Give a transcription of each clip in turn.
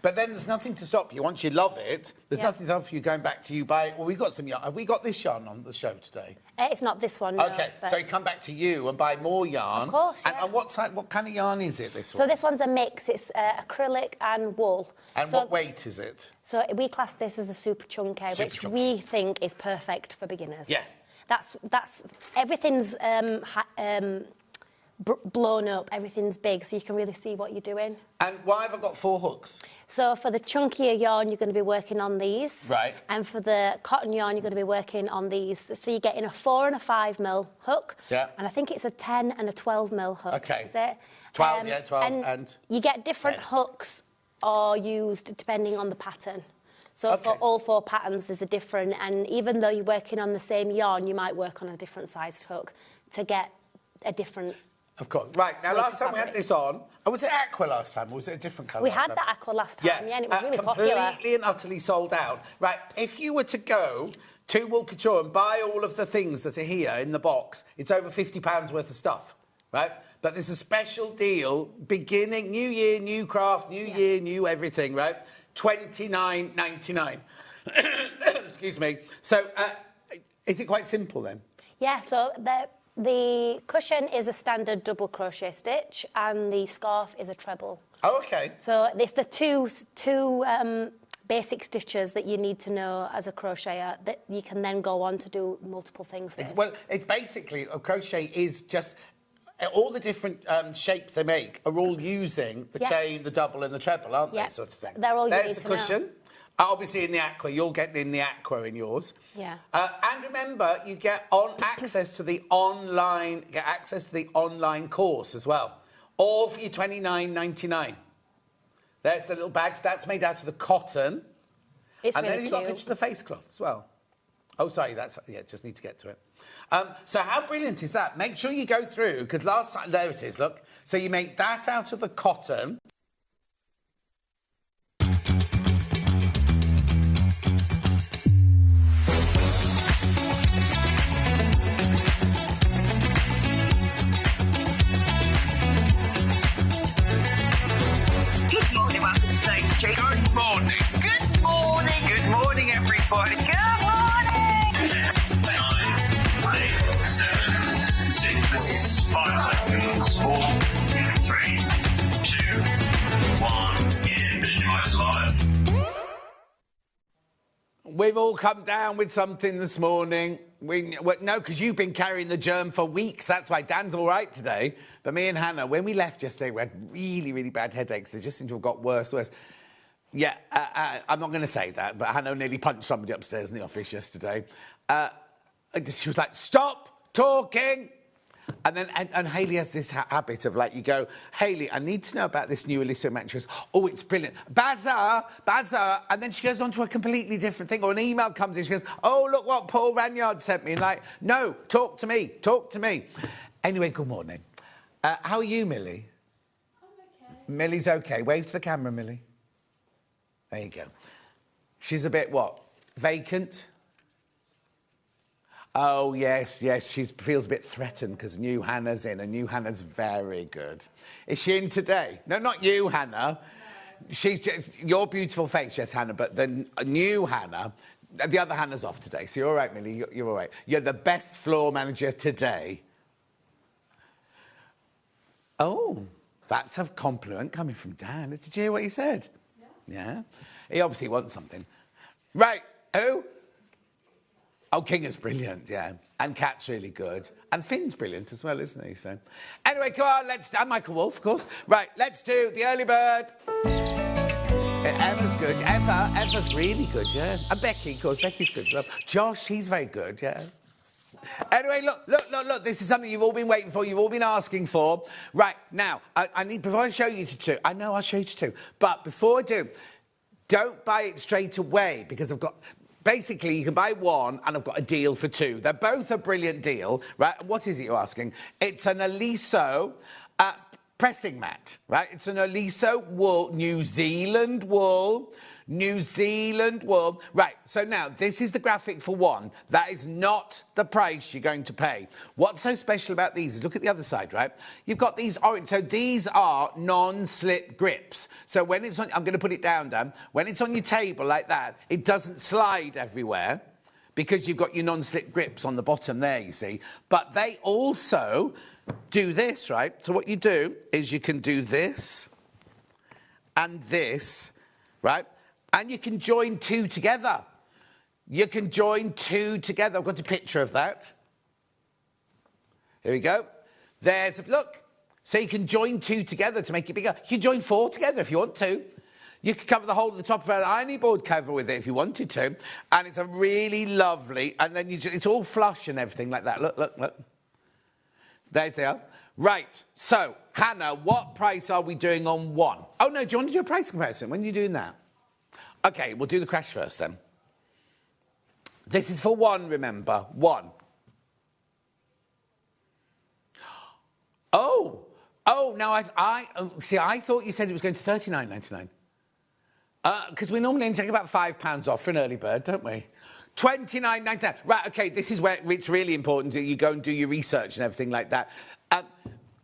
But then there's nothing to stop you. Once you love it, there's nothing to stop you going back to you buy... Well, we've got some yarn. Have we got this yarn on the show today? It's not this one, no, OK, so you come back to you and buy more yarn. Of course, yeah. And what kind of yarn is it, this one? So this one's a mix. It's acrylic and wool. And what weight is it? So we class this as a super chunky, which we think is perfect for beginners. Yeah. That's everything's blown up, everything's big, so you can really see what you're doing. And why have I got 4 hooks? So for the chunkier yarn, you're going to be working on these. Right. And for the cotton yarn, you're going to be working on these. So you're getting a 4 and a 5 mil hook. Yeah. And I think it's a 10 and a 12 mil hook. OK. Is it? 12, yeah, 12 and... You get different hooks are used depending on the pattern. So for all 4 patterns, there's a different... And even though you're working on the same yarn, you might work on a different sized hook to get a different... Of course. Right, now last time we had this on... Oh, was it aqua last time, or was it a different colour? We had the aqua last time, yeah, and it was really popular. Completely and utterly sold out. Right, if you were to go to Wool Couture and buy all of the things that are here in the box, it's over £50 worth of stuff, right? But there's a special deal, beginning, new year, new craft, new year, new everything, right? $29.99. Excuse me. So, is it quite simple then? Yeah, so the cushion is a standard double crochet stitch and the scarf is a treble. Oh, OK. So it's the two basic stitches that you need to know as a crocheter that you can then go on to do multiple things with. Well, it's basically, a crochet is just... All the different shapes they make are all using the chain, the double and the treble, aren't they, sort of thing? They're all There's the cushion. Obviously in the aqua, you'll get in the aqua in yours. Yeah. And remember, you get access to the online course as well. All for your $29.99. There's the little bag. That's made out of the cotton. It's and really then you've got a picture of the face cloth as well. Oh, sorry, just need to get to it. So how brilliant is that? Make sure you go through, because last time... There it is, look. So you make that out of the cotton. Good morning, welcome to State Street. Good morning. Good morning. Good morning, everybody. Good morning. 10, 9, 8, 7, 6, 5 seconds, 4, 3, 2, 1. Vision Rights Live. We've all come down with something this morning. No, because you've been carrying the germ for weeks. That's why Dan's all right today. But me and Hannah, when we left yesterday, we had really, really bad headaches. They just seem to have got worse. Yeah, I'm not going to say that, but Hannah nearly punched somebody upstairs in the office yesterday. She was like, stop talking. And then and Hayley has this habit of, like, you go, Hayley, I need to know about this new Alyssa match. She goes, oh, it's brilliant. Bazar. And then she goes on to a completely different thing. Or an email comes in, she goes, oh, look what Paul Ranyard sent me. And like, no, talk to me. Anyway, good morning. How are you, Millie? I'm OK. Millie's OK. Wave to the camera, Millie. There you go. She's a bit, what, vacant? Oh, yes, she feels a bit threatened because new Hannah's in, and new Hannah's very good. Is she in today? No, not you, Hannah. No. She's just, your beautiful face, yes, Hannah, but the new Hannah, the other Hannah's off today, so you're all right, Millie, you're all right. You're the best floor manager today. Oh, that's a compliment coming from Dan. Did you hear what he said? Yeah. He obviously wants something. Right, who? Oh, King is brilliant, yeah. And Kat's really good. And Finn's brilliant as well, isn't he? So, anyway, come on, and Michael Wolff, of course. Right, let's do the early bird. Emma's good. Emma's really good, yeah. And Becky, of course, Becky's good as well. Josh, he's very good, yeah. Anyway, look, this is something you've all been waiting for, you've all been asking for. Right, now, I need, before I show you to two, I know I'll show you to two, but before I do, don't buy it straight away, because I've got... Basically, you can buy one, and I've got a deal for two. They're both a brilliant deal, right? What is it you're asking? It's an Aliso pressing mat, right? It's an Oliso wool, New Zealand wool. New Zealand wool. Right, so now this is the graphic for one. That is not the price you're going to pay. What's so special about these is, look at the other side, right? You've got these orange, so these are non-slip grips. So when it's on, I'm going to put it down, Dan. When it's on your table like that, it doesn't slide everywhere because you've got your non-slip grips on the bottom there, you see. But they also do this, right? So what you do is you can do this and this, right? And you can join two together. You can join two together. I've got a picture of that. Here we go. There's a look. So you can join two together to make it bigger. You can join four together if you want to. You could cover the whole of the top of an ironing board cover with it if you wanted to. And it's a really lovely, and then it's all flush and everything like that. Look, look, look. There they are. Right, so, Hannah, what price are we doing on one? Oh, no, do you want to do a price comparison? When are you doing that? OK, we'll do the crash first, then. This is for one, remember. One. Oh, now I thought you said it was going to $39.99. Because we normally only take about £5 off for an early bird, don't we? $29.99. Right, OK, this is where it's really important that you go and do your research and everything like that.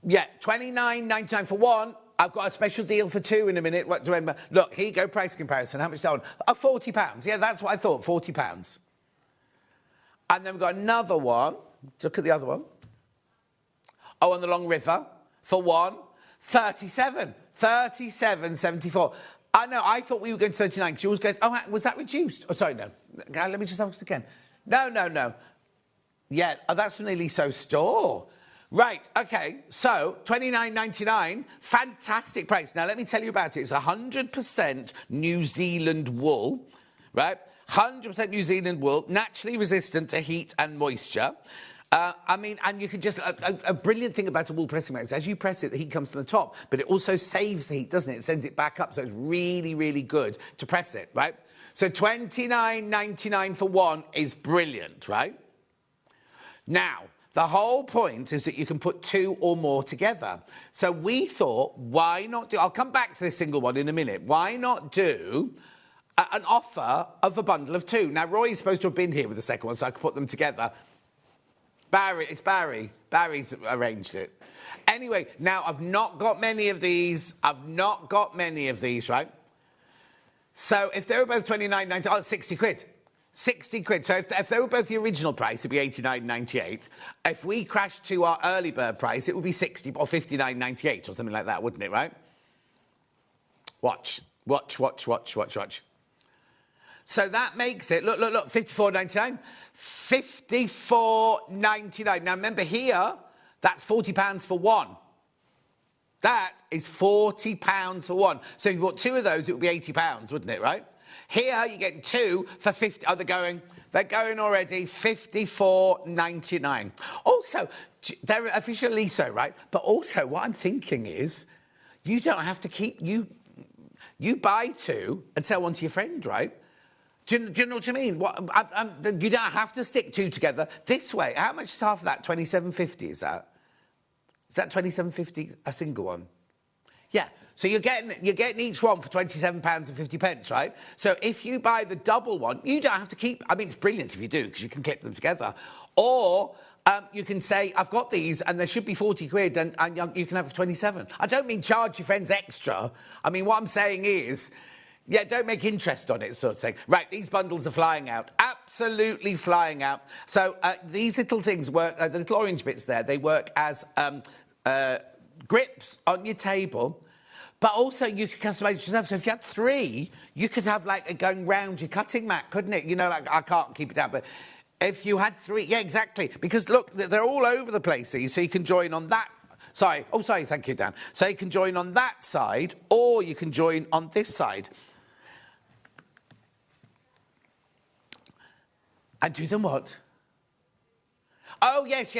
Yeah, $29.99 for one. I've got a special deal for two in a minute. What do I remember? Look, here you go, price comparison. How much is that on? £40. Yeah, that's what I thought, £40. And then we've got another one. Look at the other one. Oh, on the Long River, for one, 37.74. I know, I thought we were going to 39, because you always go, oh, was that reduced? Oh, sorry, no. Let me just have a look again. No. Yeah, that's from the Eliso store. Right, OK, so $29.99, fantastic price. Now, let me tell you about it. It's 100% New Zealand wool, right? 100% New Zealand wool, naturally resistant to heat and moisture. And you can just... A brilliant thing about a wool pressing mat is as you press it, the heat comes from the top, but it also saves the heat, doesn't it? It sends it back up, so it's really, really good to press it, right? So $29.99 for one is brilliant, right? Now... the whole point is that you can put two or more together. So we thought, why not do... I'll come back to this single one in a minute. Why not do an offer of a bundle of two? Now, Roy's supposed to have been here with the second one, so I could put them together. It's Barry. Barry's arranged it. Anyway, now, I've not got many of these. Right? So if they were both $29.99, 60 quid. 60 quid. So if they were both the original price, it'd be $89.98. If we crashed to our early bird price, it would be 60 or $59.98 or something like that, wouldn't it, right? Watch. So that makes it, look, $54.99. $54.99. Now, remember here, that's £40 for one. That is £40 for one. So if you bought two of those, it would be £80, wouldn't it, right? Here, you get two for 50. Oh, they're going already. $54.99. Also, they're official Eliso, right? But also, what I'm thinking is, you don't have to keep... You buy two and sell one to your friend, right? Do you know what I mean? You don't have to stick two together. This way, how much is half of that? $27.50, is that? Is that $27.50 a single one? Yeah. So you're getting each one for £27.50, right? So if you buy the double one, you don't have to keep... I mean, it's brilliant if you do, because you can clip them together. Or you can say, I've got these, and there should be 40 quid, and you can have it for 27. I don't mean charge your friends extra. I mean, what I'm saying is, yeah, don't make interest on it, sort of thing. Right, these bundles are flying out. Absolutely flying out. So these little things work... the little orange bits there, they work as grips on your table... But also, you could customise it yourself. So if you had three, you could have, like, a going round your cutting mat, couldn't it? You know, like, I can't keep it down, but if you had three... Yeah, exactly. Because, look, they're all over the place, so you can join on that... Sorry, thank you, Dan. So you can join on that side, or you can join on this side. And do them what? Oh, yes.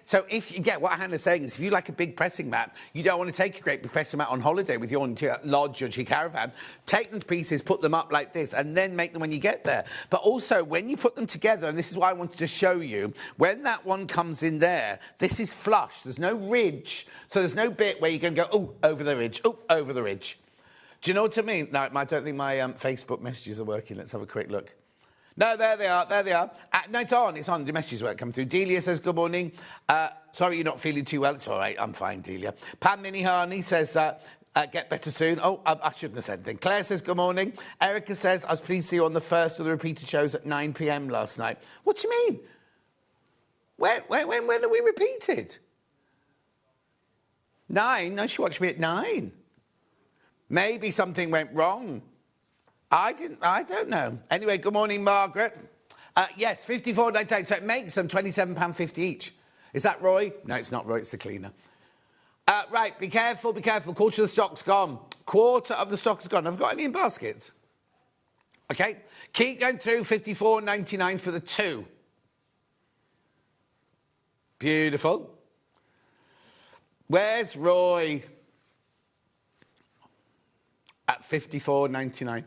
So if you get what Hannah's saying is if you like a big pressing mat, you don't want to take a great big pressing mat on holiday with you on to your lodge or to your caravan, take them to pieces, put them up like this, and then make them when you get there. But also, when you put them together, and this is why I wanted to show you, when that one comes in there, this is flush. There's no ridge. So there's no bit where you can go, oh, over the ridge, oh, over the ridge. Do you know what I mean? No, I don't think my Facebook messages are working. Let's have a quick look. No, there they are. No, it's on. The messages weren't coming through. Delia says, good morning. Sorry you're not feeling too well. It's all right. I'm fine, Delia. Pam Minihani says, get better soon. Oh, I shouldn't have said anything. Claire says, good morning. Erica says, I was pleased to see you on the first of the repeated shows at 9 p.m. last night. What do you mean? When are we repeated? 9? No, she watched me at 9. Maybe something went wrong. I don't know. Anyway, good morning, Margaret. Yes, 54.98. So it makes them £27.50 each. Is that Roy? No, it's not Roy, it's the cleaner. Right, be careful. Quarter of the stock's gone. Quarter of the stock's gone. Have I got any in baskets? Okay. Keep going through. 54.99 for the 2. Beautiful. Where's Roy? At 54.99.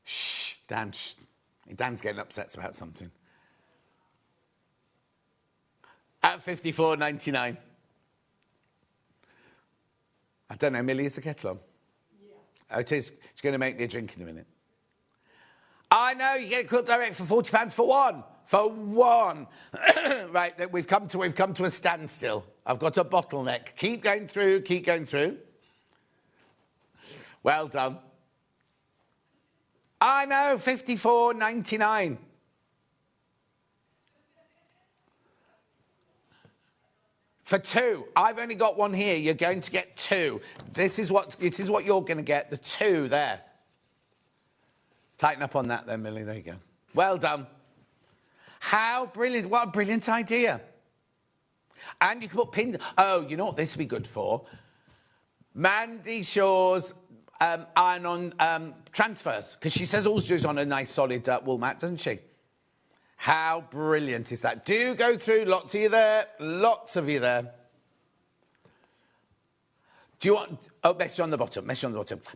Shh, Dan. Shh. Dan's getting upset about something. At 54.99. I don't know, Millie, is the kettle on? Yeah. Oh, it is. She's going to make me a drink in a minute. I know, you get it cooked direct for £40 for one. For one. Right, we've come to a standstill. I've got a bottleneck. Keep going through. Well done. I know, 54.99. For 2. I've only got one here. You're going to get 2. This is what you're going to get, the 2 there. Tighten up on that then, Millie. There you go. Well done. How brilliant. What a brilliant idea. And you can put pins. Oh, you know what this would be good for? Mandy Shaw's iron-on transfers, because she says all she does on a nice solid wool mat, doesn't she? How brilliant is that? Do go through. Lots of you there. Do you want... Oh, message on the bottom.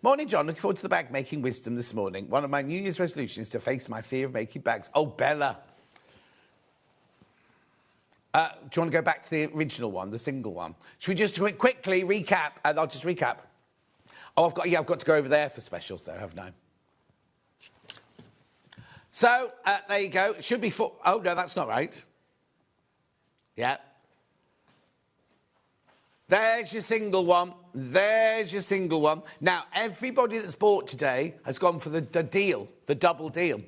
Morning, John. Looking forward to the bag-making wisdom this morning. One of my New Year's resolutions is to face my fear of making bags. Oh, Bella. Do you want to go back to the original one, the single one? Should we just quickly recap? And I'll just recap. Oh, I've got to go over there for specials, though, haven't I? So, there you go. It should be 4... Oh, no, that's not right. Yeah. There's your single one. Now, everybody that's bought today has gone for the deal, the double deal.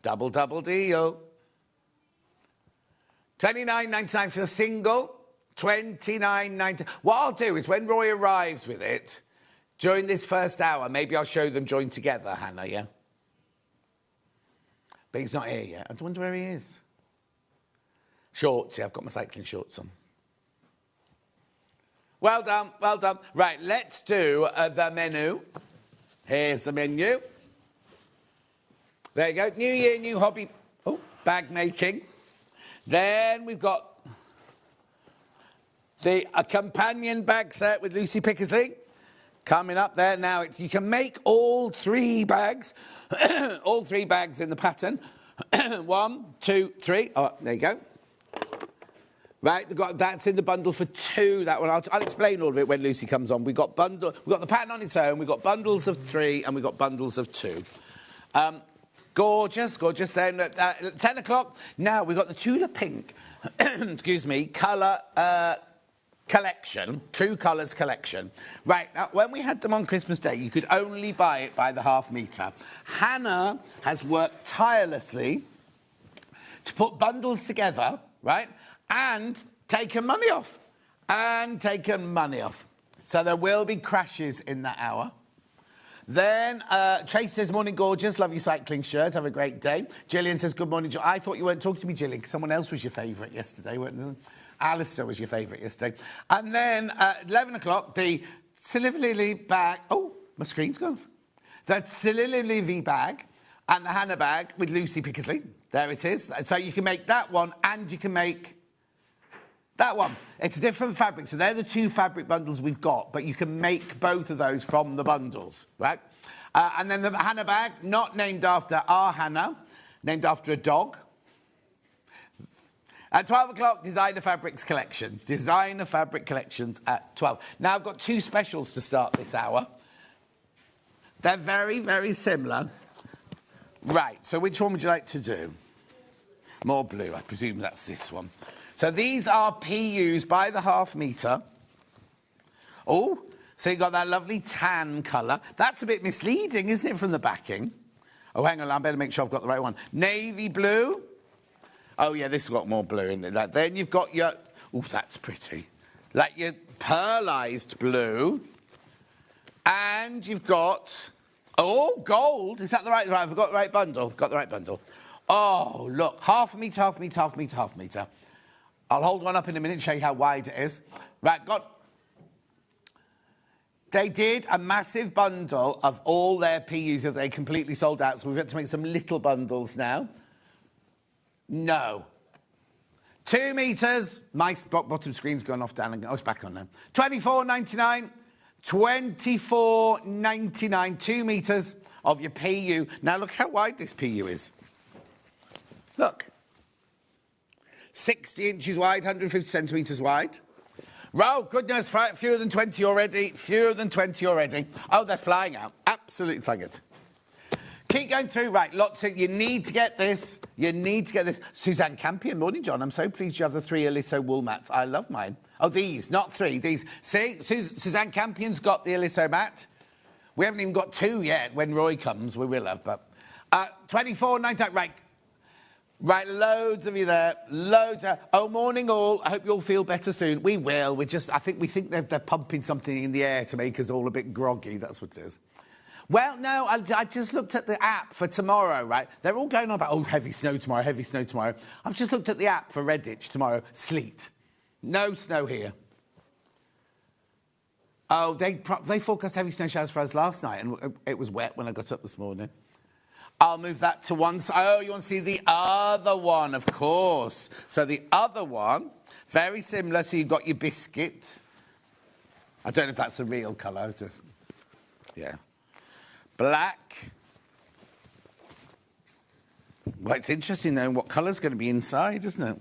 Double deal. $29.99 for the single, $29.99. What I'll do is when Roy arrives with it, during this first hour, maybe I'll show them joined together, Hannah, yeah? But he's not here yet. I wonder where he is. Shorts, yeah, I've got my cycling shorts on. Well done. Right, let's do the menu. Here's the menu. There you go. New year, new hobby. Oh, bag making. Then we've got a companion bag set with Lucy Pickersley coming up there. Now, you can make all 3 bags, all 3 bags in the pattern. 1, 2, 3. Oh, there you go. Right, that's in the bundle for 2, that one. I'll explain all of it when Lucy comes on. We've got the pattern on its own, we've got bundles of 3, and we've got bundles of 2. Gorgeous. Then at 10 o'clock, now we've got the Tudor Pink, excuse me, colour collection, True Colours collection. Right, now, when we had them on Christmas Day, you could only buy it by the half metre. Hannah has worked tirelessly to put bundles together, right, and taken money off. So there will be crashes in that hour. Then Trace says, morning, gorgeous. Love your cycling shirt. Have a great day. Gillian says, good morning. I thought you weren't talking to me, Gillian, because someone else was your favourite yesterday, weren't they? Alistair was your favourite yesterday. And then at 11 o'clock, the Silly bag. Oh, my screen's gone off. The Silly bag And the Hannah bag with Lucy Pickersley. There it is. So you can make that one and you can make that one. It's a different fabric. So they're the two fabric bundles we've got, but you can make both of those from the bundles, right? And then the Hannah bag, not named after our Hannah, named after a dog. At 12 o'clock, Designer Fabrics Collections. Designer Fabric Collections at 12. Now, I've got two specials to start this hour. They're very, very similar. Right, so which one would you like to do? More blue, I presume that's this one. So these are PUs by the half metre. Oh, so you've got that lovely tan colour. That's a bit misleading, isn't it, from the backing? Oh, hang on, I better make sure I've got the right one. Navy blue. Oh, yeah, this has got more blue in it. Then you've got your... Oh, that's pretty. Like your pearlised blue. And you've got... Oh, gold. Is that the right... I've got the right bundle. Got the right bundle. Oh, look. Half a metre, half a metre, half a metre, half a metre. I'll hold one up in a minute and show you how wide it is. Right, got... They did a massive bundle of all their PUs that they completely sold out, so we've got to make some little bundles now. No. 2 metres. My bottom screen's gone off, Dan. Oh, it's back on now. £24.99. £24.99. 2 metres of your PU. Now, look how wide this PU is. Look. 60 inches wide, 150 centimetres wide. Oh, goodness, fewer than 20 already. Fewer than 20 already. Oh, they're flying out. Absolutely flying out. Keep going through. Right, lots of... You need to get this. You need to get this. Suzanne Campion. Morning, John. I'm so pleased you have the 3 Aliso wool mats. I love mine. Oh, these, not 3. These. See, Suzanne Campion's got the Aliso mat. We haven't even got 2 yet. When Roy comes, we will have. But £24.99. Right. Right, loads of you there. Loads. Oh, morning all. I hope you all feel better soon. We will. We think they're pumping something in the air to make us all a bit groggy. That's what it is. Well, no, I just looked at the app for tomorrow, right? They're all going on about, oh, heavy snow tomorrow, heavy snow tomorrow. I've just looked at the app for Redditch tomorrow. Sleet. No snow here. Oh, they forecast heavy snow showers for us last night, and it was wet when I got up this morning. I'll move that to one side. Oh, you want to see the other one, of course. So the other one, very similar. So you've got your biscuit. I don't know if that's the real colour. Yeah. Black. Well, it's interesting, though, what colour's going to be inside, isn't it?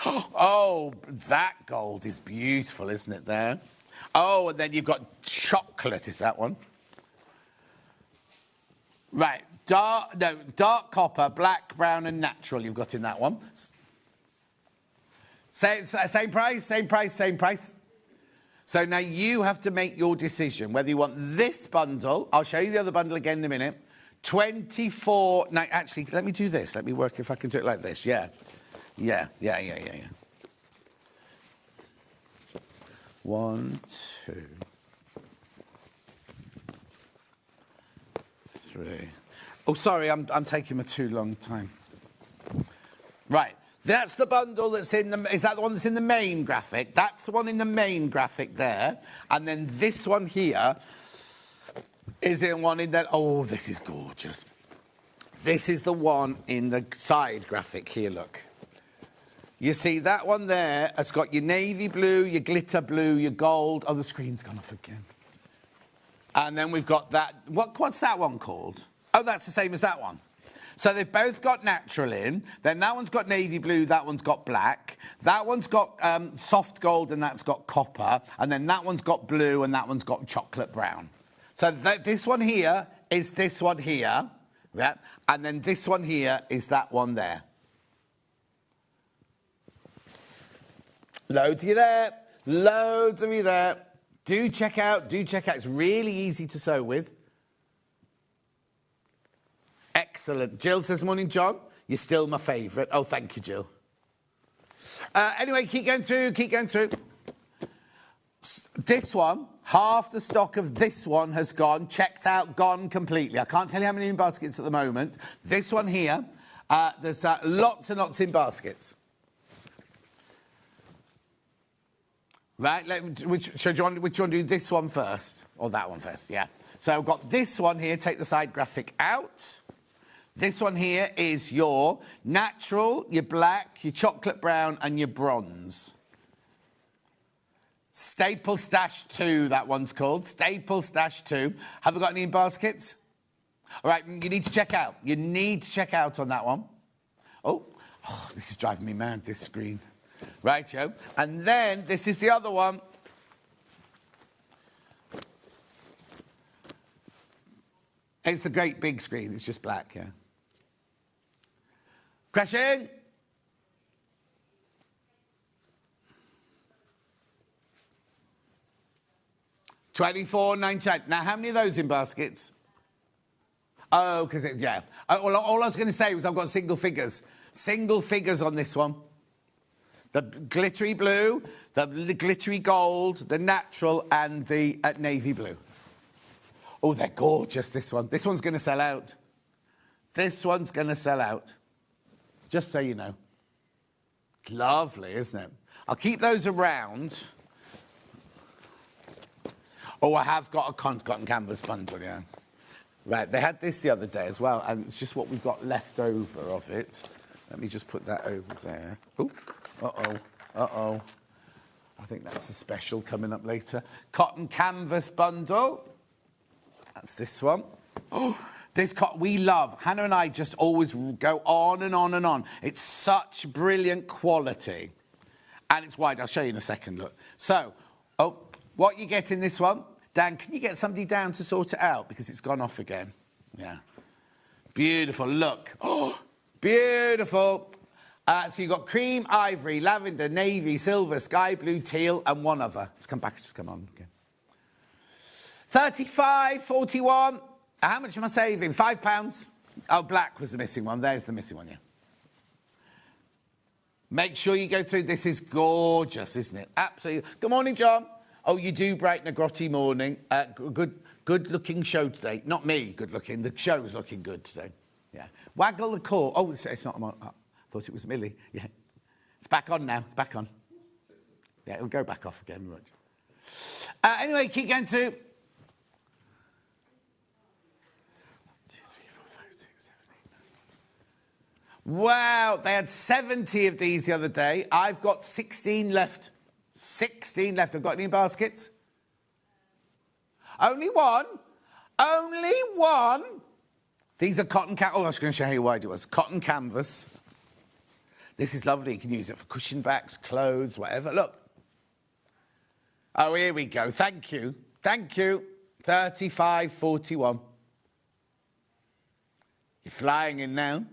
Oh, that gold is beautiful, isn't it, there? Oh, and then you've got chocolate, is that one? Right. Dark copper, black, brown, and natural you've got in that one. Same price, same price, same price. So now you have to make your decision whether you want this bundle. I'll show you the other bundle again in a minute. 24... Now, actually, let me do this. Let me work if I can do it like this. Yeah. 1, 2, 3... Oh, sorry, I'm taking a too long time. Right, that's the bundle that's in the... Is that the one that's in the main graphic? That's the one in the main graphic there. And then this one here is in one in that... Oh, this is gorgeous. This is the one in the side graphic here, look. You see, that one there has got your navy blue, your glitter blue, your gold... Oh, the screen's gone off again. And then we've got that... What's that one called? Oh, that's the same as that one. So they've both got natural in. Then that one's got navy blue, that one's got black. That one's got soft gold and that's got copper. And then that one's got blue and that one's got chocolate brown. So this one here is this one here. Yeah? And then this one here is that one there. Loads of you there. Loads of you there. Do check out. It's really easy to sew with. Excellent. Jill says, morning, John. You're still my favourite. Oh, thank you, Jill. Anyway, keep going through. This one, half the stock of this one has gone, checked out, gone completely. I can't tell you how many in baskets at the moment. This one here, there's lots and lots in baskets. Right, which one do this one first? Or that one first, yeah. So I've got this one here, take the side graphic out. This one here is your natural, your black, your chocolate brown, and your bronze. Staple Stash 2, that one's called. Staple Stash 2. Have we got any in baskets? All right, you need to check out. You need to check out on that one. Oh, this is driving me mad, this screen. Right, Joe. And then this is the other one. It's the great big screen. It's just black, yeah. Crashing. $24.99. Now, how many of those in baskets? Oh, because yeah. All I was going to say was I've got single figures. Single figures on this one. The glittery blue, the glittery gold, the natural, and the navy blue. Oh, they're gorgeous, this one. This one's going to sell out. This one's going to sell out. Just so you know. Lovely, isn't it? I'll keep those around. Oh, I have got a cotton canvas bundle, yeah. Right, they had this the other day as well, and it's just what we've got left over of it. Let me just put that over there. Oh, uh-oh. I think that's a special coming up later. Cotton canvas bundle. That's this one. Oh, we love. Hannah and I just always go on and on and on. It's such brilliant quality. And it's wide. I'll show you in a second, look. So, what you get in this one, Dan, can you get somebody down to sort it out? Because it's gone off again. Yeah. Beautiful, look. Oh, beautiful. So you've got cream, ivory, lavender, navy, silver, sky blue, teal, and one other. Just come on again. $35.41. How much am I saving? £5. Oh, black was the missing one. There's the missing one, yeah. Make sure you go through. This is gorgeous, isn't it? Absolutely. Good morning, John. Oh, you do brighten a grotty morning. Good-looking show today. Not me, good-looking. The show's looking good today. Yeah. Waggle the core. Oh, it's not on. I thought it was Millie. Yeah. It's back on now. It's back on. Yeah, it'll go back off again. Right. Anyway, keep going to... 1, 2, 3, 4, 5, 6, 7, 8, 9. Wow, they had 70 of these the other day. I've got 16 left. 16 left. I've got any baskets? Only one. Only one. These are cotton canvas. Oh, I was going to show you how wide it was. Cotton canvas. This is lovely. You can use it for cushion backs, clothes, whatever. Look. Oh, here we go. Thank you. Thank you. 35.41. You're flying in now.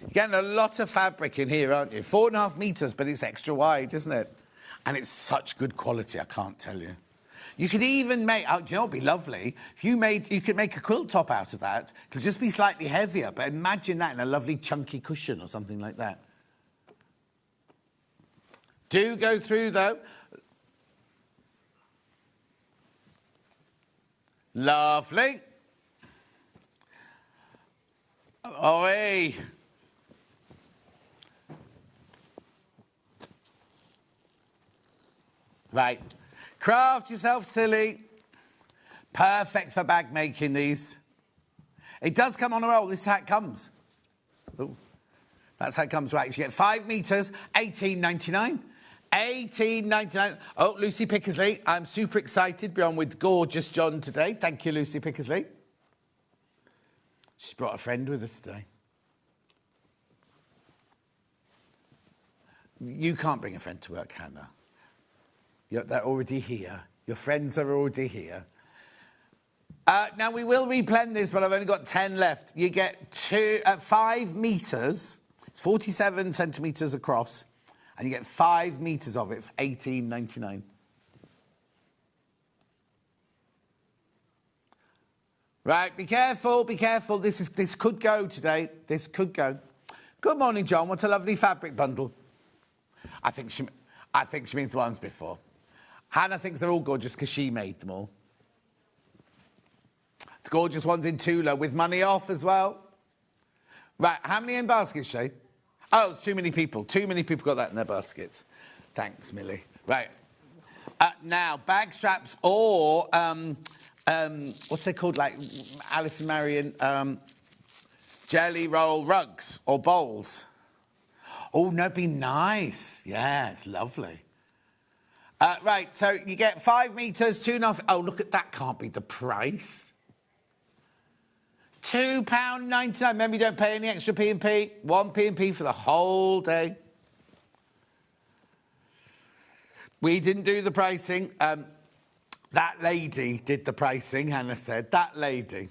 You're getting a lot of fabric in here, aren't you? 4.5 metres, but it's extra wide, isn't it? And it's such good quality, I can't tell you. You could even make, do you know what would be lovely? If you could make a quilt top out of that. It could just be slightly heavier, but imagine that in a lovely chunky cushion or something like that. Do go through, though. Lovely. Oh, hey. Right. Craft yourself silly. Perfect for bag making, these. It does come on a roll. This is how it comes. Ooh. That's how it comes. Right. You get 5 metres, $18.99. $18.99. Oh, Lucy Pickersley. I'm super excited to be on with gorgeous John today. Thank you, Lucy Pickersley. She's brought a friend with us today. You can't bring a friend to work, Hannah. They're already here. Your friends are already here. Now, we will reblend this, but I've only got 10 left. You get 5 metres. It's 47 centimetres across. And you get 5 metres of it for $18.99. Right, be careful, be careful. This could go today. This could go. Good morning, John. What a lovely fabric bundle. I think she means the ones before. Hannah thinks they're all gorgeous because she made them all. The gorgeous ones in Tula with money off as well. Right, how many in baskets, Shay? Oh, it's too many people. Too many people got that in their baskets. Thanks, Millie. Right. Now, bag straps or what's they called, like Alice and Marion, jelly roll rugs or bowls. Oh, no, it'd be nice. Yeah, it's lovely. Right, so you get 5 metres, 2.5... Oh, look at that, can't be the price. £2.99. Remember, you don't pay any extra P&P. 1 P&P for the whole day. We didn't do the pricing. That lady did the pricing, Hannah said. That lady.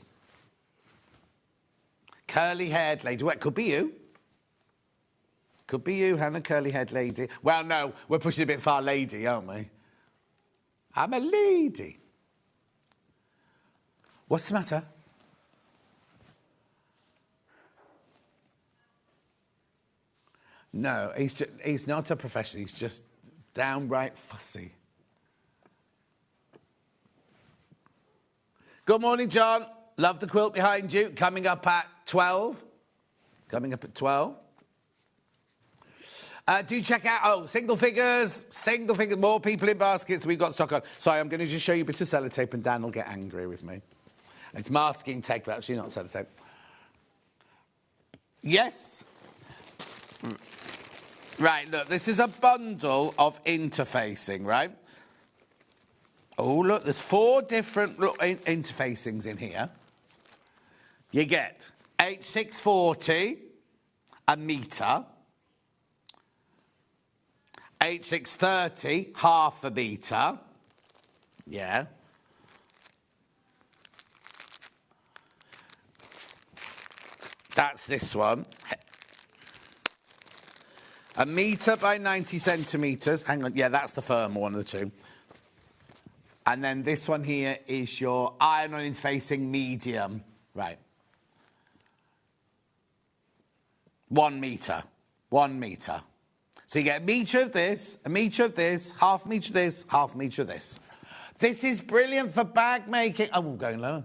Curly-haired lady. Well, it could be you. Could be you, Hannah, curly-haired lady. Well, no, we're pushing a bit far lady, aren't we? I'm a lady. What's the matter? No, he's not a professional. He's just downright fussy. Good morning, John. Love the quilt behind you. Coming up at 12. Coming up at 12. Do check out, single figures, more people in baskets. We've got stock on. Sorry, I'm going to just show you a bit of sellotape and Dan will get angry with me. It's masking tape, but actually not sellotape. Yes. Right, look, this is a bundle of interfacing, right? Oh, look, there's 4 different interfacings in here. You get H640, a metre. H630, half a metre. Yeah. That's this one. A metre by 90 centimetres. Hang on, yeah, that's the firm one of the two. And then this one here is your iron-on interfacing medium. Right. 1 metre. 1 metre. So you get a metre of this, half a metre of this, half a metre of this. This is brilliant for bag making. Oh, we're going lower.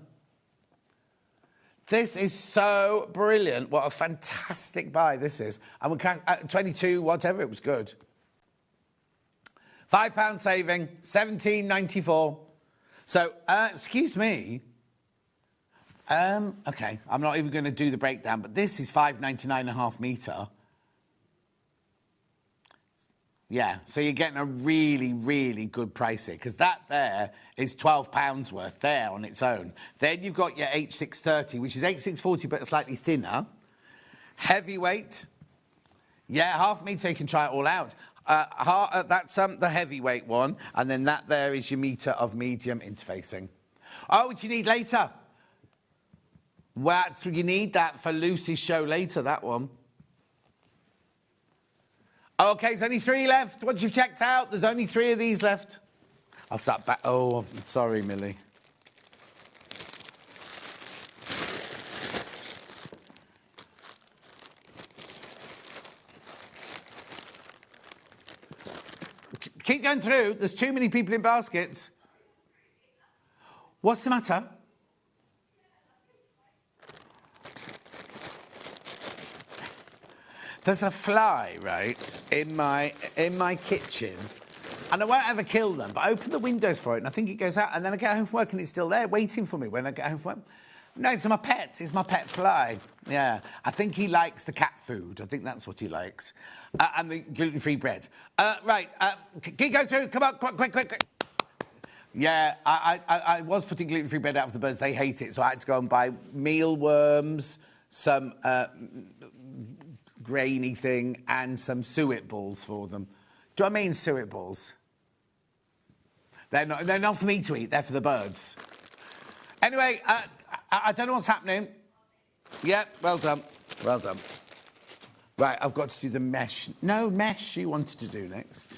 This is so brilliant. What a fantastic buy this is. And we can 22, whatever, it was good. £5 saving, £17.94. So, excuse me. OK, I'm not even going to do the breakdown, but this is £5.99 a half metre. Yeah, so you're getting a really, really good price here, because that there is £12 worth there on its own. Then you've got your H630, which is H640, but slightly thinner. Heavyweight. Yeah, half metre, you can try it all out. That's the heavyweight one, and then that there is your metre of medium interfacing. Oh, what do you need later? What, you need that for Lucy's show later, that one. OK, there's only 3 left. Once you've checked out, there's only 3 of these left. I'll start back. Oh, I'm sorry, Millie. Keep going through. There's too many people in baskets. What's the matter? There's a fly, right, in my kitchen, and I won't ever kill them, but I open the windows for it, and I think it goes out, and then I get home from work, and it's still there, waiting for me when I get home from work. No, it's my pet. It's my pet fly. Yeah. I think he likes the cat food. I think that's what he likes. And the gluten-free bread. Right. Keep going through. Come on. Quick. Yeah, I was putting gluten-free bread out for the birds. They hate it, so I had to go and buy mealworms, some... grainy thing, and some suet balls for them. Do I mean suet balls? They're not for me to eat, they're for the birds. Anyway, I don't know what's happening. Yeah, well done. Right, I've got to do the mesh. No, mesh you wanted to do next.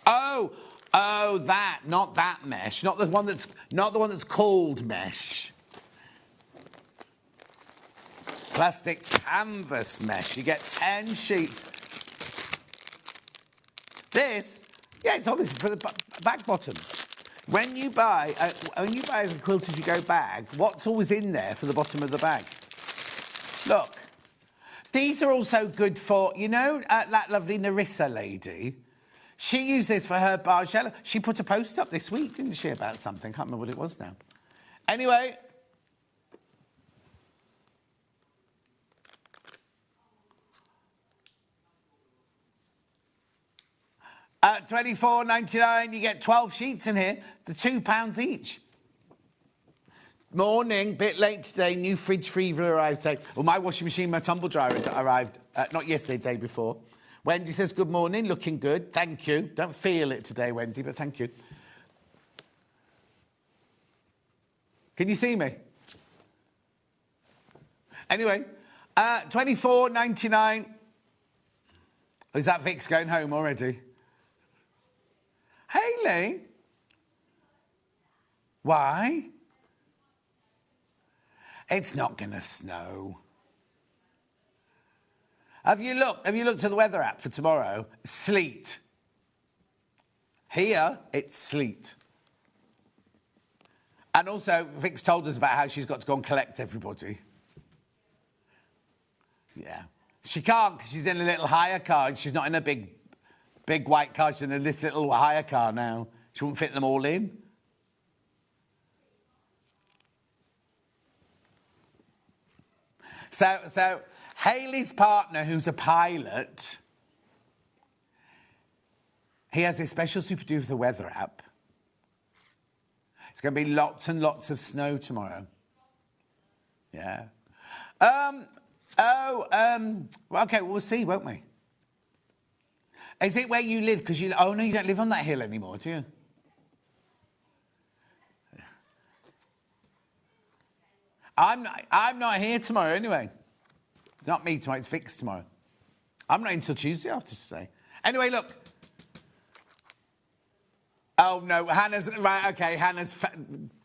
Oh, that, not that mesh. Not the one that's called mesh. Plastic canvas mesh. You get 10 sheets. This, yeah, it's obviously for the bag bottoms. When you buy a quilt as you go bag, what's always in there for the bottom of the bag? Look, these are also good for, you know, that lovely Narissa lady. She used this for her Bargello. She put a post up this week, didn't she, about something? Can't remember what it was now. Anyway. 24.99, you get 12 sheets in here. They're £2 each. Morning, bit late today. New fridge Freeview arrived today. Well, my washing machine, my tumble dryer arrived, not yesterday, day before. Wendy says, good morning, looking good. Thank you. Don't feel it today, Wendy, but thank you. Can you see me? Anyway, 24.99. Oh, is that Vic's going home already? Hayley? Why? It's not going to snow. Have you looked at the weather app for tomorrow? Sleet. Here, it's sleet. And also, Vic's told us about how she's got to go and collect everybody. Yeah. She can't because she's in a little hire car and she's not in a big white car. She's in this little hire car now. She won't fit them all in. So Hayley's partner, who's a pilot, he has a special super do for the weather app. It's going to be lots and lots of snow tomorrow. Yeah. Okay, we'll see, won't we? Is it where you live? Because oh no, you don't live on that hill anymore, do you? I'm not here tomorrow anyway. Not me tomorrow, it's Vic's tomorrow. I'm not until Tuesday, I have to say. Anyway, look. Oh no, Hannah's right. Okay, Hannah's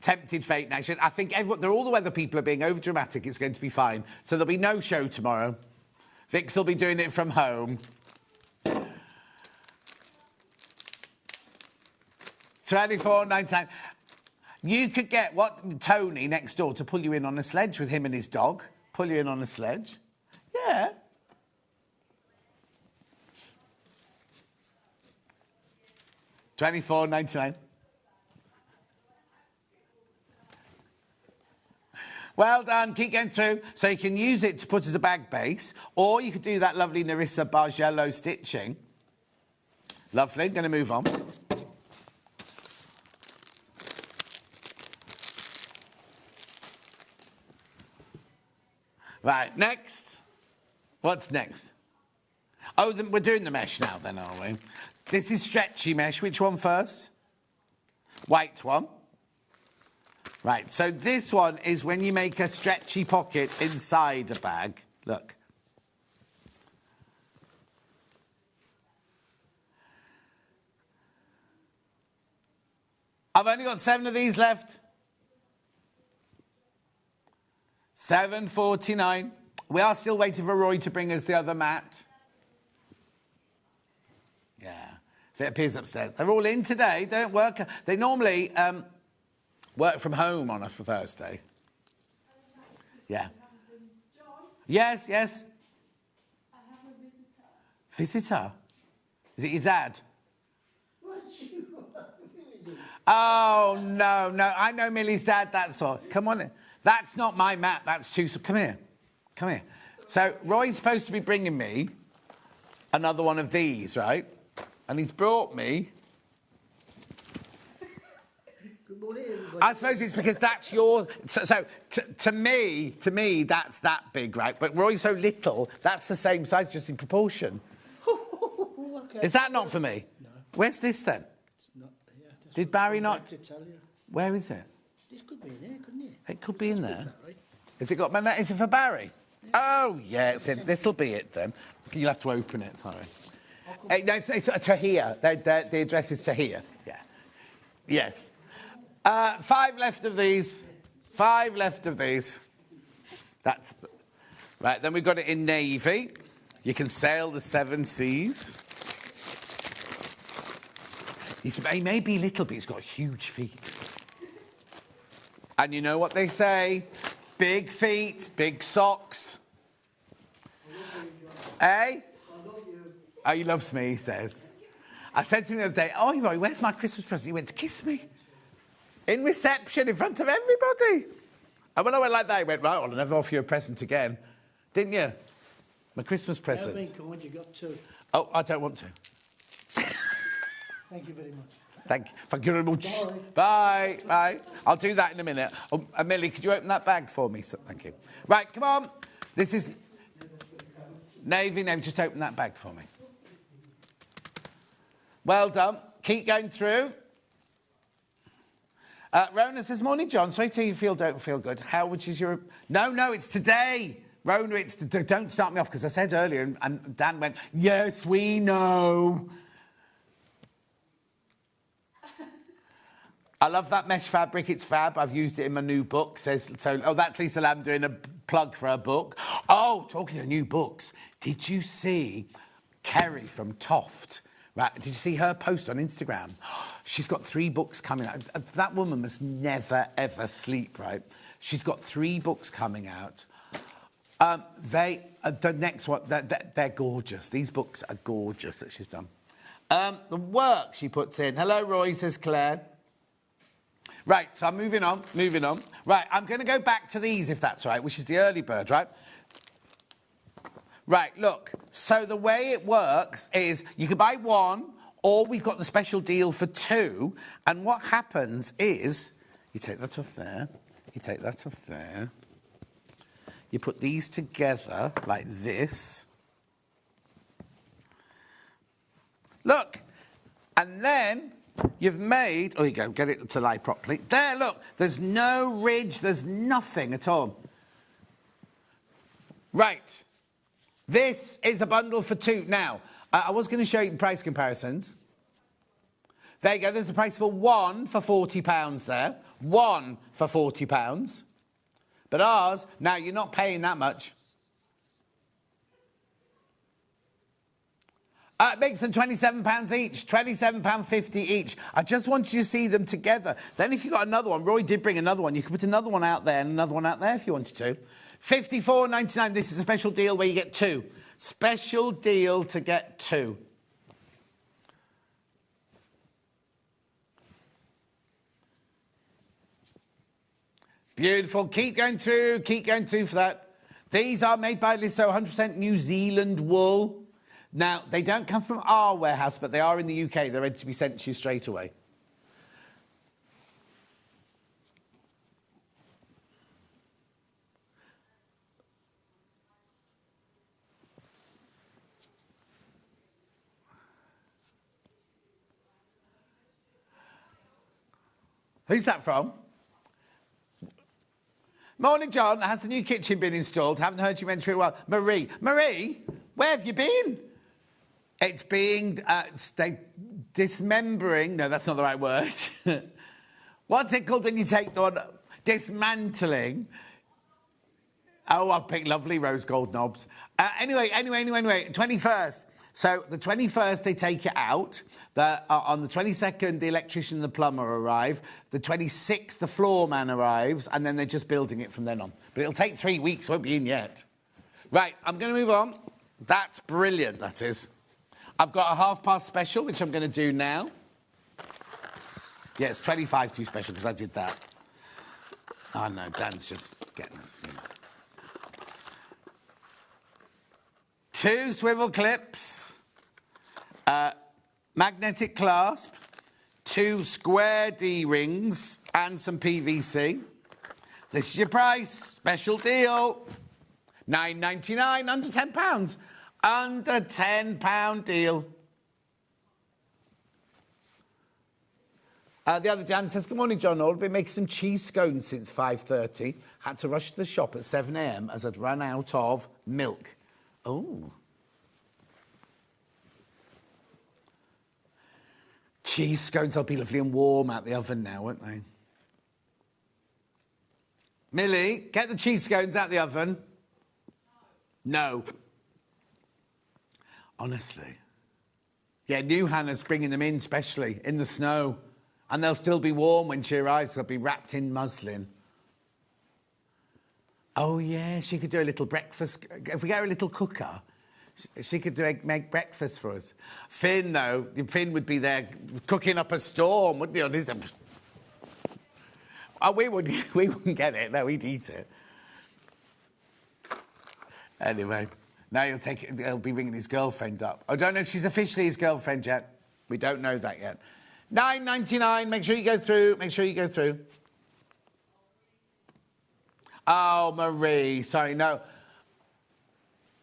tempted fate now. I think all the weather people are being over dramatic. It's going to be fine. So there'll be no show tomorrow. Vix will be doing it from home. 24.99. You could get Tony next door to pull you in on a sledge with him and his dog. Pull you in on a sledge. Yeah. $24.99. Well done. Keep going through. So you can use it to put as a bag base, or you could do that lovely Narissa Bargello stitching. Lovely. Going to move on. Right, next. What's next? Oh, we're doing the mesh now then, are we? This is stretchy mesh. Which one first? White one. Right, so this one is when you make a stretchy pocket inside a bag. Look. I've only got 7 of these left. $7.49. We are still waiting for Roy to bring us the other mat. Yeah, if it appears upstairs. They're all in today. They don't work. They normally work from home on a Thursday. Yeah. Yes, yes. I have a visitor. Visitor? Is it your dad? Oh, no. I know Millie's dad, that's all. Come on in. That's not my mat, that's too... Come here. So Roy's supposed to be bringing me another one of these, right? And he's brought me... Good morning, everybody. I suppose it's because that's your... So to me, that's that big, right? But Roy's so little, that's the same size, just in proportion. Okay. Is that not for me? No. Where's this, then? It's not here. Did Barry not... To tell you. Where is it? This could be in here, couldn't it? It could be in there. That, right? Has it got my name? Is it for Barry? Yeah. Oh, yeah. This'll be it then. You'll have to open it. Sorry. No, it's to here. The address is to here. Yeah. Yes. 5 left of these. 5 left of these. That's... Right, then we've got it in navy. You can sail the 7 seas. He may be little, but he's got huge feet. And you know what they say? Big feet, big socks. Eh? Oh, he loves me, he says. I said to him the other day, oh, Roy, where's my Christmas present? He went to kiss me. In reception, in front of everybody. And when I went like that, he went, right, I'll never offer you a present again. Didn't you? My Christmas present. You've been kind, you got two. Oh, I don't want to. Thank you very much. Thank you very much. Bye. Bye. I'll do that in a minute. Oh, Millie, could you open that bag for me? So, thank you. Right, come on. This is... Navy, just open that bag for me. Well done. Keep going through. Rona says, morning, John. Sorry to hear you don't feel good. How, which is your... No, it's today. Rona, don't start me off, because I said earlier, and Dan went, yes, we know. I love that mesh fabric. It's fab. I've used it in my new book. That's Lisa Lamb doing a plug for her book. Oh, talking of new books, did you see Kerry from Toft? Right, did you see her post on Instagram? She's got 3 books coming out. That woman must never, ever sleep, right? She's got 3 books coming out. The next one, they're gorgeous. These books are gorgeous that she's done. The work she puts in. Hello, Roy, says Claire. Right, so I'm moving on. Right, I'm going to go back to these, if that's right, which is the early bird, right? Right, look. So the way it works is you can buy 1, or we've got the special deal for 2. And what happens is you take that off there. You take that off there. You put these together like this. Look. And then... you've made... oh, you go. Get it to lie properly. There, look. There's no ridge. There's nothing at all. Right. This is a bundle for 2. Now, I was going to show you the price comparisons. There you go. There's the price for 1 for £40 there. 1 for £40. But ours, now, you're not paying that much. It makes them £27 each, £27.50 each. I just want you to see them together. Then if you've got another one, Roy did bring another one, you could put another one out there and another one out there if you wanted to. £54.99, this is a special deal where you get 2. Special deal to get 2. Beautiful. Keep going through for that. These are made by Lisso, 100% New Zealand wool. Now, they don't come from our warehouse, but they are in the UK. They're ready to be sent to you straight away. Who's that from? Morning, John. Has the new kitchen been installed? Haven't heard you mention it well. Marie, where have you been? It's being dismembering. No, that's not the right word. What's it called when you take the one? Dismantling. Oh, I've picked lovely rose gold knobs. Anyway, 21st. So the 21st, they take it out. On the 22nd, the electrician and the plumber arrive. The 26th, the floor man arrives, and then they're just building it from then on. But it'll take 3 weeks, won't be in yet. Right, I'm going to move on. That's brilliant, that is. I've got a 1/2 special, which I'm going to do now. Yeah, it's 25 too special, because I did that. Oh, no, Dan's just getting us, you know. 2 swivel clips, magnetic clasp, 2 square D-rings, and some PVC. This is your price. Special deal. £9.99, under £10. Under £10 deal. The other Jan says, good morning, John. I've been making some cheese scones since 5:30. Had to rush to the shop at 7 a.m. as I'd run out of milk. Oh. Cheese scones will be lovely and warm out the oven now, won't they? Millie, get the cheese scones out the oven. No. Honestly. Yeah, new Hannah's bringing them in, specially, in the snow. And they'll still be warm when she arrives. They'll be wrapped in muslin. Oh, yeah, she could do a little breakfast. If we get her a little cooker, She could make breakfast for us. Finn, though, Finn would be there cooking up a storm, wouldn't he? On his... Oh, we wouldn't get it. No, we'd eat it. Anyway, now he'll be ringing his girlfriend up. I don't know if she's officially his girlfriend yet. We don't know that yet. $9.99. Make sure you go through. Make sure you go through. Oh, Marie. Sorry, no.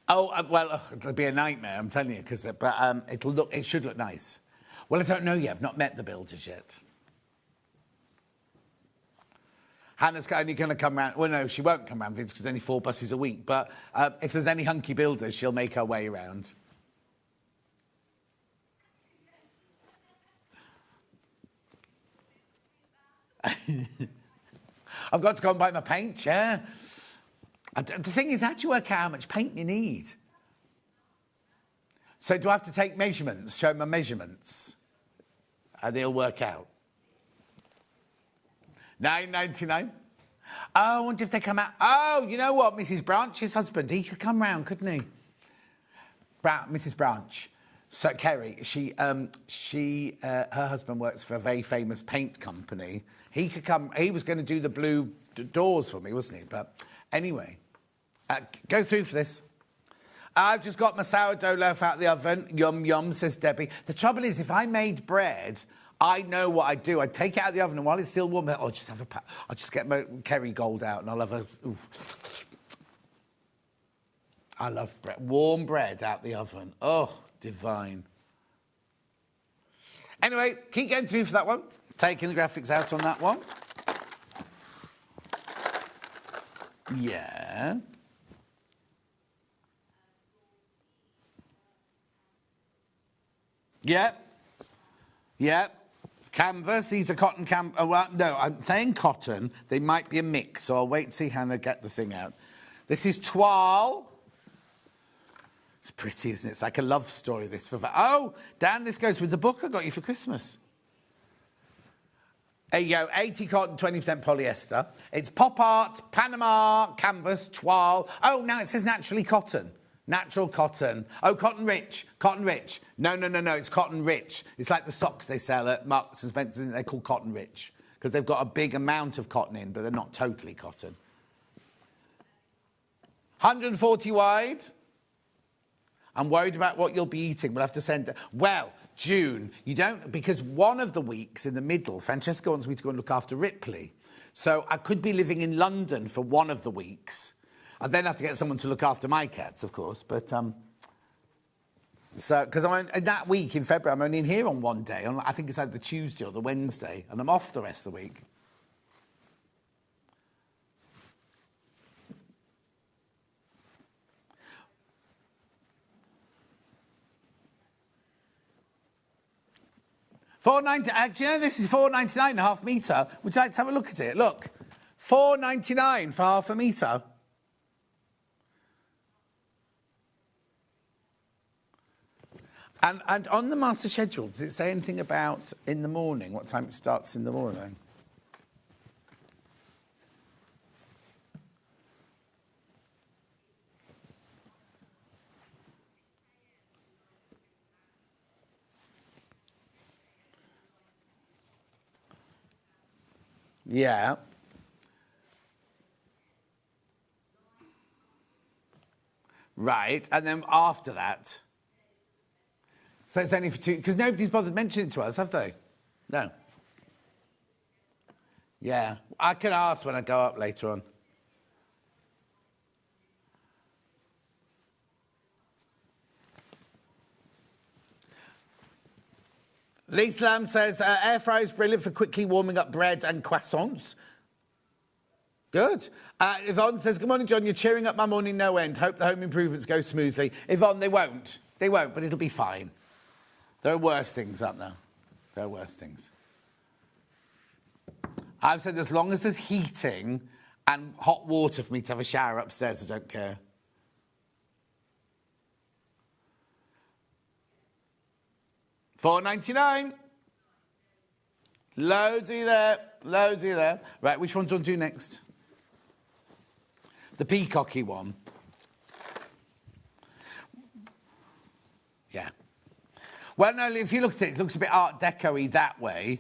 Oh, well, it'll be a nightmare, I'm telling you, but it should look nice. Well, I don't know yet. I've not met the builders yet. Hannah's only going to come round. Well, no, she won't come round, Vince, because only 4 buses a week. But if there's any hunky builders, she'll make her way round. I've got to go and buy my paint, yeah. The thing is, how do you work out how much paint you need? So do I have to take measurements, show my measurements? And they'll work out. $9.99. Oh, I wonder if they come out. Oh, you know what? Mrs. Branch's husband, he could come round, couldn't he? Mrs. Branch. So Kerry, her husband works for a very famous paint company. He could come. He was going to do the blue doors for me, wasn't he? But anyway, go through for this. I've just got my sourdough loaf out of the oven. Yum, yum, says Debbie. The trouble is, if I made bread, I know what I'd do. I'd take it out of the oven, and while it's still warm, I'll just get my Kerrygold out, and I'll have a... Ooh. I love bread. Warm bread out the oven. Oh, divine. Anyway, keep getting through for that one. Taking the graphics out on that one. Yeah. Yep. Yep. Canvas. These are cotton well, no, I'm saying cotton. They might be a mix, so I'll wait and see Hannah get the thing out. This is toile. It's pretty, isn't it? It's like a love story, this. Oh, Dan, this goes with the book I got you for Christmas. There you go, 80 cotton, 20% polyester. It's pop art, Panama, canvas, toile. Oh, now it says naturally cotton. Natural cotton. Oh, cotton rich. Cotton rich. No, it's cotton rich. It's like the socks they sell at Marks and Spencer's. They're called cotton rich because they've got a big amount of cotton in, but they're not totally cotton. 140 wide. I'm worried about what you'll be eating. We'll have to send... Well, June, you don't... Because one of the weeks in the middle, Francesca wants me to go and look after Ripley. So I could be living in London for one of the weeks. I'd then have to get someone to look after my cats, of course. But, so, because I'm in that week in February, I'm only in here on one day. I think it's either the Tuesday or the Wednesday. And I'm off the rest of the week. $4.90. Do you know this is $4.99 half metre? Would you like to have a look at it? Look, $4.99 for half a metre. And on the master schedule, does it say anything about in the morning? What time it starts in the morning? Yeah. Right, and then after that... So it's only for 2... Because nobody's bothered mentioning it to us, have they? No. Yeah. I can ask when I go up later on. Lisa Lamb says, air fryer is brilliant for quickly warming up bread and croissants. Good. Yvonne says, good morning, John. You're cheering up my morning no end. Hope the home improvements go smoothly. Yvonne, they won't. They won't, but it'll be fine. There are worse things, aren't there? There are worse things. I've said as long as there's heating and hot water for me to have a shower upstairs, I don't care. $4.99. Loads of you there. Loads of you there. Right, which one do you want to do next? The peacocky one. Well, no, if you look at it, it looks a bit Art Deco-y that way,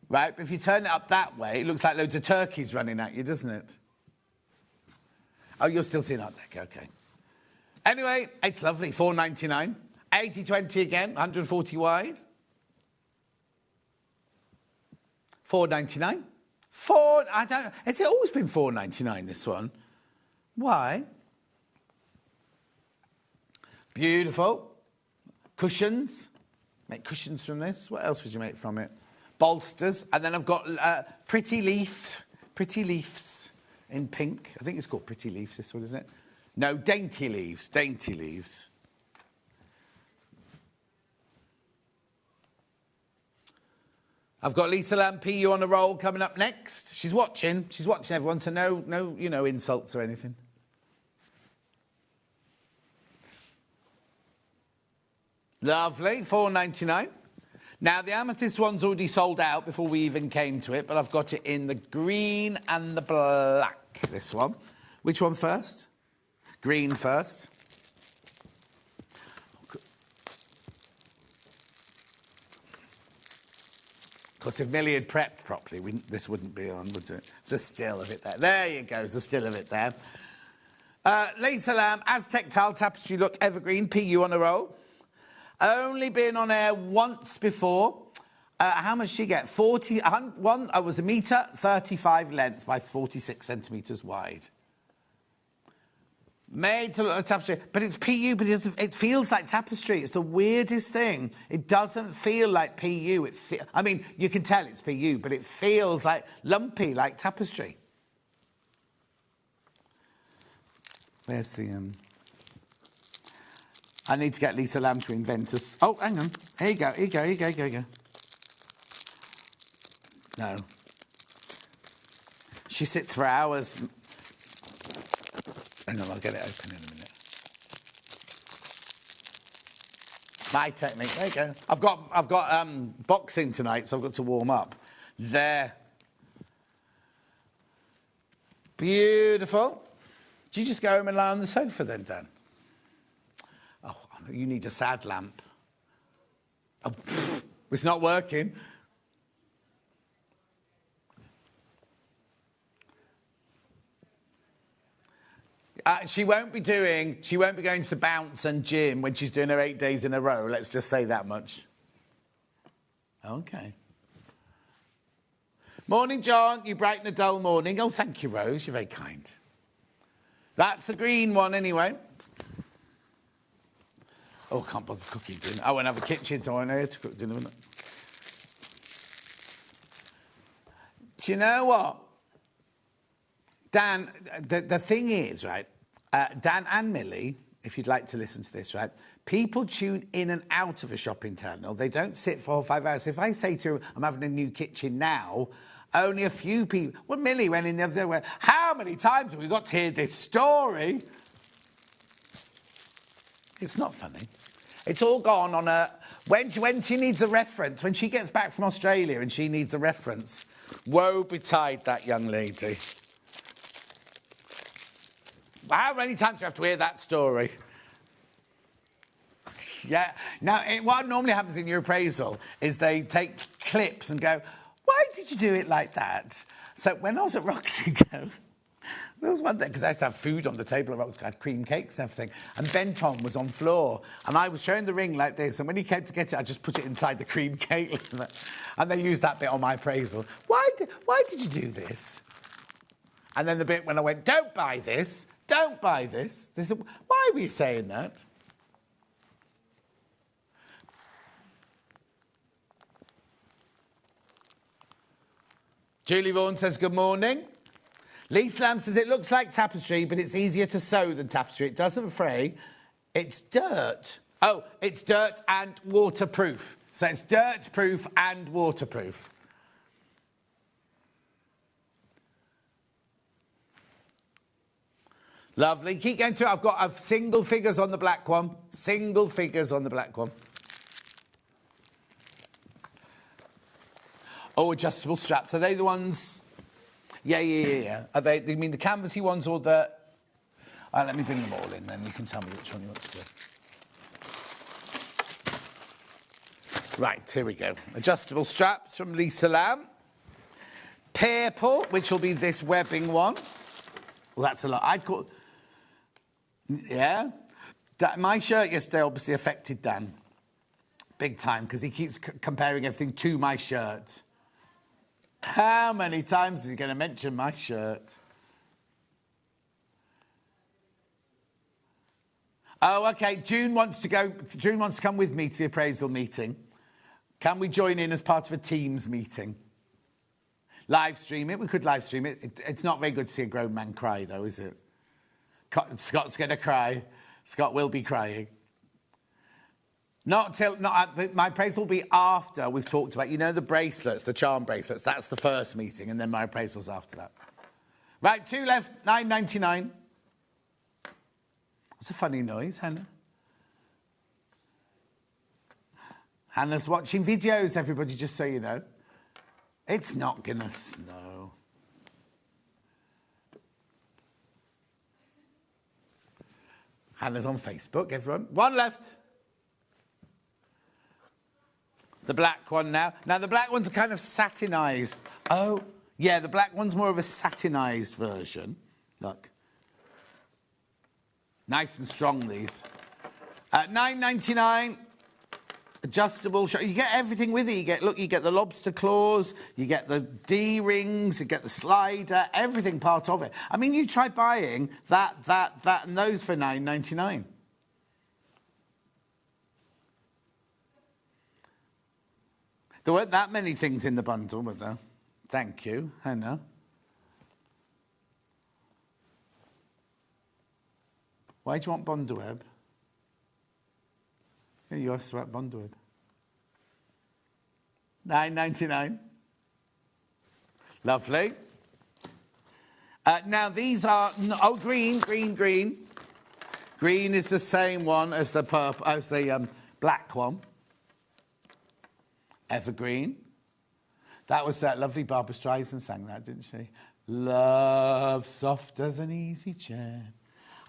right? But if you turn it up that way, it looks like loads of turkeys running at you, doesn't it? Oh, you're still seeing Art Deco, okay. Anyway, it's lovely, $4.99. 80/20 again, 140 wide. $4.99. I don't. It's always been $4.99. This one. Why? Beautiful. Cushions. Make cushions from this. What else would you make from it? Bolsters. And then I've got pretty leaves in pink. I think it's called Pretty Leaves, this one, isn't it? No, Dainty Leaves. Dainty Leaves. I've got Lisa Lamb PU on a roll coming up next. She's watching. She's watching everyone, so no, insults or anything. Lovely, $4.99. Now, the amethyst one's already sold out before we even came to it, but I've got it in the green and the black, this one. Which one first? Green first. Of course, if Millie had prepped properly, this wouldn't be on, would it? It's a still of it there. There you go, there's a still of it there. Lisa Lamb, Aztec Tile Tapestry Look Evergreen, PU on a roll. Only been on air once before. How much did she get? 40, one, it was 1.35 m length by 46 centimetres wide. Made to look like tapestry, but it's PU, but it feels like tapestry. It's the weirdest thing. It doesn't feel like PU. I mean, you can tell it's PU, but it feels like lumpy, like tapestry. Where's the... I need to get Lisa Lamb to invent us. Oh, hang on. Here you go, here you go. No. She sits for hours. Hang on, I'll get it open in a minute. My technique. There you go. I've got boxing tonight, so I've got to warm up. There. Beautiful. Do you just go home and lie on the sofa then, Dan? Oh, you need a sad lamp. Oh, it's not working. She won't be going to the bounce and gym when she's doing her 8 days in a row. Let's just say that much. Okay. Morning, John. You brighten a dull morning. Oh, thank you, Rose. You're very kind. That's the green one, anyway. Oh, I can't bother cooking dinner. I won't have a kitchen, so I'm here to cook dinner, won't I? Do you know what? Dan, the thing is, right, Dan and Millie, if you'd like to listen to this, right, people tune in and out of a shopping tunnel. They don't sit 4 or 5 hours. If I say to her, I'm having a new kitchen now, only a few people... Well, Millie went in the other day and went, how many times have we got to hear this story? It's not funny. It's all gone on a... When she needs a reference, when she gets back from Australia and she needs a reference, woe betide that young lady. How many times do you have to hear that story? Yeah. Now, what normally happens in your appraisal is they take clips and go, why did you do it like that? So when I was at Roxy Go, there was one day, because I used to have food on the table at Roxy Go, I had cream cakes and everything, and Ben Tom was on floor, and I was showing the ring like this, and when he came to get it, I just put it inside the cream cake, and they used that bit on my appraisal. Why did you do this? And then the bit when I went, don't buy this, don't buy this. They said, why were you saying that? Julie Vaughan says, good morning. Lisa Lamb says, it looks like tapestry, but it's easier to sew than tapestry. It doesn't fray. It's dirt. Oh, it's dirt and waterproof. So it's dirt-proof and waterproof. Lovely. Keep going through. I've got single figures on the black one. Single figures on the black one. Oh, adjustable straps. Are they the ones? Yeah. Are they? You mean the canvasy ones or the? Let me bring them all in. Then you can tell me which one you want to do. Right, here we go. Adjustable straps from Lisa Lamb. Purple, which will be this webbing one. Well, that's a lot. I'd call... Yeah. My shirt yesterday obviously affected Dan. Big time, because he keeps comparing everything to my shirt. How many times is he going to mention my shirt? Oh, OK. June wants to come with me to the appraisal meeting. Can we join in as part of a Teams meeting? Live stream it. We could live stream it. It's not very good to see a grown man cry, though, is it? Scott's going to cry. Scott will be crying. My appraisal will be after we've talked about, you know, the bracelets, the charm bracelets. That's the first meeting, and then my appraisal's after that. Right, 2 left, £9.99. What's a funny noise, Hannah? Hannah's watching videos, everybody, just so you know. It's not gonna snow. Hannah's on Facebook, everyone. 1 left. The black one now. Now, the black one's kind of satinised. Oh, yeah, the black one's more of a satinised version. Look. Nice and strong, these. At £9.99, adjustable. You get everything with it. You get the lobster claws, you get the D-rings, you get the slider, everything part of it. I mean, you try buying that, and those for £9.99. There weren't that many things in the bundle, were there? Thank you, Hannah. Why do you want Bondweb? Yeah, you asked about Bondweb. £9.99. Lovely. Now these are green. Green is the same one as the purple, as the black one. Evergreen. That was that lovely Barbara Streisand sang that, didn't she? Love soft as an easy chair.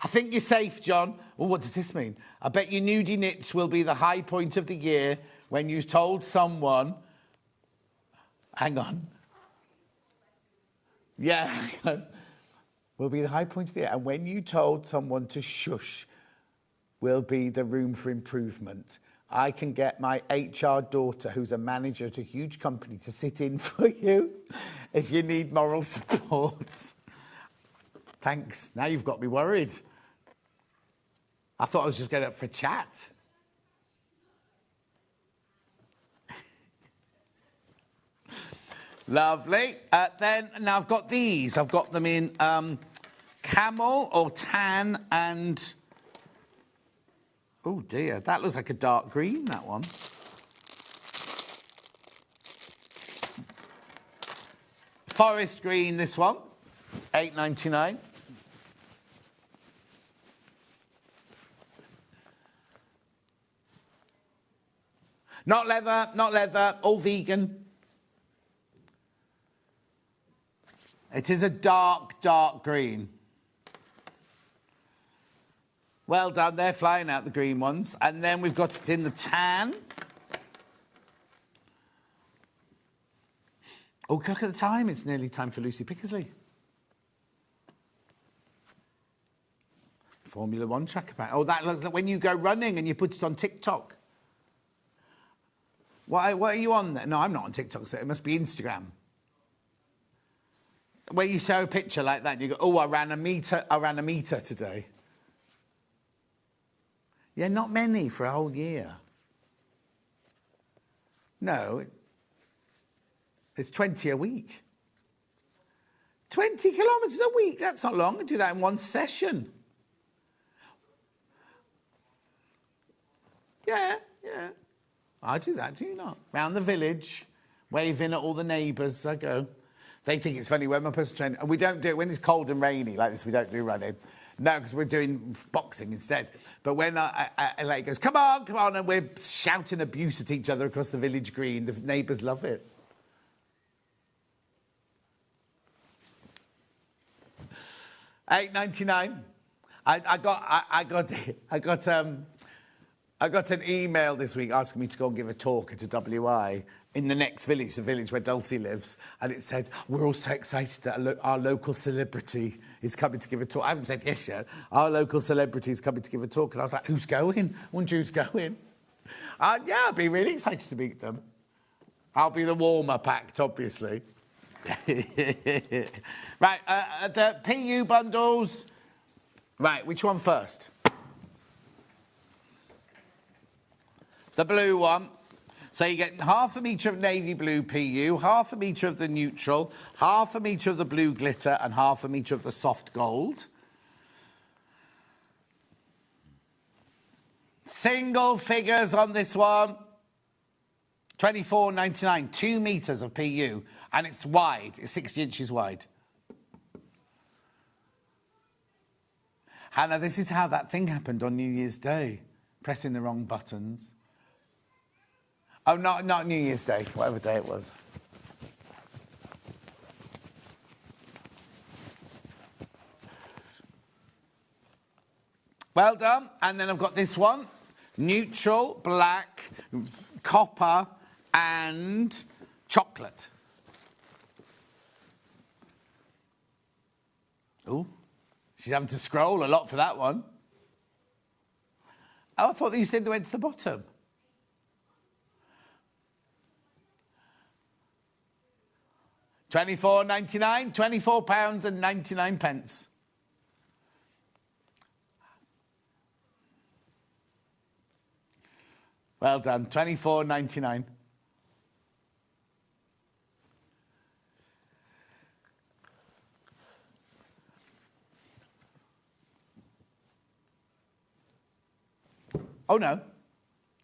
I think you're safe, John. Well, what does this mean? I bet your nudie knits will be the high point of the year when you told someone... Hang on. Yeah, hang on. Will be the high point of the year. And when you told someone to shush, will be the room for improvement. I can get my HR daughter, who's a manager at a huge company, to sit in for you if you need moral support. Thanks. Now you've got me worried. I thought I was just going up for a chat. Lovely. Now I've got these. I've got them in camel or tan and... Oh, dear. That looks like a dark green, that one. Forest green, this one. £8.99. Not leather, all vegan. It is a dark green. Well done, they're flying out, the green ones. And then we've got it in the tan. Oh, look at the time. It's nearly time for Lucy Pickersley. Formula One track about. Oh, that looks like when you go running and you put it on TikTok. What are you on there? No, I'm not on TikTok, so it must be Instagram. Where you show a picture like that and you go, oh, I ran a metre today. Yeah, not many for a whole year. No, it's 20 a week. 20 kilometres a week, that's not long. I do that in one session. Yeah. I do that, do you not? Round the village, waving at all the neighbours, I go. They think it's funny when my personal trainer... We don't do it when it's cold and rainy like this, we don't do running. No, because we're doing boxing instead. But when he goes, come on, and we're shouting abuse at each other across the village green, the neighbours love it. £8.99. I got I got an email this week asking me to go and give a talk at a WI in the next village, the village where Dulcie lives. And it said, we're all so excited that our local celebrity is coming to give a talk. I haven't said yes yet. Our local celebrity is coming to give a talk. And I was like, who's going? I wonder who's going. Yeah, I'd be really excited to meet them. I'll be the warm-up act, obviously. Right, the PU bundles. Right, which one first? The blue one. So you get half a metre of navy blue PU, half a metre of the neutral, half a metre of the blue glitter, and half a metre of the soft gold. Single figures on this one. $24.99, 2 metres of PU, and it's wide, it's 60 inches wide. Hannah, this is how that thing happened on New Year's Day, pressing the wrong buttons. Oh, not New Year's Day, whatever day it was. Well done, and then I've got this one, neutral, black, copper, and chocolate. Oh, she's having to scroll a lot for that one. Oh, I thought that you said they went to the bottom. £24.99, £24.99. Well done, $24.99. Oh, no.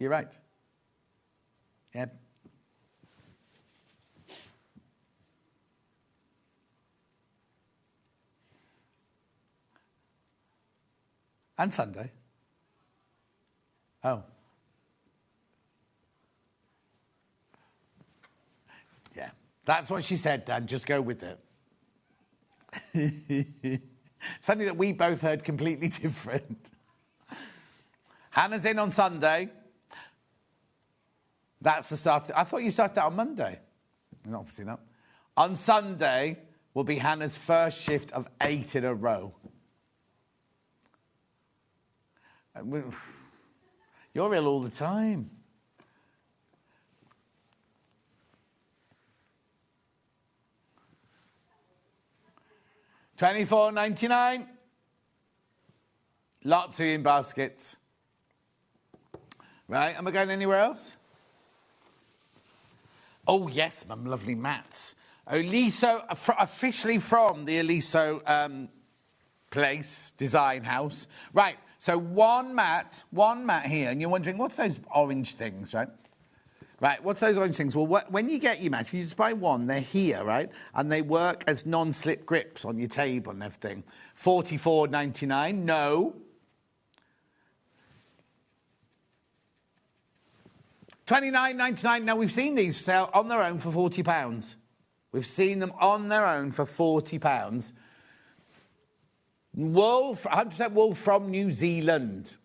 You're right. Yeah. And Sunday. Oh. Yeah. That's what she said, Dan. Just go with it. It's funny that we both heard completely different. Hannah's in on Sunday. That's the start. I thought you started out on Monday. No, obviously not. On Sunday will be Hannah's first shift of 8 in a row. You're ill all the time. $24.99. Lots of in baskets. Right, am I going anywhere else? Oh, yes, my lovely mats. Oliso, officially from the Oliso place, design house. Right, so one mat here, and you're wondering, what's those orange things, right? Right, what's those orange things? Well, when you get your mats, you just buy one, they're here, right? And they work as non-slip grips on your table and everything. $44.99, no. $29.99. Now, we've seen these sell on their own for £40. We've seen them on their own for £40. Wool, 100% wool from New Zealand.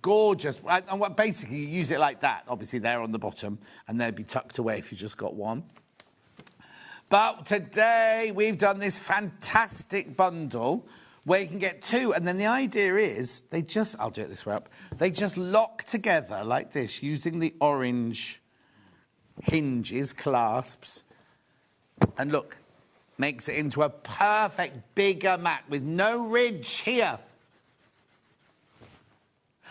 Gorgeous. And basically, you use it like that. Obviously, they're on the bottom, and they'd be tucked away if you just got one. But today, we've done this fantastic bundle where you can get two, and then the idea is I'll do it this way up, they just lock together like this using the orange hinges, clasps, and look, makes it into a perfect bigger mat with no ridge here.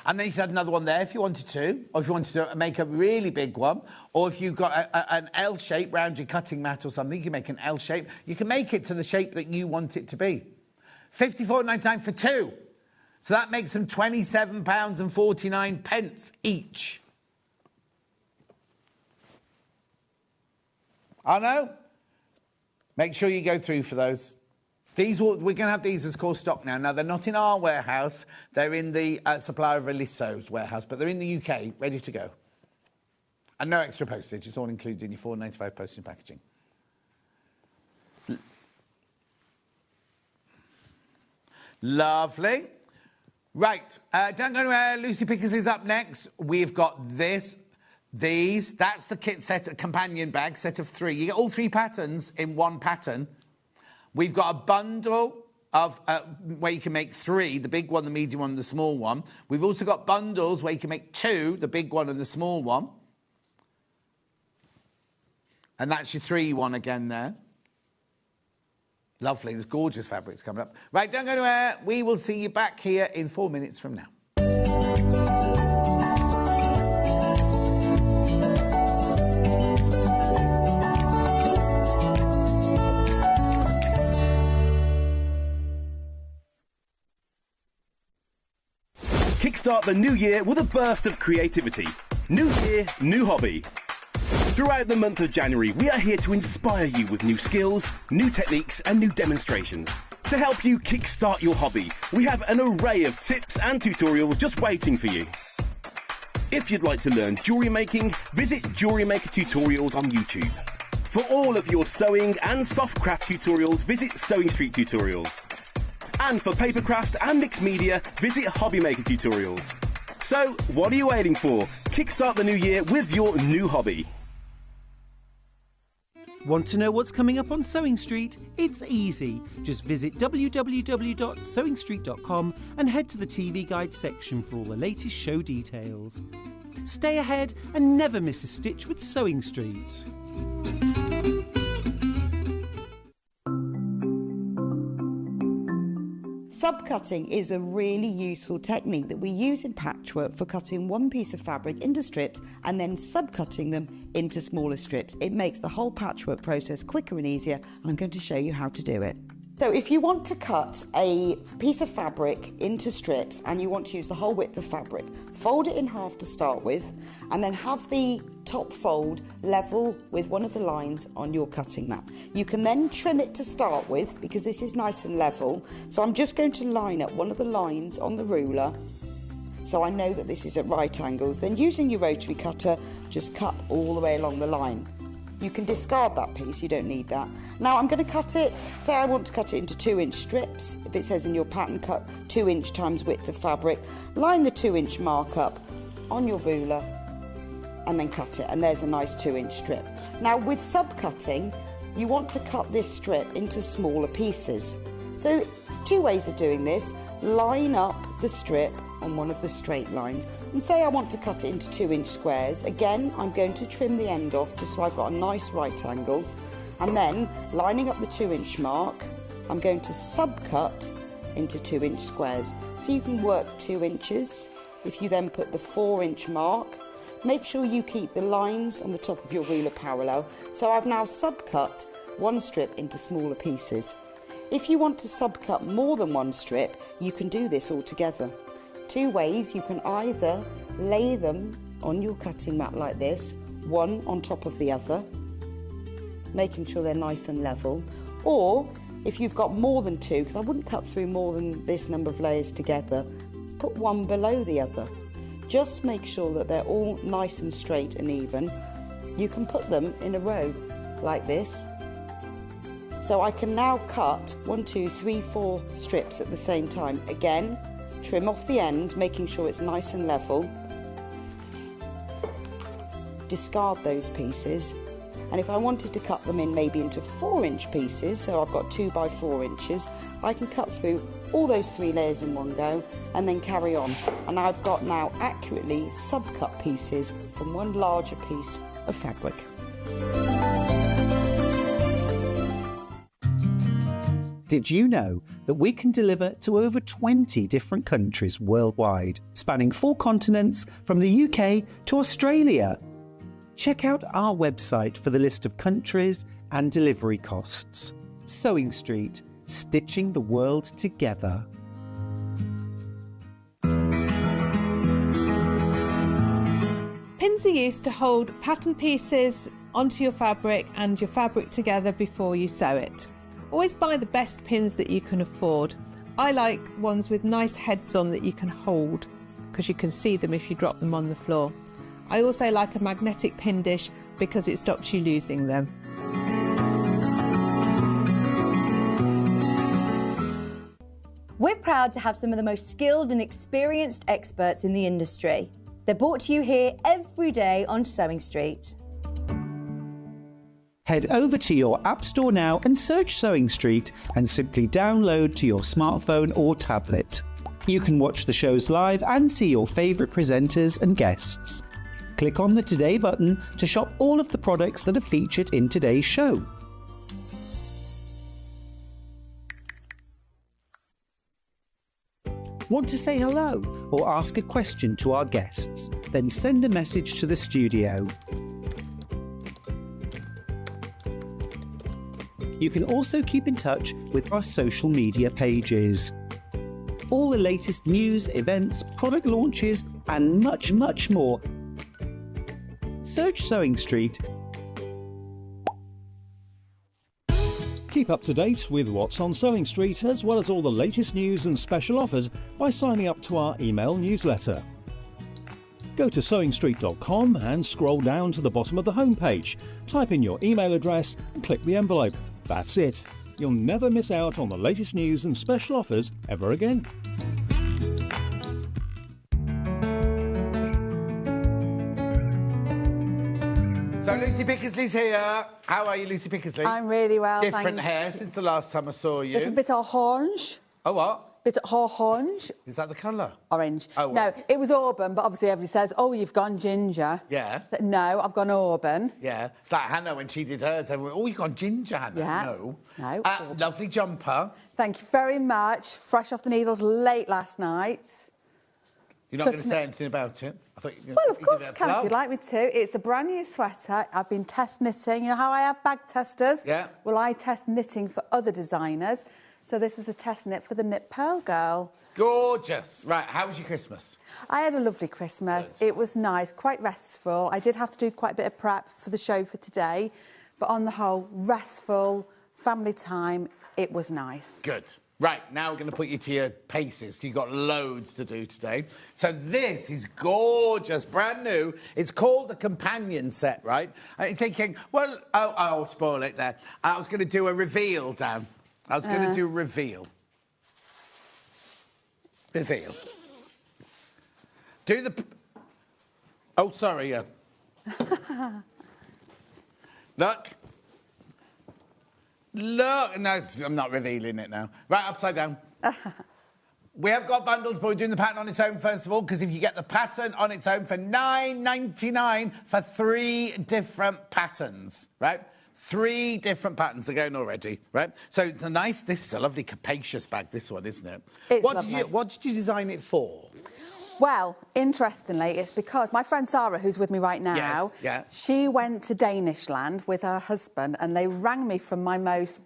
And then you can add another one there if you wanted to, or if you wanted to make a really big one, or if you've got an L shape round your cutting mat or something, you can make an L shape. You can make it to the shape that you want it to be. $54.99 for two. So that makes them £27.49 each. I know. Make sure you go through for those. We're going to have these as core stock now. Now, they're not in our warehouse. They're in the supplier of Elisso's warehouse, but they're in the UK, ready to go. And no extra postage. It's all included in your £4.95 postage and packaging. Lovely. Right, don't go anywhere. Lucy Pickers is up next. We've got these. That's the kit set, a companion bag, set of 3. You get all 3 patterns in one pattern. We've got a bundle of where you can make 3, the big one, the medium one, the small one. We've also got bundles where you can make 2, the big one and the small one. And that's your 3 one again there. Lovely, there's gorgeous fabrics coming up. Right, don't go anywhere. We will see you back here in 4 minutes from now. Kickstart the new year with a burst of creativity. New year, new hobby. Throughout the month of January, we are here to inspire you with new skills, new techniques and new demonstrations. To help you kickstart your hobby, we have an array of tips and tutorials just waiting for you. If you'd like to learn jewellery making, visit Jewellery Maker Tutorials on YouTube. For all of your sewing and soft craft tutorials, visit Sewing Street Tutorials. And for papercraft and mixed media, visit Hobby Maker Tutorials. So, what are you waiting for? Kickstart the new year with your new hobby. Want to know what's coming up on Sewing Street? It's easy. Just visit www.sewingstreet.com and head to the TV Guide section for all the latest show details. Stay ahead and never miss a stitch with Sewing Street. Subcutting is a really useful technique that we use in patchwork for cutting one piece of fabric into strips and then subcutting them into smaller strips. It makes the whole patchwork process quicker and easier, and I'm going to show you how to do it. So if you want to cut a piece of fabric into strips and you want to use the whole width of fabric, fold it in half to start with and then have the top fold level with one of the lines on your cutting mat. You can then trim it to start with because this is nice and level. So I'm just going to line up one of the lines on the ruler so I know that this is at right angles. Then using your rotary cutter, just cut all the way along the line. You can discard that piece, you don't need that. Now I'm going to cut it, say I want to cut it into 2-inch strips. If it says in your pattern cut 2-inch times width of fabric, line the 2-inch mark up on your ruler and then cut it, and there's a nice 2-inch strip. Now with subcutting, you want to cut this strip into smaller pieces. So 2 ways of doing this: line up the strip on one of the straight lines and say I want to cut it into 2-inch squares. Again, I'm going to trim the end off just so I've got a nice right angle, and then lining up the 2-inch mark, I'm going to subcut into 2-inch squares. So you can work 2 inches. If you then put the 4-inch mark, make sure you keep the lines on the top of your ruler parallel. So I've now subcut one strip into smaller pieces. If you want to subcut more than one strip, you can do this all together. 2 ways: you can either lay them on your cutting mat like this, one on top of the other, making sure they're nice and level, or if you've got more than 2, because I wouldn't cut through more than this number of layers together, put one below the other. Just make sure that they're all nice and straight and even. You can put them in a row like this. So I can now cut 1, 2, 3, 4 strips at the same time. Again, trim off the end, making sure it's nice and level. Discard those pieces. And if I wanted to cut them in maybe into 4-inch pieces, so I've got 2 by 4 inches, I can cut through all those 3 layers in one go and then carry on. And I've got now accurately subcut pieces from one larger piece of fabric. Did you know that we can deliver to over 20 different countries worldwide, spanning 4 continents from the UK to Australia? Check out our website for the list of countries and delivery costs. Sewing Street, stitching the world together. Pins are used to hold pattern pieces onto your fabric and your fabric together before you sew it. Always buy the best pins that you can afford. I like ones with nice heads on that you can hold, because you can see them if you drop them on the floor. I also like a magnetic pin dish because it stops you losing them. We're proud to have some of the most skilled and experienced experts in the industry. They're brought to you here every day on Sewing Street. Head over to your App Store now and search Sewing Street and simply download to your smartphone or tablet. You can watch the shows live and see your favourite presenters and guests. Click on the Today button to shop all of the products that are featured in today's show. Want to say hello or ask a question to our guests? Then send a message to the studio. You can also keep in touch with our social media pages. All the latest news, events, product launches, and much, much more. Search Sewing Street. Keep up to date with what's on Sewing Street, as well as all the latest news and special offers by signing up to our email newsletter. Go to sewingstreet.com and scroll down to the bottom of the homepage. Type in your email address and click the envelope. That's it. You'll never miss out on the latest news and special offers ever again. So Lucy Pickersley's here. How are you, Lucy Pickersley? I'm really well, Different thanks. hair since the last time I saw you. Little bit of orange. Oh, what? Bit of orange. Is that the colour? Orange. Oh, no, well. it was auburn, but obviously everybody says, oh, you've gone ginger. Yeah. No, I've gone auburn. Yeah. It's like Hannah when she did hers. Everyone, oh, you've gone ginger, Hannah. Yeah. No. No. Lovely jumper. Thank you very much. Fresh off the needles late last night. You're not going to say anything about it? I thought you Well, of course I can, if you'd like me to. It's a brand new sweater. I've been test knitting. You know how I have bag testers? Yeah. Well, I test knitting for other designers. So this was a test knit for the Knit Pearl girl. Gorgeous. Right, how was your Christmas? I had a lovely Christmas. Good. It was nice, quite restful. I did have to do quite a bit of prep for the show for today. But on the whole, restful, family time, it was nice. Good. Right, now we're going to put you to your paces. You've got loads to do today. So this is gorgeous, brand new. It's called the Companion Set, right? And you're thinking, well, I'll spoil it there. I was going to do a reveal, Dan. I was going to do a reveal. Reveal. Do the... Oh, sorry, yeah. Look. Look, no, I'm not revealing it now. Right, upside down. We have got bundles, but we're doing the pattern on its own first of all, because if you get the pattern on its own for $9.99 for 3 different patterns, right? 3 different patterns are going already, right? So it's a nice, this is a lovely capacious bag, this one, isn't it? It's what lovely. What did you design it for? Well, interestingly, it's because my friend Sarah, who's with me right now, Yes, yeah. she went to Danish land with her husband and they rang me from my most...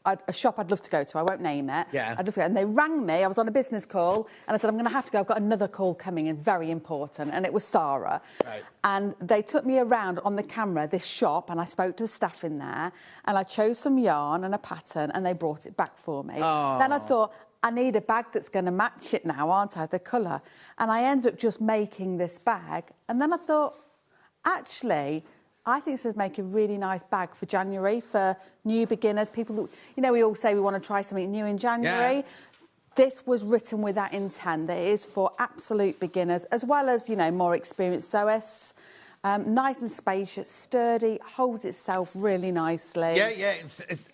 a shop I'd love to go to, I won't name it. Yeah. I'd love to go. And they rang me, I was on a business call, and I said, I'm going to have to go, I've got another call coming in, very important, and it was Sarah. Right. And they took me around on the camera, this shop, and I spoke to the staff in there, and I chose some yarn and a pattern, and they brought it back for me. Oh. Then I thought, I need a bag that's going to match it now, aren't I, the colour? And I ended up just making this bag, and then I thought, actually... I think this would make a really nice bag for January, for new beginners, people who, you know, we all say we want to try something new in January. Yeah. This was written with that intent, that it is for absolute beginners, as well as, you know, more experienced sewists. Nice and spacious, sturdy, holds itself really nicely. Yeah, yeah,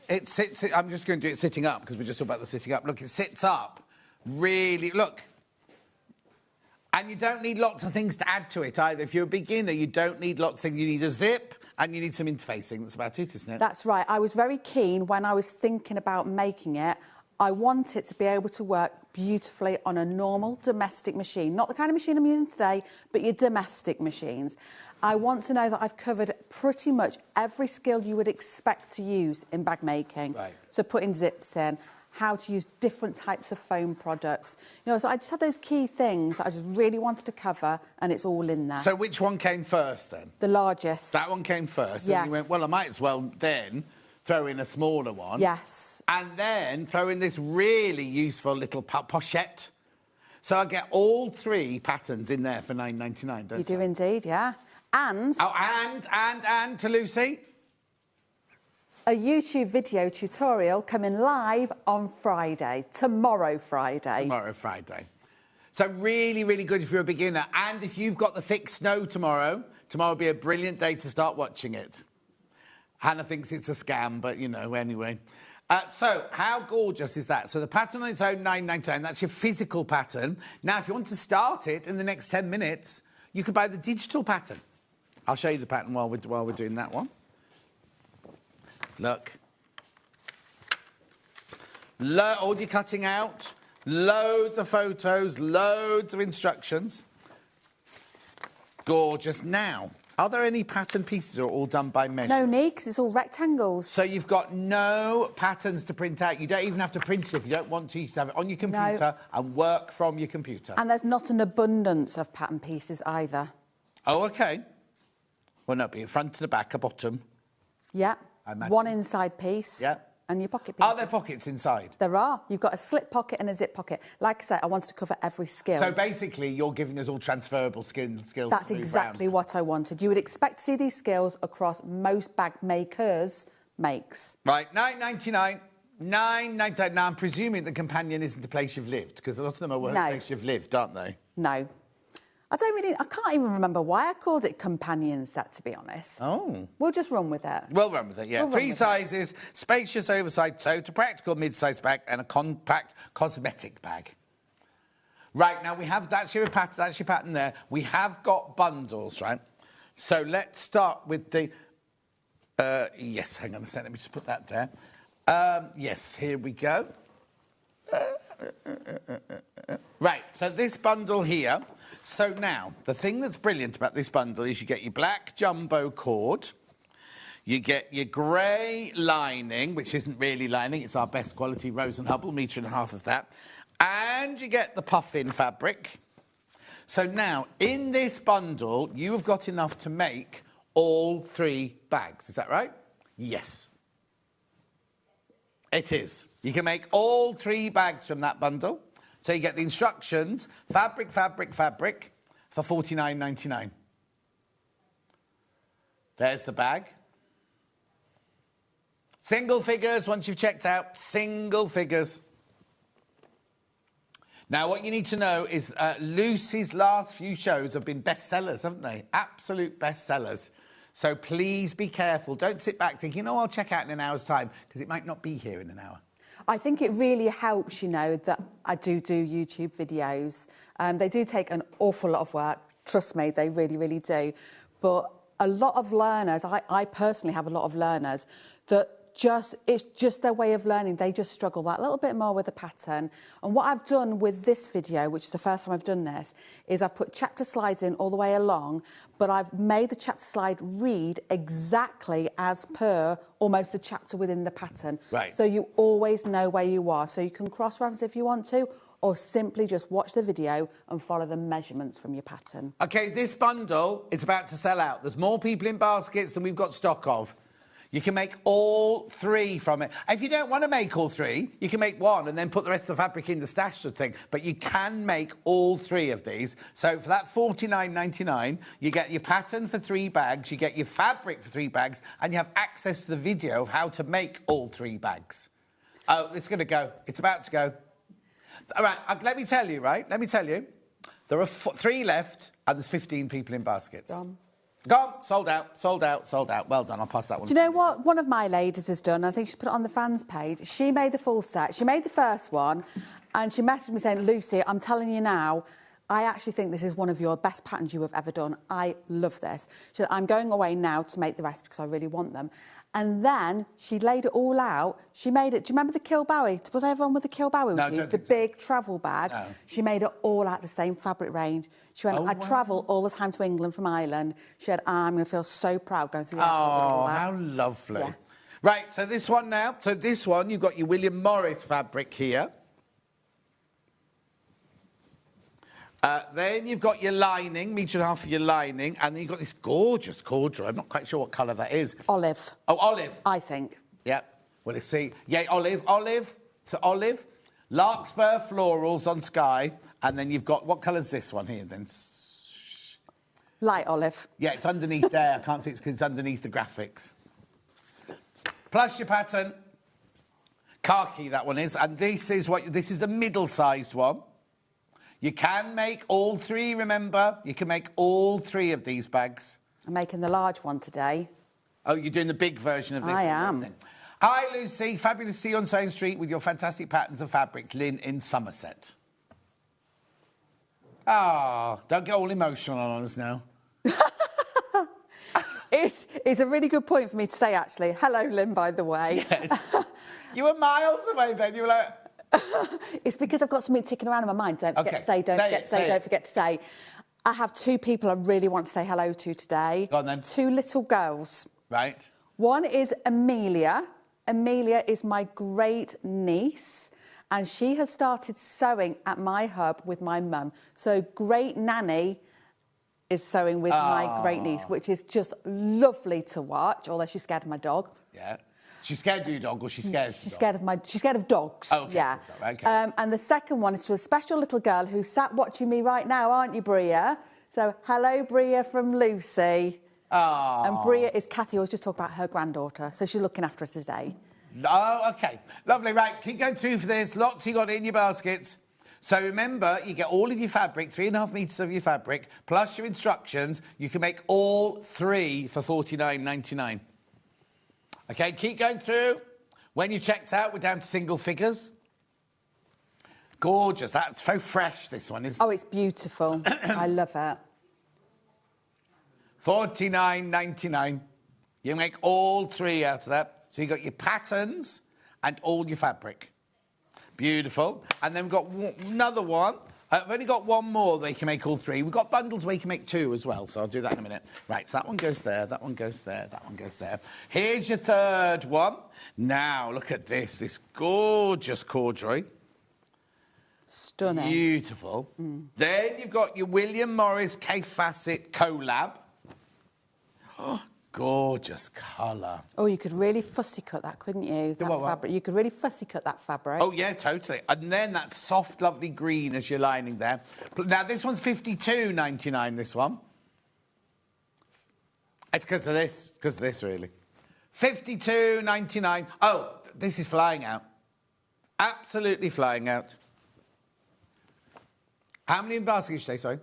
it sits... I'm just going to do it sitting up, because we're just talking about the sitting up. Look, it sits up really... Look. And you don't need lots of things to add to it either. If you're a beginner, you don't need lots of things. You need a zip and you need some interfacing. That's about it, isn't it? That's right. I was very keen when I was thinking about making it. I want it to be able to work beautifully on a normal domestic machine. Not the kind of machine I'm using today, but your domestic machines. I want to know that I've covered pretty much every skill you would expect to use in bag making. Right. So putting zips in, how to use different types of foam products. You know, so I just had those key things that I just really wanted to cover, and it's all in there. So which one came first, then? The largest. That one came first? Yes. And you went, well, I might as well then throw in a smaller one. Yes. And then throw in this really useful little pochette. So I get all 3 patterns in there for $9.99, don't you? You do indeed, yeah. And... Oh, and to Lucy... a YouTube video tutorial coming live on Friday, tomorrow Friday. Tomorrow Friday. So really, really good if you're a beginner. And if you've got the thick snow tomorrow will be a brilliant day to start watching it. Hannah thinks it's a scam, but, you know, anyway. So how gorgeous is that? So the pattern on its own, $9.99, that's your physical pattern. Now, if you want to start it in the next 10 minutes, you could buy the digital pattern. I'll show you the pattern while we're doing that one. Look. All your cutting out, loads of photos, loads of instructions. Gorgeous. Now, are there any pattern pieces or all done by measure? No need, because it's all rectangles. So you've got no patterns to print out. You don't even have to print it if you don't want to. You just have it on your computer and work from your computer. And there's not an abundance of pattern pieces either. Oh, OK. Well, no, it'll be a front and a back, a bottom. Yeah. I imagine. One inside piece. Yeah. And your pocket piece. Are there pockets inside? There are. You've got a slip pocket and a zip pocket. Like I said, I wanted to cover every skill. So basically, you're giving us all transferable skills. That's exactly what I wanted. You would expect to see these skills across most bag makers' makes. Right, $9.99. $9.99. Now, I'm presuming the companion isn't a place you've lived, because a lot of them are workplaces you've lived, aren't they? No. I can't even remember why I called it companion set, to be honest. Oh. We'll just run with it. We'll run with it, yeah. We'll Three sizes, spacious oversized tote, a practical mid-sized bag and a compact cosmetic bag. Right, now that's your pattern there. We have got bundles, right? So let's start with the... yes, hang on a second, let me just put that there. Yes, here we go. Right, so this bundle here... So now, the thing that's brilliant about this bundle is you get your black jumbo cord, you get your grey lining, which isn't really lining, it's our best quality Rose and Hubble, 1.5 meters of that, and you get the puff-in fabric. So now, in this bundle, you have got enough to make all 3 bags. Is that right? Yes. It is. You can make all 3 bags from that bundle. So you get the instructions, fabric, fabric, fabric, for $49.99. There's the bag. Single figures, once you've checked out, single figures. Now, what you need to know is Lucy's last few shows have been bestsellers, haven't they? Absolute bestsellers. So please be careful. Don't sit back thinking, oh, I'll check out in an hour's time, because it might not be here in an hour. I think it really helps, you know, that I do YouTube videos. They do take an awful lot of work. Trust me, they really, really do. But a lot of learners, I personally have a lot of learners that it's just their way of learning. They just struggle that little bit more with the pattern. And what I've done with this video, which is the first time I've done this, is I've put chapter slides in all the way along, but I've made the chapter slide read exactly as per almost the chapter within the pattern. Right. So you always know where you are. So you can cross-reference if you want to, or simply just watch the video and follow the measurements from your pattern. OK, this bundle is about to sell out. There's more people in baskets than we've got stock of. You can make all 3 from it. If you don't want to make all 3, you can make 1 and then put the rest of the fabric in the stash sort of thing. But you can make all 3 of these. So for that $49.99, you get your pattern for 3 bags, you get your fabric for 3 bags, and you have access to the video of how to make all 3 bags. Oh, it's going to go. It's about to go. All right, let me tell you, right? Let me tell you. There are 3 left, and there's 15 people in baskets. Gone, sold out, sold out, sold out. Well done, I'll pass that one. Do you know what one of my ladies has done? I think she's put it on the fans page. She made the full set. She made the first one, and she messaged me saying, Lucy, I'm telling you now, I actually think this is one of your best patterns you have ever done. I love this. She said, I'm going away now to make the rest because I really want them. And then she laid it all out. She made it. Do you remember the Kilbowie? Was everyone with the Kilbowie with you? The big travel bag. No. She made it all out the same fabric range. She went, I travel all the time to England from Ireland. She said, I'm going to feel so proud going through the airport with all that. How lovely. Yeah. Right, so this one now. So this one, you've got your William Morris fabric here. Then you've got your lining, 1.5 meters of your lining, and then you've got this gorgeous corduroy. I'm not quite sure what colour that is. Olive. Oh, olive. I think. Yep. Well, let's see. Yeah, olive. So olive. Larkspur florals on sky. And then you've got... What colour's this one here, then? Light olive. Yeah, it's underneath there. I can't see it because it's underneath the graphics. plus your pattern. Khaki, that one is. And this is the middle-sized one. You can make all three, remember. You can make all three of these bags. I'm making the large one today. Oh, you're doing the big version of this? I am. Hi, Lucy. Fabulous to see you on Sewing Street with your fantastic patterns of fabrics. Lynn in Somerset. Ah, don't get all emotional on us now. It's a really good point for me to say, actually. Hello, Lynn, by the way. Yes. You were miles away then. You were like... It's because I've got something ticking around in my mind. Don't forget to say, don't forget to say. I have two people I really want to say hello to today. Go on then. Two little girls. Right. One is Amelia. Amelia is my great niece, and she has started sewing at my hub with my mum. So great nanny is sewing with my great niece, which is just lovely to watch, although she's scared of my dog. Yeah. She's scared of your dog, or she's scared of She's scared of dogs. Oh, okay. Yeah. Okay. And the second one is to a special little girl who's sat watching me right now, aren't you, Bria? So hello, Bria from Lucy. Oh. And Bria is Kathy always just talk about her granddaughter, so she's looking after her today. Oh, okay. Lovely. Right, keep going through for this. Lots you got in your baskets. So remember, you get all of your fabric, 3.5 metres of your fabric, plus your instructions. You can make all three for $49.99. OK, keep going through. When you've checked out, we're down to single figures. Gorgeous. That's so fresh, this one, isn't it? Oh, it's beautiful. I love it. $49.99. You make all three out of that. So you've got your patterns and all your fabric. Beautiful. And then we've got another one. I've only got one more where you can make all three. We've got bundles where you can make two as well, so I'll do that in a minute. Right, so that one goes there, that one goes there, that one goes there. Here's your third one. Now, look at this gorgeous corduroy. Stunning. Beautiful. Then you've got your William Morris K Facet collab. Oh, gorgeous colour. Oh, you could really fussy cut that, couldn't you? That fabric. You could really fussy cut that fabric. Oh, yeah, totally. And then that soft, lovely green as your lining there. Now, this one's $52.99, this one. It's because of this, really. $52.99. Oh, this is flying out. Absolutely flying out. How many in basket did you say, sorry?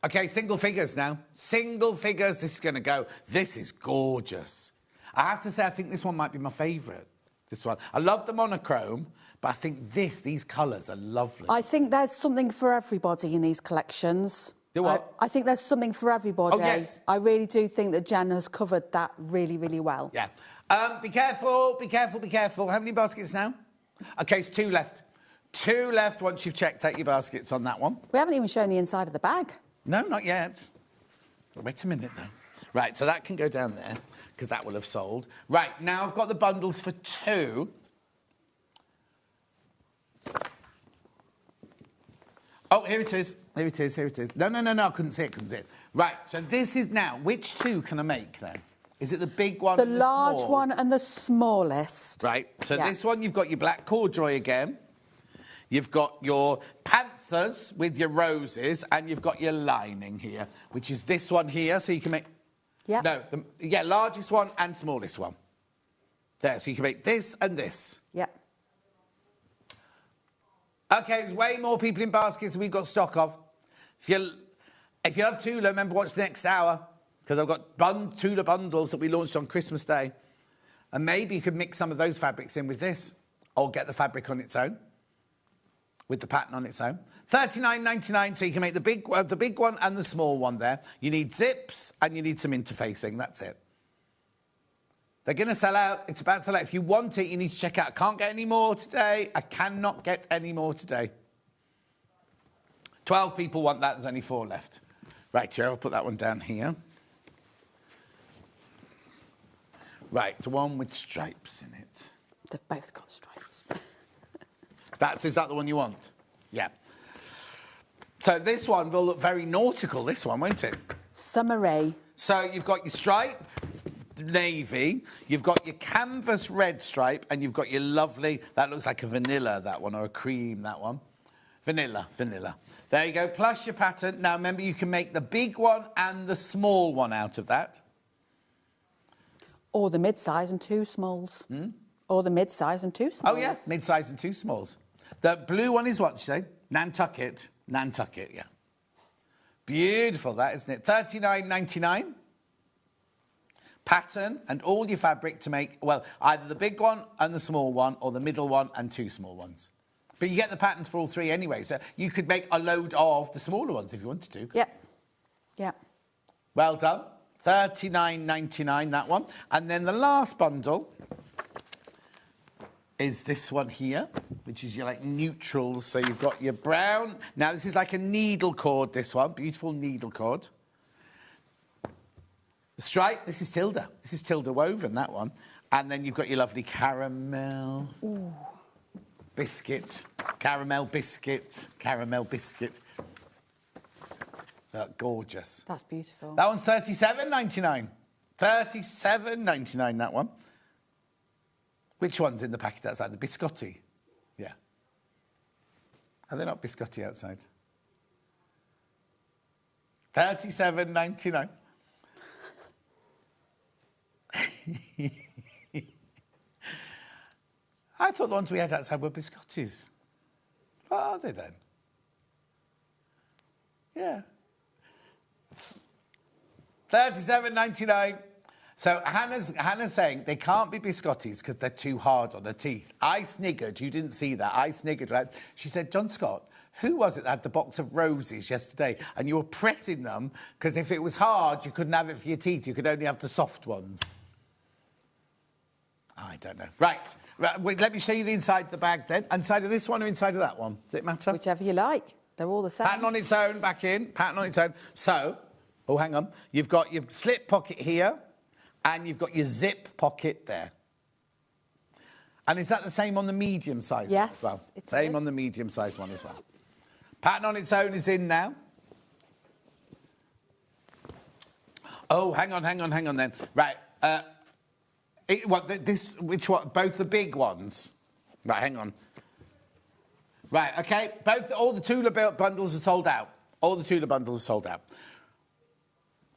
OK, single figures now. Single figures, this is going to go. This is gorgeous. I have to say, I think this one might be my favourite, this one. I love the monochrome, but I think these colours are lovely. I think there's something for everybody in these collections. Do what? I think there's something for everybody. Oh, yes. I really do think that Jen has covered that really, really well. Yeah. Be careful, be careful, be careful. How many baskets now? OK, it's two left. Two left once you've checked out your baskets on that one. We haven't even shown the inside of the bag. No, not yet. Wait a minute, though. Right, so that can go down there, because that will have sold. Right, now I've got the bundles for two. Oh, here it is. Here it is, here it is. No, I couldn't see it, Right, so this is now, which two can I make, then? Is it the big one and the large small? one and the smallest. Right, so this one, you've got your black corduroy again. You've got your panthers with your roses, and you've got your lining here, which is this one here, so you can make... Yeah. No, largest one and smallest one. There, so you can make this and this. Yeah. OK, there's way more people in baskets than we've got stock of. If you love Tula, remember, watch the next hour, because I've got Tula bundles that we launched on Christmas Day. And maybe you could mix some of those fabrics in with this, or get the fabric on its own, with the pattern on its own. $39.99, so you can make the big one and the small one there. You need zips and you need some interfacing, that's it. They're going to sell out. It's about to sell out. If you want it, you need to check out. I can't get any more today. I cannot get any more today. 12 people want that. There's only 4 left. Right, here, I'll put that one down here. Right, the one with stripes in it. They've both got stripes. Is that the one you want? Yeah. So this one will look very nautical, this one, won't it? Summery. So you've got your stripe, navy, you've got your canvas red stripe, and you've got your lovely, that looks like a vanilla, that one, or a cream, that one. Vanilla. There you go, plus your pattern. Now, remember, you can make the big one and the small one out of that. Or the mid-size and 2 smalls. Or the mid-size and 2 smalls. Oh, yeah, mid-size and 2 smalls. The blue one is what, you say? Nantucket. Nantucket, yeah. Beautiful, that, isn't it? $39.99. Pattern and all your fabric to make, well, either the big one and the small one, or the middle one and 2 small ones. But you get the patterns for all 3 anyway, so you could make a load of the smaller ones if you wanted to. Yep. Yep. Well done. $39.99, that one. And then the last bundle is this one here, which is your, like, neutrals. So you've got your brown. Now, this is like a needle cord, this one. Beautiful needle cord. The stripe, this is Tilda. This is Tilda woven, that one. And then you've got your lovely caramel biscuit. Caramel biscuit. Caramel biscuit. Gorgeous. That's beautiful. That one's $37.99. $37.99, that one. Which one's in the packet outside? The biscotti? Yeah. Are they not biscotti outside? $37.99. I thought the ones we had outside were biscottis. What are they then? Yeah. $37.99. So Hannah's saying they can't be biscottis because they're too hard on her teeth. I sniggered. You didn't see that. I sniggered, right? She said, John Scott, who was it that had the box of roses yesterday and you were pressing them because if it was hard, you couldn't have it for your teeth. You could only have the soft ones. I don't know. Right. Wait, let me show you the inside of the bag then. Inside of this one or inside of that one? Does it matter? Whichever you like. They're all the same. Pattern on its own, back in. Pattern on its own. So, oh, hang on. You've got your slip pocket here and you've got your zip pocket there. And is that the same on the medium size one as well? It Same is. on the medium size one as well. Pattern on its own is in now. Oh, hang on then. Right. Which one? Both the big ones. Right, hang on. Right, okay. All the Tula bundles are sold out. All the Tula bundles are sold out.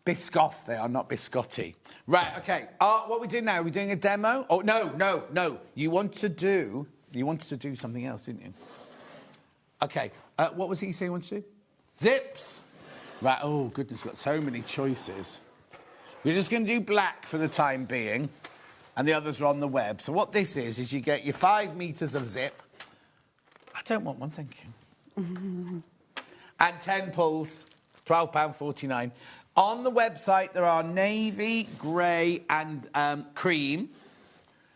Biscoff, they are not biscotti. Right, okay. What we're doing now, are we doing a demo? Oh, no. You wanted to do something else, didn't you? Okay. What was it you saying you wanted to do? Zips. Right, oh, goodness, we've got so many choices. We're just going to do black for the time being, and the others are on the web. So what this is you get your 5 metres of zip. I don't want one, thank you. And 10 pulls, £12.49. On the website, there are navy, grey and cream,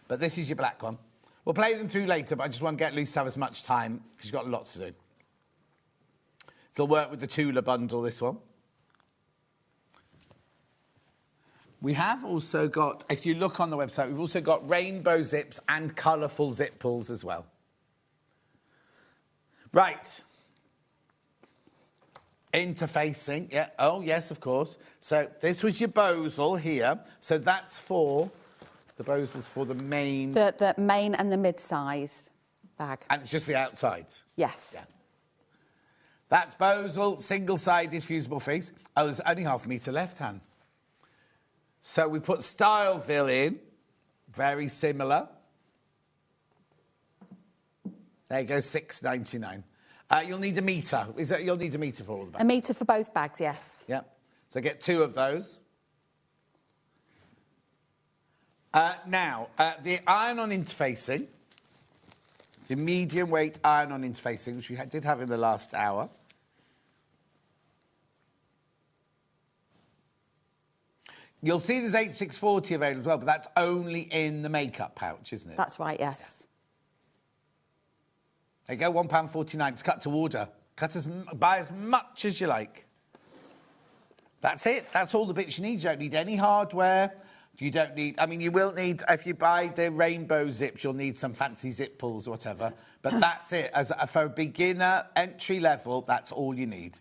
but this is your black one. We'll play them through later, but I just want to get Lucy to have as much time, because she's got lots to do. It'll work with the Tula bundle, this one. We have also got, if you look on the website, we've also got rainbow zips and colourful zip pulls as well. Right. Interfacing, yeah. Oh, yes, of course. So this was your bosal here. So that's for, the bosal's for the main... The main and the mid-size bag. And it's just the outsides? Yes. Yeah. That's bosal, single-sided fusible piece. Oh, there's only half a metre left, Han. So we put Styleville in, very similar. There you go, $6.99. You'll need a metre. You'll need a metre for all of that. A metre for both bags, yes. Yeah. So get 2 of those. Now, the iron-on interfacing, the medium weight iron-on interfacing, which we did have in the last hour. You'll see there's 8640 available as well, but that's only in the makeup pouch, isn't it? That's right, yes. There you go, £1.49. It's cut to order. Buy as much as you like. That's it. That's all the bits you need. You don't need any hardware. You don't need... I mean, you will need... If you buy the rainbow zips, you'll need some fancy zip pulls or whatever. But that's it. For a beginner, entry level, that's all you need.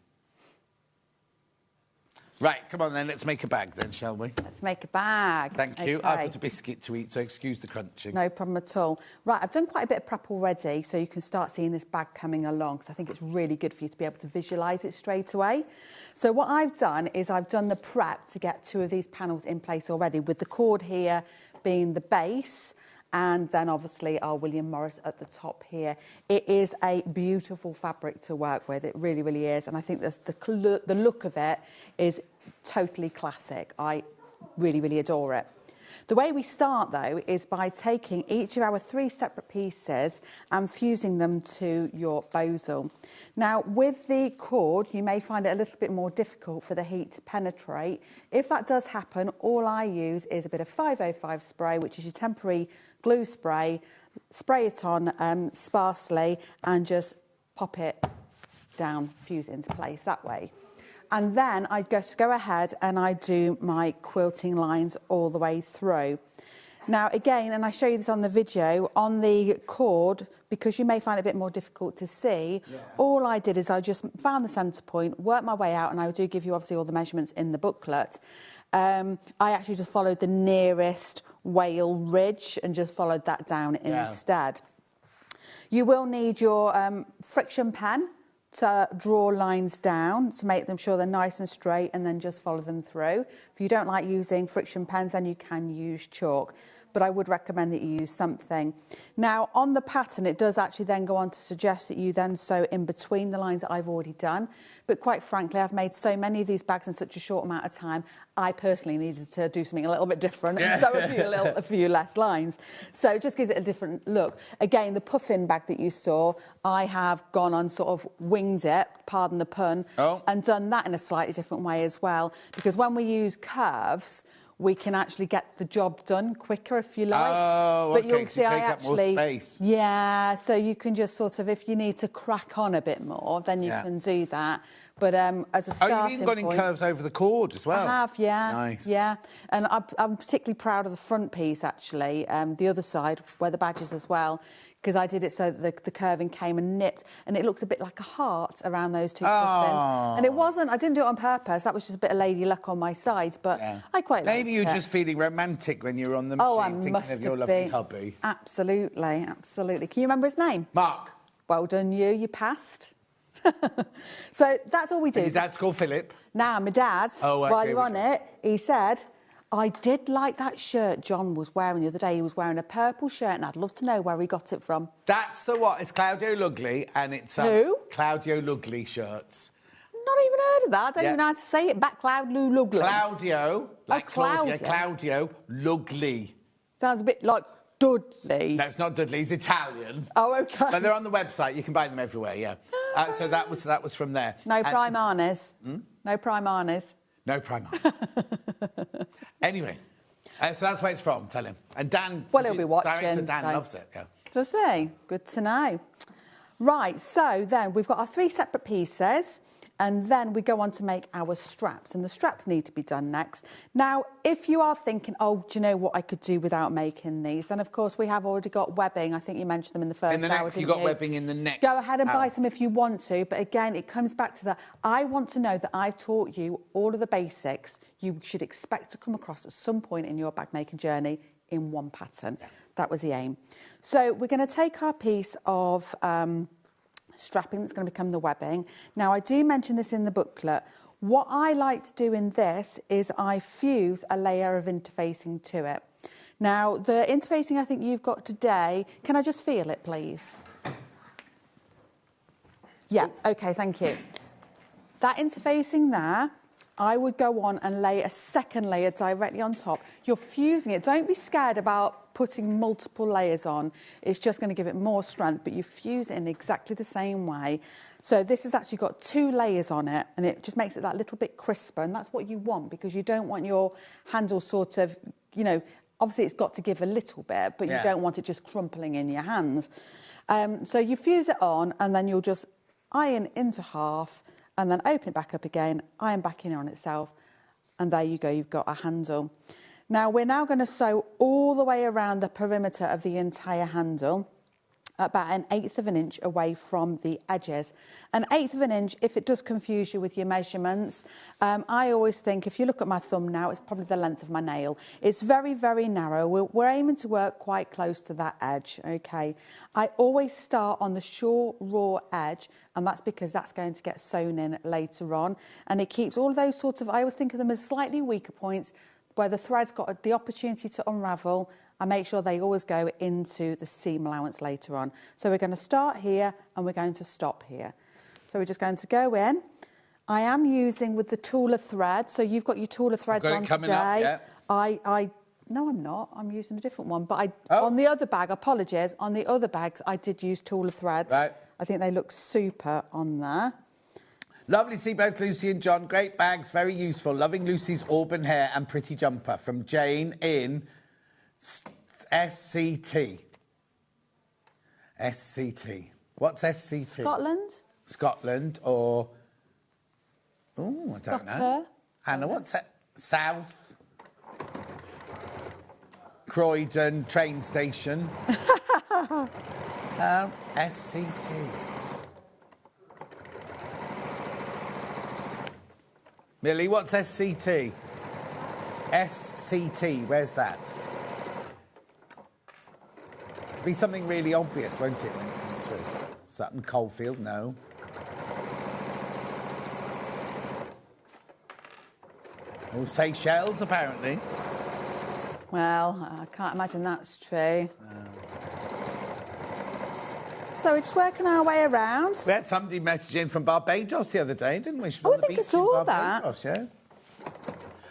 Right, come on then, let's make a bag then, shall we? Let's make a bag. Thank you. Okay. I've got a biscuit to eat, so excuse the crunching. No problem at all. Right, I've done quite a bit of prep already, so you can start seeing this bag coming along, because I think it's really good for you to be able to visualise it straight away. So what I've done is I've done the prep to get 2 of these panels in place already, with the cord here, being the base, and then obviously our William Morris at the top here. It is a beautiful fabric to work with. It really, really is. And I think the look of it is totally classic. I really, really adore it. The way we start, though, is by taking each of our 3 separate pieces and fusing them to your bosal. Now, with the cord, you may find it a little bit more difficult for the heat to penetrate. If that does happen, all I use is a bit of 505 spray, which is your temporary glue spray. Spray it on sparsely and just pop it down, fuse it into place that way. And then I just go ahead and I do my quilting lines all the way through. Now, again, and I show you this on the video, on the cord, because you may find it a bit more difficult to see, all I did is I just found the centre point, worked my way out, and I do give you obviously all the measurements in the booklet. I actually just followed the nearest whale ridge and just followed that down instead. You will need your friction pen to draw lines down to make them sure they're nice and straight, and then just follow them through. If you don't like using friction pens, then you can use chalk, but I would recommend that you use something. Now, on the pattern, it does actually then go on to suggest that you then sew in between the lines that I've already done. But quite frankly, I've made so many of these bags in such a short amount of time, I personally needed to do something a little bit different and sew a few less lines. So it just gives it a different look. Again, the puffin bag that you saw, I have gone on sort of winged it, pardon the pun, and done that in a slightly different way as well. Because when we use curves, we can actually get the job done quicker, if you like. Oh, but okay, you'll see, so I take up actually, more space. Yeah, so you can just sort of, if you need to crack on a bit more, then you can do that. But as a starting you've even got in curves over the cord as well. I have, yeah. Nice. Yeah, and I'm particularly proud of the front piece, actually, the other side, where the badge is as well, because I did it so that the curving came and nipped, and it looks a bit like a heart around those 2 puffins. And it wasn't, I didn't do it on purpose, that was just a bit of lady luck on my side, but I quite liked it. Maybe you were just feeling romantic when you were on the machine, I thinking must of your have lovely been. hubby. Absolutely, absolutely. Can you remember his name? Mark. Well done, you passed. So that's all we do. And your dad's called Philip. Now, my dad, while you're on it, he said, I did like that shirt John was wearing the other day. He was wearing a purple shirt, and I'd love to know where he got it from. That's the what? It's Claudio Lugli, and it's Who? Claudio Lugli shirts. Not even heard of that. I don't even know how to say it. Back Claudio Lugli. Claudio, like Claudio. Claudio Lugli. Sounds a bit like Dudley. No, it's not Dudley. He's Italian. Oh, okay. But they're on the website. You can buy them everywhere. Yeah. So that was from there. No Primanis. No Primanis. No Primanis. Anyway, so that's where it's from. Tell him. And Dan. Well, he'll be watching. Director Dan so. loves it. Yeah. Does he? Good to know. Right. So then we've got our 3 separate pieces. And then we go on to make our straps, and the straps need to be done next. Now, if you are thinking, oh, do you know what I could do without making these? Then, of course, we have already got webbing. I think you mentioned them in the first hour, didn't you? You've got webbing in the next Go ahead and buy some if you want to. But again, it comes back to that. I want to know that I've taught you all of the basics you should expect to come across at some point in your bag making journey in one pattern. Yeah. That was the aim. So we're going to take our piece of strapping that's going to become the webbing. Now, I do mention this in the booklet. What I like to do in this is I fuse a layer of interfacing to it. Now, the interfacing I think you've got today, can I just feel it, please? Yeah, okay, thank you. That interfacing there, I would go on and lay a second layer directly on top. You're fusing it. Don't be scared about putting multiple layers on. It's just going to give it more strength, but you fuse it in exactly the same way. So this has actually got 2 layers on it, and it just makes it that little bit crisper, and that's what you want, because you don't want your handle sort of, you know, obviously it's got to give a little bit, but you don't want it just crumpling in your hand. So you fuse it on, and then you'll just iron into half, and then open it back up again, iron back in on itself, and there you go, you've got a handle. Now, we're now going to sew all the way around the perimeter of the entire handle, about 1/8 of an inch away from the edges. 1/8 of an inch, if it does confuse you with your measurements, I always think, if you look at my thumb now, it's probably the length of my nail. It's very, very narrow. We're aiming to work quite close to that edge, okay? I always start on the short, raw edge, and that's because that's going to get sewn in later on. And it keeps all of those sorts of, I always think of them as slightly weaker points. where the thread's got the opportunity to unravel, I make sure they always go into the seam allowance later on. So we're going to start here and we're going to stop here. So we're just going to go in. I am using with the Tula thread, so you've got your Tula threads on today. No, I'm not. I'm using a different one. But on the other bag, apologies, on the other bags, I did use Tula threads. Right. I think they look super on there. Lovely to see both Lucy and John. Great bags, very useful. Loving Lucy's auburn hair and pretty jumper from Jane in SCT. SCT. What's SCT? Scotland or... Oh, I don't know. Hannah, what's that? South Croydon train station. SCT. Millie, what's SCT? SCT, where's that? It'll be something really obvious, won't it, when it comes through? Sutton Coldfield, no. Oh, Seychelles, apparently. Well, I can't imagine that's true. So we're just working our way around. We had somebody message in from Barbados the other day, didn't we? I think I saw that. Yeah.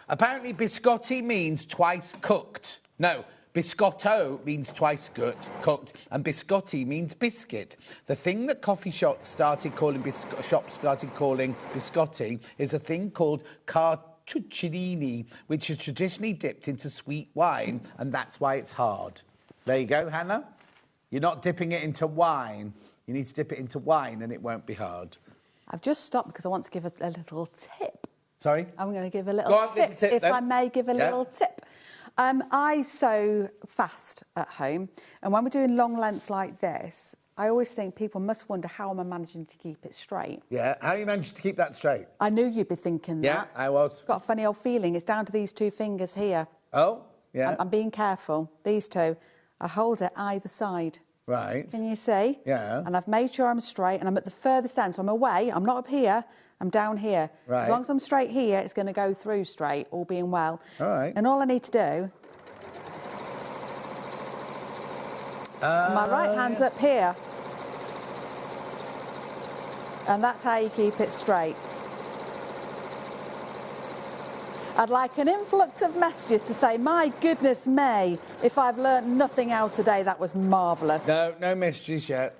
Apparently, biscotti means twice cooked. No, biscotto means twice cooked, and biscotti means biscuit. The thing that coffee shops started calling biscotti is a thing called cartuccini, which is traditionally dipped into sweet wine, and that's why it's hard. There you go, Hannah. You're not dipping it into wine. You need to dip it into wine and it won't be hard. I've just stopped because I want to give a little tip. Sorry? I'm going to give a little tip, if I may give a little tip. I sew fast at home, and when we're doing long lengths like this, I always think people must wonder how am I managing to keep it straight. Yeah, how you managed to keep that straight? I knew you'd be thinking that. Yeah, I was. Got a funny old feeling. It's down to these two fingers here. Oh, yeah. I'm being careful. These two. I hold it either side. Right. Can you see? Yeah. And I've made sure I'm straight, and I'm at the furthest end. So I'm away. I'm not up here. I'm down here. Right. As long as I'm straight here, it's going to go through straight, all being well. All right. And all I need to do... my right hand's up here. And that's how you keep it straight. I'd like an influx of messages to say, my goodness me, if I've learnt nothing else today, that was marvellous. No messages yet.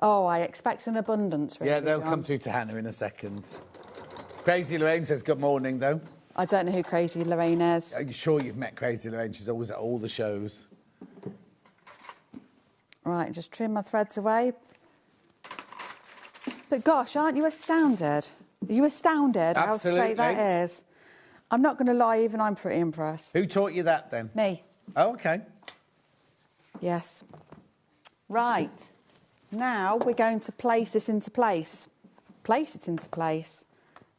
Oh, I expect an abundance, really, Yeah, they'll John. come through to Hannah in a second. Crazy Lorraine says good morning, though. I don't know who Crazy Lorraine is. Are you sure you've met Crazy Lorraine? She's always at all the shows. Right, just trim my threads away. But gosh, aren't you astounded? Are you astounded how straight that is? I'm not going to lie, even I'm pretty impressed. Who taught you that, then? Me. Oh, OK. Yes. Right. Now we're going to place this into place. Place it into place.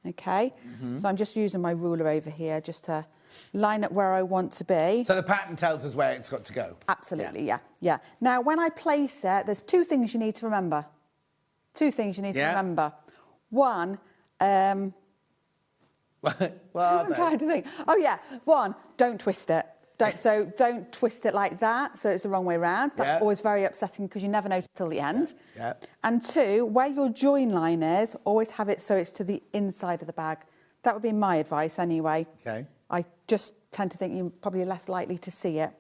OK? So I'm just using my ruler over here just to line up where I want to be. So the pattern tells us where it's got to go? Absolutely, yeah. Now, when I place it, there's two things you need to remember. Two things you need to remember. One, well, I'm trying to think. Oh, yeah. One, don't twist it. Don't twist it like that, so it's the wrong way around. That's always very upsetting because you never know till the end. Yeah. And two, where your join line is, always have it so it's to the inside of the bag. That would be my advice anyway. OK. I just tend to think you're probably less likely to see it.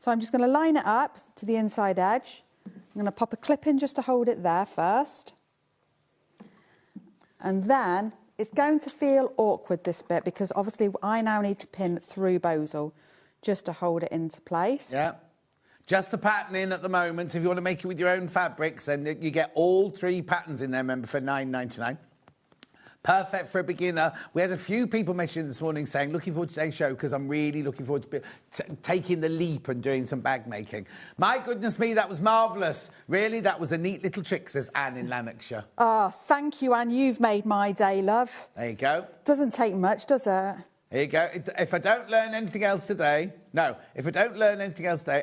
So I'm just going to line it up to the inside edge. I'm going to pop a clip in just to hold it there first. And then it's going to feel awkward, this bit, because obviously I now need to pin through Bozel just to hold it into place. Yeah. Just the pattern in at the moment. If you want to make it with your own fabrics, then you get all three patterns in there, remember, for $9.99. Perfect for a beginner. We had a few people messaging this morning saying, looking forward to today's show because I'm really looking forward to taking the leap and doing some bag making. My goodness me, that was marvellous. Really, that was a neat little trick, says Anne in Lanarkshire. Oh, thank you, Anne. You've made my day, love. There you go. Doesn't take much, does it? There you go. If I don't learn anything else today,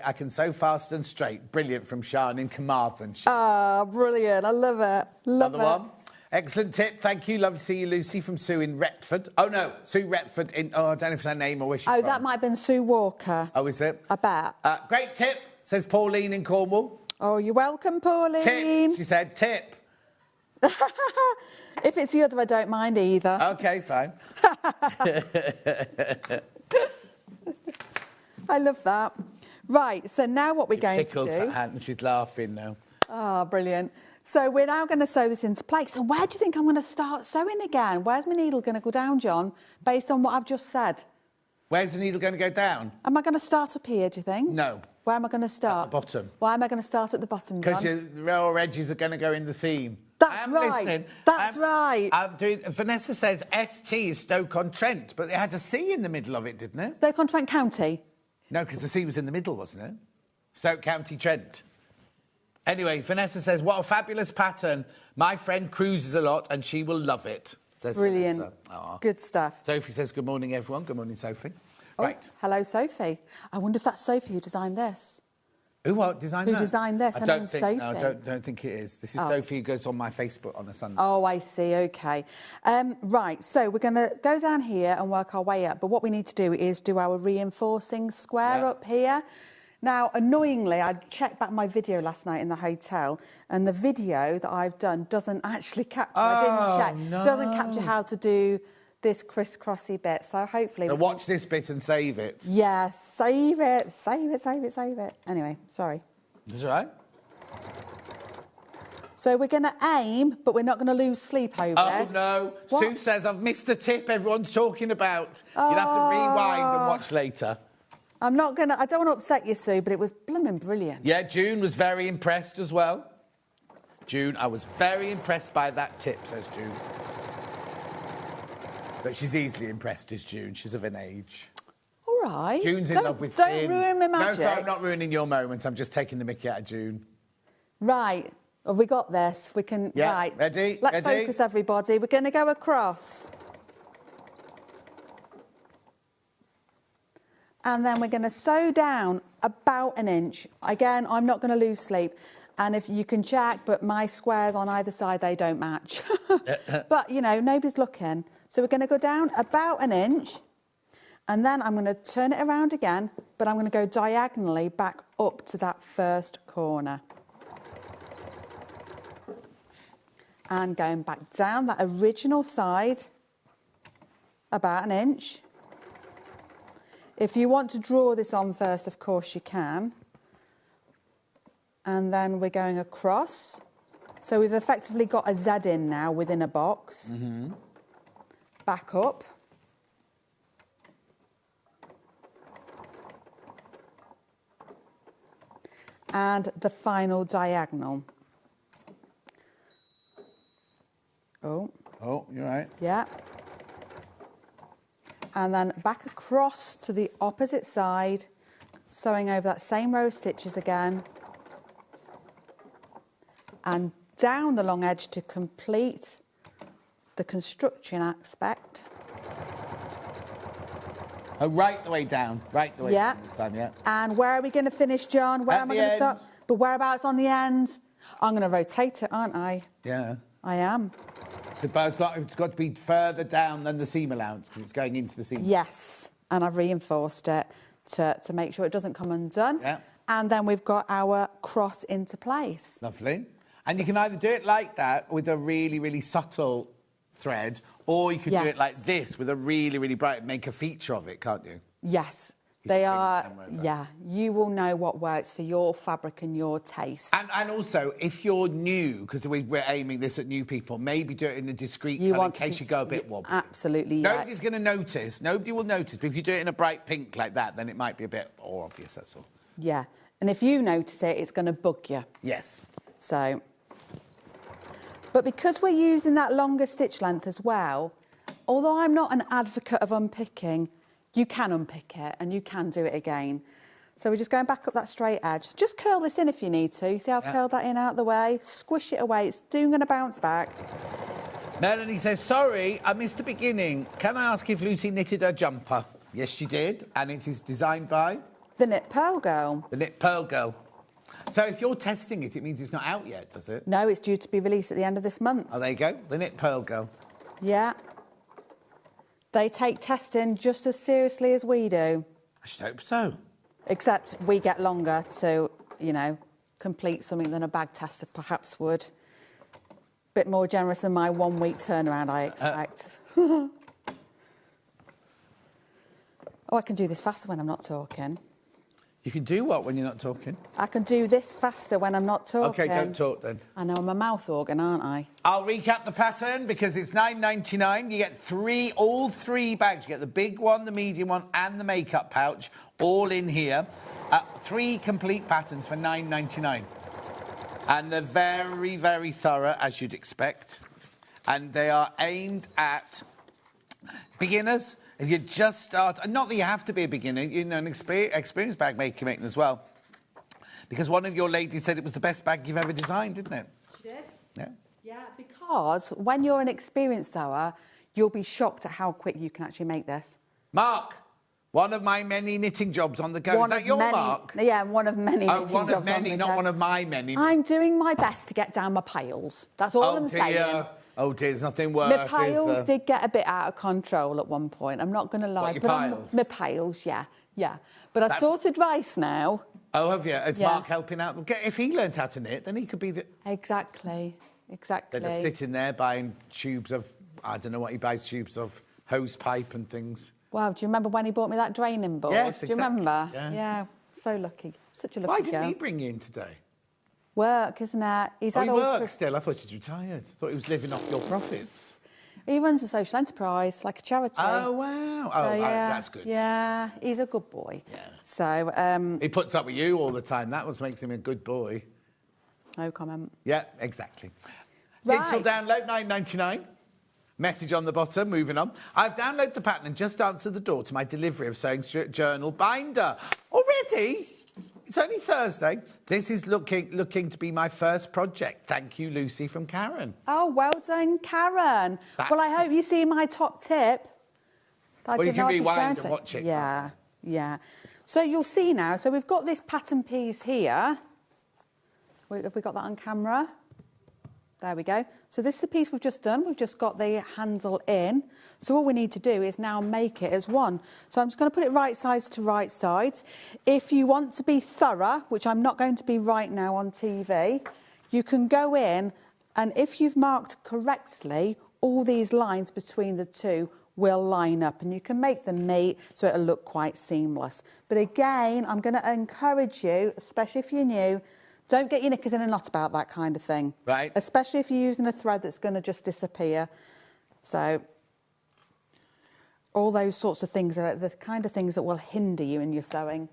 I can sew fast and straight. Brilliant from Sian in Carmarthenshire. Ah, brilliant. I love it. Love Another one. Excellent tip. Thank you. Lovely to see you, Lucy, from Sue in Retford. Oh, no, Sue Retford in... Oh, I don't know if it's her name or where she's from. That might have been Sue Walker. Oh, is it? I bet. Great tip, says Pauline in Cornwall. Oh, you're welcome, Pauline. Tip, she said, tip. If it's the other, I don't mind either. OK, fine. I love that. Right, so now what we're going to do... And she's laughing now. Oh, brilliant. So we're now going to sew this into place. So where do you think I'm going to start sewing again? Where's my needle going to go down, John, based on what I've just said? Where's the needle going to go down? Am I going to start up here, do you think? No. Where am I going to start? At the bottom. Why am I going to start at the bottom, John? Because your raw edges are going to go in the seam. That's I am right. listening. That's right. I'm doing... Vanessa says ST is Stoke-on-Trent, but it had a C in the middle of it, didn't it? Stoke-on-Trent County? No, because the C was in the middle, wasn't it? Stoke County, Trent. Anyway, Vanessa says, what a fabulous pattern. My friend cruises a lot and she will love it. Says Brilliant. Vanessa. Good stuff. Sophie says, good morning, everyone. Good morning, Sophie. Oh, right. Hello, Sophie. I wonder if that's Sophie who designed this. Who what designed that? Who designed this? I Her don't name's think, Sophie. No, I don't think it is. This is Sophie who goes on my Facebook on a Sunday. Oh, I see. OK. Right, so we're going to go down here and work our way up. But what we need to do is do our reinforcing square up here. Now, annoyingly, I checked back my video last night in the hotel, and the video that I've done doesn't actually capture. I didn't check. No. It doesn't capture how to do this crisscrossy bit. So hopefully... So watch this bit and save it. Yeah, save it, save it, save it, save it. Anyway, sorry. That's all right. So we're going to aim, but we're not going to lose sleep over this. Oh, no. What? Sue says, I've missed the tip everyone's talking about. You'll have to rewind and watch later. I'm not going to... I don't want to upset you, Sue, but it was blooming brilliant. Yeah, June was very impressed as well. June, I was very impressed by that tip, says June. But she's easily impressed, is June. She's of an age. All right. June's in love with Don't Finn. ruin my magic. No, sorry, I'm not ruining your moment. I'm just taking the mickey out of June. Right. Have we got this? We can... Yeah. Right. Ready? Let's Ready? focus, everybody. We're going to go across. And then we're going to sew down about an inch. Again, I'm not going to lose sleep. And if you can check, but my squares on either side, they don't match. But, you know, nobody's looking. So we're going to go down about an inch. And then I'm going to turn it around again, but I'm going to go diagonally back up to that first corner. And going back down that original side, about an inch. If you want to draw this on first, of course you can. And then we're going across. So we've effectively got a Z in now within a box. Mm-hmm. Back up. And the final diagonal. Oh. Oh, you're right. Yeah. And then back across to the opposite side, sewing over that same row of stitches again. And down the long edge to complete the construction aspect. Oh, right the way down. Right the way Yeah. down this time, yeah. And where are we going to finish, John? Where At am I the going to end. stop? But whereabouts on the end? I'm going to rotate it, aren't I? Yeah. I am. But it's got to be further down than the seam allowance because it's going into the seam. Yes. And I've reinforced it to make sure it doesn't come undone. Yeah. And then we've got our cross into place. Lovely. And you can either do it like that with a really, really subtle thread, or you could do it Yes. like this with a really, really bright, make a feature of it, can't you? Yes. You They should bring the are, camera over. yeah, you will know what works for your fabric and your taste. And also, if you're new, because we're aiming this at new people, maybe do it in a discreet You colour in want to case you go a bit wobbly. Absolutely, yeah. Nobody's going to notice. Nobody will notice. But if you do it in a bright pink like that, then it might be a bit more obvious, that's all. Yeah. And if you notice it, it's going to bug you. Yes. So, but because we're using that longer stitch length as well, although I'm not an advocate of unpicking, you can unpick it and you can do it again. So we're just going back up that straight edge. Just curl this in if you need to. See how I've curled that in out of the way? Squish it away. It's doing going to bounce back. Melanie says, sorry, I missed the beginning. Can I ask if Lucy knitted her jumper? Yes, she did. And it is designed by? The Knit Pearl Girl. The Knit Pearl Girl. So if you're testing it, it means it's not out yet, does it? No, it's due to be released at the end of this month. Oh, there you go. The Knit Pearl Girl. Yeah. They take testing just as seriously as we do. I should hope so. Except we get longer to, you know, complete something than a bag tester perhaps would. Bit more generous than my 1 week turnaround, I expect. Oh, I can do this faster when I'm not talking. You can do what when you're not talking? I can do this faster when I'm not talking. OK, don't talk then. I know, I'm a mouth organ, aren't I? I'll recap the pattern because it's £9.99. You get all three bags. You get the big one, the medium one and the makeup pouch all in here. 3 complete patterns for £9.99. And they're very, very thorough, as you'd expect. And they are aimed at beginners. If you just start, not that you have to be a beginner, you know, an experienced bag maker can make them as well. Because one of your ladies said it was the best bag you've ever designed, didn't it? She did. Yeah. Yeah, because when you're an experienced sewer, you'll be shocked at how quick you can actually make this. Mark, one of my many knitting jobs on the go. Is that your Mark? Yeah, one of many knitting jobs on the go. Oh, one of many, not one of my many. I'm doing my best to get down my pails. That's all I'm saying. Oh dear, there's nothing worse. My pails did get a bit out of control at one point. I'm not going to lie. What, your pails? My pails, yeah. But I've sorted rice now. Oh, have you? Is Mark helping out? If he learnt how to knit, then he could be the... Exactly. They're just sitting there buying tubes of... I don't know what he buys, tubes of hose pipe and things. Wow, do you remember when he bought me that draining board? Yes, Do you remember? Yeah. So lucky. Such a lucky Why didn't girl. he bring you in today? Work, isn't it? He works still? I thought he'd retired. I thought he was living off your profits. He runs a social enterprise, like a charity. Oh, wow. So, That's good. Yeah, he's a good boy. Yeah. So... he puts up with you all the time. That makes him a good boy. No comment. Yeah, exactly. Right. Digital download, £9.99. Message on the bottom, moving on. I've downloaded the pattern and just answered the door to my delivery of Sewing Journal binder. Already? It's only Thursday. This is looking to be my first project. Thank you, Lucy, from Karen. Oh, well done, Karen. Well, I hope you see my top tip. Well, you can rewind and watch it. Yeah. So you'll see now. So we've got this pattern piece here. Have we got that on camera? There we go. So this is the piece we've just done. We've just got the handle in. So all we need to do is now make it as one. So I'm just going to put it right sides to right sides. If you want to be thorough, which I'm not going to be right now on TV, you can go in and if you've marked correctly, all these lines between the two will line up and you can make them meet so it'll look quite seamless. But again, I'm going to encourage you, especially if you're new, don't get your knickers in a knot about that kind of thing. Right. Especially if you're using a thread that's going to just disappear. So all those sorts of things are the kind of things that will hinder you in your sewing.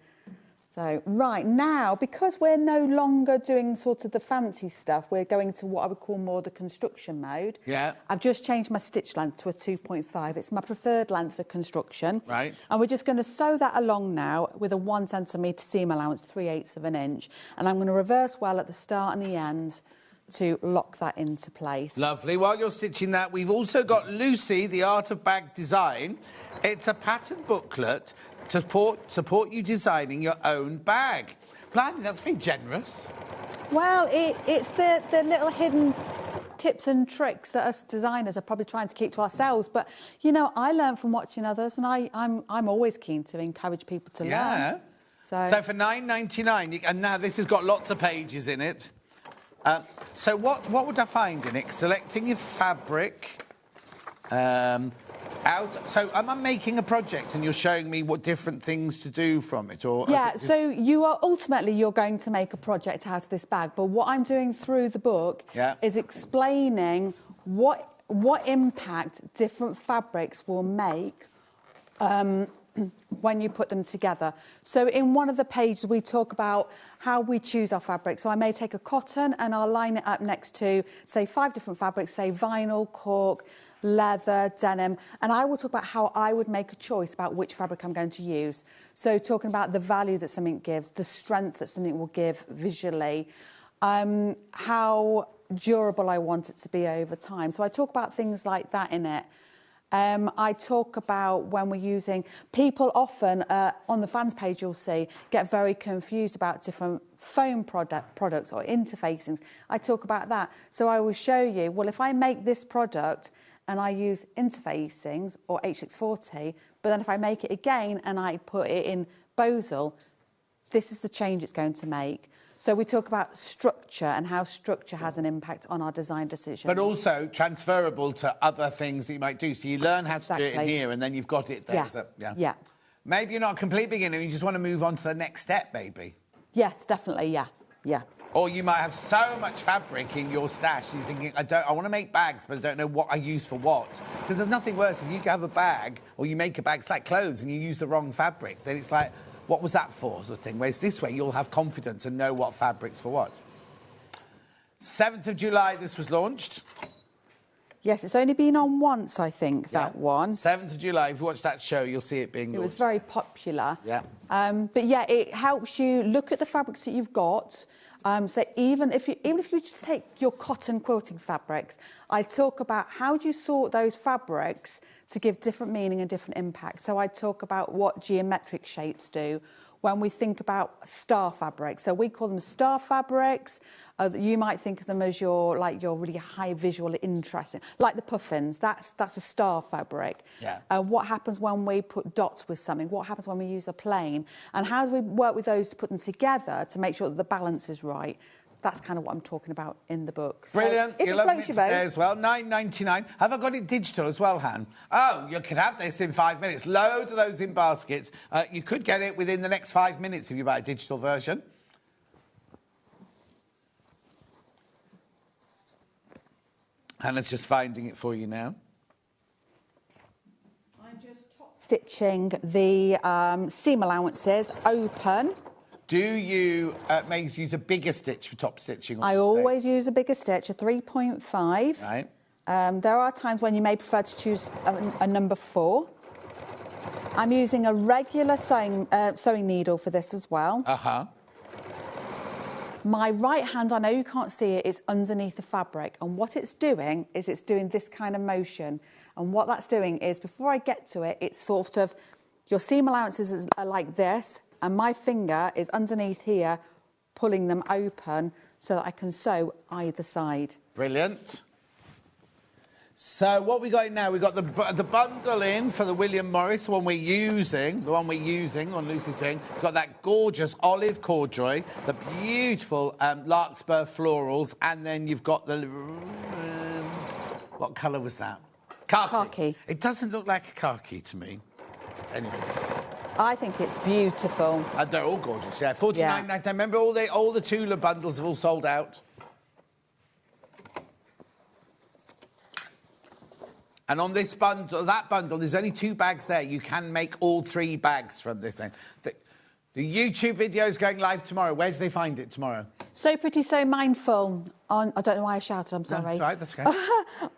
So, right, now, because we're no longer doing sort of the fancy stuff, we're going to what I would call more the construction mode. Yeah. I've just changed my stitch length to a 2.5. It's my preferred length for construction. Right. And we're just going to sew that along now with a 1 centimetre seam allowance, 3/8 of an inch. And I'm going to reverse well at the start and the end to lock that into place. Lovely. While you're stitching that, we've also got Lucy, the Art of Bag Design. It's a pattern booklet to support you designing your own bag. Blimey, that's very generous. Well, it's the little hidden tips and tricks that us designers are probably trying to keep to ourselves. But, you know, I learn from watching others and I'm always keen to encourage people to learn. So for £9.99, and now this has got lots of pages in it. So what would I find in it? Selecting your fabric. So am I making a project and you're showing me what different things to do from it? Or so you're going to make a project out of this bag. But what I'm doing through the book is explaining what impact different fabrics will make when you put them together. So in one of the pages we talk about how we choose our fabric. So I may take a cotton and I'll line it up next to, say, 5 different fabrics, say vinyl, cork, leather, denim, and I will talk about how I would make a choice about which fabric I'm going to use. So talking about the value that something gives, the strength that something will give visually, how durable I want it to be over time. So I talk about things like that in it. I talk about when we're using... People often, on the fans page you'll see, get very confused about different foam products or interfacings. I talk about that. So I will show you, well, if I make this product and I use interfacings or H640, but then if I make it again and I put it in Bosal, this is the change it's going to make. So we talk about structure and how structure has an impact on our design decisions. But also transferable to other things that you might do. So you learn how to do it in here and then you've got it there. Yeah. So, Yeah. Maybe you're not a complete beginner, you just want to move on to the next step, maybe. Yes, definitely, yeah. Yeah. Or you might have so much fabric in your stash, you're thinking, I want to make bags, but I don't know what I use for what. Because there's nothing worse if you have a bag, or you make a bag, it's like clothes, and you use the wrong fabric. Then it's like, what was that for, sort of thing. Whereas this way, you'll have confidence and know what fabric's for what. 7th of July, this was launched. Yes, it's only been on once, I think, that one. 7th of July, if you watch that show, you'll see it being launched. It was very popular. Yeah. But yeah, it helps you look at the fabrics that you've got. So even if you just take your cotton quilting fabrics, I talk about how do you sort those fabrics to give different meaning and different impact. So I talk about what geometric shapes do when we think about star fabrics. So we call them star fabrics. You might think of them as your really high visual, interesting, like the puffins. That's a star fabric. Yeah. What happens when we put dots with something? What happens when we use a plane? And how do we work with those to put them together to make sure that the balance is right? That's kind of what I'm talking about in the book. So Brilliant. if You're it loving floats it your boat. today as well. $9.99. Have I got it digital as well, Han? Oh, you can have this in 5 minutes. Loads of those in baskets. You could get it within the next 5 minutes if you buy a digital version. Hannah's just finding it for you now. I'm just top stitching the seam allowances open. Do you use a bigger stitch for top stitching? I always use a bigger stitch, a 3.5. Right. There are times when you may prefer to choose a number 4. I'm using a regular sewing needle for this as well. Uh-huh. My right hand, I know you can't see it, is underneath the fabric. And what it's doing is it's doing this kind of motion. And what that's doing is, before I get to it, it's sort of, your seam allowances are like this, and my finger is underneath here, pulling them open so that I can sew either side. Brilliant. So what we got in now, we've got the bundle in for the William Morris, the one we're using, on Lucy's doing. We've got that gorgeous olive corduroy, the beautiful larkspur florals, and then you've got the... what colour was that? Khaki. It doesn't look like a khaki to me. Anyway. I think it's beautiful. And they're all gorgeous, yeah. $49.99. Remember all the Tula bundles have all sold out. And on this bundle, there's only 2 bags there. You can make all 3 bags from this thing. The YouTube video is going live tomorrow. Where do they find it tomorrow? So Pretty, So Mindful on... I don't know why I shouted, I'm sorry. No, that's okay.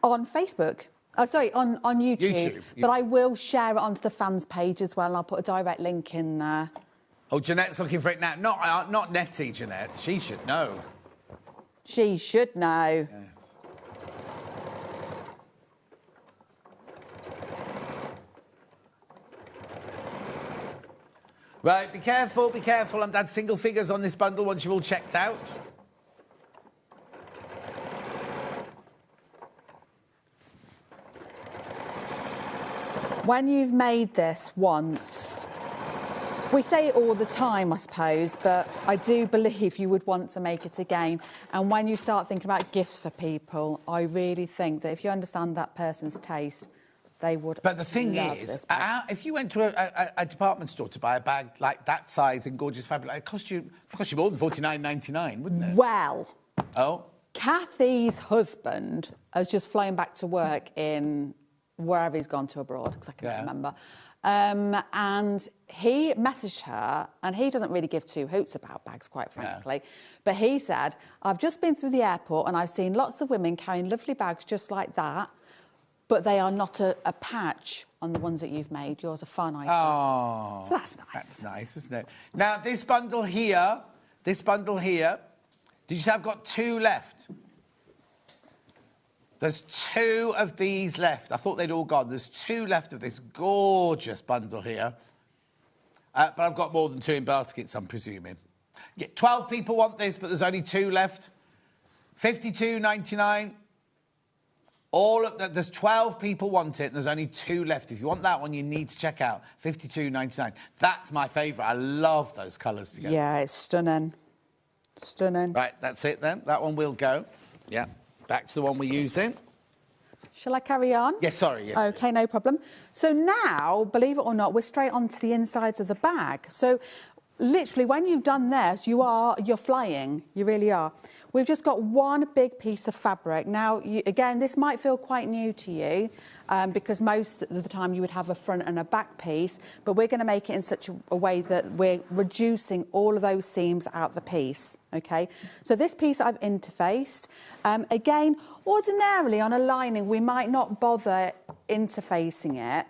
On Facebook. Oh, sorry, on YouTube. But I will share it onto the fans page as well, and I'll put a direct link in there. Oh, Jeanette's looking for it now. Not Nettie, Jeanette. She should know. She should know. Yes. Right, be careful, be careful. I'm done single figures on this bundle once you've all checked out. When you've made this once, we say it all the time, I suppose, but I do believe you would want to make it again. And when you start thinking about gifts for people, I really think that if you understand that person's taste, they would. But the thing is, if you went to a department store to buy a bag like that size in gorgeous fabric, it cost you more than $49.99, wouldn't it? Well, Kathy's husband has just flown back to work in wherever he's gone to abroad, because I can't remember. And he messaged her, and he doesn't really give 2 hoots about bags, quite frankly. But he said, I've just been through the airport and I've seen lots of women carrying lovely bags just like that, but they are not a patch on the ones that you've made. Yours are fun items. Oh. So that's nice. That's nice, isn't it? Now, this bundle here, did you say I've got 2 left? There's 2 of these left. I thought they'd all gone. There's 2 left of this gorgeous bundle here. But I've got more than 2 in baskets, I'm presuming. Yeah, 12 people want this, but there's only 2 left. $52.99. There's 12 people want it, and there's only 2 left. If you want that one, you need to check out $52.99. That's my favourite. I love those colours together. Yeah, it's stunning. Stunning. Right, that's it then. That one will go. Yeah. Back to the one we're using. Shall I carry on? Yes, sorry, yes. OK, no problem. So now, believe it or not, we're straight onto the insides of the bag. So literally, when you've done this, you're flying. You really are. We've just got one big piece of fabric. Now, again, this might feel quite new to you because most of the time you would have a front and a back piece, but we're going to make it in such a way that we're reducing all of those seams out the piece, OK? So this piece I've interfaced. Again, ordinarily on a lining, we might not bother interfacing it,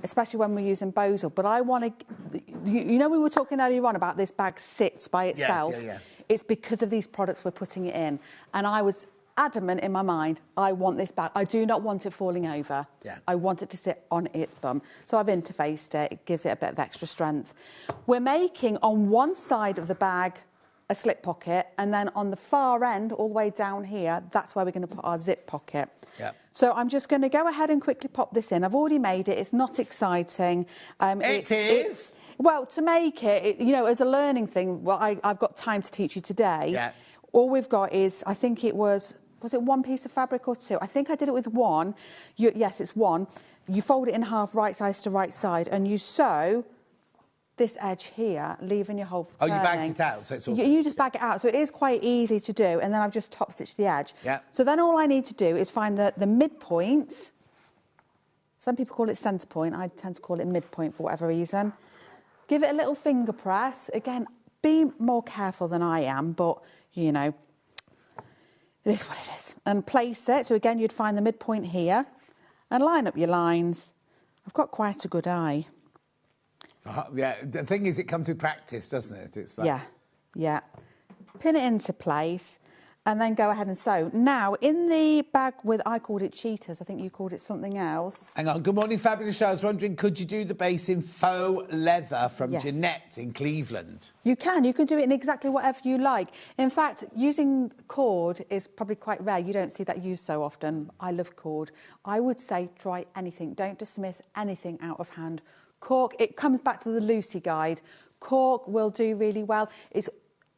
especially when we're using Bosal, but I want to... You know we were talking earlier on about this bag sits by itself? Yeah. It's because of these products we're putting it in. And I was adamant in my mind, I want this bag. I do not want it falling over. Yeah. I want it to sit on its bum. So I've interfaced it. It gives it a bit of extra strength. We're making on one side of the bag a slip pocket, and then on the far end, all the way down here, that's where we're going to put our zip pocket. Yeah. So I'm just going to go ahead and quickly pop this in. I've already made it. It's not exciting. It is? Well, to make it, as a learning thing, well, I've got time to teach you today. Yeah. All we've got is, I think it was it 1 piece of fabric or 2? I think I did it with 1. Yes, it's 1. You fold it in half, right side to right side, and you sew this edge here, leaving your hole for turning. Oh, you bagged it out, so it's all... You just bag it out, so it is quite easy to do, and then I've just top-stitched the edge. Yeah. So then all I need to do is find the midpoint. Some people call it centre point. I tend to call it midpoint for whatever reason. Give it a little finger press. Again, be more careful than I am, but, it is what it is. And place it. So, again, you'd find the midpoint here and line up your lines. I've got quite a good eye. Yeah, the thing is, it comes with practice, doesn't it? It's like... Yeah. Pin it into place and then go ahead and sew. Now, in the bag I called it cheetahs. I think you called it something else. Hang on. Good morning, Fabulous Show. I was wondering, could you do the base in faux leather from Jeanette in Cleveland? You can. You can do it in exactly whatever you like. In fact, using cord is probably quite rare. You don't see that used so often. I love cord. I would say try anything. Don't dismiss anything out of hand. Cork, it comes back to the Lucy guide. Cork will do really well. It's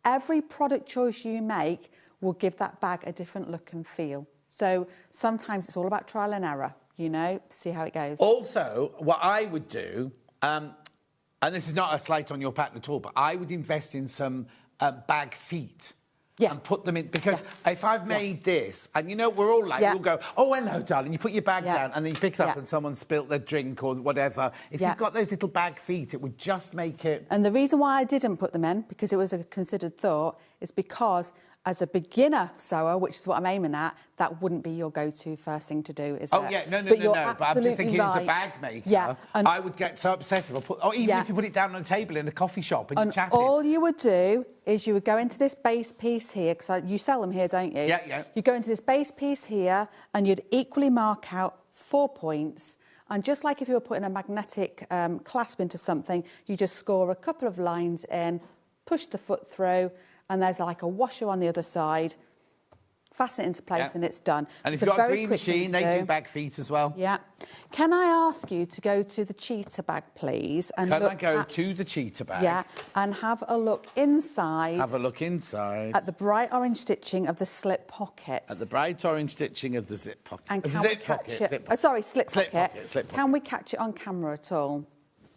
every product choice you make will give that bag a different look and feel. So sometimes it's all about trial and error, see how it goes. Also, what I would do, and this is not a slight on your pattern at all, but I would invest in some bag feet. Yeah. And put them in, because if I've made this, and we're all like, we'll go, oh, hello, darling, you put your bag down, and then you pick it up and someone spilt their drink or whatever. If you've got those little bag feet, it would just make it... And the reason why I didn't put them in, because it was a considered thought, is because as a beginner sewer, which is what I'm aiming at, that wouldn't be your go-to first thing to do, is it? Oh, yeah, no. But I'm just thinking as a bag maker, I would get so upset if I put... Or even if you put it down on a table in a coffee shop and you're chatting. All you would do is you would go into this base piece here, because you sell them here, don't you? Yeah. You go into this base piece here, and you'd equally mark out 4 points. And just like if you were putting a magnetic clasp into something, you just score a couple of lines in, push the foot through, and there's like a washer on the other side. Fasten it into place and it's done. And if you've got a green machine, they do bag feet as well. Yeah. Can I ask you to go to the cheetah bag, please? And Can I go to the cheetah bag? Yeah, and have a look inside. Have a look inside. At the bright orange stitching of the slip pocket. At the bright orange stitching of the zip pocket. And can we catch it? Sorry, slip pocket. Slip pocket. Can we catch it on camera at all?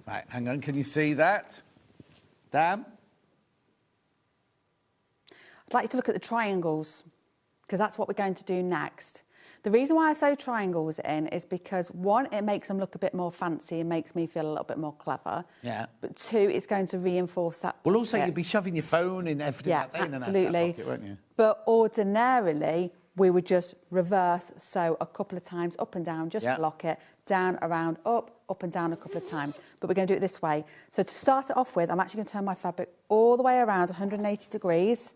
Right, hang on. Can you see that? Dan? I'd like you to look at the triangles, because that's what we're going to do next. The reason why I sew triangles in is because, one, it makes them look a bit more fancy and makes me feel a little bit more clever. Yeah. But two, it's going to reinforce that Well, also, pocket. you'd be shoving your phone in everything like that in and out of that pocket, won't you? But ordinarily, we would just reverse sew a couple of times, up and down, just lock it, down, around, up and down a couple of times. But we're going to do it this way. So to start it off with, I'm actually going to turn my fabric all the way around 180 degrees.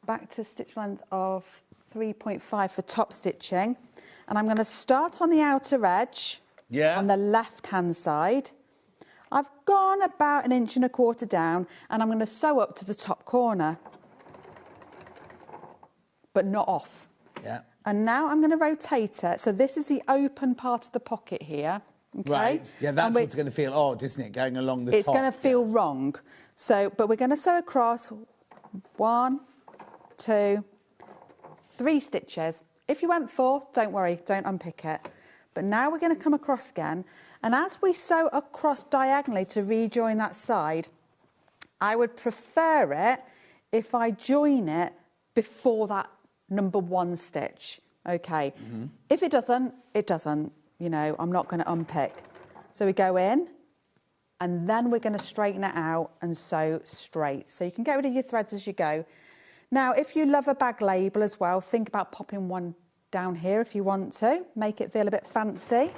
Back to stitch length of 3.5 for top stitching. And I'm going to start on the outer edge on the left-hand side. I've gone about 1.25 inches down, and I'm going to sew up to the top corner, but not off. Yeah. And now I'm going to rotate it. So this is the open part of the pocket here. Okay? Right. Yeah, that's what's going to feel odd, isn't it? Going along the top. It's going to feel wrong. So, but we're going to sew across 1, 2, 3 stitches. If you went 4, don't worry, don't unpick it. But now we're going to come across again. And as we sew across diagonally to rejoin that side, I would prefer it if I join it before that number 1 stitch. Okay. If it doesn't, it doesn't. You know, I'm not going to unpick. So we go in, and then we're going to straighten it out and sew straight. So you can get rid of your threads as you go. Now, if you love a bag label as well, think about popping one down here if you want to. Make it feel a bit fancy.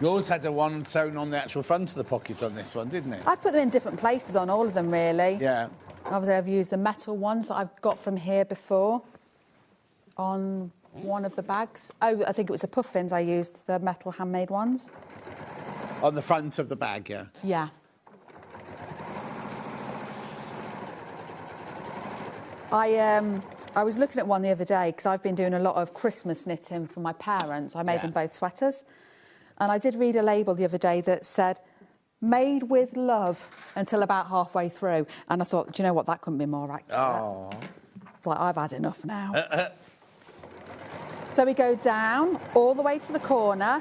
Yours had a one sewn on the actual front of the pocket on this one, didn't it? I've put them in different places on all of them, really. Yeah. Obviously, I've used the metal ones that I've got from here before on one of the bags. Oh, I think it was the puffins I used, the metal handmade ones. On the front of the bag, yeah? Yeah. I was looking at one the other day because I've been doing a lot of Christmas knitting for my parents. I made them both sweaters. And I did read a label the other day that said, made with love, until about halfway through. And I thought, do you know what, that couldn't be more accurate. Oh. It's like, I've had enough now. So we go down all the way to the corner.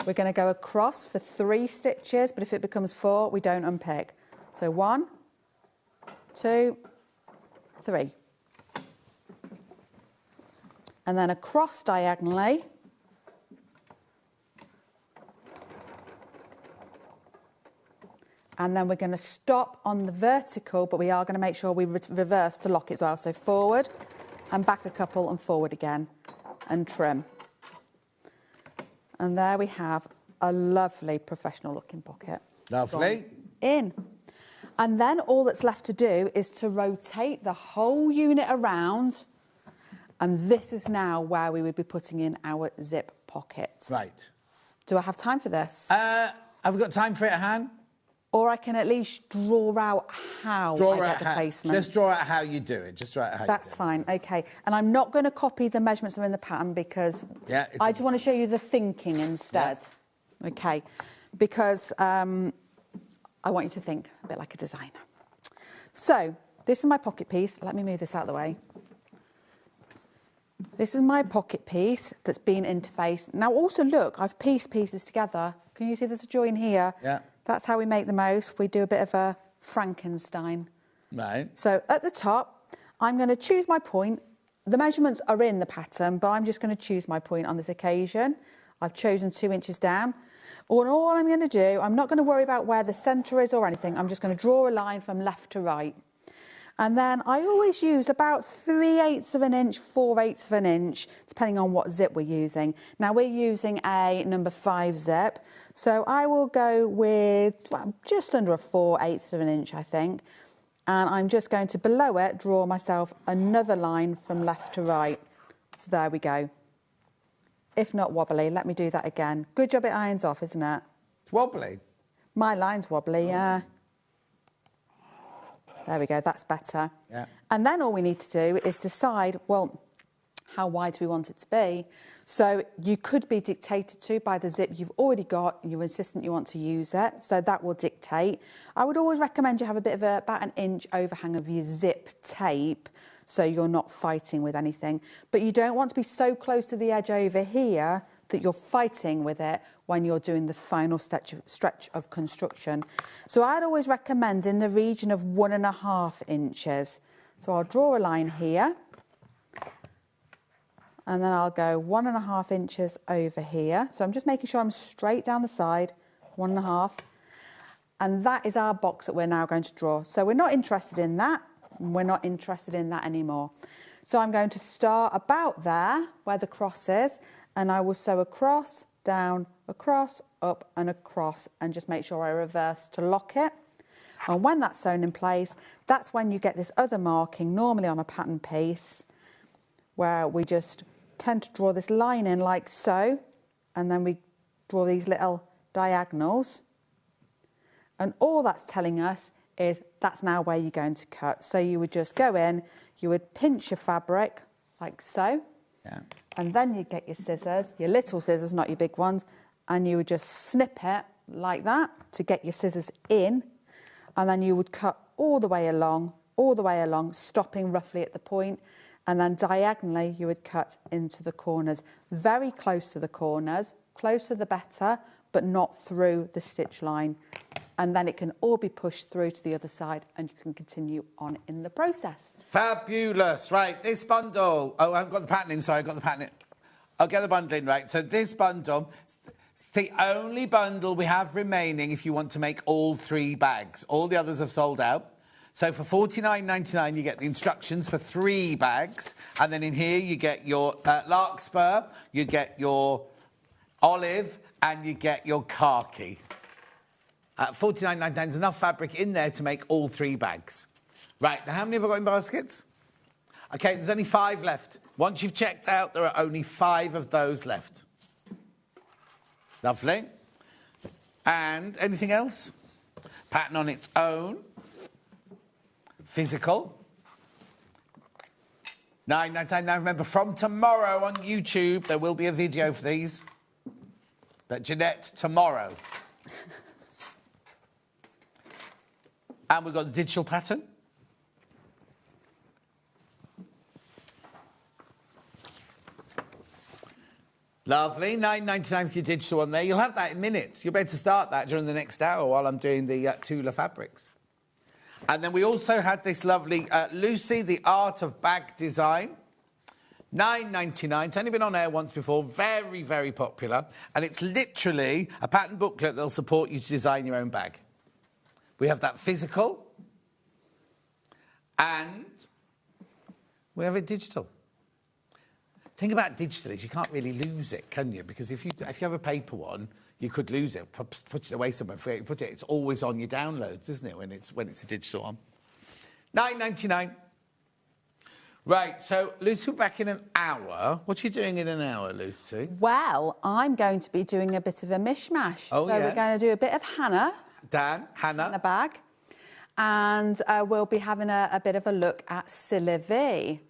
We're going to go across for 3 stitches, but if it becomes 4, we don't unpick. So 1, 2, 3. And then across diagonally. And then we're going to stop on the vertical, but we are going to make sure we reverse to lock it as well. So forward and back a couple and forward again and trim. And there we have a lovely professional looking pocket. Lovely. In. And then all that's left to do is to rotate the whole unit around. And this is now where we would be putting in our zip pockets. Right. Do I have time for this? Have we got time for it, Han? Or I can at least draw out how I get the placement. Just draw out how you do it. Just draw out how That's fine, OK. And I'm not going to copy the measurements that are in the pattern because I just want to show you the thinking instead. Yeah. OK. Because I want you to think a bit like a designer. So this is my pocket piece. Let me move this out of the way. This is my pocket piece that's been interfaced. Now also look, I've pieced pieces together. Can you see there's a join here? Yeah. That's how we make the most. We do a bit of a Frankenstein. Right. So at the top, I'm going to choose my point. The measurements are in the pattern, but I'm just going to choose my point on this occasion. I've chosen 2 inches down. All I'm going to do, I'm not going to worry about where the centre is or anything. I'm just going to draw a line from left to right. And then I always use about 3/8 of an inch, 4/8 of an inch, depending on what zip we're using. Now we're using a number 5 zip, so I will go with just under a 4/8 of an inch, I think. And I'm just going to, below it, draw myself another line from left to right. So there we go. If not wobbly, let me do that again. Good job it irons off, isn't it? It's wobbly. My line's wobbly, yeah. There we go, that's better. Yeah. And then all we need to do is decide, well, how wide do we want it to be? So you could be dictated to by the zip you've already got, you're insistent you want to use it, so that will dictate. I would always recommend you have a bit of about 1 inch overhang of your zip tape so you're not fighting with anything. But you don't want to be so close to the edge over here that you're fighting with it when you're doing the final stretch of construction. So I'd always recommend in the region of 1.5 inches. So I'll draw a line here, and then I'll go 1.5 inches over here. So I'm just making sure I'm straight down the side, 1.5. And that is our box that we're now going to draw. So we're not interested in that. We're not interested in that anymore. So I'm going to start about there, where the cross is, and I will sew across, down, across, up and across, and just make sure I reverse to lock it. And when that's sewn in place, that's when you get this other marking, normally on a pattern piece, where we just tend to draw this line in like so, and then we draw these little diagonals. And all that's telling us is that's now where you're going to cut. So you would just go in, you would pinch your fabric like so, and then you'd get your scissors, your little scissors, not your big ones, and you would just snip it like that to get your scissors in, and then you would cut all the way along, stopping roughly at the point, and then diagonally you would cut into the corners, very close to the corners, closer the better, but not through the stitch line. And then it can all be pushed through to the other side and you can continue on in the process. Fabulous. Right, this bundle. Oh, I haven't got the pattern in, sorry, I've got the pattern in. I'll get the bundle in, right. So this bundle, it's the only bundle we have remaining if you want to make all 3 bags. All the others have sold out. So for $49.99, you get the instructions for 3 bags. And then in here, you get your larkspur, you get your olive, and you get your khaki. $49.99, there's enough fabric in there to make all 3 bags. Right, now how many have I got in baskets? OK, there's only 5 left. Once you've checked out, there are only 5 of those left. Lovely. And anything else? Pattern on its own. Physical. $9.99. Now remember, from tomorrow on YouTube, there will be a video for these. But Jeanette, tomorrow. And we've got the digital pattern. Lovely, $9.99 for your digital one there. You'll have that in minutes. You'll be able to start that during the next hour while I'm doing the Tula fabrics. And then we also had this lovely Lucy, the Art of Bag Design. $9.99. It's only been on air once before. Very, very popular. And it's literally a pattern booklet that'll support you to design your own bag. We have that physical. And we have it digital. The thing about digital is you can't really lose it, can you? Because if you have a paper one, you could lose it, put it away somewhere, forget you put it. It's always on your downloads, isn't it, when it's a digital one? $9.99. Right, so Lucy, we're back in an hour. What are you doing in an hour, Lucy? Well, I'm going to be doing a bit of a mishmash. Oh, so we're going to do a bit of Hannah. Hannah. In a bag. And we'll be having a bit of a look at Sylvie.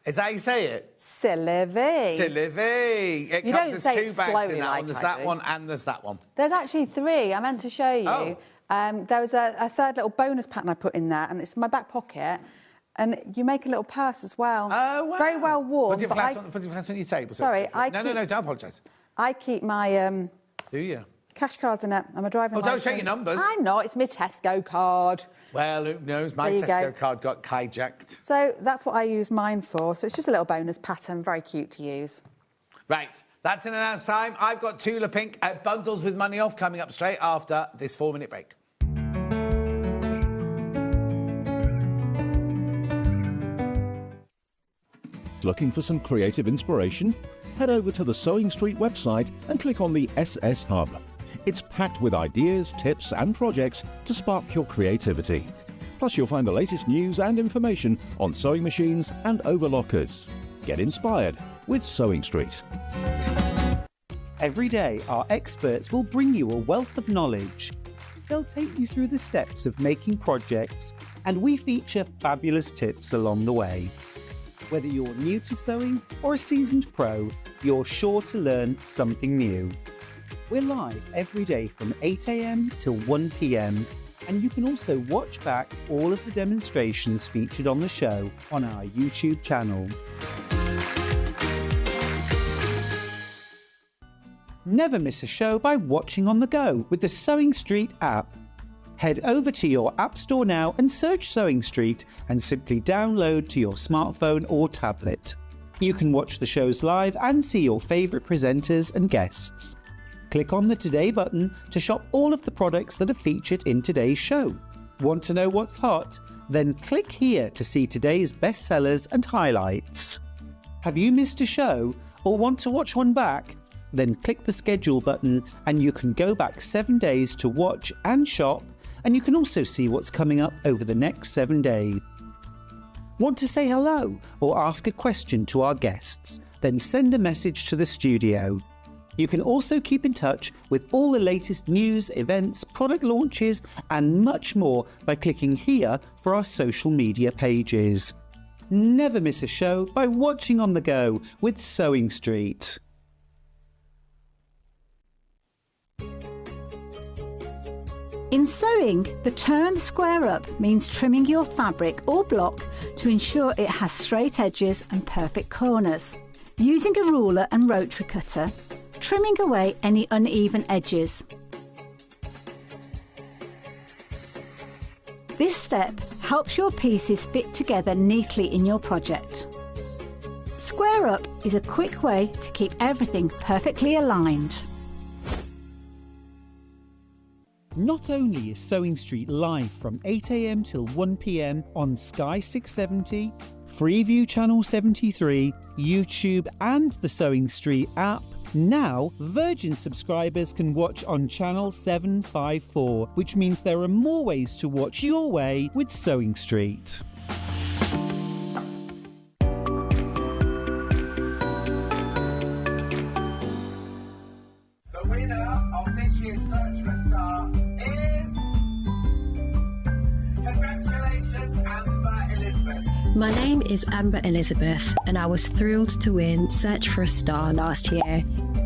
Is that how you say it? Sylvie. Sylvie. You don't say it slowly in that like one. There's I that do. one and there's that one. There's actually 3. I meant to show you. Oh. There was a third little bonus pattern I put in there, and it's in my back pocket. And you make a little purse as well. Oh, wow. It's very well worn. Put it flat on your table. Sorry, No, don't apologise. I keep my Do you? cash cards in it. I'm a driving Oh, don't licence. show your numbers. I'm not. It's my Tesco card. Well, who knows? My There you Tesco go. card got hijacked. So that's what I use mine for. So it's just a little bonus pattern. Very cute to use. Right. That's in an hour's time. I've got Tula Pink bundles with money off coming up straight after this 4-minute break. Looking for some creative inspiration? Head over to the Sewing Street website and click on the SS Hub. It's packed with ideas, tips and projects to spark your creativity. Plus you'll find the latest news and information on sewing machines and overlockers. Get inspired with Sewing Street. Every day, our experts will bring you a wealth of knowledge. They'll take you through the steps of making projects, and we feature fabulous tips along the way. Whether you're new to sewing or a seasoned pro, you're sure to learn something new. We're live every day from 8 a.m. till 1 p.m. and you can also watch back all of the demonstrations featured on the show on our YouTube channel. Never miss a show by watching on the go with the Sewing Street app. Head over to your App Store now and search Sewing Street and simply download to your smartphone or tablet. You can watch the shows live and see your favourite presenters and guests. Click on the Today button to shop all of the products that are featured in today's show. Want to know what's hot? Then click here to see today's bestsellers and highlights. Have you missed a show or want to watch one back? Then click the schedule button and you can go back 7 days to watch and shop and you can also see what's coming up over the next 7 days. Want to say hello or ask a question to our guests? Then send a message to the studio. You can also keep in touch with all the latest news, events, product launches and much more by clicking here for our social media pages. Never miss a show by watching on the go with Sewing Street. In sewing, the term square up means trimming your fabric or block to ensure it has straight edges and perfect corners. Using a ruler and rotary cutter, trimming away any uneven edges. This step helps your pieces fit together neatly in your project. Square up is a quick way to keep everything perfectly aligned. Not only is Sewing Street live from 8 a.m. till 1 p.m. on Sky 670, Freeview Channel 73, YouTube and the Sewing Street app, now Virgin subscribers can watch on Channel 754, which means there are more ways to watch your way with Sewing Street. The winner of this year's Search for Star is... Congratulations, Amber Elizabeth. My name is Amber Elizabeth, and I was thrilled to win Search for a Star last year.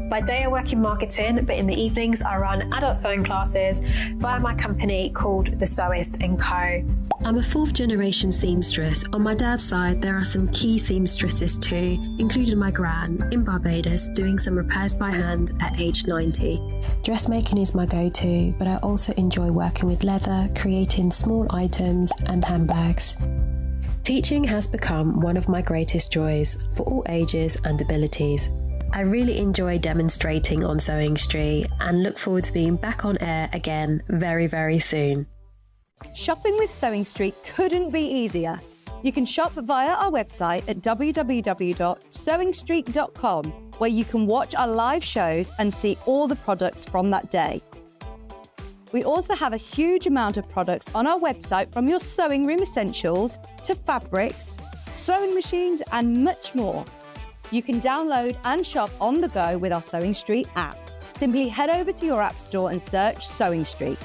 By day I work in marketing, but in the evenings I run adult sewing classes via my company called The Sewist & Co. I'm a fourth generation seamstress. On my dad's side, there are some key seamstresses too, including my gran in Barbados doing some repairs by hand at age 90. Dressmaking is my go-to, but I also enjoy working with leather, creating small items and handbags. Teaching has become one of my greatest joys for all ages and abilities. I really enjoy demonstrating on Sewing Street and look forward to being back on air again very, very soon. Shopping with Sewing Street couldn't be easier. You can shop via our website at www.sewingstreet.com, where you can watch our live shows and see all the products from that day. We also have a huge amount of products on our website, from your sewing room essentials to fabrics, sewing machines and much more. You can download and shop on the go with our Sewing Street app. Simply head over to your app store and search Sewing Street.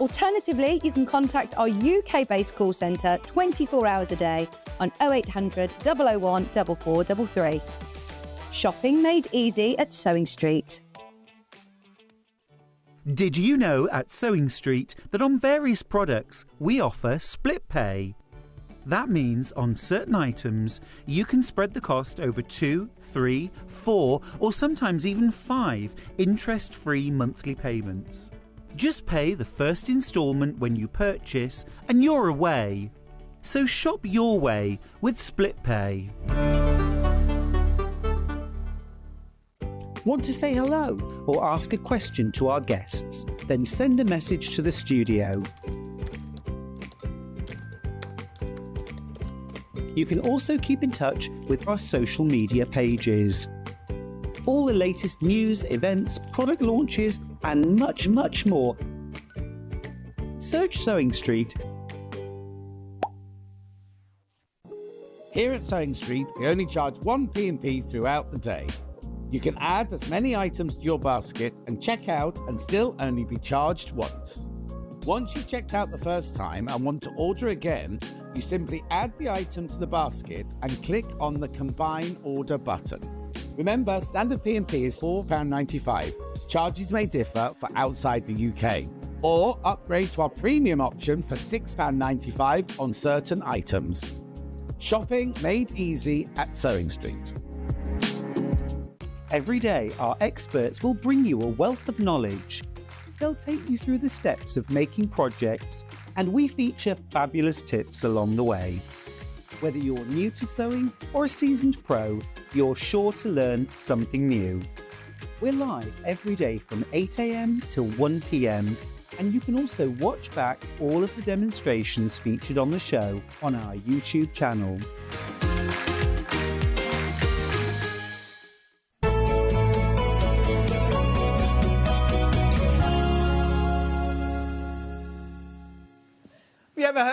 Alternatively, you can contact our UK-based call centre 24 hours a day on 0800 001 4433. Shopping made easy at Sewing Street. Did you know at Sewing Street that on various products we offer split pay? That means on certain items you can spread the cost over 2, 3, 4 or sometimes even 5 interest-free monthly payments. Just pay the first instalment when you purchase and you're away. So shop your way with split pay. Want to say hello or ask a question to our guests? Then send a message to the studio. You can also keep in touch with our social media pages. All the latest news, events, product launches and much, much more. Search Sewing Street. Here at Sewing Street, we only charge 1 P&P throughout the day. You can add as many items to your basket and check out and still only be charged once. Once you've checked out the first time and want to order again, you simply add the item to the basket and click on the Combine Order button. Remember, standard P&P is £4.95. Charges may differ for outside the UK. Or upgrade to our premium option for £6.95 on certain items. Shopping made easy at Sewing Street. Every day, our experts will bring you a wealth of knowledge. They'll take you through the steps of making projects, and we feature fabulous tips along the way. Whether you're new to sewing or a seasoned pro, you're sure to learn something new. We're live every day from 8 a.m. till 1 p.m, and you can also watch back all of the demonstrations featured on the show on our YouTube channel.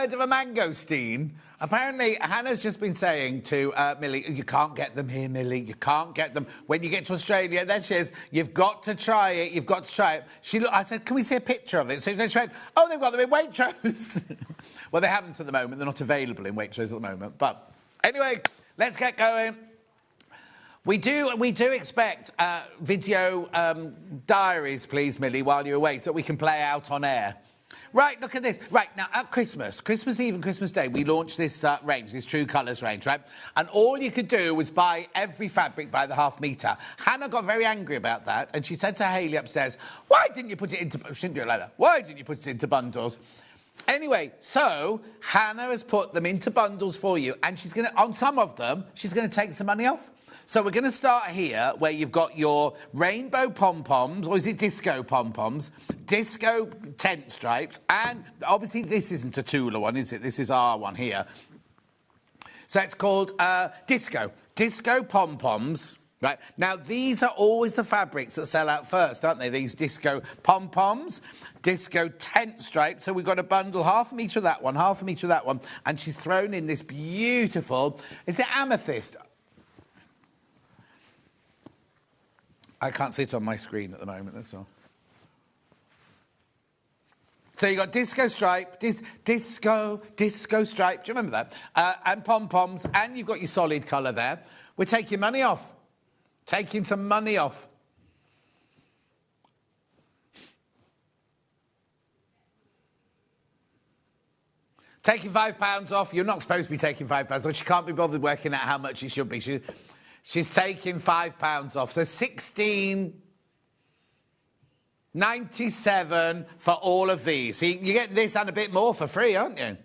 heard of a mangosteen? Apparently, Hannah's just been saying to Millie, you can't get them here, Millie. You can't get them. When you get to Australia, there she is. You've got to try it. You've got to try it. I said, can we see a picture of it? So she went, oh, they've got them in Waitrose. Well, they haven't at the moment. They're not available in Waitrose at the moment. But anyway, let's get going. We do expect video diaries, please, Millie, while you're away, so that we can play out on air. Right, look at this. Right, now, at Christmas Eve and Christmas Day, we launched this range, this True Colours range, right? And all you could do was buy every fabric by the half metre. Hannah got very angry about that, and she said to Hayley upstairs, why didn't you put it into... She didn't do it like that. Why didn't you put it into bundles? Anyway, so Hannah has put them into bundles for you, and she's going to... On some of them, she's going to take some money off. So we're going to start here, where you've got your rainbow pom-poms, or is it disco pom-poms, disco tent stripes, and obviously this isn't a Tula one, is it? This is our one here. So it's called disco pom-poms. Right, now these are always the fabrics that sell out first, aren't they? These disco pom-poms, disco tent stripes. So we've got a bundle, half a metre of that one, half a metre of that one, and she's thrown in this beautiful, is it amethyst? I can't see it on my screen at the moment, that's all. So you got disco stripe, disco stripe, do you remember that? And pom-poms, and you've got your solid colour there. We're taking money off. Taking some money off. Taking £5 off. You're not supposed to be taking £5 off. She can't be bothered working out how much it should be. She's taking £5 off. So $16.97 for all of these. So you get this and a bit more for free, aren't you?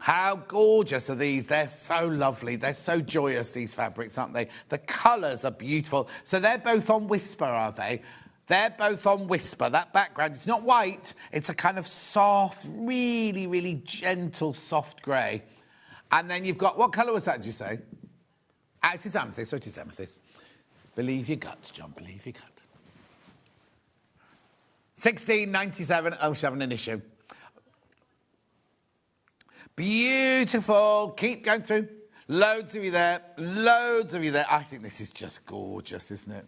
How gorgeous are these? They're so lovely. They're so joyous, these fabrics, aren't they? The colours are beautiful. So they're both on Whisper, are they? They're both on Whisper. That background, it's not white. It's a kind of soft, really, really gentle, soft grey. And then you've got... What colour was that, did you say? It is amethyst. So it is amethyst. Believe your gut, John. Believe your gut. $16.97. Oh, she's having an issue. Beautiful. Keep going through. Loads of you there. Loads of you there. I think this is just gorgeous, isn't it?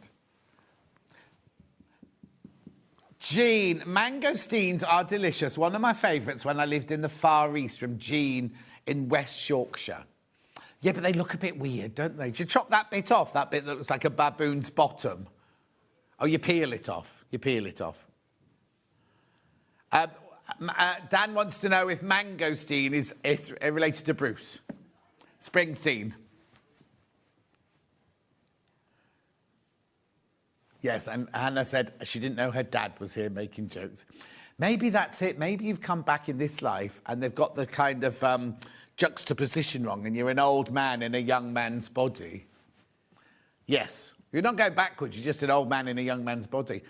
Jean, mangosteens are delicious. One of my favourites when I lived in the Far East from Jean in West Yorkshire. Yeah, but they look a bit weird, don't they? Do you chop that bit off, that bit that looks like a baboon's bottom? Oh, you peel it off. You peel it off. Dan wants to know if mangosteen is related to Bruce Springsteen. Yes, and Hannah said she didn't know her dad was here making jokes. Maybe that's it. Maybe you've come back in this life and they've got the kind of juxtaposition wrong and you're an old man in a young man's body. Yes. You're not going backwards. You're just an old man in a young man's body.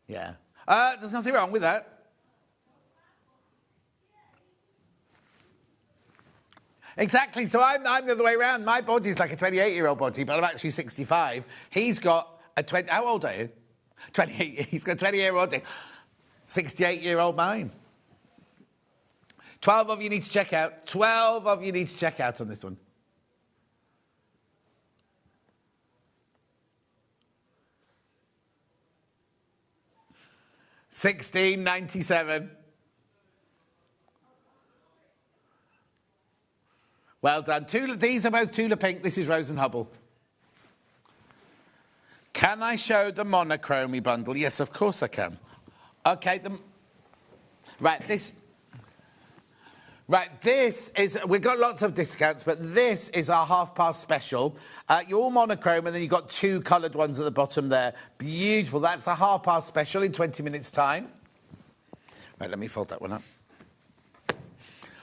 Yeah. There's nothing wrong with that. Exactly. So I'm the other way around. My body's like a 28-year-old body, but I'm actually 65. He's got a 20... How old are you? 28. He's got a 20-year-old body. 68-year-old mind. 12 of you need to check out. 12 of you need to check out on this one. $16.97. Well done. These are both Tula Pink. This is Rose and Hubble. Can I show the monochromy bundle? Yes, of course I can. Okay, this is... We've got lots of discounts, but this is our half-past special. You're all monochrome, and then you've got two coloured ones at the bottom there. Beautiful. That's the half-past special in 20 minutes' time. Right, let me fold that one up.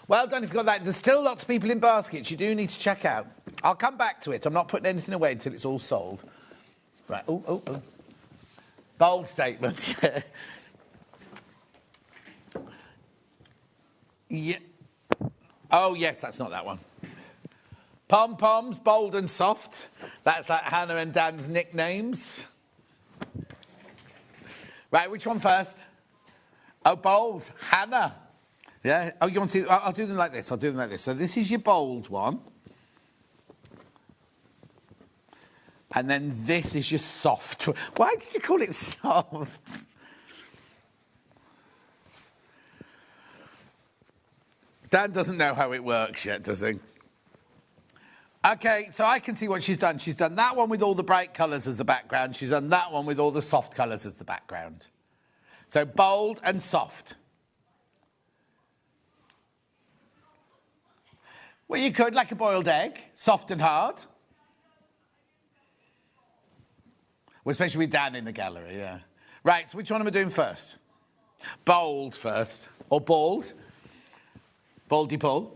Well done if you've got that. There's still lots of people in baskets you do need to check out. I'll come back to it. I'm not putting anything away until it's all sold. Right, oh. Bold statement. Yeah. Oh, yes, that's not that one. Pom-poms, bold and soft. That's like Hannah and Dan's nicknames. Right, which one first? Oh, bold. Hannah. Yeah? Oh, you want to see? I'll do them like this. I'll do them like this. So this is your bold one. And then this is your soft. Why did you call it soft? Dan doesn't know how it works yet, does he? OK, so I can see what she's done. She's done that one with all the bright colours as the background. She's done that one with all the soft colours as the background. So bold and soft. Well, you could, like a boiled egg, soft and hard. Well, especially with Dan in the gallery, yeah. Right, so which one am I doing first? Bold first. Or bald. Baldy Paul.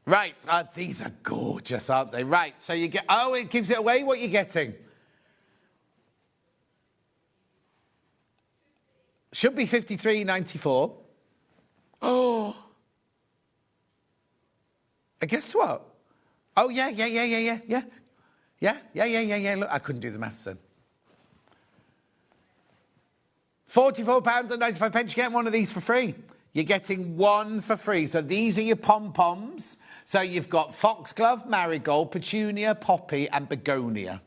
Right, these are gorgeous, aren't they? Right, so you get... Oh, it gives it away what you're getting. Should be 53.94. Oh. And guess what? Oh, yeah. Look, I couldn't do the maths then. £44.95. You're getting one of these for free. You're getting one for free. So these are your pom-poms. So you've got foxglove, marigold, petunia, poppy and begonia.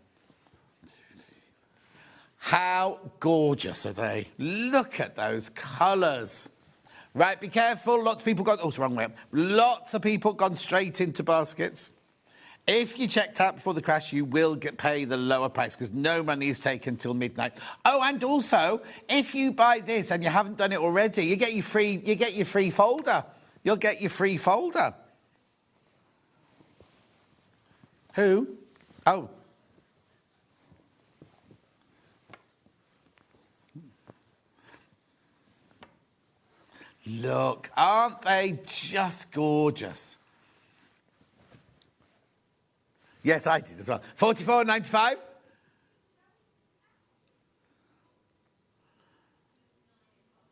How gorgeous are they? Look at those colours. Right, be careful. Lots of people got... Oh, it's the wrong way up. Lots of people gone straight into baskets. If you checked out before the crash, you will pay the lower price because no money is taken till midnight. Oh, and also, if you buy this and you haven't done it already, you get your free folder. You'll get your free folder. Who? Oh. Look, aren't they just gorgeous? Yes, I did as well. £44.95.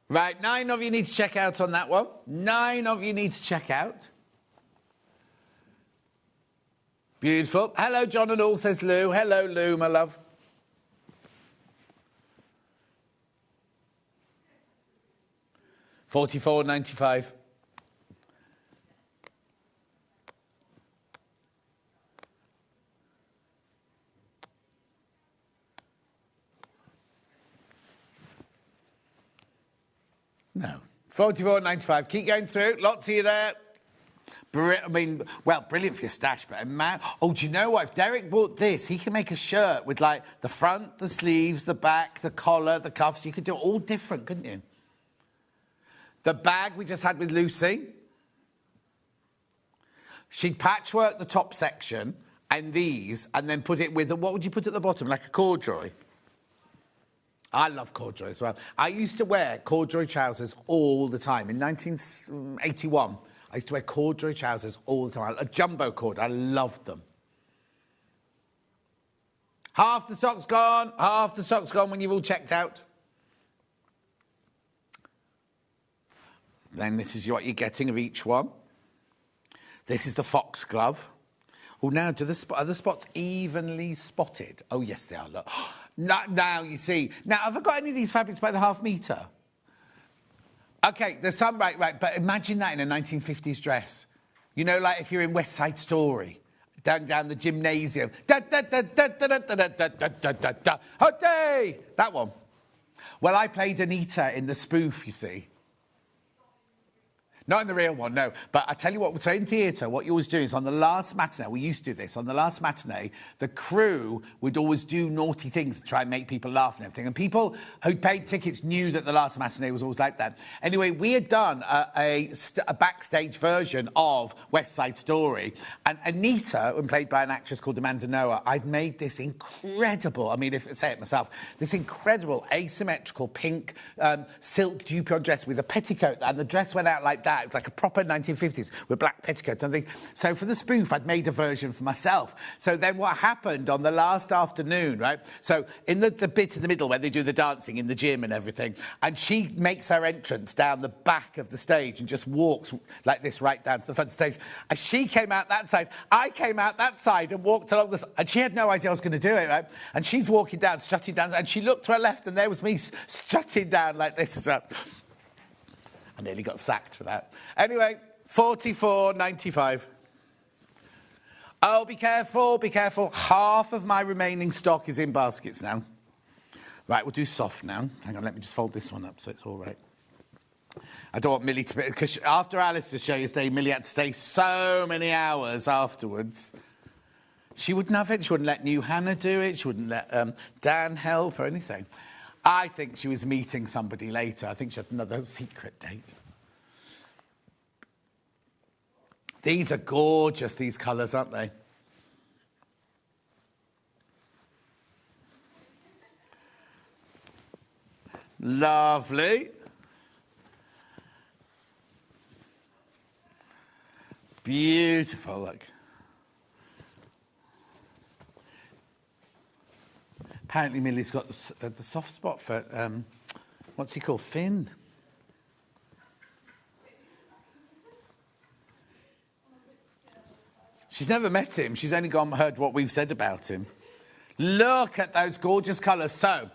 Right, 9 of you need to check out on that one. 9 of you need to check out. Beautiful. Hello, John and all, says Lou. Hello, Lou, my love. £44.95. No. £44.95. Keep going through. Lots of you there. Brilliant for your stash, but oh, do you know what? If Derek bought this, he can make a shirt with, like, the front, the sleeves, the back, the collar, the cuffs. You could do it all different, couldn't you? The bag we just had with Lucy. She'd patchwork the top section and these, and then put it with, what would you put at the bottom? Like a corduroy? I love corduroy as well. I used to wear corduroy trousers all the time. In 1981, I used to wear corduroy trousers all the time. A jumbo cord. I loved them. Half the stock's gone. Half the stock's gone when you've all checked out. Then this is what you're getting of each one. This is the foxglove. Oh, now, are the spots evenly spotted? Oh, yes, they are. Look. Now, you see. Now, have I got any of these fabrics by the half metre? OK, there's some, right. But imagine that in a 1950s dress. You know, like if you're in West Side Story, down the gymnasium. Hot-day! That one. Well, I played Anita in the spoof, you see. Not in the real one, no. But I tell you what, so in theatre, what you always do is on the last matinee, we used to do this, on the last matinee, the crew would always do naughty things to try and make people laugh and everything. And people who paid tickets knew that the last matinee was always like that. Anyway, we had done a backstage version of West Side Story. And Anita, when played by an actress called Amanda Noah, I'd made this incredible, I mean, if I say it myself, this incredible asymmetrical pink silk dupont dress with a petticoat, and the dress went out like that. It was like a proper 1950s with black petticoats and things. So for the spoof, I'd made a version for myself. So then what happened on the last afternoon, right? So in the bit in the middle where they do the dancing in the gym and everything, and she makes her entrance down the back of the stage and just walks like this right down to the front of the stage. And she came out that side. I came out that side and walked along this. And she had no idea I was going to do it, right? And she's walking down, strutting down, and she looked to her left, and there was me strutting down like this as well. I nearly got sacked for that. Anyway, $44.95. Oh, be careful, be careful. Half of my remaining stock is in baskets now. Right, we'll do soft now. Hang on, let me just fold this one up so it's all right. I don't want Millie to... Because after Alistair shows day, Millie had to stay so many hours afterwards. She wouldn't have it. She wouldn't let new Hannah do it. She wouldn't let Dan help or anything. I think she was meeting somebody later. I think she had another secret date. These are gorgeous, these colours, aren't they? Lovely. Beautiful, look. Apparently Millie's got the soft spot for, what's he called, Finn? She's never met him. She's only heard what we've said about him. Look at those gorgeous colours. So,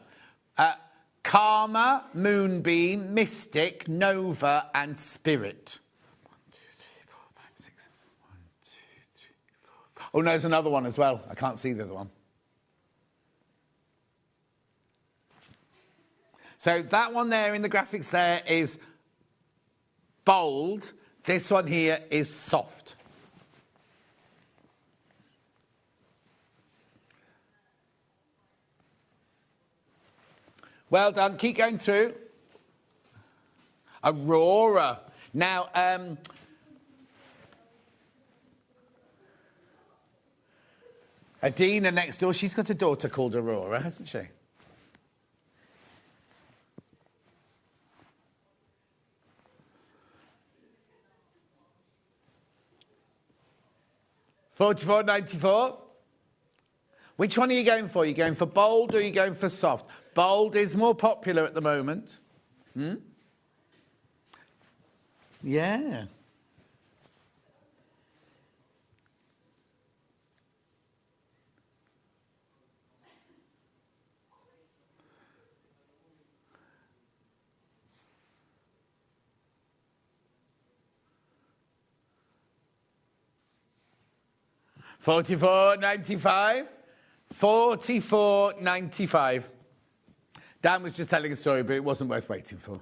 Karma, Moonbeam, Mystic, Nova and Spirit. 1, 2, 3, 4, 5, 6. 1, 2, 3, 4, 5. Oh, no, there's another one as well. I can't see the other one. So that one there in the graphics there is bold. This one here is soft. Well done. Keep going through. Aurora. Now, Adina next door, she's got a daughter called Aurora, hasn't she? $44.94. Which one are you going for? Are you going for bold or are you going for soft? Bold is more popular at the moment. Hmm? Yeah. $44.95. $44.95. Dan was just telling a story, but it wasn't worth waiting for.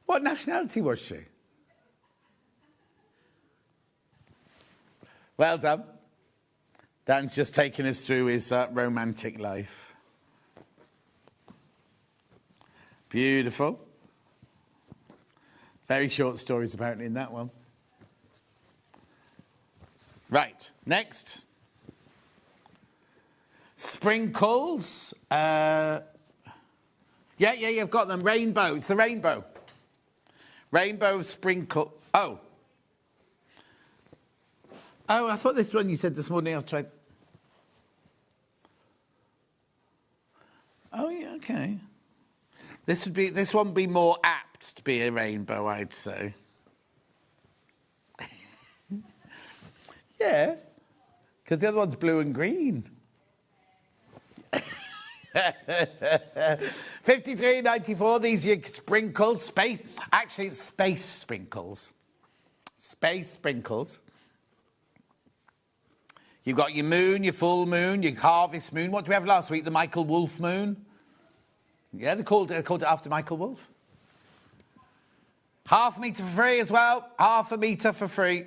What nationality was she? Well done. Dan's just taken us through his romantic life. Beautiful. Very short stories apparently in that one. Right, next. Sprinkles. Yeah, I've got them. Rainbow. It's the rainbow. Rainbow sprinkle. Oh, I thought this one you said this morning. I'll try. Oh, yeah, okay. This one would be more apt to be a rainbow, I'd say. Yeah, because the other one's blue and green. $53.94. These are your sprinkles. Space. Actually, it's space sprinkles. Space sprinkles. You've got your moon, your full moon, your harvest moon. What did we have last week? The Michael Wolff moon. Yeah, they're called it after Michael Wolff. Half a metre for free as well. Half a metre for free.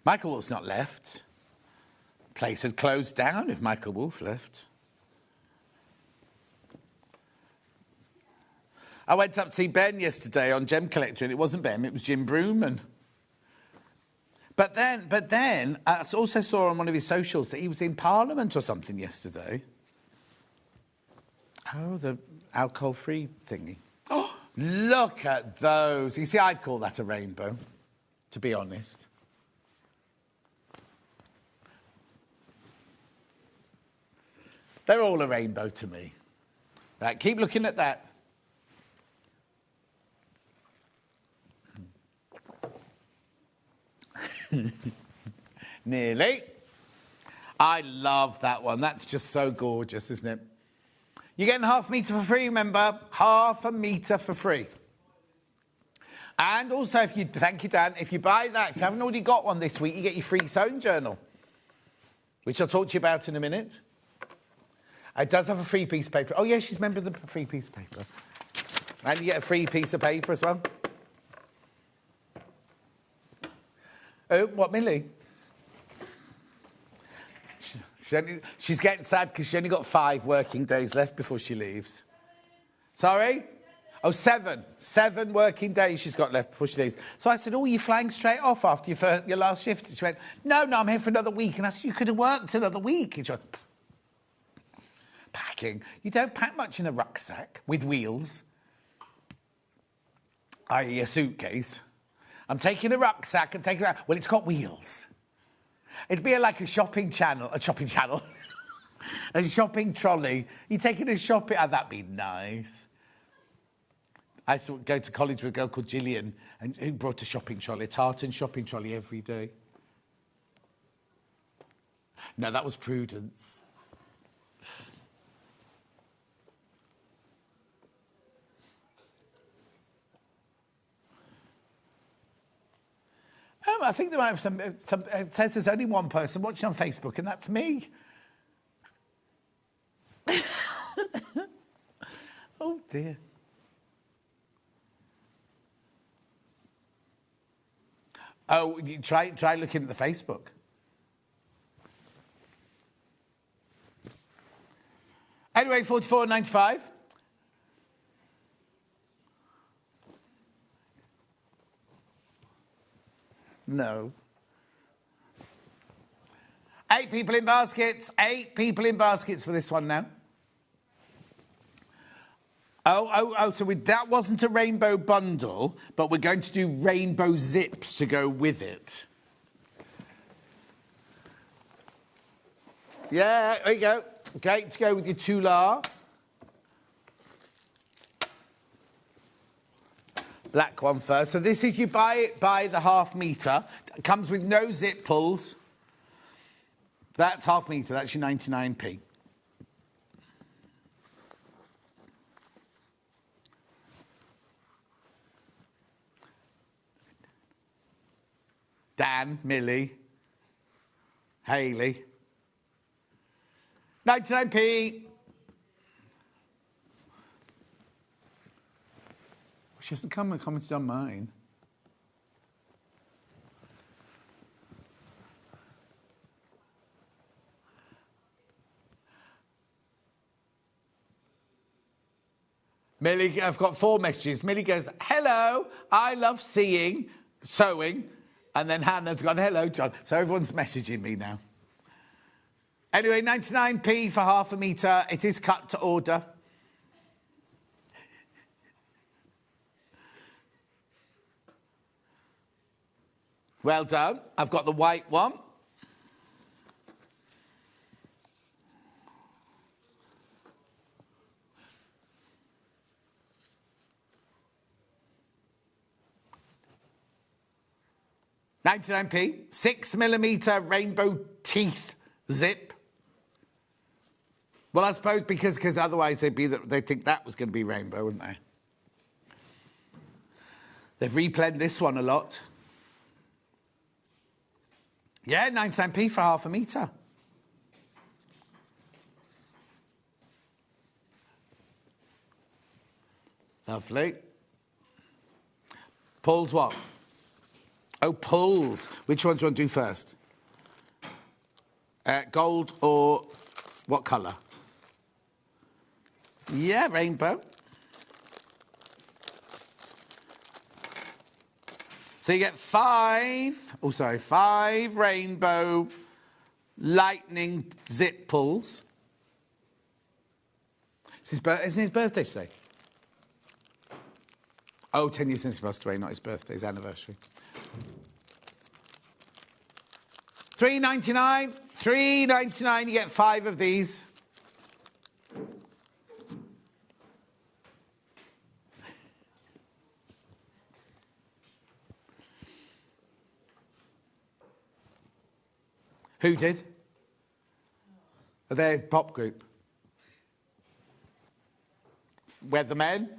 Michael Wolff's not left. Place had closed down if Michael Wolff left. I went up to see Ben yesterday on Gem Collector, and it wasn't Ben, it was Jim Broomman. But then, I also saw on one of his socials that he was in Parliament or something yesterday. Oh, the alcohol-free thingy. Oh, look at those. You see, I'd call that a rainbow, to be honest. They're all a rainbow to me. Right, keep looking at that. Nearly. I love that one. That's just so gorgeous, isn't it? You're getting half a metre for free, remember? Half a metre for free. And also, thank you, Dan, if you buy that, if you haven't already got one this week, you get your free sewing journal, which I'll talk to you about in a minute. It does have a free piece of paper. Oh, yeah, she's a member of the free piece of paper. And you get a free piece of paper as well. Oh, what, Millie? She's getting sad because she only got 5 working days left before she leaves. Sorry? Oh, 7. 7 working days she's got left before she leaves. So I said, oh, you're flying straight off after your last shift? And she went, no, I'm here for another week. And I said, you could have worked another week. And she went, packing? You don't pack much in a rucksack with wheels. I.e. a suitcase. I'm taking a rucksack and taking it out. Well, it's got wheels. It'd be like a shopping trolley. You're taking a shopping... Oh, that'd be nice. I used to go to college with a girl called Gillian, and who brought a shopping trolley, a tartan shopping trolley every day. No, that was Prudence. I think there might have some... It says there's only one person watching on Facebook, and that's me. Oh, dear. Oh, you try looking at the Facebook. Anyway, 44.95. No. 8 people in baskets. 8 people in baskets for this one now. Oh, so that wasn't a rainbow bundle, but we're going to do rainbow zips to go with it. Yeah, there you go. Okay, to go with your tulle. Black one first. So this is, you buy it by the half metre. It comes with no zip pulls. That's half metre. That's your 99p. Dan, Millie, Hayley. 99p. She hasn't come and commented on mine. Millie, I've got 4 messages. Millie goes, hello, I love sewing. And then Hannah's gone, hello, John. So everyone's messaging me now. Anyway, 99p for half a metre. It is cut to order. Well done. I've got the white one. £99p, 6mm rainbow teeth zip. Well, I suppose because otherwise they'd think that was going to be rainbow, wouldn't they? They've replayed this one a lot. Yeah, 99p for half a metre. Lovely. Pulls what? Oh, pulls. Which one do you want to do first? Gold or what colour? Yeah, rainbow. So you get 5 rainbow lightning zip pulls. Isn't his birthday today? Oh, 10 years since he passed away, not his birthday, his anniversary. $3.99. $3.99, you get 5 of these. Who did? Are they a pop group? weathermen.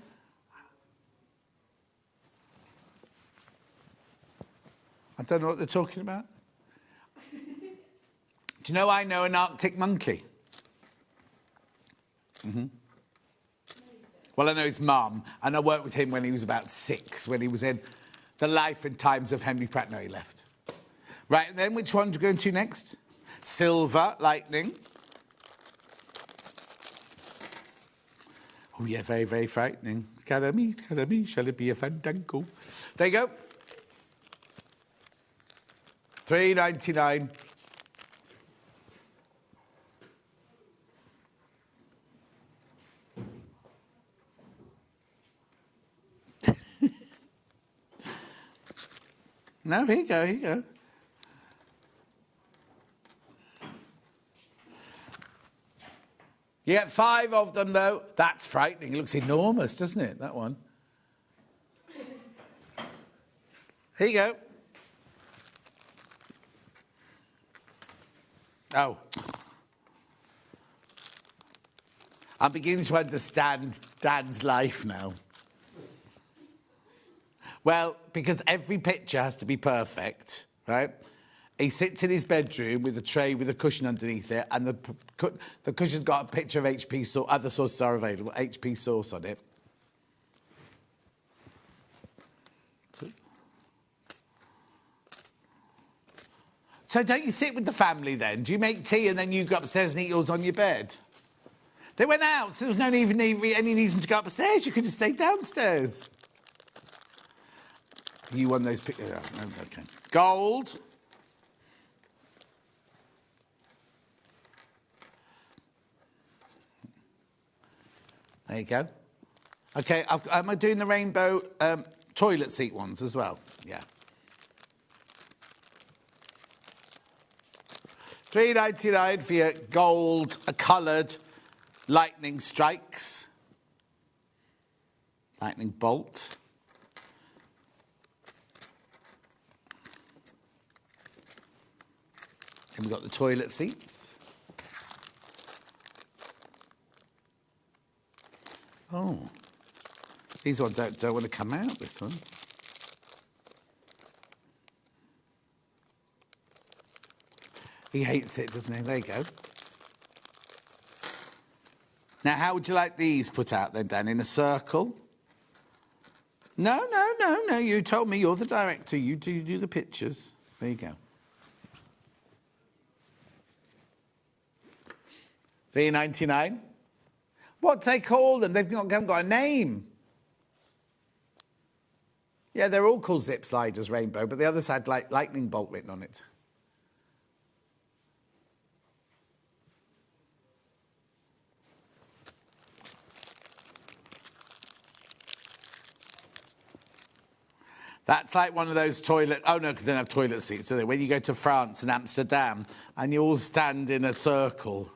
I don't know what they're talking about. Do you know I know an Arctic monkey? Mm-hmm. Well, I know his mum, and I worked with him when he was about 6, when he was in The Life and Times of Henry Pratt. No, he left. Right, and then which one do we go into next? Silver lightning. Oh, yeah, very, very frightening. Cara me, shall it be a fandango? There you go. $3.99. No, here you go, here you go. You get 5 of them, though. That's frightening. It looks enormous, doesn't it, that one? Here you go. Oh. I'm beginning to understand Dan's life now. Well, because every picture has to be perfect, right? He sits in his bedroom with a tray with a cushion underneath it, and the cushion's got a picture of HP sauce. Other sauces are available. HP sauce on it. So don't you sit with the family then? Do you make tea and then you go upstairs and eat yours on your bed? They went out. So there was no even any reason to go upstairs. You could have stayed downstairs. You won those pictures. Oh, okay. Gold. There you go. Okay, am I doing the rainbow toilet seat ones as well? Yeah. $3.99 for your gold coloured lightning strikes. Lightning bolt. And we've got the toilet seats. Oh. These ones don't want to come out, this one. He hates it, doesn't he? There you go. Now, how would you like these put out then, Dan? In a circle? No. You told me you're the director. You do the pictures. There you go. $3.99. What do they call them? They haven't got a name. Yeah, they're all called zip sliders, Rainbow, but the others had like lightning bolt written on it. That's like one of those toilet... Oh, no, because they don't have toilet seats, do they? When you go to France and Amsterdam and you all stand in a circle.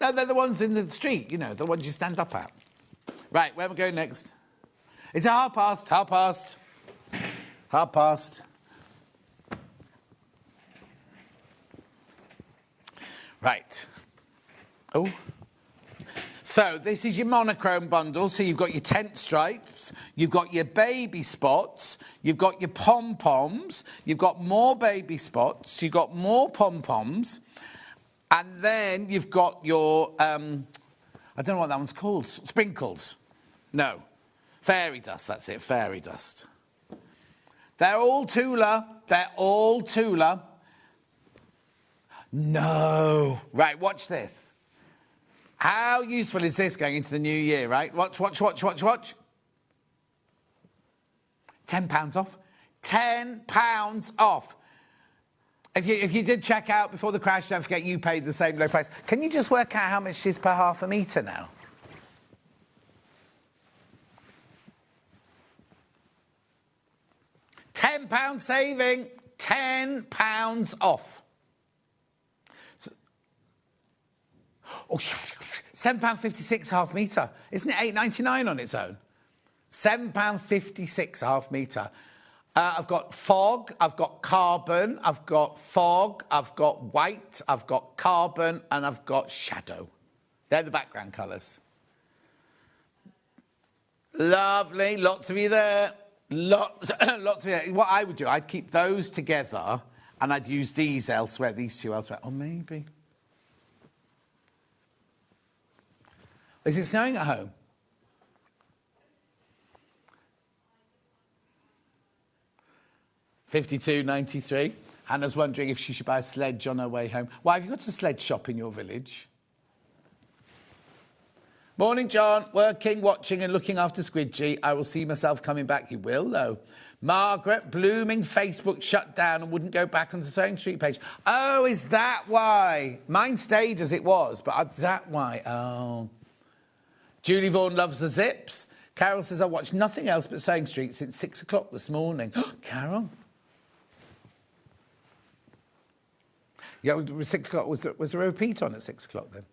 No, they're the ones in the street, you know, the ones you stand up at. Right, where am I going next? It's a half past. Right. Oh. So this is your monochrome bundle. So you've got your tent stripes, you've got your baby spots, you've got your pom-poms, you've got more baby spots, you've got more pom-poms, and then you've got your, I don't know what that one's called, sprinkles. No, fairy dust, that's it, fairy dust. They're all Tula. No. Right, watch this. How useful is this going into the new year, right? Watch. £10 off. £10 off. If you did check out before the crash, don't forget you paid the same low price. Can you just work out how much it is per half a metre now? £10 saving. £10 off. Oh, £7.56 half metre. Isn't it $8.99 on its own? £7.56 half metre. I've got fog, I've got carbon, I've got fog, I've got white, I've got carbon, and I've got shadow. They're the background colours. Lovely. Lots of you there. Lots of you there. What I would do, I'd keep those together and I'd use these elsewhere, these two elsewhere. Or maybe. Is it snowing at home? £52.93. Hannah's wondering if she should buy a sledge on her way home. Why, have you got a sledge shop in your village? Morning, John. Working, watching and looking after Squidgy. I will see myself coming back. You will, though. Margaret, blooming Facebook shut down and wouldn't go back on the Sewing Street page. Oh, is that why? Mine stayed as it was, but is that why? Oh. Julie Vaughan loves the zips. Carol says, I watched nothing else but Sewing Street since 6 o'clock this morning. Carol? Yeah, it was 6 o'clock. Was there a repeat on at 6 o'clock then?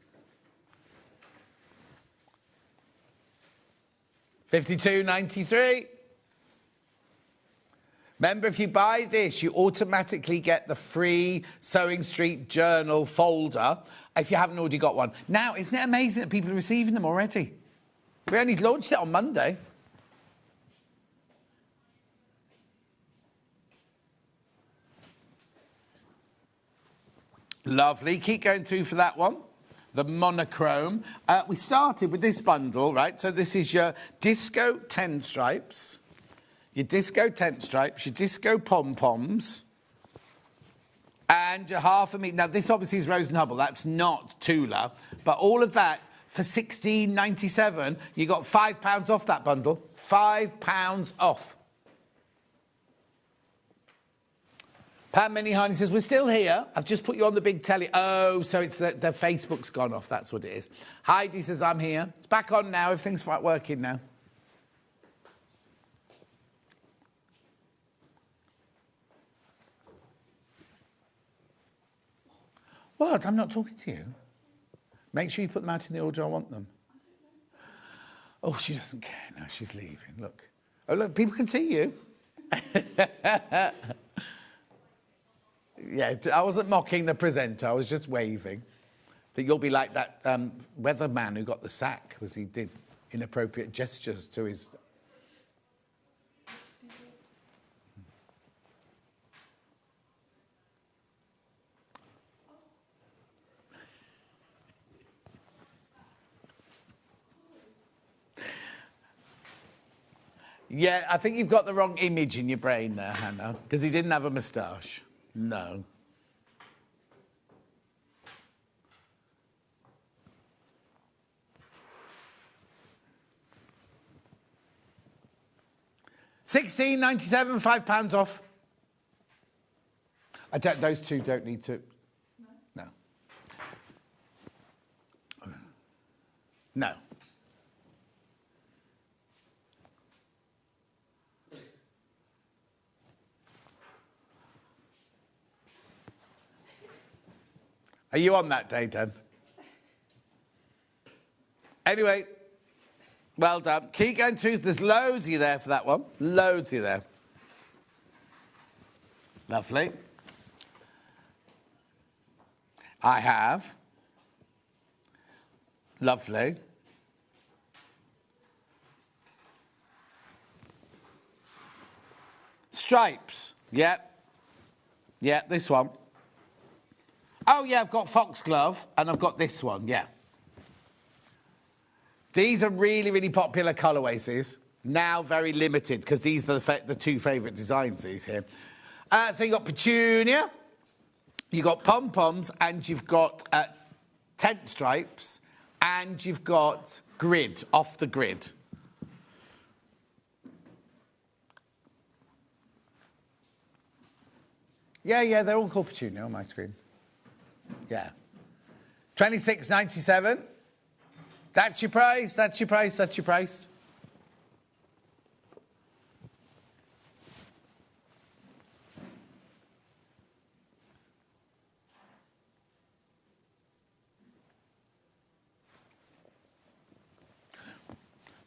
52.93. Remember, if you buy this, you automatically get the free Sewing Street Journal folder if you haven't already got one. Now, isn't it amazing that people are receiving them already? We only launched it on Monday. Lovely. Keep going through for that one. The monochrome. We started with this bundle, right? So this is your disco 10 stripes, your disco tent stripes, your disco pom-poms, and your half a meter. Now, this obviously is Rose and Hubble. That's not Tula. But all of that for £16.97, you got £5 off that bundle. £5 off. Pam Minihani says, we're still here. I've just put you on the big telly. Oh, so it's the Facebook's gone off. That's what it is. Heidi says, I'm here. It's back on now. Everything's working now. What? I'm not talking to you. Make sure you put them out in the order I want them. Oh, she doesn't care now. She's leaving. Look. Oh, look, people can see you. Yeah, I wasn't mocking the presenter. I was just waving. That you'll be like that weatherman who got the sack because he did inappropriate gestures to his... Yeah, I think you've got the wrong image in your brain there, Hannah, because he didn't have a moustache. No. £16.97, £5 off. Those two don't need to. No. No. Are you on that day, Dan? Anyway, well done. Keep going through. There's loads of you there for that one. Loads of you there. Lovely. I have. Lovely. Stripes. Yep. Yep, this one. Oh, yeah, I've got foxglove, and I've got this one, yeah. These are really, really popular colourways, these. Now very limited, because these are the two favourite designs, these here. So you've got petunia, you've got pom-poms, and you've got tent stripes, and you've got grid, off the grid. Yeah, they're all called petunia on my screen. Yeah. £26.97. That's your price, that's your price, that's your price.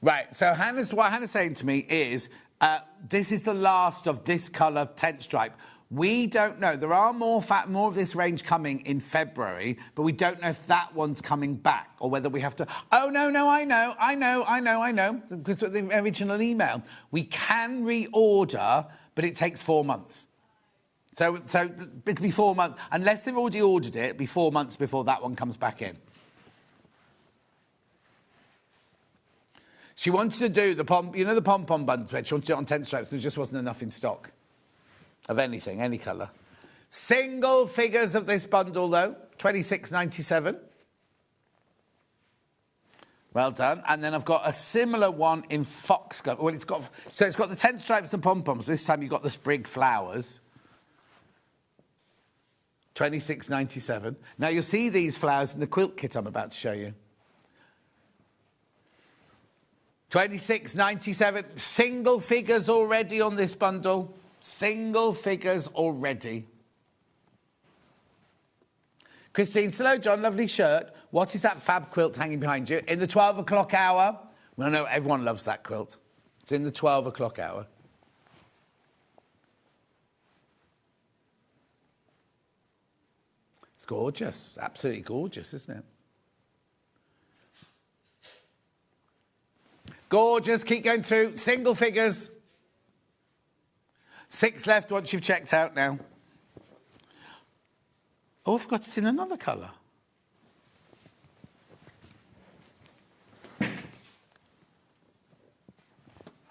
Right, so what Hannah's saying to me is, this is the last of this colour tent stripe. We don't know. There are more of this range coming in February, but we don't know if that one's coming back or whether we have to... Oh, no, I know. Because of the original email. We can reorder, but it takes 4 months. So it'll be 4 months. Unless they've already ordered it, it'll be 4 months before that one comes back in. She wanted to do the pom-pom buns, which she wanted to do it on 10 stripes. There just wasn't enough in stock. Of anything, any colour. Single figures of this bundle, though, £26.97. Well done. And then I've got a similar one in foxglove. Well, it's got the 10 stripes and pom-poms. This time you've got the sprig flowers. £26.97. Now, you'll see these flowers in the quilt kit I'm about to show you. £26.97. Single figures already on this bundle. Single figures already. Christine, hello, John, lovely shirt. What is that fab quilt hanging behind you? In the 12 o'clock hour? Well, no, everyone loves that quilt. It's in the 12 o'clock hour. It's gorgeous. Absolutely gorgeous, isn't it? Gorgeous. Keep going through. Single figures. 6 left once you've checked out now. Oh, I forgot to see another colour.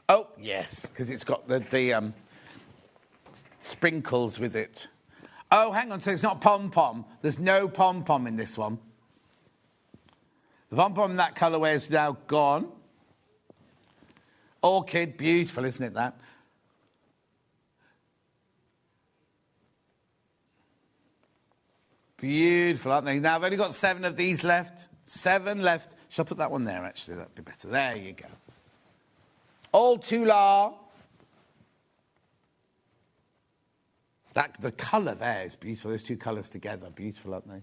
Oh, yes, because it's got the sprinkles with it. Oh, hang on, so it's not pom-pom. There's no pom-pom in this one. The pom-pom in that colourway is now gone. Orchid, beautiful, isn't it, that? Beautiful, aren't they? Now, I've only got 7 of these left. 7 left. Shall I put that one there, actually? That'd be better. There you go. All Tular. The colour there is beautiful. Those 2 colours together. Beautiful, aren't they?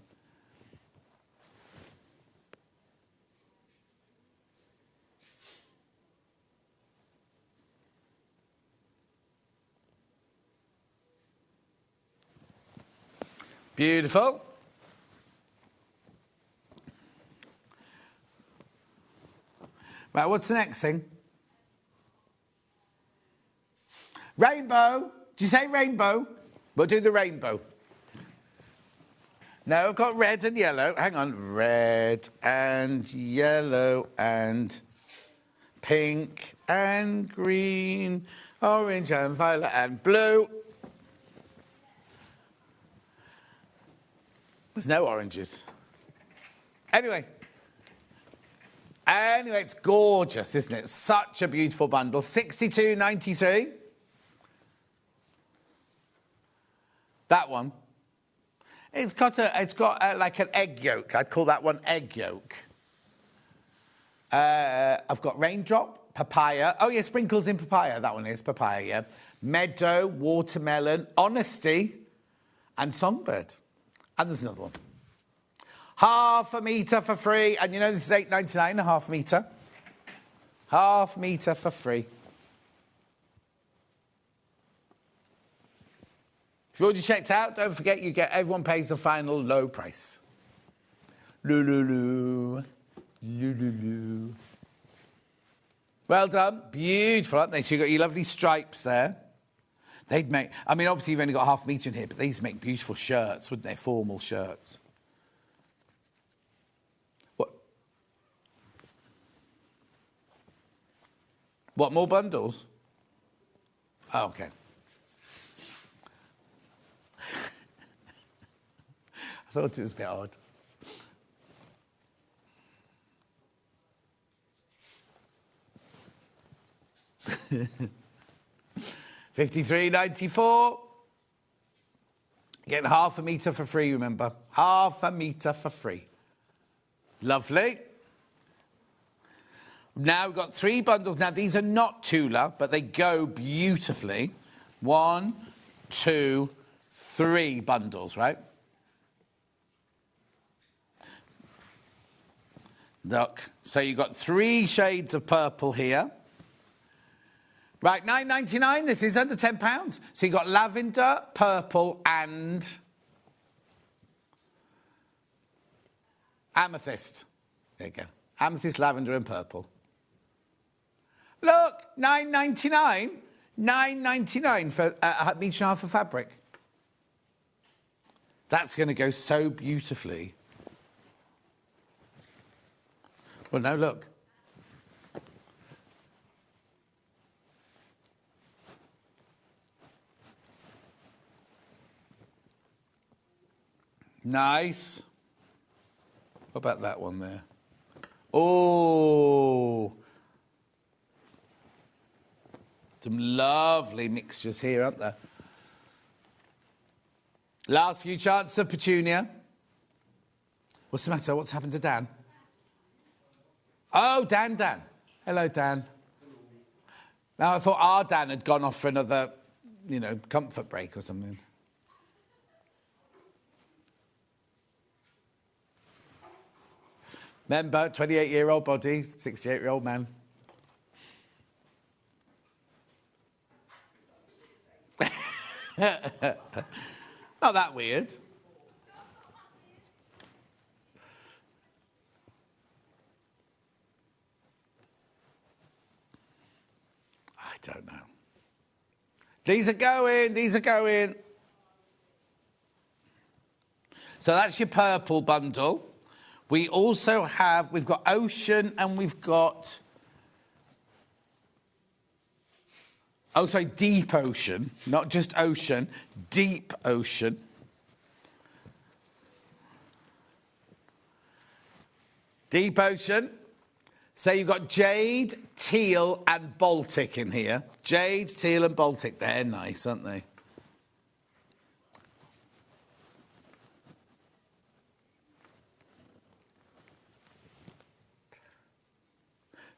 Beautiful. Right, what's the next thing? Rainbow. Did you say rainbow? We'll do the rainbow. No, I've got red and yellow. Hang on. Red and yellow and pink and green, orange and violet and blue. There's no oranges. Anyway, it's gorgeous, isn't it? Such a beautiful bundle. £62.93. That one. It's got like an egg yolk. I'd call that one egg yolk. I've got raindrop, papaya. Oh, yeah, sprinkles in papaya. That one is papaya, yeah. Meadow, watermelon, honesty, and songbird. And there's another one. Half a metre for free. And you know this is £8.99, a half metre. Half metre for free. If you've already checked out, don't forget everyone pays the final low price. Loo. Well done. Beautiful, aren't they? So you've got your lovely stripes there. They'd make... I mean, obviously, you've only got half a metre in here, but these make beautiful shirts, wouldn't they? Formal shirts. What, more bundles? Oh, OK. I thought it was a bit odd. £53.94. Getting half a metre for free, remember. Half a metre for free. Lovely. Now we've got 3 bundles. Now, these are not Tula, but they go beautifully. 1, 2, 3 bundles, right? Look, so you've got 3 shades of purple here. Right, £9.99. This is under £10. So you've got lavender, purple and amethyst. There you go. Amethyst, lavender and purple. Look, £9.99. £9.99 for a metre and a half of fabric. That's going to go so beautifully. Well, no, look. Nice. What about that one there? Oh. Some lovely mixtures here, aren't there? Last few chances of petunia. What's the matter? What's happened to Dan? Oh, Dan. Hello, Dan. Now, I thought our Dan had gone off for another, comfort break or something. Remember, 28-year-old body, 68-year-old man. Not that weird. I don't know. These are going. So that's your purple bundle. We also have, we've got ocean and we've got, deep ocean, not just ocean, deep ocean. Deep ocean. So you've got jade, teal and Baltic in here. Jade, teal and Baltic. They're nice, aren't they?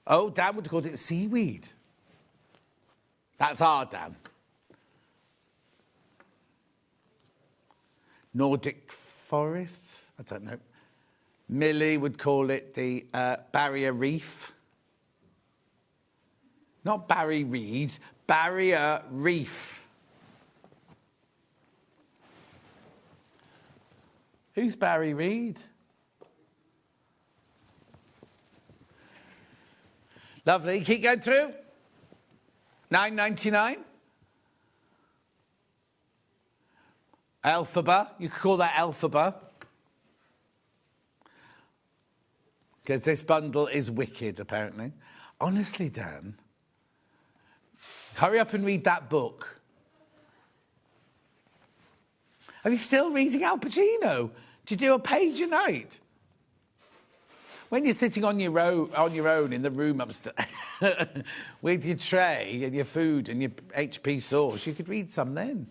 Oh, Dan would have called it seaweed. That's our Dan. Nordic forest? I don't know. Millie would call it the barrier reef. Not Barry Reed, barrier reef. Who's Barry Reed? Lovely. Keep going through. £9.99. Elphaba. You could call that Elphaba. Because this bundle is wicked, apparently. Honestly, Dan, hurry up and read that book. Are you still reading Al Pacino? Do you do a page a night? When you're sitting on your own in the room upstairs with your tray and your food and your HP sauce, you could read some then.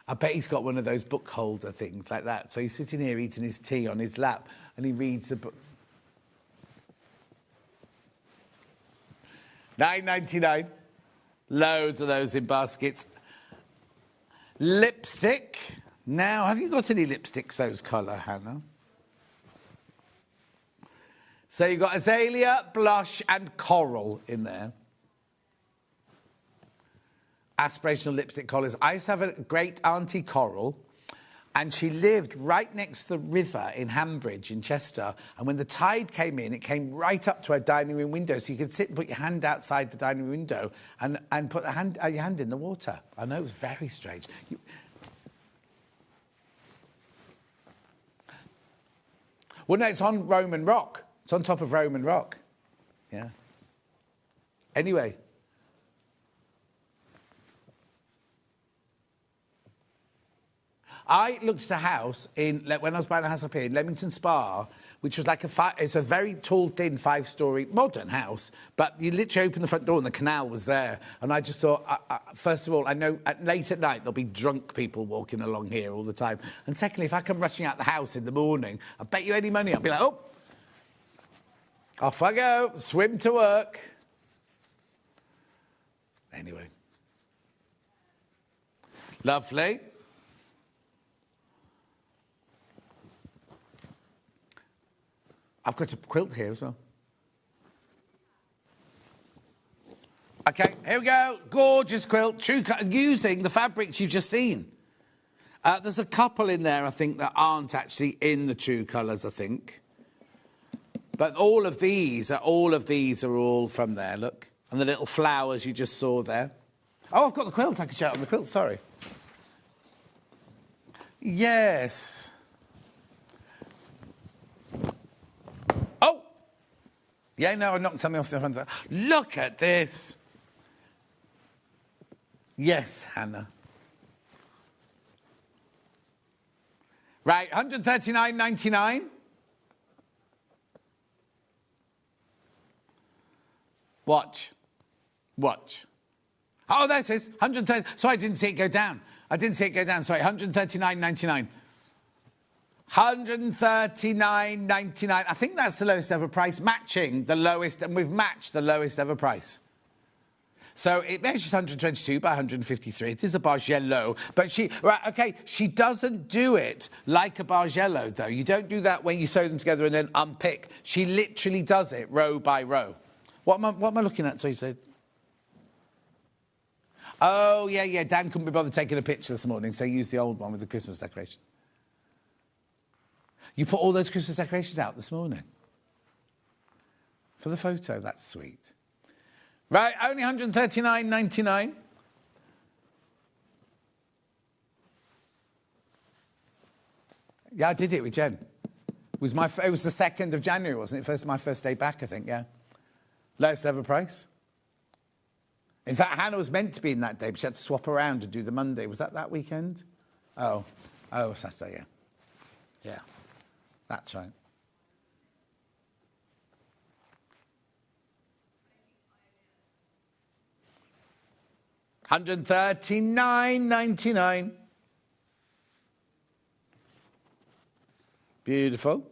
I bet he's got one of those book holder things like that. So he's sitting here eating his tea on his lap and he reads the book. £9.99. Loads of those in baskets. Lipstick. Now, have you got any lipsticks those colour, Hannah? So you've got azalea, blush and coral in there. Aspirational lipstick colours. I used to have a great auntie Coral, and she lived right next to the river in Hambridge in Chester. And when the tide came in, it came right up to her dining room window, so you could sit and put your hand outside the dining room window and put your hand in the water. I know, it was very strange. Well, no, it's on Roman Rock. It's on top of Roman Rock. Yeah. Anyway. I looked at a house when I was buying a house up here in Leamington Spa, which was like it's a very tall, thin, 5-storey modern house, but you literally opened the front door and the canal was there. And I just thought, first of all, I know late at night there'll be drunk people walking along here all the time. And secondly, if I come rushing out the house in the morning, I bet you any money I'll be like, oh, off I go, swim to work. Anyway. Lovely. I've got a quilt here as well. Okay, here we go. Gorgeous quilt, using the fabrics you've just seen. There's a couple in there, I think, that aren't actually in the true colours, I think. But all of these are all from there, look. And the little flowers you just saw there. Oh, I've got the quilt. I can show it on the quilt, sorry. Yes. Oh! Yeah, no, I knocked something off the front of that. Look at this. Yes, Hannah. Right, 139.99. Watch. Oh, there it is. 130. Sorry, I didn't see it go down. Sorry, 139.99. 139.99. I think that's the lowest ever price, matching the lowest, and we've matched the lowest ever price. So it measures 122 by 153. It is a Bargello, but she doesn't do it like a Bargello, though. You don't do that when you sew them together and then unpick. She literally does it row by row. What am I looking at? So you said. Oh, yeah. Dan couldn't be bothered taking a picture this morning, so he used the old one with the Christmas decoration. You put all those Christmas decorations out this morning? For the photo? That's sweet. Right, only 139.99. Yeah, I did it with Jen. It was the 2nd of January, wasn't it? My first day back, I think, yeah. Lowest ever price. In fact, Hannah was meant to be in that day, but she had to swap around and do the Monday. Was that weekend? Oh, Saturday, yeah. Yeah, that's right. $139.99. Beautiful.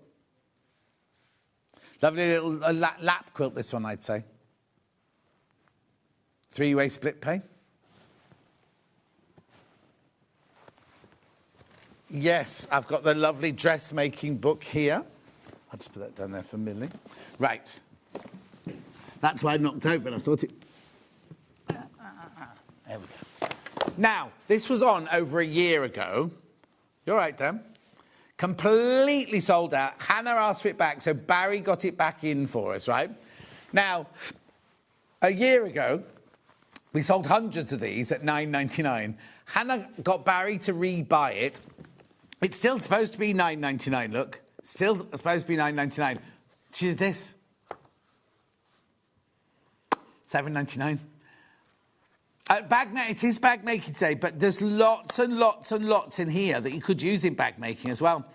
Lovely little lap quilt, this one, I'd say. 3-way split pay. Yes, I've got the lovely dressmaking book here. I'll just put that down there for Millie. Right. That's why I knocked over and I thought it... There we go. Now, this was on over a year ago. You're right, Dan. Completely sold out. Hannah asked for it back, so Barry got it back in for us, right? Now, a year ago, we sold hundreds of these at $9.99. Hannah got Barry to rebuy it. It's still supposed to be $9.99, look. Still supposed to be $9.99. She did this. $7.99. It is bag making today, but there's lots and lots and lots in here that you could use in bag making as well.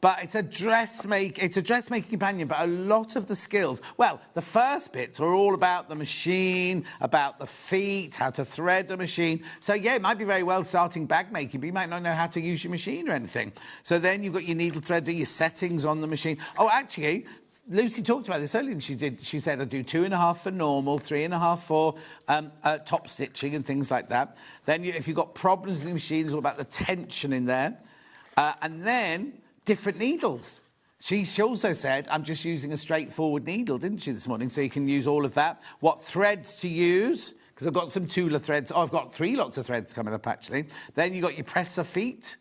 But it's a dressmaking companion, but a lot of the skills, well, the first bits are all about the machine, about the feet, how to thread a machine. So, yeah, it might be very well starting bag making, but you might not know how to use your machine or anything. So then you've got your needle threader, your settings on the machine. Oh, actually, Lucy talked about this earlier, and she said, I do 2.5 for normal, 3.5 for top stitching and things like that. Then if you've got problems with the machine, it's all about the tension in there. And then different needles. She also said, I'm just using a straightforward needle, didn't she, this morning? So you can use all of that. What threads to use, because I've got some Tula threads. Oh, I've got 3 lots of threads coming up, actually. Then you've got your presser feet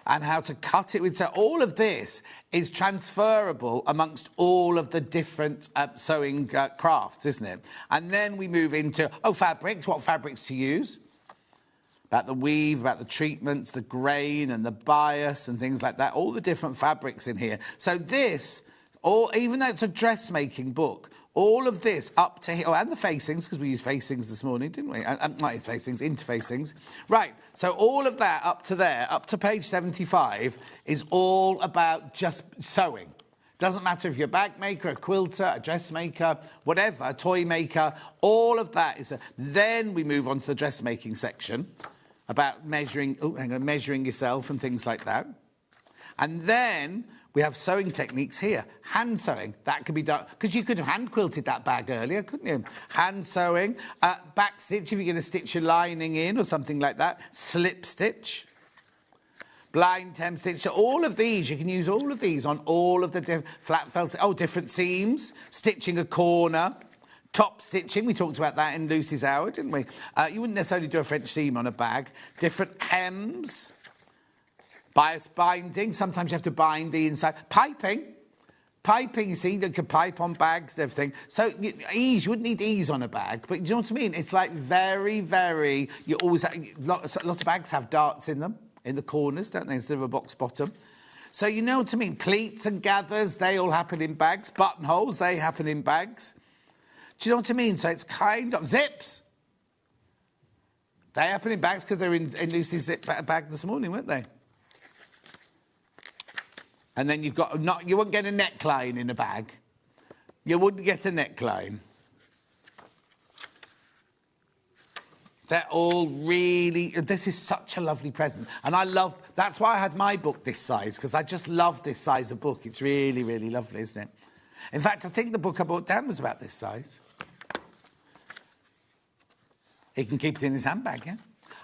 and how to cut it with. So all of this is transferable amongst all of the different sewing crafts, isn't it? And then we move into, fabrics, what fabrics to use. About the weave, about the treatments, the grain and the bias and things like that. All the different fabrics in here. So this, even though it's a dressmaking book, all of this up to here, and the facings, because we used facings this morning, didn't we? Not facings, interfacings. Right, so all of that up to there, up to page 75, is all about just sewing. Doesn't matter if you're a bag maker, a quilter, a dressmaker, whatever, a toy maker, all of that is... Then we move on to the dressmaking section about measuring yourself and things like that. And then we have sewing techniques here. Hand sewing, that can be done, because you could have hand quilted that bag earlier, couldn't you? Hand sewing, back stitch if you're going to stitch your lining in or something like that, slip stitch, blind hem stitch. So all of these, you can use all of these on all of the flat felt, different seams, stitching a corner, Top stitching, we talked about that in Lucy's hour, didn't we? You wouldn't necessarily do a French seam on a bag. Different hems. Bias binding, sometimes you have to bind the inside. Piping, you see, you can pipe on bags and everything. So ease, you wouldn't need ease on a bag, but you know what I mean? It's like very, very, you always have, a lot of bags have darts in them, in the corners, don't they, instead of a box bottom. So you know what I mean? Pleats and gathers, they all happen in bags. Buttonholes, they happen in bags. Do you know what I mean? So it's kind of zips. They happen in bags because they were in Lucy's zip bag this morning, weren't they? And then you've got you wouldn't get a neckline in a bag. You wouldn't get a neckline. They're all really. This is such a lovely present, and that's why I had my book this size, because I just love this size of book. It's really, really lovely, isn't it? In fact, I think the book I bought Dan was about this size. He can keep it in his handbag, yeah?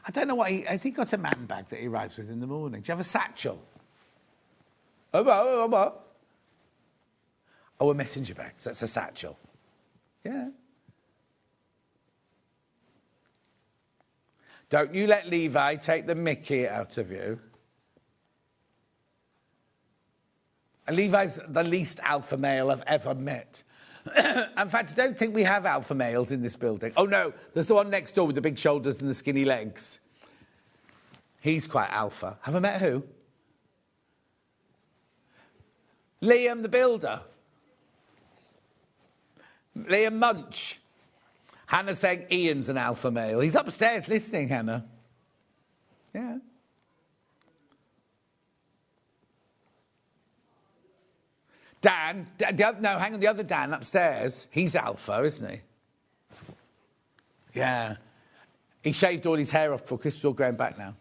I don't know has he got a man bag that he arrives with in the morning? Do you have a satchel? Oh, a messenger bag, so it's a satchel. Yeah. Don't you let Levi take the mickey out of you. And Levi's the least alpha male I've ever met. In fact, I don't think we have alpha males in this building. Oh, no, there's the one next door with the big shoulders and the skinny legs. He's quite alpha. Have I met who? Liam the builder. Liam Munch. Hannah's saying Ian's an alpha male. He's upstairs listening, Hannah. Yeah. Dan, no, hang on, the other Dan upstairs, he's alpha, isn't he? Yeah. He shaved all his hair off before Chris was all growing back now.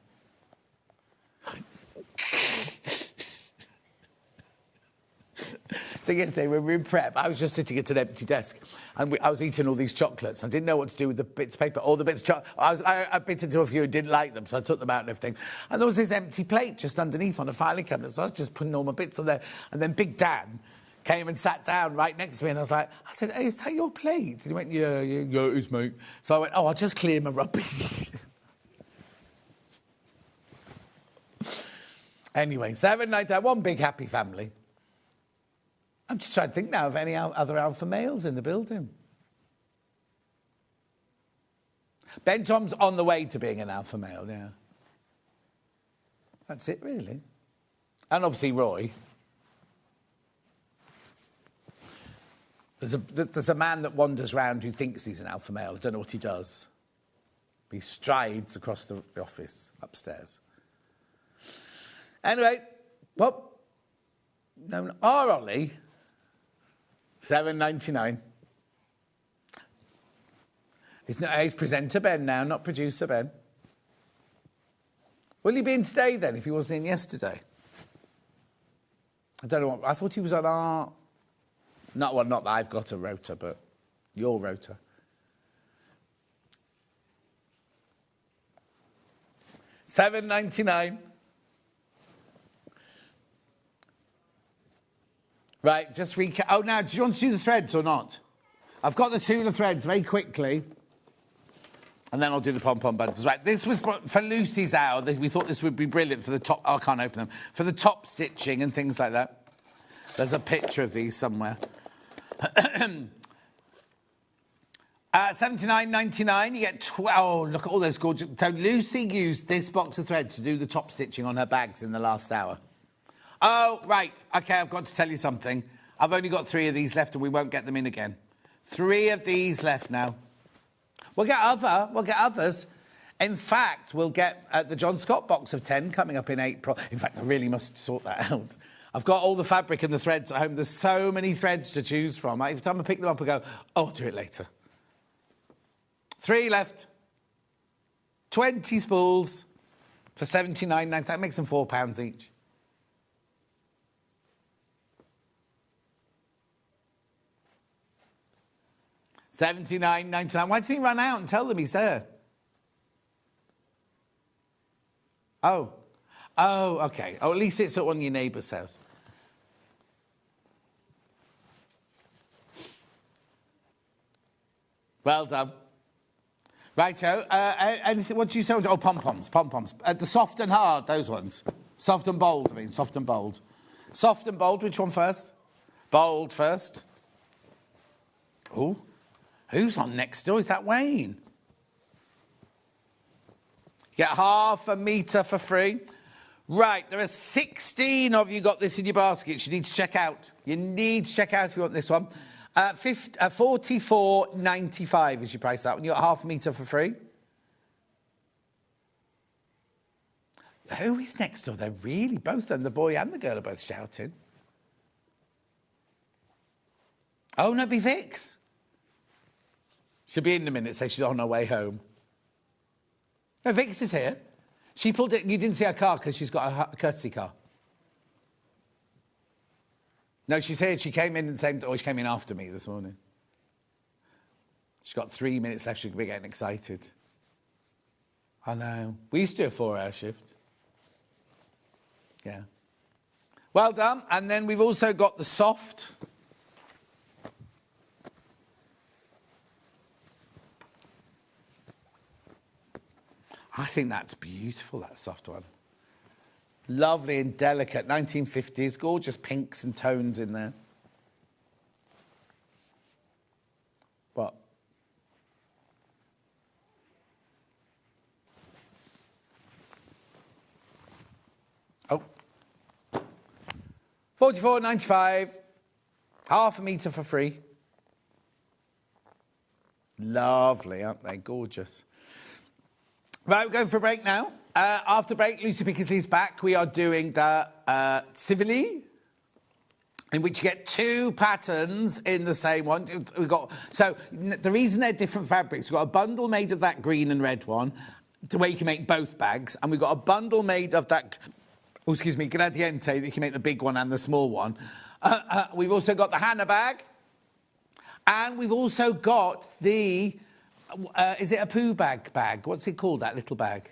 So yesterday, when we were in prep, I was just sitting at an empty desk and I was eating all these chocolates. I didn't know what to do with the bits of paper, all the bits of chocolate. I bit into a few and didn't like them, so I took them out and everything. And there was this empty plate just underneath on a filing cabinet, so I was just putting all my bits on there. And then Big Dan came and sat down right next to me, and I said, hey, is that your plate? And he went, yeah, it is, mate. So I went, oh, I'll just clear my rubbish. Anyway, 7-9, one big happy family. I'm just trying to think now of any other alpha males in the building. Ben Tom's on the way to being an alpha male, yeah. That's it, really. And obviously Roy. There's a man that wanders around who thinks he's an alpha male. I don't know what he does. He strides across the office upstairs. Anyway, well, no, our Ollie, $7.99. He's presenter Ben now, not producer Ben. Will he be in today then, if he wasn't in yesterday? I don't know what. I thought he was on our. Not that I've got a rota, but your rota. $7.99. Right, just recap. Oh, now, do you want to do the threads or not? I've got the two of the threads very quickly. And then I'll do the pom-pom bundles. Right, this was for Lucy's hour. We thought this would be brilliant for the top... Oh, I can't open them. For the top stitching and things like that. There's a picture of these somewhere. $79.99, you get 12... Oh, look at all those gorgeous... So Lucy used this box of threads to do the top stitching on her bags in the last hour. Oh, right. OK, I've got to tell you something. I've only got 3 of these left and we won't get them in again. 3 of these left now. We'll get others. In fact, we'll get the John Scott box of 10 coming up in April. In fact, I really must sort that out. I've got all the fabric and the threads at home. There's so many threads to choose from. Every time I pick them up, I go, oh, I'll do it later. 3 left. 20 spools for $79.90. That makes them £4 each. $79.99. Why doesn't he run out and tell them he's there? Oh, OK. Oh, at least it's at one of your neighbour's house. Well done. Righto. Anything? What do you say? Oh, pom-poms. The soft and hard, those ones. Soft and bold, I mean. Soft and bold. Soft and bold, which one first? Bold first. Oh, who's on next door? Is that Wayne? You get half a metre for free. Right, there are 16 of you got this in your baskets. You need to check out. You need to check out if you want this one. 44.95 is your price, that one. You got half a metre for free. Who is next door? They're really, both of them, the boy and the girl are both shouting. Oh, no, be Vix. She'll be in a minute, say she's on her way home. No, Vix is here. She pulled it, you didn't see her car because she's got a courtesy car. No, she's here. She came in the same, or she came in after me this morning. She's got 3 minutes left. She'll be getting excited. I know. We used to do a 4-hour shift. Yeah. Well done. And then we've also got the soft. I think that's beautiful, that soft one. Lovely and delicate, 1950s, gorgeous pinks and tones in there. What? Oh. 44.95, half a metre for free. Lovely, aren't they? Gorgeous. Right, we're going for a break now. After break, Lucy Pickersley's back. We are doing the Civili, in which you get 2 patterns in the same one. So the reason they're different fabrics, we've got a bundle made of that green and red one, to where you can make both bags, and we've got a bundle made of that, gradiente, that you can make the big one and the small one. We've also got the Hannah bag, and we've also got the, is it a poo bag? What's it called, that little bag?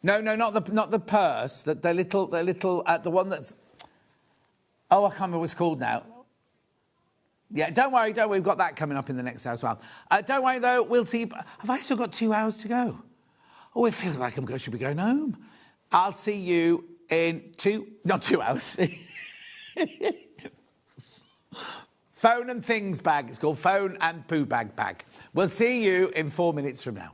No, not the purse. The one that's. Oh, I can't remember what it's called now. Yeah, don't worry. We've got that coming up in the next hour as well. Don't worry though. We'll see. Have I still got 2 hours to go? Oh, it feels like I should be going home. I'll see you in not 2 hours. Phone and things bag. It's called phone and poo bag. We'll see you in 4 minutes from now.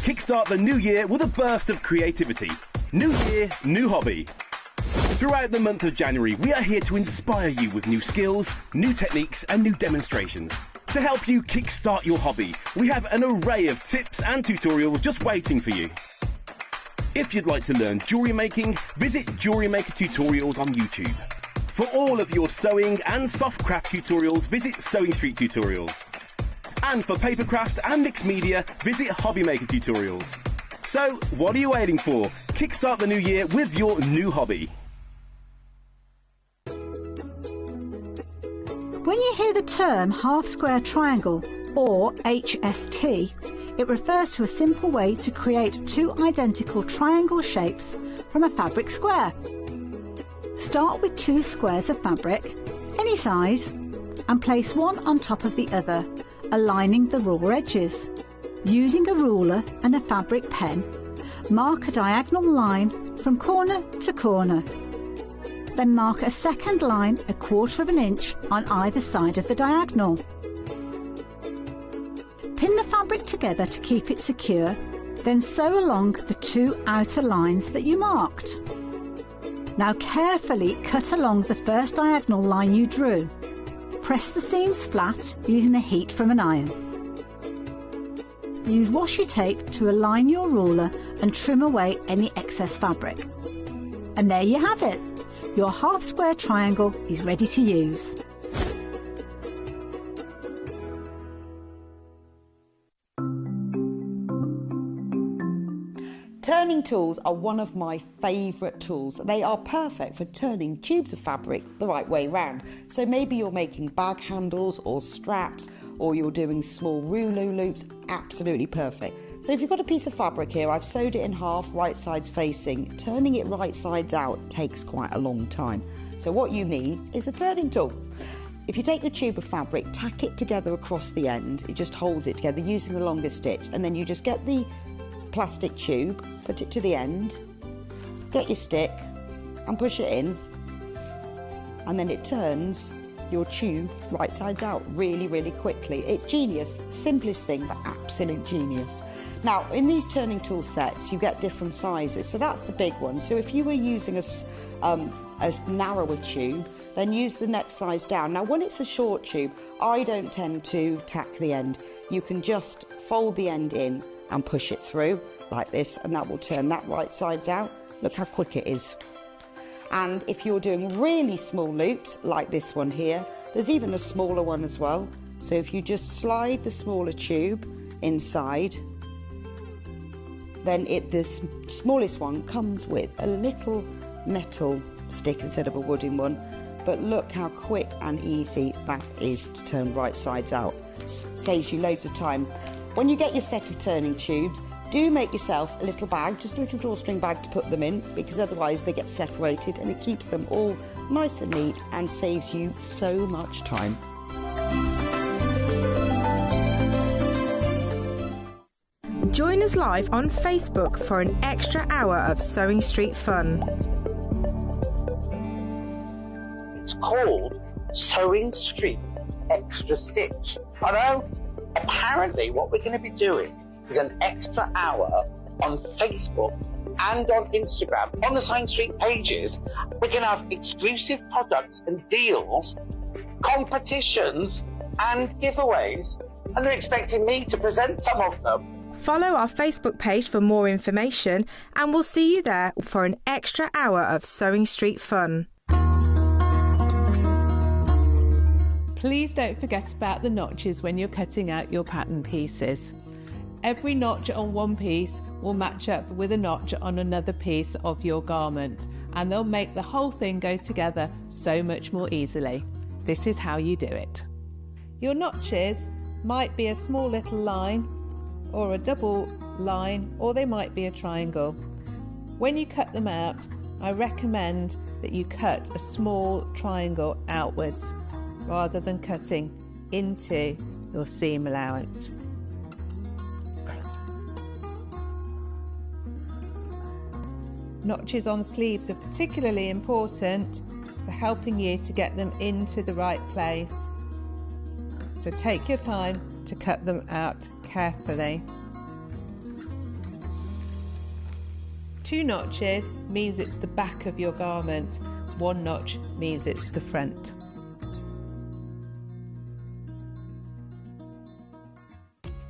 Kickstart the new year with a burst of creativity. New year, new hobby. Throughout the month of January, we are here to inspire you with new skills, new techniques and new demonstrations. To help you kickstart your hobby, we have an array of tips and tutorials just waiting for you. If you'd like to learn jewellery making, visit Jewellery Maker Tutorials on YouTube. For all of your sewing and soft craft tutorials, visit Sewing Street Tutorials. And for papercraft and mixed media, visit Hobby Maker Tutorials. So, what are you waiting for? Kickstart the new year with your new hobby. When you hear the term half-square triangle, or HST, it refers to a simple way to create 2 identical triangle shapes from a fabric square. Start with 2 squares of fabric, any size, and place one on top of the other, aligning the raw edges. Using a ruler and a fabric pen, mark a diagonal line from corner to corner. Then mark a second line 1/4 inch on either side of the diagonal. Pin the fabric together to keep it secure, then sew along the 2 outer lines that you marked. Now carefully cut along the first diagonal line you drew. Press the seams flat using the heat from an iron. Use washi tape to align your ruler and trim away any excess fabric. And there you have it. Your half-square triangle is ready to use. Turning tools are one of my favourite tools. They are perfect for turning tubes of fabric the right way round. So maybe you're making bag handles or straps, or you're doing small rouleau loops, absolutely perfect. So if you've got a piece of fabric here, I've sewed it in half, right sides facing. Turning it right sides out takes quite a long time. So what you need is a turning tool. If you take the tube of fabric, tack it together across the end, it just holds it together using the longest stitch, and then you just get the plastic tube, put it to the end, get your stick and push it in, and then it turns your tube right sides out really, really quickly. It's genius. Simplest thing, but absolute genius. Now, in these turning tool sets, you get different sizes. So that's the big one. So if you were using a narrower tube, then use the next size down. Now, when it's a short tube, I don't tend to tack the end. You can just fold the end in and push it through like this, and that will turn that right sides out. Look how quick it is. And if you're doing really small loops, like this one here, there's even a smaller one as well. So if you just slide the smaller tube inside, then the smallest one comes with a little metal stick instead of a wooden one. But look how quick and easy that is to turn right sides out. Saves you loads of time. When you get your set of turning tubes, do make yourself a little bag, just a little drawstring bag to put them in, because otherwise they get separated, and it keeps them all nice and neat and saves you so much time. Join us live on Facebook for an extra hour of Sewing Street fun. It's called Sewing Street Extra Stitch. I know. Apparently what we're going to be doing is an extra hour on Facebook and on Instagram. On the Sewing Street pages, we're going to have exclusive products and deals, competitions and giveaways, and they're expecting me to present some of them. Follow our Facebook page for more information, and we'll see you there for an extra hour of Sewing Street fun. Please don't forget about the notches when you're cutting out your pattern pieces. Every notch on one piece will match up with a notch on another piece of your garment, and they'll make the whole thing go together so much more easily. This is how you do it. Your notches might be a small little line or a double line, or they might be a triangle. When you cut them out, I recommend that you cut a small triangle outwards rather than cutting into your seam allowance. Notches on sleeves are particularly important for helping you to get them into the right place. So take your time to cut them out carefully. 2 notches means it's the back of your garment. 1 notch means it's the front.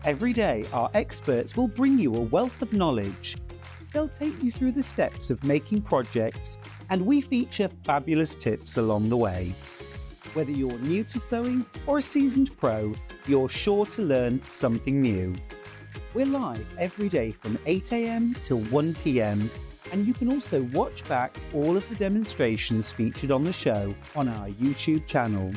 Every day, our experts will bring you a wealth of knowledge. They'll take you through the steps of making projects, and we feature fabulous tips along the way. Whether you're new to sewing or a seasoned pro, you're sure to learn something new. We're live every day from 8 a.m. till 1 p.m, and you can also watch back all of the demonstrations featured on the show on our YouTube channel.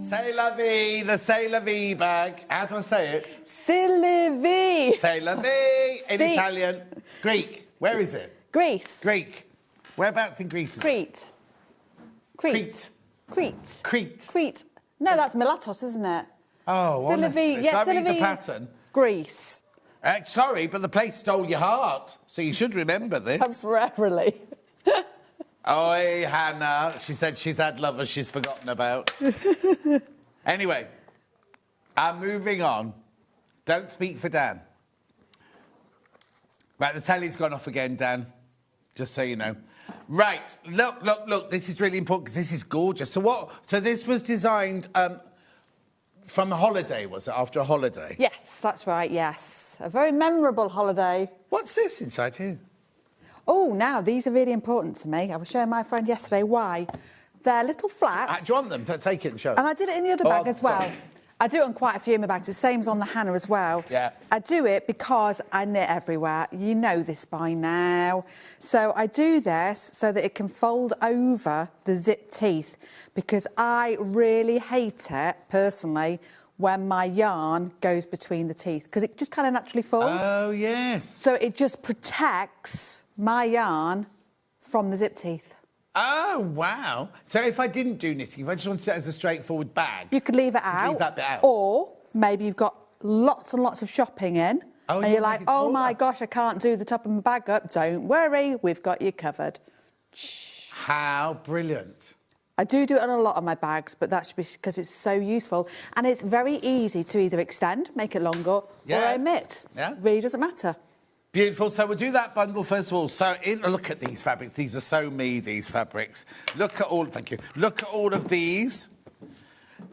C'est la vie, the C'est la vie bag. How do I say it? C'est la vie. C'est la vie in Si. Italian. Greek. Where is it? Greece. Greek. Whereabouts in Greece is it? Crete. Crete. Crete. Crete. Crete. No, that's Milatos, isn't it? Oh, C'est la honestly. vie. Shall I C'est la read the vie is pattern? Greece. Sorry, but the place stole your heart, so you should remember this. Temporarily. Oi, Hannah. She said she's had lovers she's forgotten about. Anyway, I'm moving on. Don't speak for Dan. Right, the telly's gone off again, Dan. Just so you know. Right, look. This is really important because this is gorgeous. So this was designed from a holiday, was it? After a holiday? Yes, that's right, yes. A very memorable holiday. What's this inside here? Oh, now, these are really important to me. I was showing my friend yesterday why. They're little flaps. Do you want them? Take it and show. And I did it in the other bag as well. Sorry. I do it on quite a few of my bags. The same's on the Hannah as well. Yeah. I do it because I knit everywhere. You know this by now. So I do this so that it can fold over the zip teeth, because I really hate it, personally, when my yarn goes between the teeth, because it just kind of naturally falls. Oh, yes. So it just protects my yarn from the zip teeth. Oh, wow. So if I didn't do knitting, if I just wanted it as a straightforward bag... You could leave it out. Leave that bit out. Or maybe you've got lots and lots of shopping in, Oh, and you're like, oh my gosh, I can't do the top of my bag up. Don't worry, we've got you covered. How brilliant. I do it on a lot of my bags, but that's because it's so useful. And it's very easy to either extend, make it longer, or omit. Yeah. Really doesn't matter. Beautiful. So we'll do that bundle first of all. So look at these fabrics. These are so me, these fabrics. Look at all... Thank you. Look at all of these.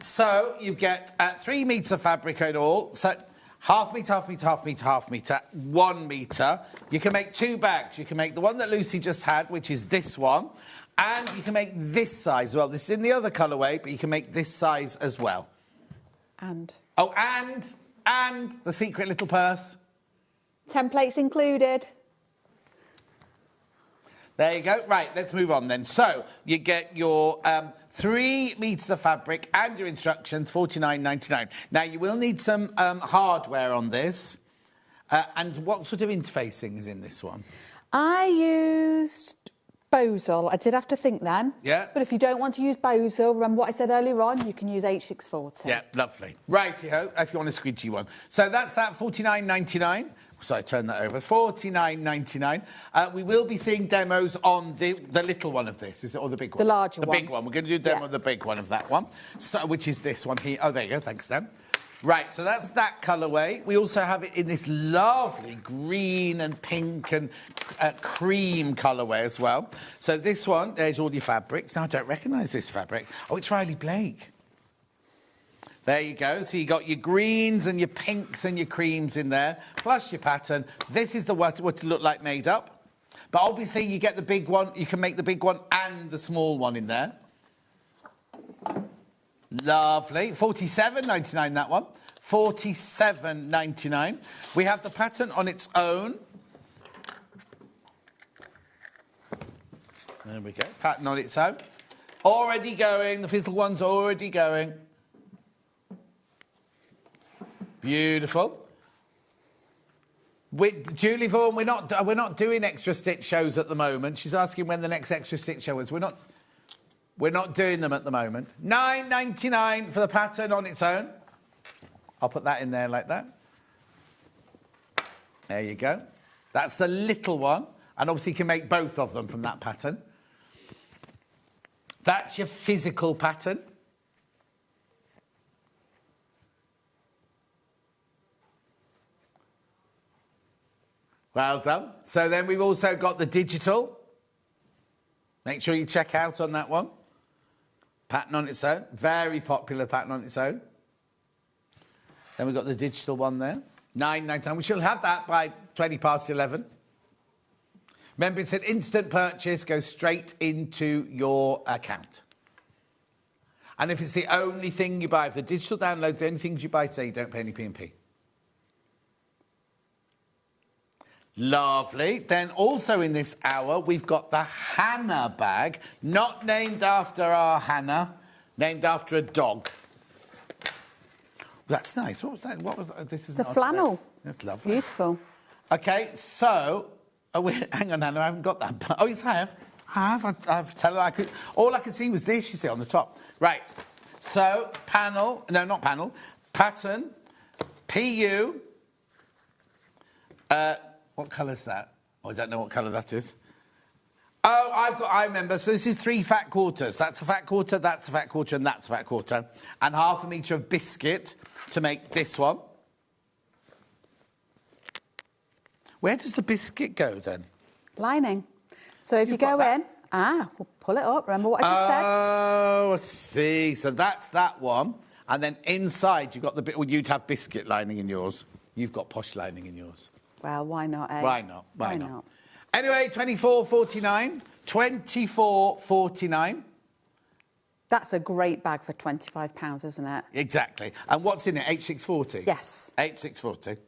So you get 3 metres of fabric in all. So half metre, half metre, half metre, half metre, 1 metre. You can make 2 bags. You can make the one that Lucy just had, which is this one. And you can make this size as well. This is in the other colourway, but you can make this size as well. And? Oh, and the secret little purse. Templates included. There you go. Right, let's move on then. So you get your 3 metres of fabric and your instructions, $49.99. Now, you will need some hardware on this. And what sort of interfacing is in this one? I used Bozal. I did have to think then. Yeah. But if you don't want to use Bozal, remember what I said earlier on, you can use H640. Yeah, lovely. Righty-ho, if you want a squidgy one. So that's that, $49.99. Sorry, turn that over. $49.99. We will be seeing demos on the little one of this, is it, or the big one? The larger one. The big one. We're going to do a demo of the big one of that one, so, which is this one here. Oh, there you go. Thanks, Dan. Right, so that's that colourway. We also have it in this lovely green and pink and cream colourway as well. So this one, there's all your fabrics. Now, I don't recognise this fabric. Oh, it's Riley Blake. There you go. So you got your greens and your pinks and your creams in there, plus your pattern. This is what it look like made up. But obviously, you get the big one. You can make the big one and the small one in there. Lovely. $47.99, that one. $47.99. We have the pattern on its own. There we go. Pattern on its own. Already going. The physical one's already going. Beautiful. With Julie Vaughan, we're not doing extra stitch shows at the moment. She's asking when the next extra stitch show is. We're not doing them at the moment. $9.99 for the pattern on its own. I'll put that in there like that. There you go. That's the little one. And obviously you can make both of them from that pattern. That's your physical pattern. Well done. So then we've also got the digital. Make sure you check out on that one. Pattern on its own. Very popular pattern on its own. Then we've got the digital one there. $9.99. We shall have that by 11:20. Remember, it's an instant purchase. Goes straight into your account. And if it's the only thing you buy, if the digital download, the only things you buy today, you don't pay any P&P. Lovely. Then also in this hour, we've got the Hannah bag, not named after our Hannah, named after a dog. That's nice. What was that? What was that? This is the flannel. That's lovely. Beautiful. Okay, so hang on, Hannah, I haven't got that. Oh, yes, I have. I've tell her all I could see was this. You see on the top. Right. So pattern, PU. What colour's that? Oh, I don't know what colour that is. Oh, I remember. So this is 3 fat quarters. That's a fat quarter, that's a fat quarter, and that's a fat quarter. And half a metre of biscuit to make this one. Where does the biscuit go then? Lining. So if you go in, we'll pull it up. Remember what I just said? Oh, I see. So that's that one. And then inside you've got the bit, well, you'd have biscuit lining in yours. You've got posh lining in yours. Well, why not, eh? Why not? Why not? Anyway, $24.49. $24.49. That's a great bag for £25, isn't it? Exactly. And what's in it? H640? Yes. H640.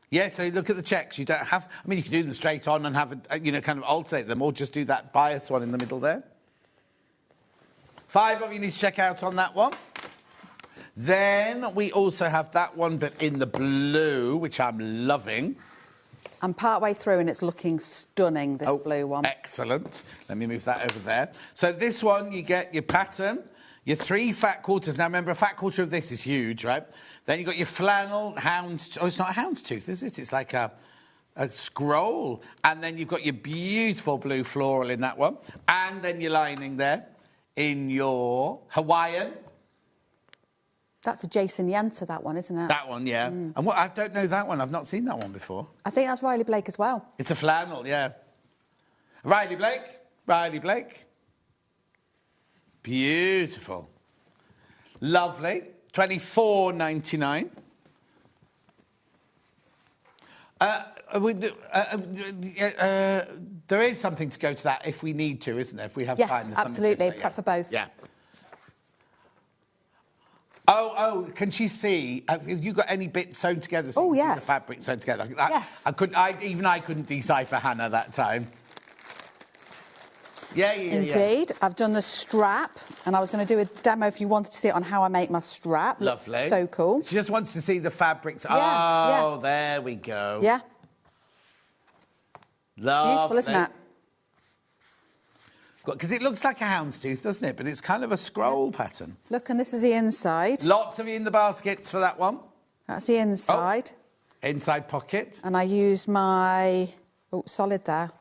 Yeah, so look at the checks. You don't have... I mean, you can do them straight on and have, kind of alternate them, or just do that bias one in the middle there. 5 of you need to check out on that one. Then we also have that one, but in the blue, which I'm loving. I'm part-way through and it's looking stunning, this blue one. Excellent. Let me move that over there. So this one, you get your pattern, your 3 fat quarters. Now, remember, a fat quarter of this is huge, right? Then you've got your flannel hound's... Oh, it's not a houndstooth, is it? It's like a scroll. And then you've got your beautiful blue floral in that one. And then your lining there in your Hawaiian. That's a Jason Yenter, that one, isn't it? That one, yeah. And what? I don't know that one. I've not seen that one before. I think that's Riley Blake as well. It's a flannel, yeah. Riley Blake. Riley Blake. Beautiful. Lovely. $24.99. There is something to go to that if we need to, isn't there? If we have time. Yes, absolutely. Prep for both. Yeah. Oh, can she see? Have you got any bits sewn together? So yes. The fabric sewn together. Yes. I couldn't decipher Hannah that time. Yeah. Indeed. I've done the strap, and I was going to do a demo if you wanted to see it on how I make my strap. Lovely. Looks so cool. She just wants to see the fabrics. Yeah, oh, there we go. Yeah. Lovely. Beautiful, isn't it? Because it looks like a houndstooth, doesn't it? But it's kind of a scroll pattern. Look, and this is the inside. Lots of you in the baskets for that one. That's the inside. Oh, inside pocket. And I use my... Oh, solid there.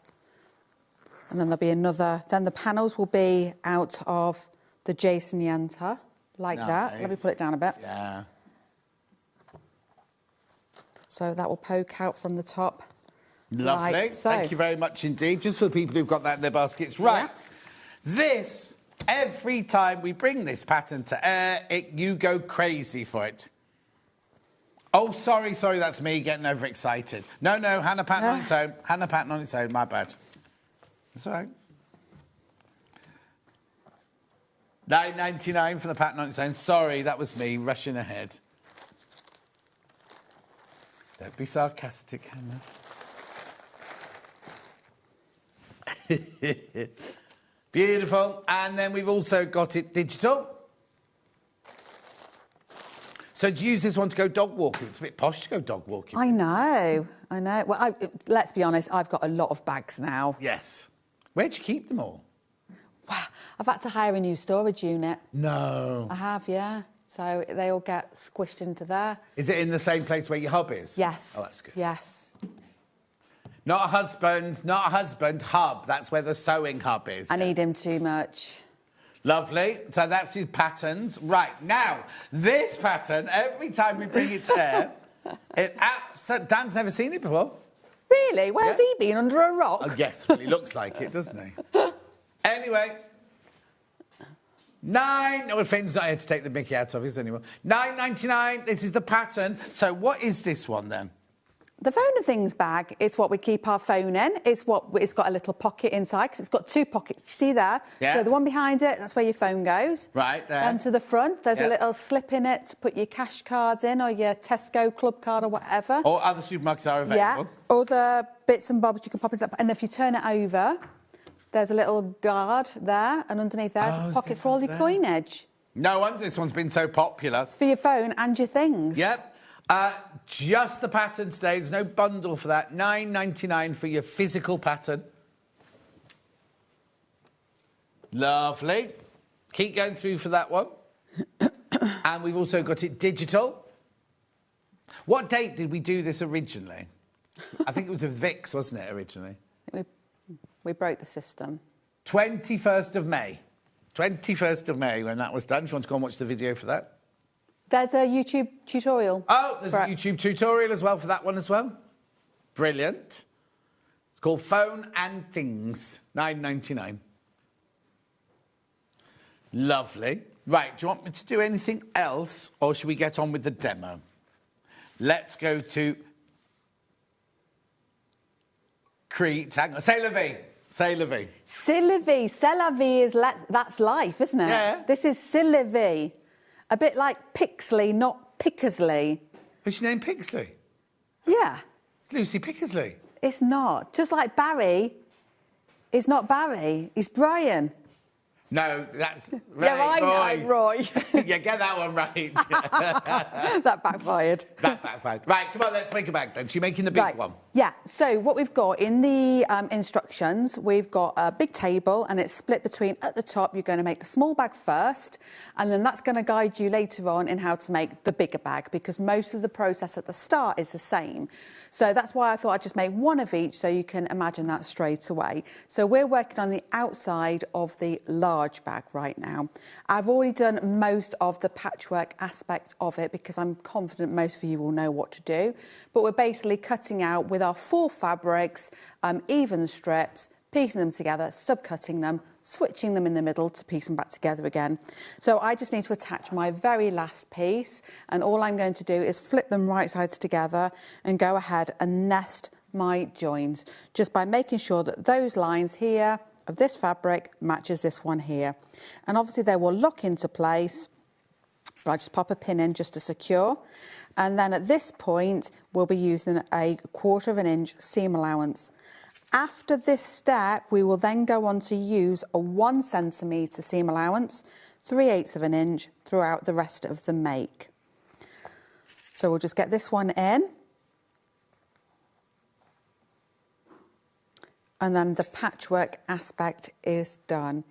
And then there'll be another... Then the panels will be out of the Jason Yenter, like that. Let me pull it down a bit. Yeah. So that will poke out from the top. Lovely. Like so. Thank you very much indeed. Just for the people who've got that in their baskets. Right. Yeah. This, every time we bring this pattern to air, you go crazy for it. Oh, sorry, that's me getting overexcited. No, Hannah pattern on its own. Hannah pattern on its own, my bad. That's all right. $9.99 for the pattern on its own. Sorry, that was me rushing ahead. Don't be sarcastic, Hannah. Beautiful. And then we've also got it digital. So do you use this one to go dog walking? It's a bit posh to go dog walking. I know. Well, let's be honest, I've got a lot of bags now. Yes. Where do you keep them all? I've had to hire a new storage unit. No. I have, yeah. So they all get squished into there. Is it in the same place where your hub is? Yes. Oh, that's good. Yes. Not a husband, hub. That's where the sewing hub is. I need him too much. Lovely. So that's his patterns. Right, now, this pattern, every time we bring it to air, Dan's never seen it before. Really? Where's he been, under a rock? Oh, yes, well, he looks like it, doesn't he? Anyway, Finn's not here to take the mickey out of us anymore. $9.99, this is the pattern. So what is this one, then? The phone and things bag is what we keep our phone in. It's got a little pocket inside because it's got 2 pockets. You see there? Yeah. So the one behind it, that's where your phone goes. Right there. And to the front, there's a little slip in it to put your cash cards in, or your Tesco club card or whatever. Or other supermarkets are available. Yeah. Other bits and bobs you can pop into that. And if you turn it over, there's a little guard there, and underneath there's a pocket for all your coinage. No wonder this one's been so popular. It's for your phone and your things. Yep. Just the pattern today. There's no bundle for that. $9.99 for your physical pattern. Lovely. Keep going through for that one. And we've also got it digital. What date did we do this originally? I think it was a VIX, wasn't it, originally? We broke the system. 21st of May. 21st of May when that was done. If you want to go and watch the video for that. There's a YouTube tutorial. Oh, there's a YouTube tutorial as well for that one as well. Brilliant. It's called Phone and Things, $9.99. Lovely. Right, do you want me to do anything else, or should we get on with the demo? Let's go to Crete. Hang on. C'est la vie. C'est la vie. C'est la vie. C'est la vie is that's life, isn't it? Yeah. This is c'est la vie. A bit like Pixley, not Pickersley. Who's your name, Pixley? Yeah. Lucy Pickersley. It's not. Just like Barry is not Barry. He's Brian. No, that's right, I know, Roy. Yeah, get that one right. That backfired. That backfired. Right, come on, let's make a bag then. So you're making the big one. Yeah, so what we've got in the instructions, we've got a big table and it's split between, at the top, you're going to make the small bag first, and then that's going to guide you later on in how to make the bigger bag, because most of the process at the start is the same. So that's why I thought I'd just make one of each so you can imagine that straight away. So we're working on the outside of the large bag right now. I've already done most of the patchwork aspect of it because I'm confident most of you will know what to do. But we're basically cutting out with our 4 fabrics, even strips, piecing them together, subcutting them, switching them in the middle to piece them back together again. So I just need to attach my very last piece, and all I'm going to do is flip them right sides together and go ahead and nest my joins, just by making sure that those lines here of this fabric matches this one here. And obviously they will lock into place. I just pop a pin in just to secure. And then at this point, we'll be using a 1/4 inch seam allowance. After this step, we will then go on to use a 1 centimetre seam allowance, 3/8 inch throughout the rest of the make. So we'll just get this one in. And then the patchwork aspect is done.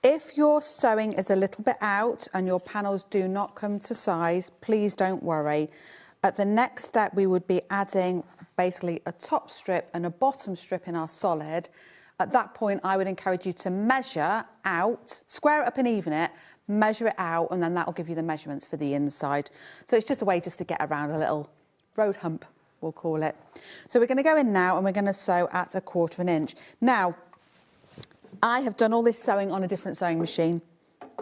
If your sewing is a little bit out and your panels do not come to size, please don't worry. At the next step, we would be adding basically a top strip and a bottom strip in our solid. At that point, I would encourage you to measure out, square it up and even it, measure it out, and then that will give you the measurements for the inside. So it's just a way just to get around a little road hump, we'll call it. So we're going to go in now and we're going to sew at a 1/4 inch. Now, I have done all this sewing on a different sewing machine.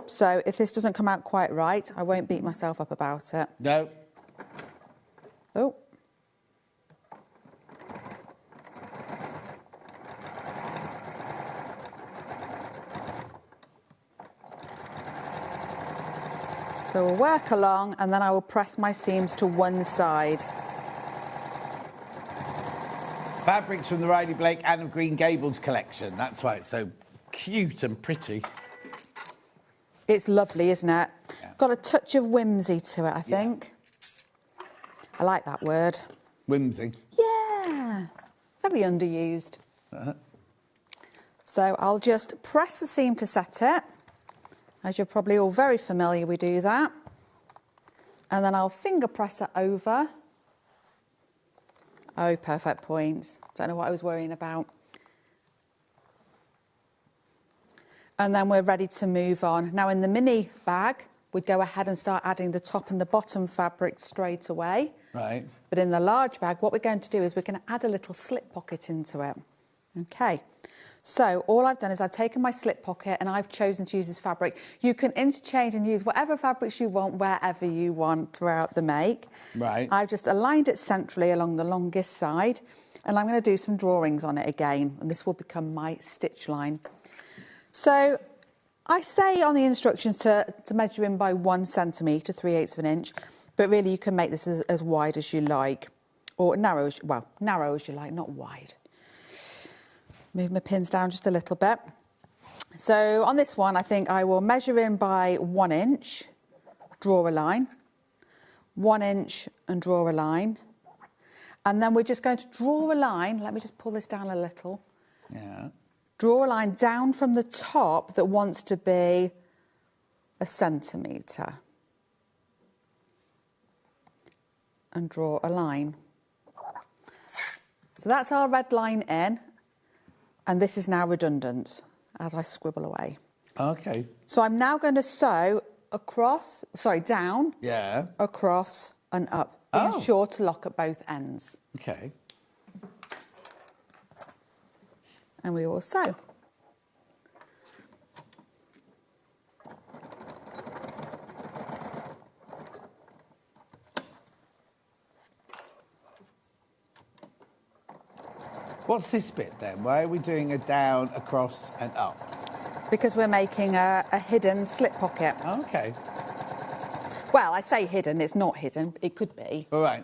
So if this doesn't come out quite right, I won't beat myself up about it. No. Oh. So we'll work along and then I will press my seams to one side. Fabrics from the Riley Blake Anne of Green Gables collection. That's why it's so cute and pretty. It's lovely, isn't it? Yeah. Got a touch of whimsy to it, I think. Yeah. I like that word. Whimsy. Yeah. Very underused. So I'll just press the seam to set it. As you're probably all very familiar, we do that. And then I'll finger press it over. Oh, perfect points. Don't know what I was worrying about. And then we're ready to move on. Now in the mini bag, we go ahead and start adding the top and the bottom fabric straight away. Right. But in the large bag, what we're going to do is we're going to add a little slip pocket into it. Okay. So all I've done is I've taken my slip pocket and I've chosen to use this fabric. You can interchange and use whatever fabrics you want, wherever you want throughout the make. Right. I've just aligned it centrally along the longest side and I'm going to do some drawings on it again, and this will become my stitch line. So I say on the instructions to measure in by 1 centimetre, 3/8 inch, but really you can make this as wide as you like, or narrow as you like, not wide. Move my pins down just a little bit. So on this one, I think I will measure in by 1 inch, draw a line, 1 inch and draw a line. And then we're just going to draw a line. Let me just pull this down a little. Yeah. Draw a line down from the top that wants to be 1 centimetre. And draw a line. So that's our red line in. And this is now redundant as I scribble away. Okay. So I'm now going to sew across, down, yeah, across and up. Being sure to lock at both ends. Okay. And we will sew. What's this bit then? Why are we doing a down, across and up? Because we're making a hidden slip pocket. Oh, okay. Well, I say hidden, it's not hidden. It could be. All right.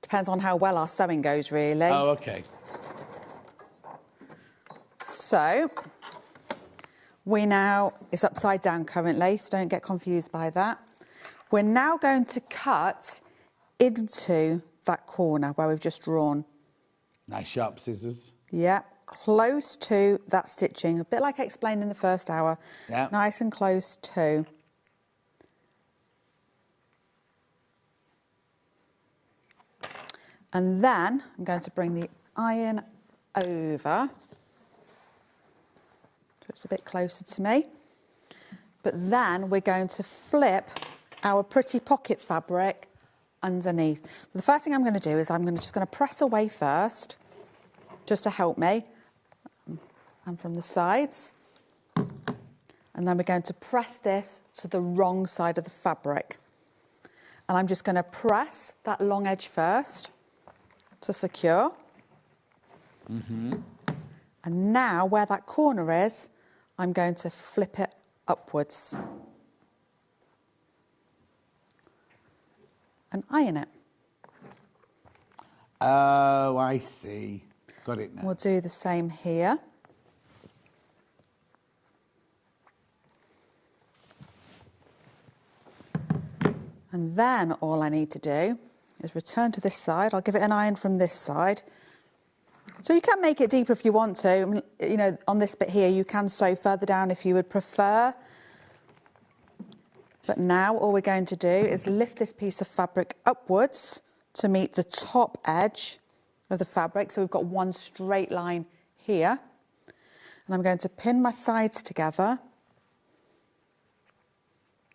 Depends on how well our sewing goes, really. Oh, okay. So, it's upside down currently, so don't get confused by that. We're now going to cut into that corner where we've just drawn. Nice sharp scissors. Yeah, close to that stitching, a bit like I explained in the first hour. Yeah. Nice and close to. And then I'm going to bring the iron over, so it's a bit closer to me. But then we're going to flip our pretty pocket fabric underneath. So the first thing I'm going to do is I'm just going to press away first, just to help me, and from the sides. And then we're going to press this to the wrong side of the fabric. And I'm just going to press that long edge first to secure. Mm-hmm. And now where that corner is, I'm going to flip it upwards and iron it. Oh, I see. Got it now. We'll do the same here. And then all I need to do is return to this side. I'll give it an iron from this side. So you can make it deeper if you want to. You know, on this bit here, you can sew further down if you would prefer. But now all we're going to do is lift this piece of fabric upwards to meet the top edge of the fabric. So we've got one straight line here. And I'm going to pin my sides together,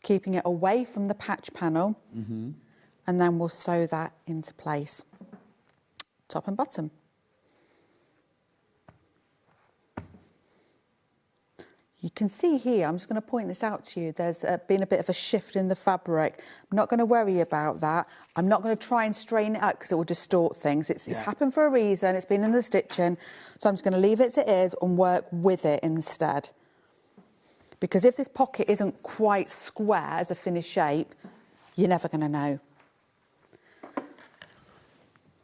keeping it away from the patch panel. Mm-hmm. And then we'll sew that into place, top and bottom. You can see here, I'm just going to point this out to you, there's been a bit of a shift in the fabric. I'm not going to worry about that. I'm not going to try and straighten it out because it will distort things. It's happened for a reason, it's been in the stitching, so I'm just going to leave it as it is and work with it instead. Because if this pocket isn't quite square as a finished shape, you're never going to know.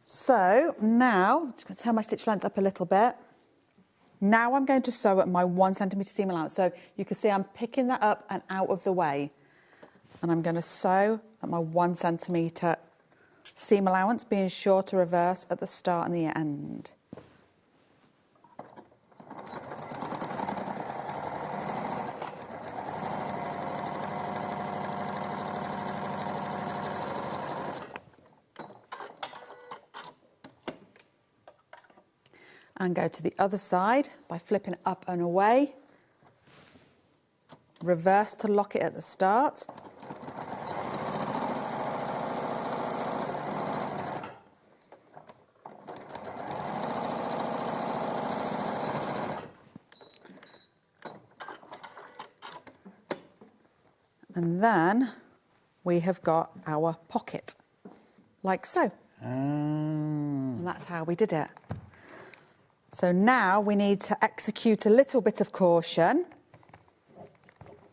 So now, I'm just going to turn my stitch length up a little bit. Now I'm going to sew at my 1 centimetre seam allowance. So you can see I'm picking that up and out of the way. And I'm going to sew at my 1 centimetre seam allowance, being sure to reverse at the start and the end. And go to the other side by flipping it up and away. Reverse to lock it at the start. And then we have got our pocket, like so. And that's how we did it. So now we need to execute a little bit of caution.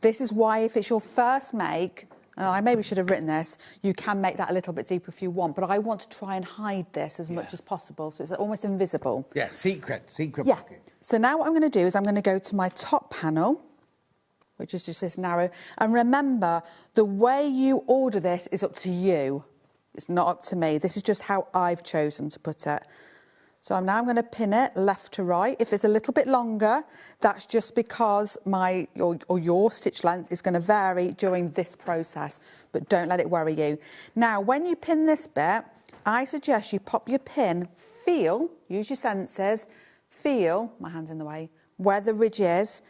This is why if it's your first make, I maybe should have written this, you can make that a little bit deeper if you want, but I want to try and hide this as much as possible, so it's almost invisible. Yeah, secret Yeah. pocket. So now what I'm going to do is I'm going to go to my top panel, which is just this narrow, and remember, the way you order this is up to you. It's not up to me. This is just how I've chosen to put it. So I'm now going to pin it left to right. If it's a little bit longer, that's just because your stitch length is going to vary during this process, but don't let it worry you. Now, when you pin this bit, I suggest you pop your pin, use your senses, feel, my hand's in the way, where the ridge is,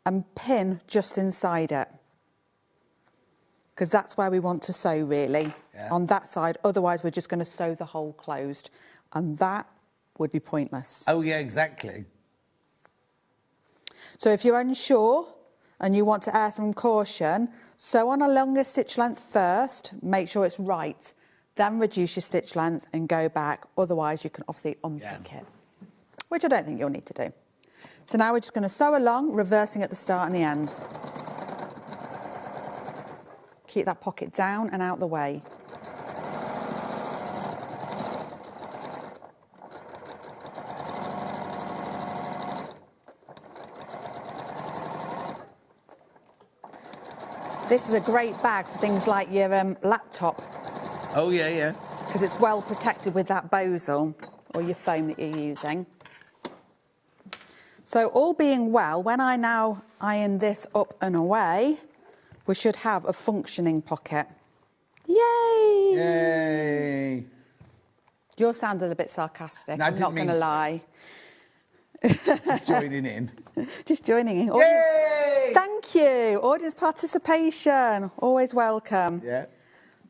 and pin just inside it. Because that's where we want to sew, really, on that side. Otherwise, we're just going to sew the hole closed. And that would be pointless. Oh, yeah, exactly. So if you're unsure and you want to add some caution, sew on a longer stitch length first, make sure it's right, then reduce your stitch length and go back. Otherwise, you can obviously unpick it. which I don't think you'll need to do. So now we're just going to sew along, reversing at the start and the end. Keep that pocket down and out the way. This is a great bag for things like your laptop. Oh, yeah, yeah. Because it's well protected with that bosal or your foam that you're using. So all being well, when I now iron this up and away, we should have a functioning pocket. Yay! Yay! You're sounding a bit sarcastic, No, I I'm not didn't going to mean- lie. Just joining in. Just joining in. Yay! Thank you. Audience participation, always welcome. Yeah.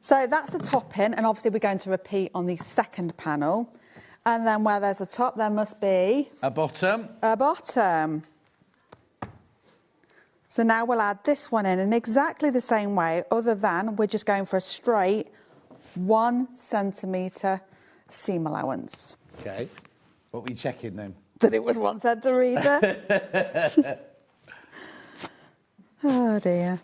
So that's the topping, and obviously we're going to repeat on the second panel. And then where there's a top, there must be... A bottom. A bottom. So now we'll add this one in exactly the same way, other than we're just going for a straight 1 centimetre seam allowance. Okay. What were you checking then? That it was 1 centimetre. Oh dear.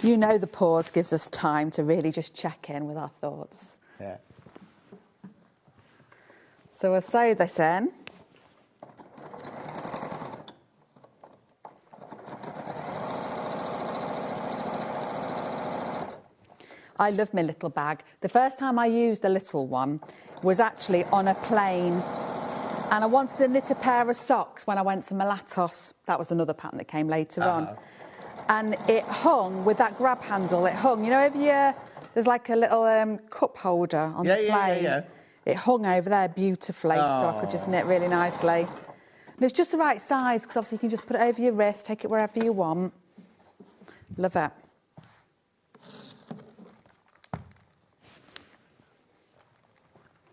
You know the pause gives us time to really just check in with our thoughts. Yeah. So we'll sew this in. I love my little bag. The first time I used the little one was actually on a plane, and I wanted to knit a pair of socks when I went to Malatos. That was another pattern that came later on. And it hung with that grab handle. It hung, you know, over your... There's like a little cup holder on the plane. Yeah. It hung over there beautifully, so I could just knit really nicely. And it's just the right size, because obviously you can just put it over your wrist, take it wherever you want. Love it.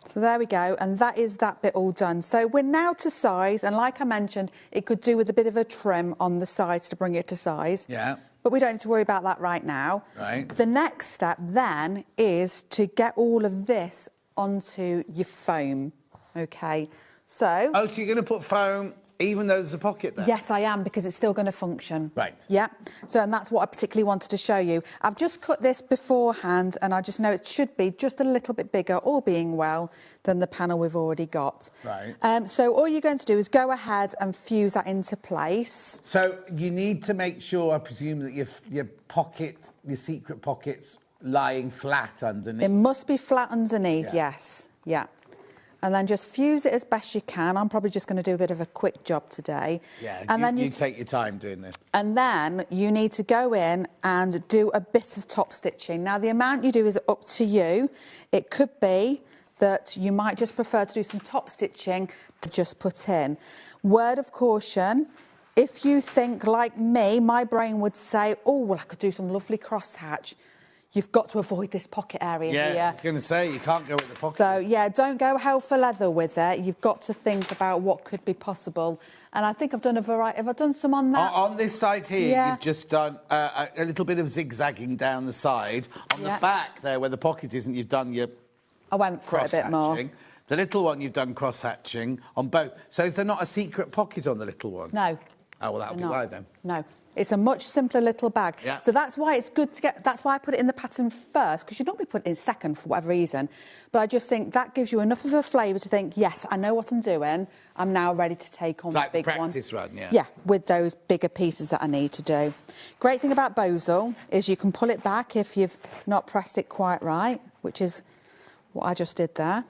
So there we go, and that is that bit all done. So we're now to size, and like I mentioned, it could do with a bit of a trim on the sides to bring it to size. Yeah. But we don't need to worry about that right now. Right. The next step then is to get all of this onto your foam, okay? So... Oh, so you're going to put foam even though there's a pocket there? Yes, I am, because it's still going to function. Right. Yeah. So, and that's what I particularly wanted to show you. I've just cut this beforehand, and I just know it should be just a little bit bigger, all being well, than the panel we've already got. Right. So all you're going to do is go ahead and fuse that into place. So you need to make sure, I presume, that your pocket, your secret pocket's lying flat underneath. It must be flat underneath, Yeah. yes. Yeah. And then just fuse it as best you can. I'm probably just going to do a bit of a quick job today. Yeah, and then you take your time doing this. And then you need to go in and do a bit of top stitching. Now, the amount you do is up to you. It could be that you might just prefer to do some top stitching to just put in. Word of caution, if you think like me, my brain would say, oh, well, I could do some lovely crosshatch. You've got to avoid this pocket area here. Yeah, I was going to say, you can't go with the pocket. So, yeah, don't go hell for leather with it. You've got to think about what could be possible. And I think I've done a variety. Have I done some on that? On this side here, Yeah. you've just done a little bit of zigzagging down the side. On Yeah. the back there, where the pocket isn't, you've done your I went for it a bit more. cross-hatching. The little one, you've done cross-hatching on both. So is there not a secret pocket on the little one? No. Oh, well, that'll be Not. why then. No. It's a much simpler little bag. Yeah. So that's why it's good to get... That's why I put it in the pattern first, because you normally put it in second for whatever reason. But I just think that gives you enough of a flavour to think, yes, I know what I'm doing. I'm now ready to take on It's the like the big one. practice run, yeah. Yeah, with those bigger pieces that I need to do. Great thing about bosal is you can pull it back if you've not pressed it quite right, which is what I just did there.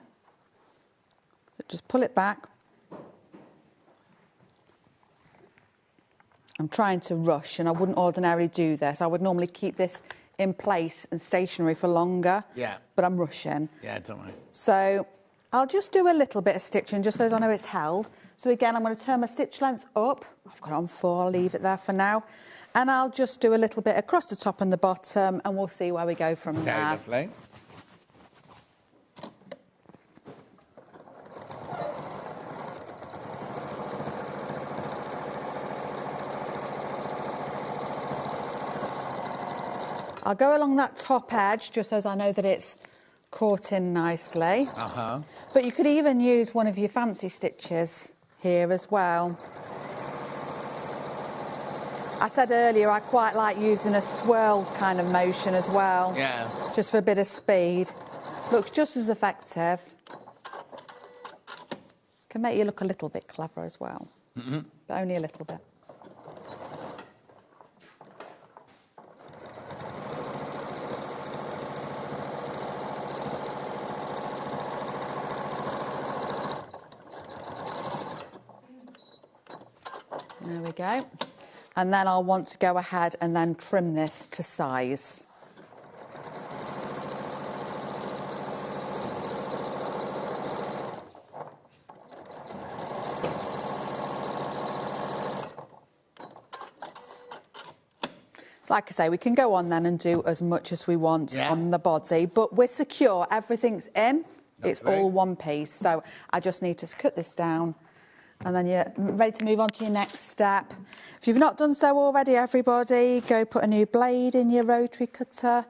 Just pull it back. I'm trying to rush, and I wouldn't ordinarily do this. I would normally keep this in place and stationary for longer. Yeah. But I'm rushing. Yeah, don't worry. So I'll just do a little bit of stitching just so I know it's held. So again, I'm going to turn my stitch length up. I've got it on 4, I'll leave it there for now. And I'll just do a little bit across the top and the bottom, and we'll see where we go from Okay, there. lovely. I'll go along that top edge just so as I know that it's caught in nicely. Uh-huh. But you could even use one of your fancy stitches here as well. I said earlier I quite like using a swirl kind of motion as well. Yeah. Just for a bit of speed. Looks just as effective. Can make you look a little bit clever as well. Mm-hmm. But only a little bit. There we go. And then I'll want to go ahead and then trim this to size. So like I say, we can go on then and do as much as we want on the body, but we're secure, everything's in, it's all one piece. So I just need to cut this down and then you're ready to move on to your next step. If you've not done so already, everybody, go put a new blade in your rotary cutter.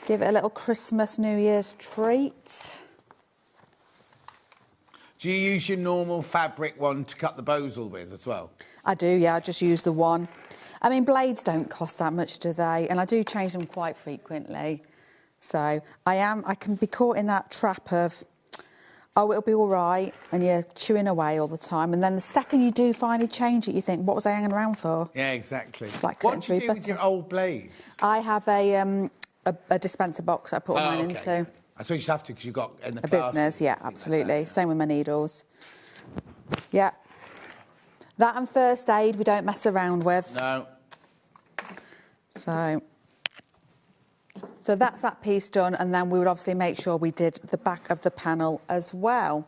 Give it a little Christmas, New Year's treat. Do you use your normal fabric one to cut the bosal with as well? I do, yeah, I just use the one. I mean, blades don't cost that much, do they? And I do change them quite frequently. So I can be caught in that trap of, oh, it'll be all right, and you're chewing away all the time. And then the second you do finally change it, you think, what was I hanging around for? Yeah, exactly. Like what do you do with your old blades? I have a dispenser box I put all mine into. I suppose you have to because you've got in the A business, yeah, absolutely. Like same with my needles. Yeah. That and first aid we don't mess around with. No. So that's that piece done, and then we would obviously make sure we did the back of the panel as well.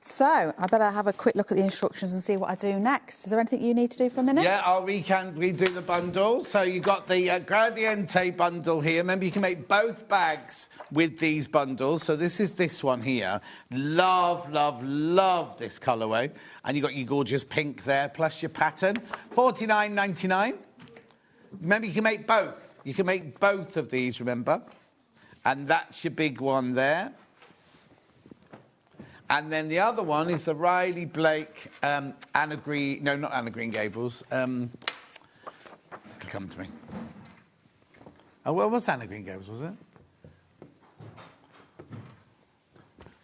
So I better have a quick look at the instructions and see what I do next. Is there anything you need to do for a minute? Yeah, I'll redo the bundle. So you've got the Gradiente bundle here. Remember, you can make both bags with these bundles. So this is this one here. Love, love, love this colourway. And you've got your gorgeous pink there, plus your pattern. $49.99. Remember, you can make both. You can make both of these, remember? And that's your big one there. And then the other one is the Riley Blake Anna Green... No, not Anna Green Gables. It'll come to me. Oh, well, what's Anna Green Gables, was it?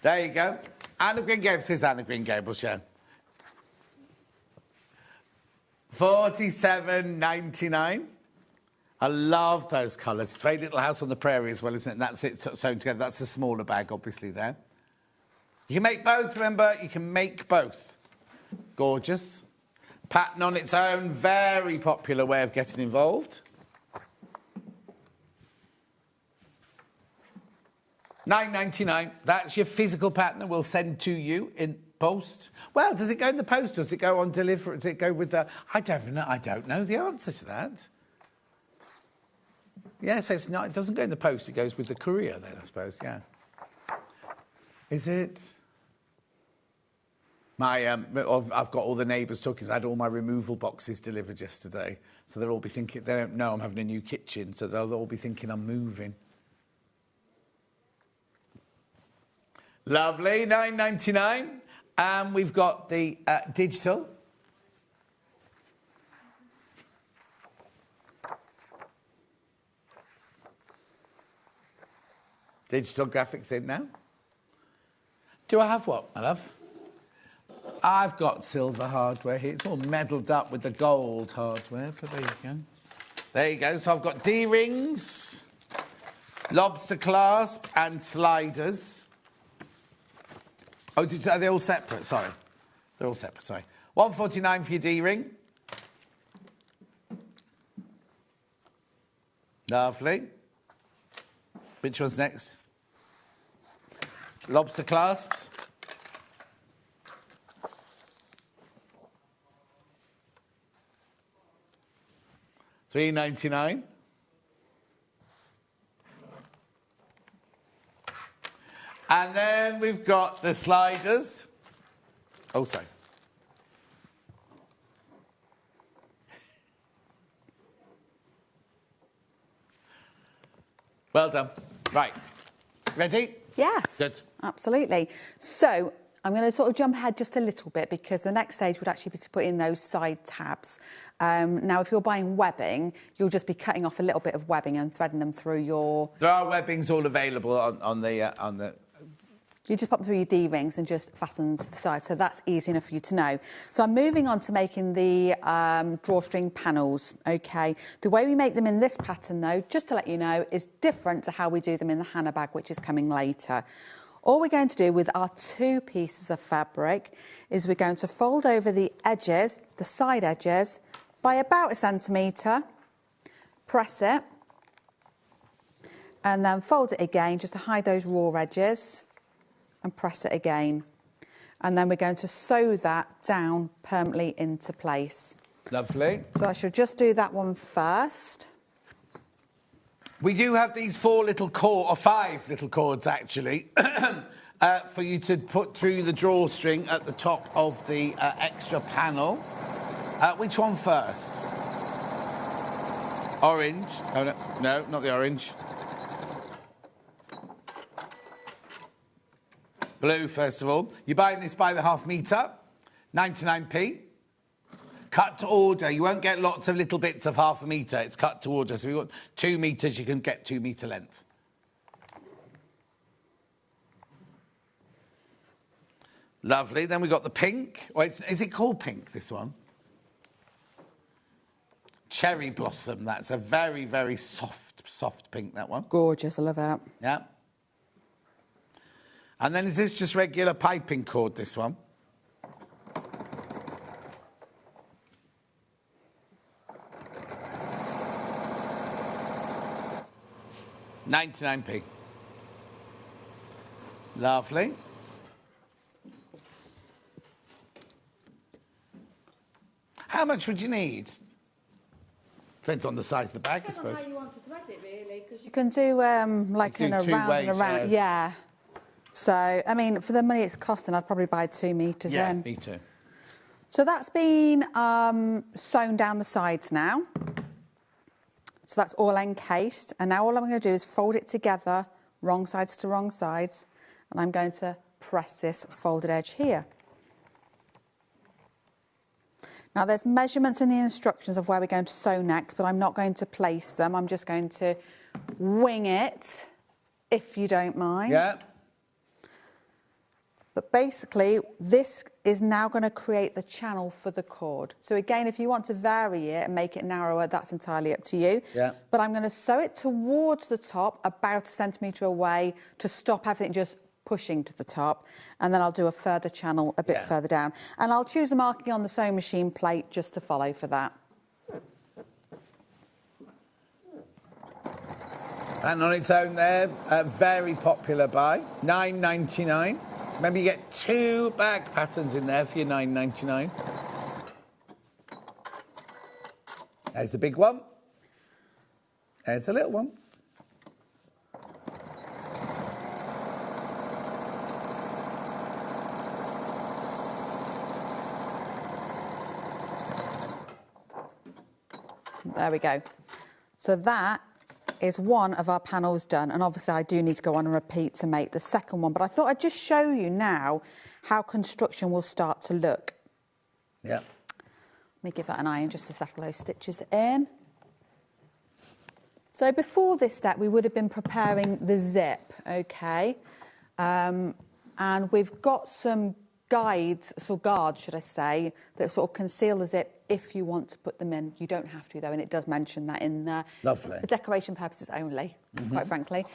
There you go. Anna Green Gables is Anna Green Gables, yeah. $47.99. I love those colours. It's very Little House on the Prairie as well, isn't it? And that's it sewn together. That's the smaller bag, obviously, there. You can make both, remember? You can make both. Gorgeous. Pattern on its own, very popular way of getting involved. $9.99. That's your physical pattern that we'll send to you in post. Well, does it go in the post or does it go on delivery? Does it go with the... I don't know the answer to that. Yes, it's not. It doesn't go in the post. It goes with the courier then, I suppose, yeah. Is it? I've got all the neighbours talking. I had all my removal boxes delivered yesterday. So they'll all be thinking, they don't know I'm having a new kitchen, so they'll all be thinking I'm moving. Lovely, $9.99. And we've got the digital. Digital graphics in now. Do I have what, my love? I've got silver hardware here. It's all medalled up with the gold hardware, but there you go. There you go. So I've got D-rings, lobster clasp and sliders. Oh, are they all separate? Sorry. They're all separate, sorry. $149 for your D-ring. Lovely. Which one's next? Lobster clasps. $3.99. And then we've got the sliders. Oh, sorry. Well done. Right. Ready? Yes, Good. absolutely. So I'm going to sort of jump ahead just a little bit because the next stage would actually be to put in those side tabs. Now, if you're buying webbing, you'll just be cutting off a little bit of webbing and threading them through your... There are webbings all available on the... You just pop them through your D-rings and just fasten them to the side, so that's easy enough for you to know. So I'm moving on to making the drawstring panels, OK? The way we make them in this pattern, though, just to let you know, is different to how we do them in the Hannah bag, which is coming later. All we're going to do with our 2 pieces of fabric is we're going to fold over the edges, the side edges, by about 1 centimetre, press it, and then fold it again just to hide those raw edges, and press it again. And then we're going to sew that down permanently into place. Lovely. So I should just do that one first. We do have these 4 little cords, or 5 little cords actually, for you to put through the drawstring at the top of the extra panel. Which one first? Orange. Oh, no, not the orange. Blue, first of all. You're buying this by the half metre, 99p. Cut to order. You won't get lots of little bits of half a metre. It's cut to order. So if you want 2 metres, you can get 2 metre length. Lovely. Then we've got the pink. Or is it called pink, this one? Cherry blossom. That's a very, very soft pink, that one. Gorgeous. I love that. Yeah. And then is this just regular piping cord, this one? £99p. Lovely. How much would you need? Depends on the size of the bag, I suppose. How you want to thread it, really, because you can do like You in can a do round ways, and around. Yeah. So, I mean, for the money it's costing, I'd probably buy 2 metres Yeah, in. me too. So that's been sewn down the sides now. So that's all encased. And now all I'm going to do is fold it together, wrong sides to wrong sides. And I'm going to press this folded edge here. Now, there's measurements in the instructions of where we're going to sew next, but I'm not going to place them. I'm just going to wing it, if you don't mind. Yeah. But basically, this is now going to create the channel for the cord. So again, if you want to vary it and make it narrower, that's entirely up to you. Yeah. But I'm going to sew it towards the top, about 1 centimetre away, to stop everything just pushing to the top. And then I'll do a further channel a bit further down. And I'll choose a marking on the sewing machine plate just to follow for that. And on its own there, very popular buy, £9.99. Remember, you get 2 bag patterns in there for your £9.99. There's the big one. There's the little one. There we go. So that is one of our panels done, and obviously I do need to go on and repeat to make the second one, but I thought I'd just show you now how construction will start to look. Yeah. Let me give that an iron just to settle those stitches in. So before this step, we would have been preparing the zip, okay? And we've got some guides, or guards, should I say, that sort of conceal the zip if you want to put them in. You don't have to, though, and it does mention that in there. Lovely. For decoration purposes only, quite frankly.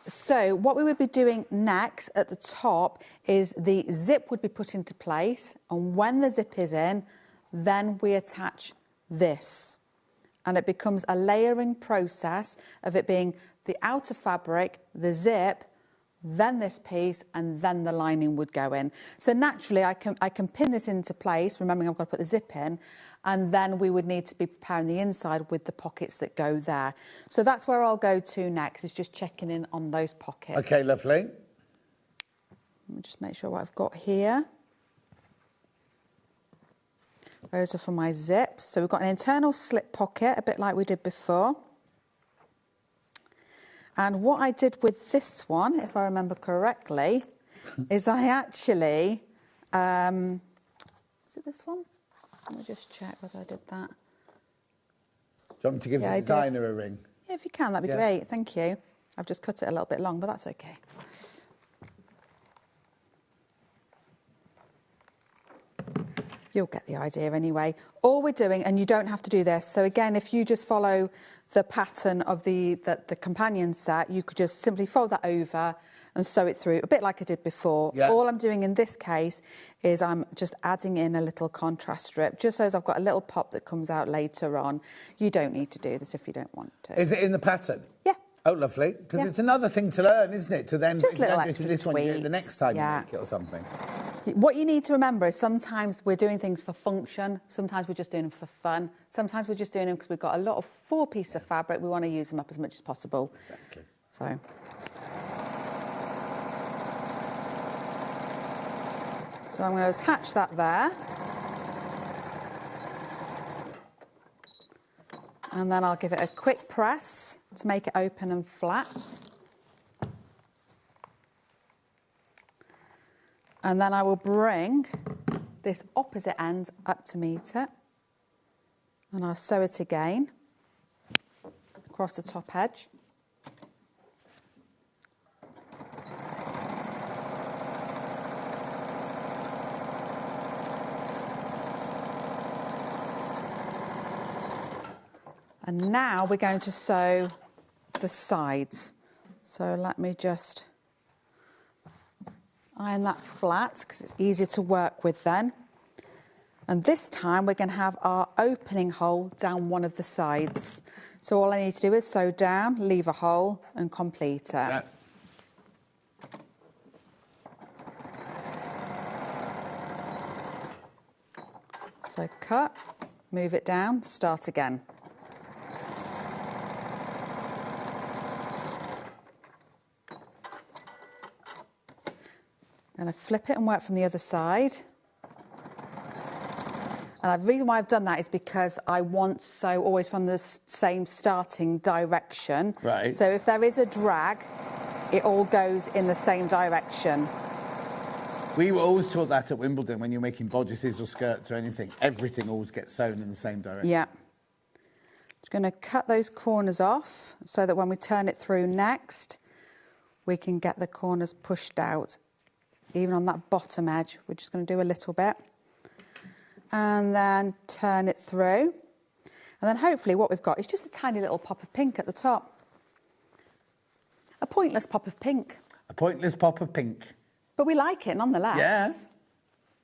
So what we would be doing next at the top is the zip would be put into place, and when the zip is in, then we attach this. And it becomes a layering process of it being the outer fabric, the zip, then this piece, and then the lining would go in. So naturally, I can pin this into place, remembering I've got to put the zip in, and then we would need to be preparing the inside with the pockets that go there. So that's where I'll go to next, is just checking in on those pockets. OK, lovely. Let me just make sure what I've got here. Those are for my zips. So we've got an internal slip pocket, a bit like we did before. And what I did with this one, if I remember correctly, is I actually... is it this one? Let me just check whether I did that. Do you want me to give the designer a ring? Yeah, if you can, that'd be great. Thank you. I've just cut it a little bit long, but that's okay. You'll get the idea anyway. All we're doing, and you don't have to do this, so again, if you just follow the pattern of the companion set, you could just simply fold that over and sew it through, a bit like I did before. Yeah. All I'm doing in this case is I'm just adding in a little contrast strip, just so as I've got a little pop that comes out later on. You don't need to do this if you don't want to. Is it in the pattern? Yeah. Oh, lovely. Because it's another thing to learn, isn't it? To then, Just if you little don't do it to extra this one, you do it the tweaks. next time Yeah. you make it or something. What you need to remember is sometimes we're doing things for function, sometimes we're just doing them for fun, sometimes we're just doing them because we've got a lot of 4 pieces of fabric, we want to use them up as much as possible. Exactly. So I'm going to attach that there. And then I'll give it a quick press to make it open and flat. And then I will bring this opposite end up to meet it. And I'll sew it again across the top edge. And now we're going to sew the sides. So let me just iron that flat because it's easier to work with then. And this time we're going to have our opening hole down one of the sides. So all I need to do is sew down, leave a hole and complete it. Yeah. So cut, move it down, start again. I'm going to flip it and work from the other side. And the reason why I've done that is because I want to sew always from the same starting direction. Right. So if there is a drag, it all goes in the same direction. We were always taught that at Wimbledon when you're making bodices or skirts or anything. Everything always gets sewn in the same direction. Yeah. Just going to cut those corners off so that when we turn it through next, we can get the corners pushed out. Even on that bottom edge, we're just going to do a little bit. And then turn it through. And then hopefully what we've got is just a tiny little pop of pink at the top. A pointless pop of pink. A pointless pop of pink. But we like it nonetheless. Yeah.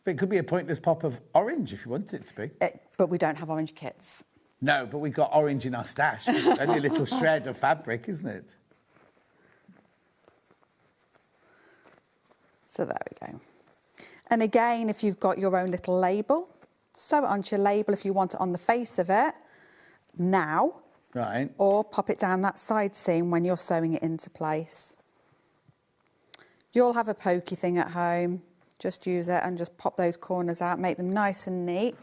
But it could be a pointless pop of orange if you want it to be. But we don't have orange kits. No, but we've got orange in our stash. It's only a little shred of fabric, isn't it? So there we go. And again, if you've got your own little label, sew it onto your label if you want it on the face of it now. Right. Or pop it down that side seam when you're sewing it into place. You'll have a pokey thing at home. Just use it and just pop those corners out, make them nice and neat.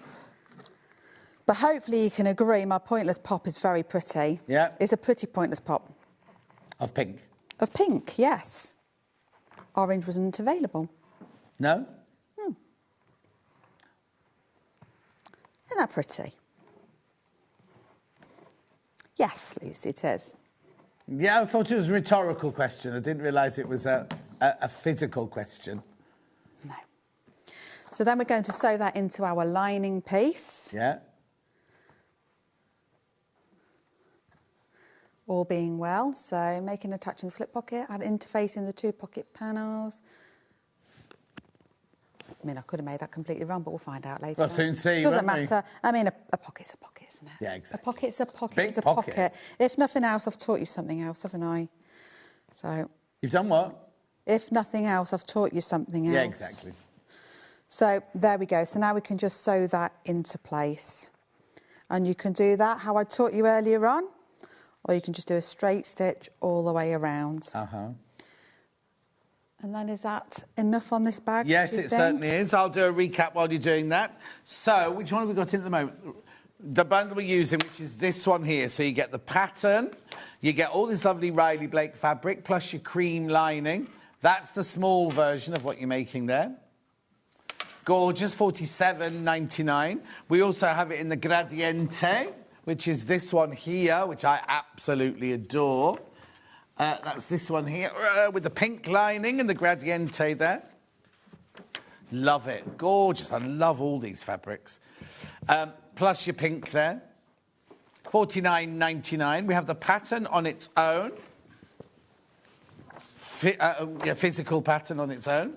But hopefully you can agree my pointless pop is very pretty. Yeah. It's a pretty pointless pop. Of pink? Of pink, yes. Orange wasn't available. No? Isn't that pretty? Yes, Lucy, it is. Yeah, I thought it was a rhetorical question. I didn't realise it was a physical question. No. So then we're going to sew that into our lining piece. Yeah. All being well, so make an attaching slip pocket, add interface in the 2 pocket panels. I mean, I could have made that completely wrong, but we'll find out later. We'll soon see, Doesn't won't we? matter. I mean, a pocket's a pocket, isn't it? Yeah, exactly. A pocket's a pocket. Big It's a pocket. pocket. If nothing else, I've taught you something else, haven't I? So. You've done what? If nothing else, I've taught you something else. Yeah, exactly. So there we go. So now we can just sew that into place. And you can do that how I taught you earlier on, or you can just do a straight stitch all the way around. Uh-huh. And then is that enough on this bag? Yes, do you it think? certainly is. I'll do a recap while you're doing that. So, which one have we got in at the moment? The bundle we're using, which is this one here. So you get the pattern, you get all this lovely Riley Blake fabric, plus your cream lining. That's the small version of what you're making there. Gorgeous, $47.99. We also have it in the Gradiente, which is this one here, which I absolutely adore. That's this one here, with the pink lining and the Gradiente there. Love it. Gorgeous. I love all these fabrics. Plus your pink there. $49.99. We have the pattern on its own. Physical pattern on its own.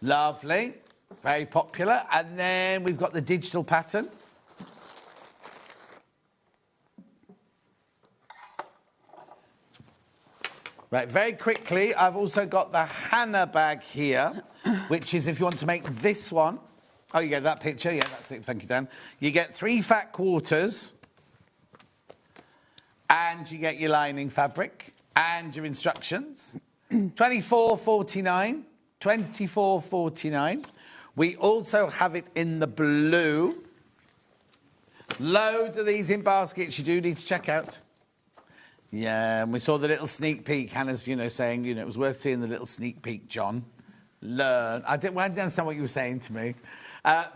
Lovely. Very popular. And then we've got the digital pattern. Right, very quickly, I've also got the Hannah bag here, which is if you want to make this one. Oh, you get that picture? Yeah, that's it. Thank you, Dan. You get 3 fat quarters, and you get your lining fabric, and your instructions. $24.49. $24.49. We also have it in the blue. Loads of these in baskets you do need to check out. Yeah, and we saw the little sneak peek. Hannah's, saying, it was worth seeing the little sneak peek, John. Learn. I didn't understand what you were saying to me.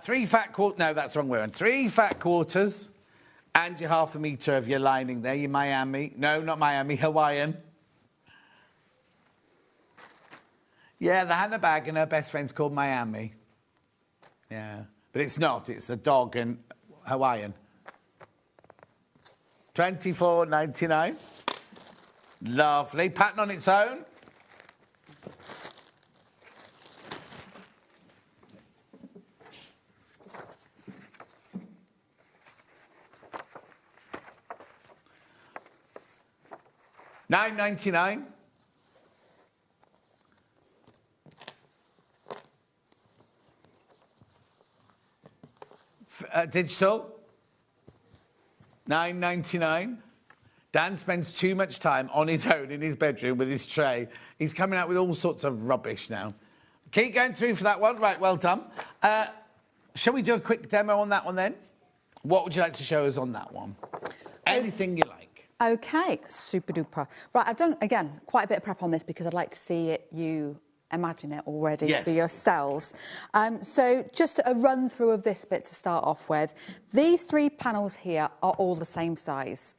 3 fat quarters. No, that's the wrong way around. 3 fat quarters and your 1/2 metre of your lining there. Your Miami. No, not Miami. Hawaiian. Yeah, the Hannah bag and her best friend's called Miami. Yeah, but it's not. It's a dog and Hawaiian. $24.99. Lovely. Pattern on its own. $9.99. Digital. $9.99. Dan spends too much time on his own in his bedroom with his tray. He's coming out with all sorts of rubbish now. Keep going through for that one. Right, well done. Shall we do a quick demo on that one then? What would you like to show us on that one? Anything you like. OK, super duper. Right, I've done, again, quite a bit of prep on this because I'd like to see you imagine it already for yourselves. So just a run through of this bit to start off with. These 3 panels here are all the same size.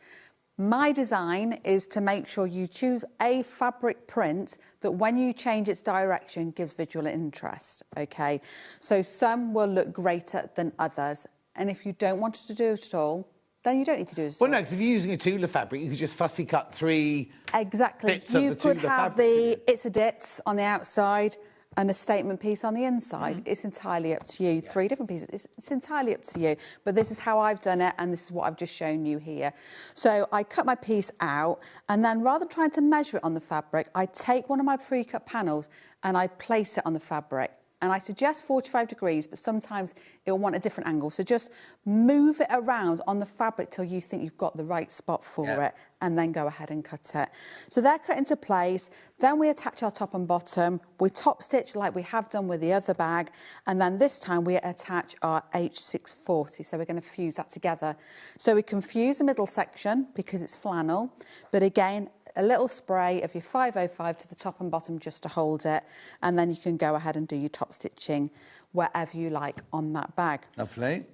My design is to make sure you choose a fabric print that when you change its direction gives visual interest, OK? So some will look greater than others. And if you don't want to do it at all, then you don't need to do it at all. Well, no, because if you're using a Tula fabric, you could just fussy cut 3 exactly. bits of the Tula fabric. You could have the It's a Ditz on the outside and a statement piece on the inside. It's entirely up to you. 3 different pieces. It's entirely up to you. But this is how I've done it, and this is what I've just shown you here. So I cut my piece out, and then rather than trying to measure it on the fabric, I take one of my pre-cut panels and I place it on the fabric. And I suggest 45 degrees, but sometimes it'll want a different angle. So just move it around on the fabric till you think you've got the right spot for it, and then go ahead and cut it. So they're cut into place. Then we attach our top and bottom. We top stitch like we have done with the other bag. And then this time we attach our H640. So we're going to fuse that together. So we can fuse the middle section because it's flannel. But again, a little spray of your 505 to the top and bottom just to hold it, and then you can go ahead and do your top stitching wherever you like on that bag. Lovely.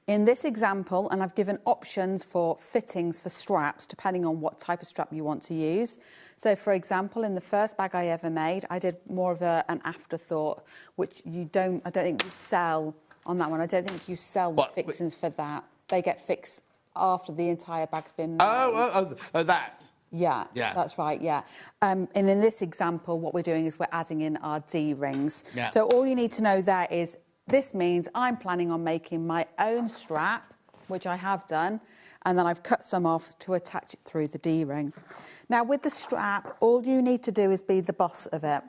In this example, and I've given options for fittings for straps depending on what type of strap you want to use. So for example, in the first bag I ever made, I did more of an afterthought, which I don't think you sell on that one. I don't think you sell the fixings for that. They get fixed after the entire bag's been made. Oh, that. Yeah, that's right, yeah. And in this example, what we're doing is we're adding in our D-rings. Yeah. So all you need to know there is this means I'm planning on making my own strap, which I have done, and then I've cut some off to attach it through the D-ring. Now, with the strap, all you need to do is be the boss of it.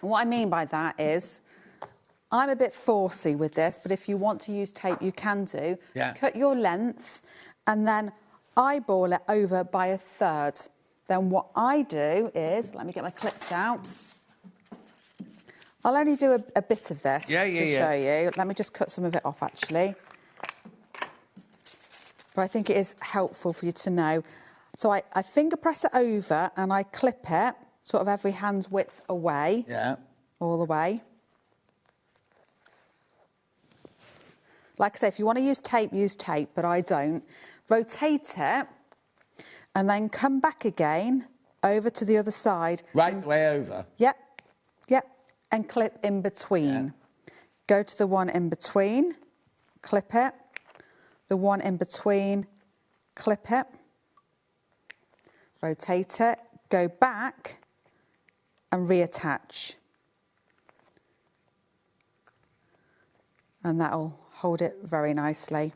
And what I mean by that is I'm a bit forcey with this, but if you want to use tape, you can do. Yeah. Cut your length and then eyeball it over by 1/3. Then what I do is, let me get my clips out. I'll only do a bit of this Yeah, to show you. Let me just cut some of it off, actually. But I think it is helpful for you to know. So I finger press it over and I clip it sort of every hand's width away. Yeah. All the way. Like I say, if you want to use tape, but I don't. Rotate it and then come back again over to the other side. Right the way over? Yep, yep. And clip in between. Yeah. Go to the one in between, clip it. The one in between, clip it. Rotate it, go back and reattach. And that'll hold it very nicely.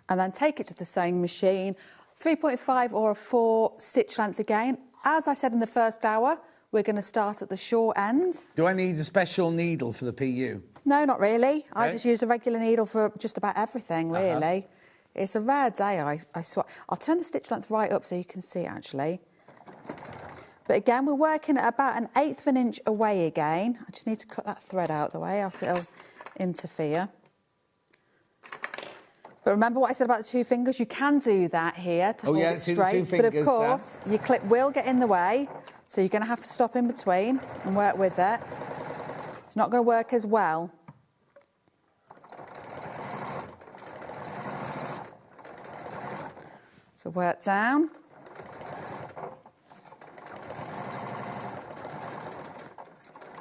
And then take it to the sewing machine, 3.5 or a 4 stitch length again. As I said in the first hour, we're going to start at the short end. Do I need a special needle for the PU? No, not really. Okay. I just use a regular needle for just about everything, really. It's a rare day, I swear. I'll turn the stitch length right up so you can see, actually. But again, we're working at about 1/8 of an inch away again. I just need to cut that thread out the way, else it'll interfere. But remember what I said about the 2 fingers? You can do that here to hold it straight. But of course, your clip will get in the way, so you're going to have to stop in between and work with it. It's not going to work as well. So work down.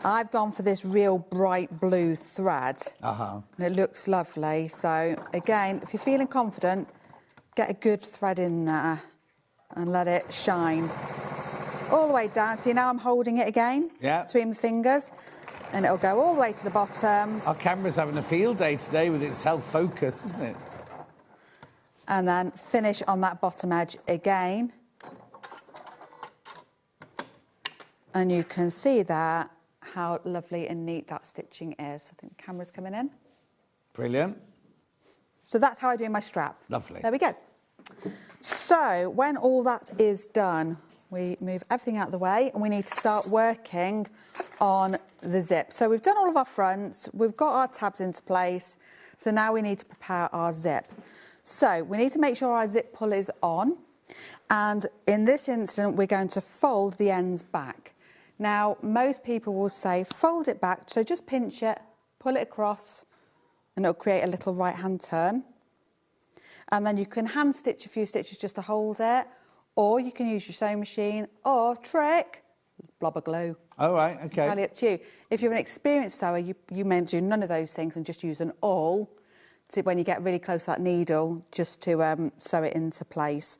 I've gone for this real bright blue thread. And it looks lovely. So again, if you're feeling confident, get a good thread in there and let it shine. All the way down. See, now I'm holding it again between my fingers. And it'll go all the way to the bottom. Our camera's having a field day today with its self-focus, isn't it? And then finish on that bottom edge again. And you can see that, how lovely and neat that stitching is. I think the camera's coming in. Brilliant. So that's how I do my strap. Lovely. There we go. So when all that is done, we move everything out of the way and we need to start working on the zip. So we've done all of our fronts, we've got our tabs into place, so now we need to prepare our zip. So we need to make sure our zip pull is on, and in this instant we're going to fold the ends back. Now most people will say fold it back, so just pinch it, pull it across, and it'll create a little right hand turn. And then you can hand stitch a few stitches just to hold it, or you can use your sewing machine, or trick, blobber glue. All right, okay. It's entirely up to you. If you're an experienced sewer, you may do none of those things and just use an awl to, when you get really close to that needle, just to sew it into place.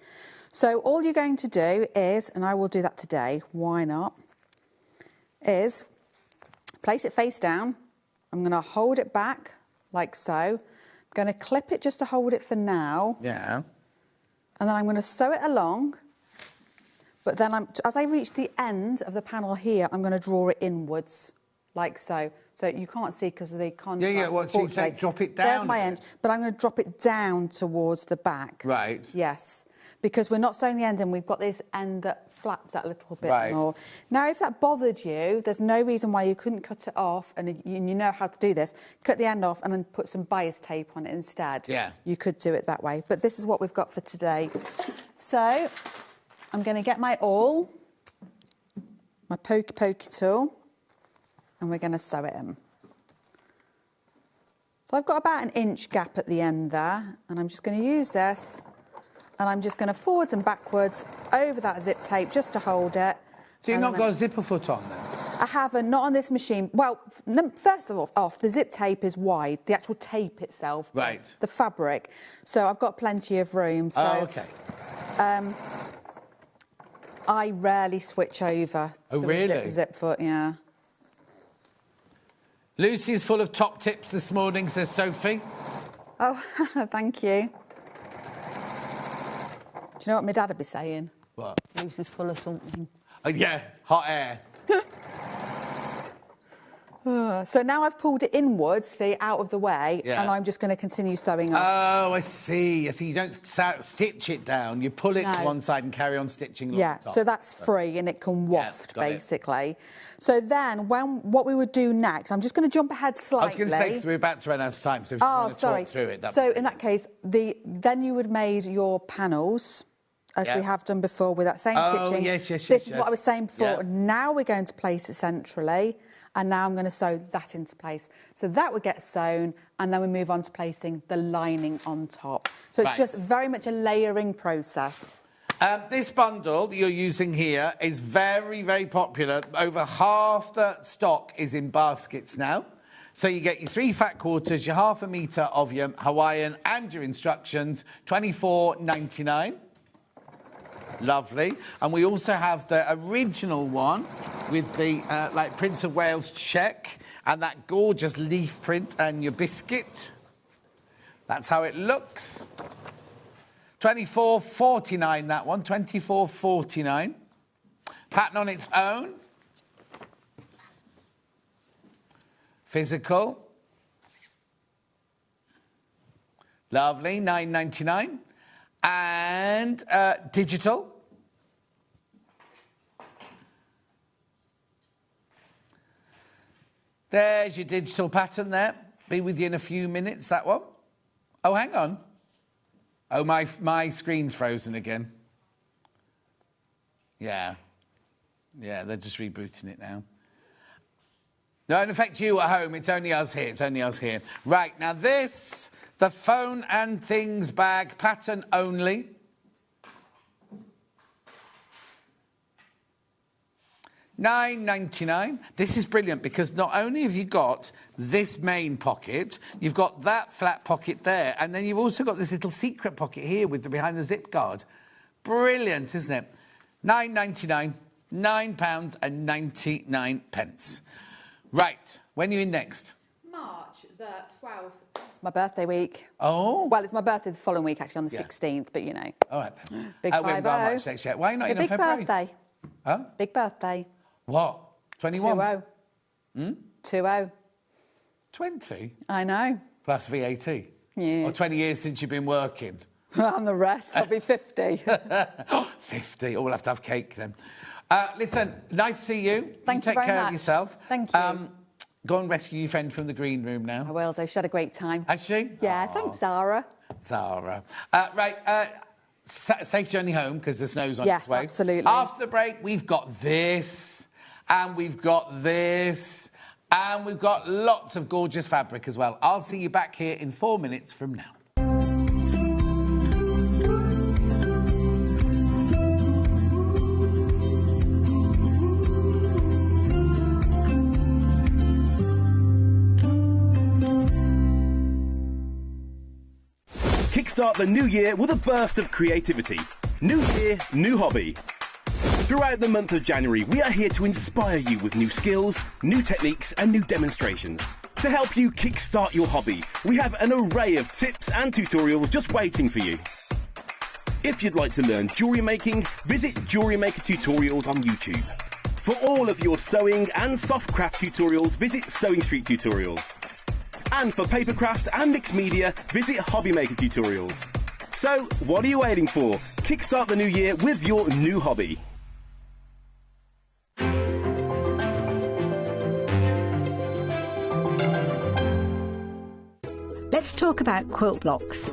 So all you're going to do is, and I will do that today, why not, is place it face down. I'm going to hold it back like so. I'm going to clip it just to hold it for now. Yeah. And then I'm going to sew it along. But then as I reach the end of the panel here, I'm going to draw it inwards, like so. So you can't see because of the contrast. Yeah, what do you say? Drop it down? There's my end. But I'm going to drop it down towards the back. Right. Yes. Because we're not sewing the end in, we've got this end that flaps that little bit more. Now, if that bothered you, there's no reason why you couldn't cut it off, and you know how to do this. Cut the end off and then put some bias tape on it instead. Yeah. You could do it that way. But this is what we've got for today. So I'm going to get my awl, my pokey tool, and we're going to sew it in. So I've got about 1 inch gap at the end there, and I'm just going to use this, and I'm just going to forwards and backwards over that zip tape just to hold it. So you've not got a zipper foot on then? I haven't, not on this machine. Well, first of all, the zip tape is wide, the actual tape itself. Right. The fabric. So I've got plenty of room. So, oh, OK. I rarely switch over to the zip foot, yeah. Lucy's full of top tips this morning, says Sophie. Oh, thank you. Do you know what my dad would be saying? What? Lucy's full of something. Yeah, hot air. So now I've pulled it inwards, see, out of the way, Yeah. and I'm just going to continue sewing up. Oh, I see. I see. You don't stitch it down. You pull it to No. one side and carry on stitching along Yeah, the top. so that's free and it can waft, got it. basically. So then, what we would do next, I'm just going to jump ahead I slightly. was going to say, because we're about to run out of time, so if you want to talk through it. So in that case, then you would made your panels, as we have done before with that same stitching. Yes. This is what I was saying before. Yeah. Now we're going to place it centrally, and now I'm going to sew that into place. So that would get sewn, and then we move on to placing the lining on top. So it's just very much a layering process. This bundle that you're using here is very, very popular. Over half the stock is in baskets now. So you get your 3 fat quarters, your half a metre of your Hawaiian and your instructions, $24.99. Lovely. And we also have the original one with the like Prince of Wales check and that gorgeous leaf print and your biscuit. That's how it looks. $24.49 that one, $24.49. Pattern on its own. Physical. Lovely, $9.99. And digital. There's your digital pattern there. Be with you in a few minutes, that one. Oh, hang on. Oh, my screen's frozen again. Yeah. Yeah, they're just rebooting it now. No, in effect, you at home, it's only us here. It's only us here. Right, now this, the phone and things bag, pattern only. $9.99. This is brilliant because not only have you got this main pocket, you've got that flat pocket there, and then you've also got this little secret pocket here with the behind the zip guard. Brilliant, isn't it? £9.99, £9.99. Right, when are you in next? March the 12th. My birthday week. Oh. Well, it's my birthday the following week, actually, on the 16th, but you know. All right. Big We haven't got 50. much next yet. Why not in Big February? birthday. Huh? Big birthday. What? 21? 20. 20. 20? I know. Plus VAT? Yeah. Or 20 years since you've been working? And the rest, I'll be 50. 50. Oh, we'll have to have cake then. Listen, nice to see you. Thank you Take very care much. of yourself. Thank you. Go and rescue your friend from the green room now. I will do. She had a great time. Has she? Yeah, thanks, Zara. Zara. Right, safe journey home, because the snow's on Yes, its way. absolutely. After the break, we've got this, and we've got this, and we've got lots of gorgeous fabric as well. I'll see you back here in 4 minutes from now. Kickstart the new year with a burst of creativity. New year, new hobby. Throughout the month of January, we are here to inspire you with new skills, new techniques and new demonstrations. To help you kickstart your hobby, we have an array of tips and tutorials just waiting for you. If you'd like to learn jewellery making, visit Jewellery Maker Tutorials on YouTube. For all of your sewing and soft craft tutorials, visit Sewing Street Tutorials. And for papercraft and mixed media, visit Hobby Maker Tutorials. So, what are you waiting for? Kickstart the new year with your new hobby. Let's talk about quilt blocks.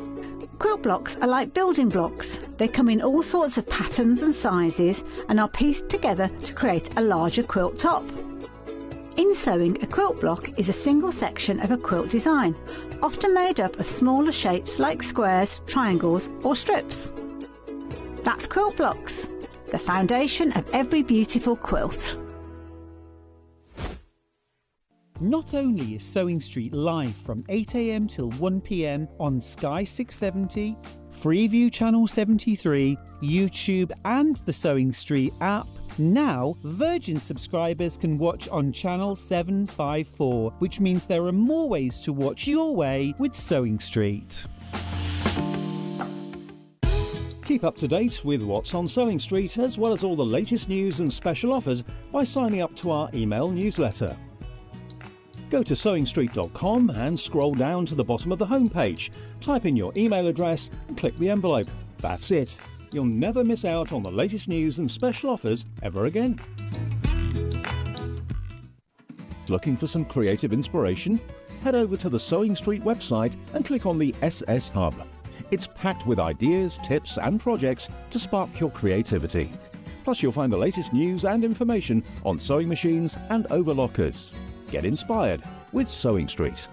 Quilt blocks are like building blocks. They come in all sorts of patterns and sizes and are pieced together to create a larger quilt top. In sewing, a quilt block is a single section of a quilt design, often made up of smaller shapes like squares, triangles or strips. That's quilt blocks, the foundation of every beautiful quilt. Not only is Sewing Street live from 8 a.m. till 1 p.m. on Sky 670, Freeview Channel 73, YouTube and the Sewing Street app, now Virgin subscribers can watch on Channel 754, which means there are more ways to watch your way with Sewing Street. Keep up to date with what's on Sewing Street, as well as all the latest news and special offers by signing up to our email newsletter. Go to sewingstreet.com and scroll down to the bottom of the homepage. Type in your email address and click the envelope. That's it. You'll never miss out on the latest news and special offers ever again. Looking for some creative inspiration? Head over to the Sewing Street website and click on the SS Hub. It's packed with ideas, tips and projects to spark your creativity. Plus you'll find the latest news and information on sewing machines and overlockers. Get inspired with Sewing Street.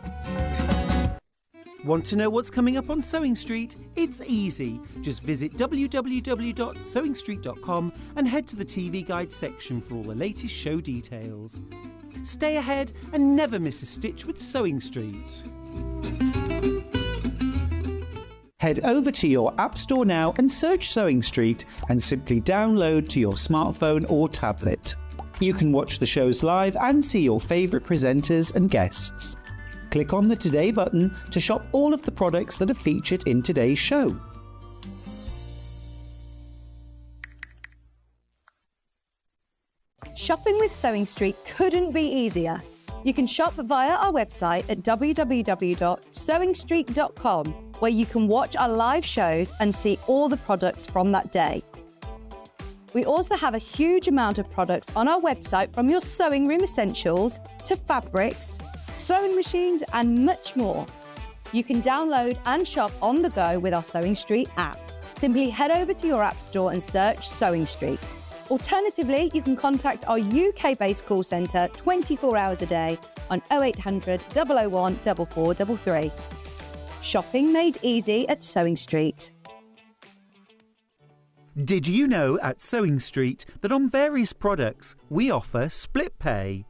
Want to know what's coming up on Sewing Street? It's easy. Just visit www.sewingstreet.com and head to the TV Guide section for all the latest show details. Stay ahead and never miss a stitch with Sewing Street. Head over to your App Store now and search Sewing Street and simply download to your smartphone or tablet. You can watch the shows live and see your favourite presenters and guests. Click on the Today button to shop all of the products that are featured in today's show. Shopping with Sewing Street couldn't be easier. You can shop via our website at www.sewingstreet.com, where you can watch our live shows and see all the products from that day. We also have a huge amount of products on our website, from your sewing room essentials to fabrics, sewing machines and much more. You can download and shop on the go with our Sewing Street app. Simply head over to your App Store and search Sewing Street. Alternatively, you can contact our UK-based call centre 24 hours a day on 0800 001 4433. Shopping made easy at Sewing Street. Did you know at Sewing Street that on various products we offer split pay?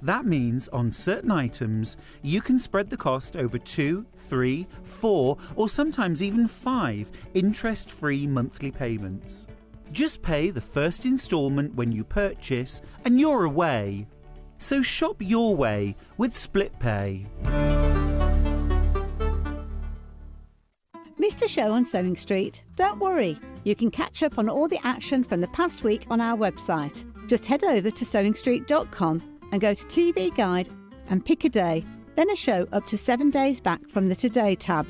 That means on certain items you can spread the cost over 2, 3, 4 or sometimes even 5 interest-free monthly payments. Just pay the first instalment when you purchase and you're away. So shop your way with split pay. Missed a show on Sewing Street? Don't worry, you can catch up on all the action from the past week on our website. Just head over to sewingstreet.com and go to TV Guide and pick a day, then a show up to 7 days back from the Today tab.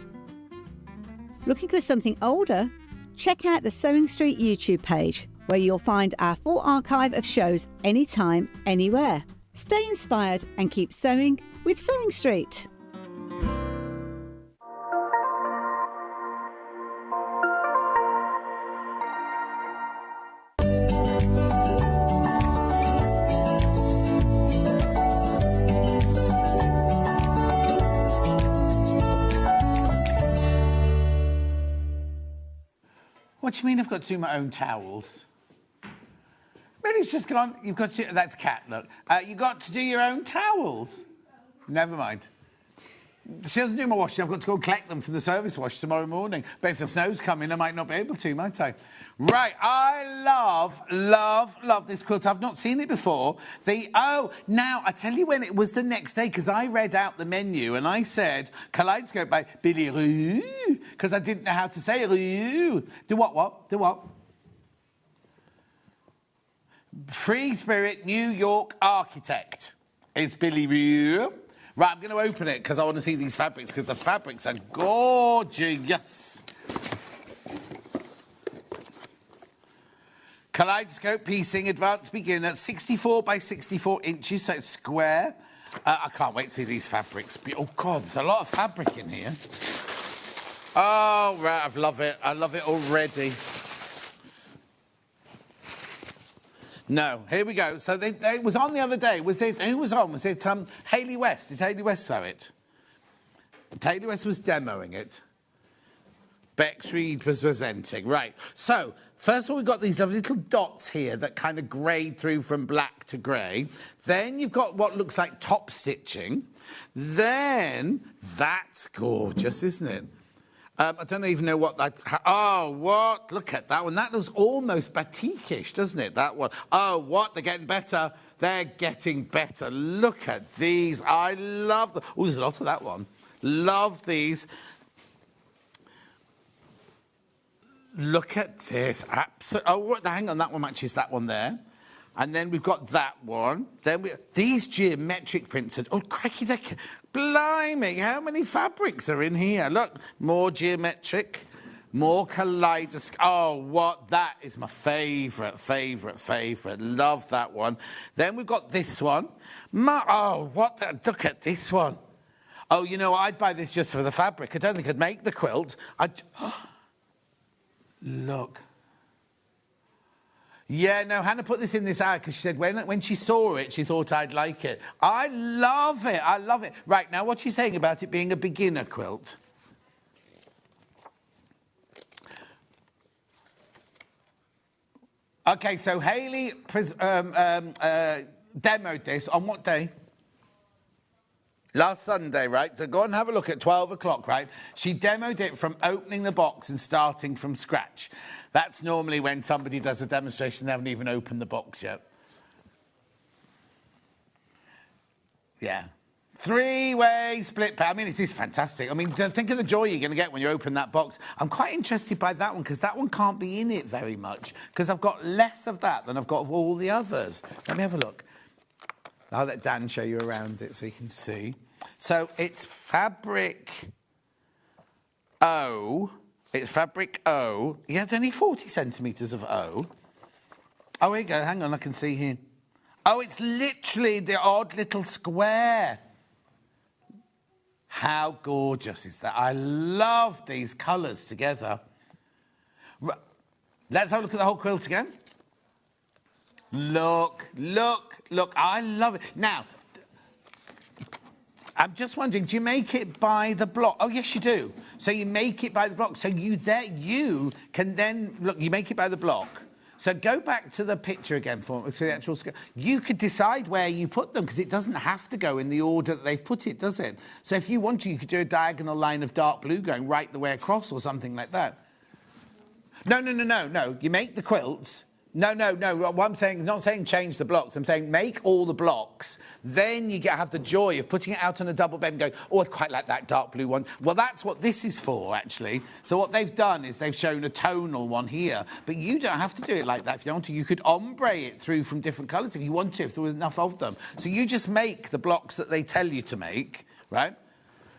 Looking for something older? Check out the Sewing Street YouTube page, where you'll find our full archive of shows anytime, anywhere. Stay inspired and keep sewing with Sewing Street. What do you mean I've got to do my own towels? Billy's just gone, you've got to... That's Cat, look. You've got to do your own towels. Never mind. She doesn't do my washing. I've got to go and collect them from the service wash tomorrow morning. But if the snow's coming, I might not be able to, might I? Right, I love this quilt. I've not seen it before. Now, I tell you when it was the next day, because I read out the menu and I said, Kaleidoscope by Billy Rue, because I didn't know how to say Rue. Do what? Do what? Free Spirit New York Architect is Billy Rue. Right, I'm going to open it because I want to see these fabrics, because the fabrics are gorgeous. Kaleidoscope piecing, advanced beginner, 64 by 64 inches, so it's square. I can't wait to see these fabrics. Oh, God, there's a lot of fabric in here. Oh, right, I love it. I love it already. No, here we go. So it was on the other day. Who was on? Was it Hayley West? Did Hayley West sew it? Hayley West was demoing it. Bex Reed was presenting. Right. So, first of all, we've got these lovely little dots here that kind of greyed through from black to grey. Then you've got what looks like top stitching. Then, that's gorgeous, isn't it? I don't even know what that... Oh, what? Look at that one. That looks almost batikish, doesn't it, that one? Oh, what? They're getting better. They're getting better. Look at these. I love them. Oh, there's a lot of that one. Love these. Look at this. Oh, hang on. That one matches that one there. And then we've got that one. Then these geometric prints. Oh, cracky, blimey, how many fabrics are in here? Look, more geometric, more kaleidoscope. Oh, that is my favourite. Love that one. Then we've got this one. Look at this one. Oh, you know, I'd buy this just for the fabric. I don't think I'd make the quilt. Look. Yeah, no, Hannah put this in this ad because she said when she saw it, she thought I'd like it. I love it. Right, now what she's saying about it being a beginner quilt. Okay, so Hayley demoed this on what day? Last Sunday, right? So go and have a look at 12 o'clock, right? She demoed it from opening the box and starting from scratch. That's normally when somebody does a demonstration, they haven't even opened the box yet. Yeah. 3-way split pay. I mean, it is fantastic. I mean, think of the joy you're going to get when you open that box. I'm quite interested by that one because that one can't be in it very much because I've got less of that than I've got of all the others. Let me have a look. I'll let Dan show you around it so you can see. So it's fabric O. It's fabric O. Yeah, it's only 40 centimetres of O. Oh, here you go. Hang on, I can see here. Oh, it's literally the odd little square. How gorgeous is that? I love these colours together. Let's have a look at the whole quilt again. Look. I love it. Now, I'm just wondering, do you make it by the block? Oh, yes, you do. So you make it by the block. So you can then, look, you make it by the block. So go back to the picture again for the actual scale. You could decide where you put them because it doesn't have to go in the order that they've put it, does it? So if you want to, you could do a diagonal line of dark blue going right the way across or something like that. No. You make the quilts. No. What I'm saying, not saying change the blocks. I'm saying make all the blocks. Then you have the joy of putting it out on a double bed and going, oh, I'd quite like that dark blue one. Well, that's what this is for, actually. So what they've done is they've shown a tonal one here. But you don't have to do it like that if you don't want to. You could ombre it through from different colours if you want to, if there was enough of them. So you just make the blocks that they tell you to make, right?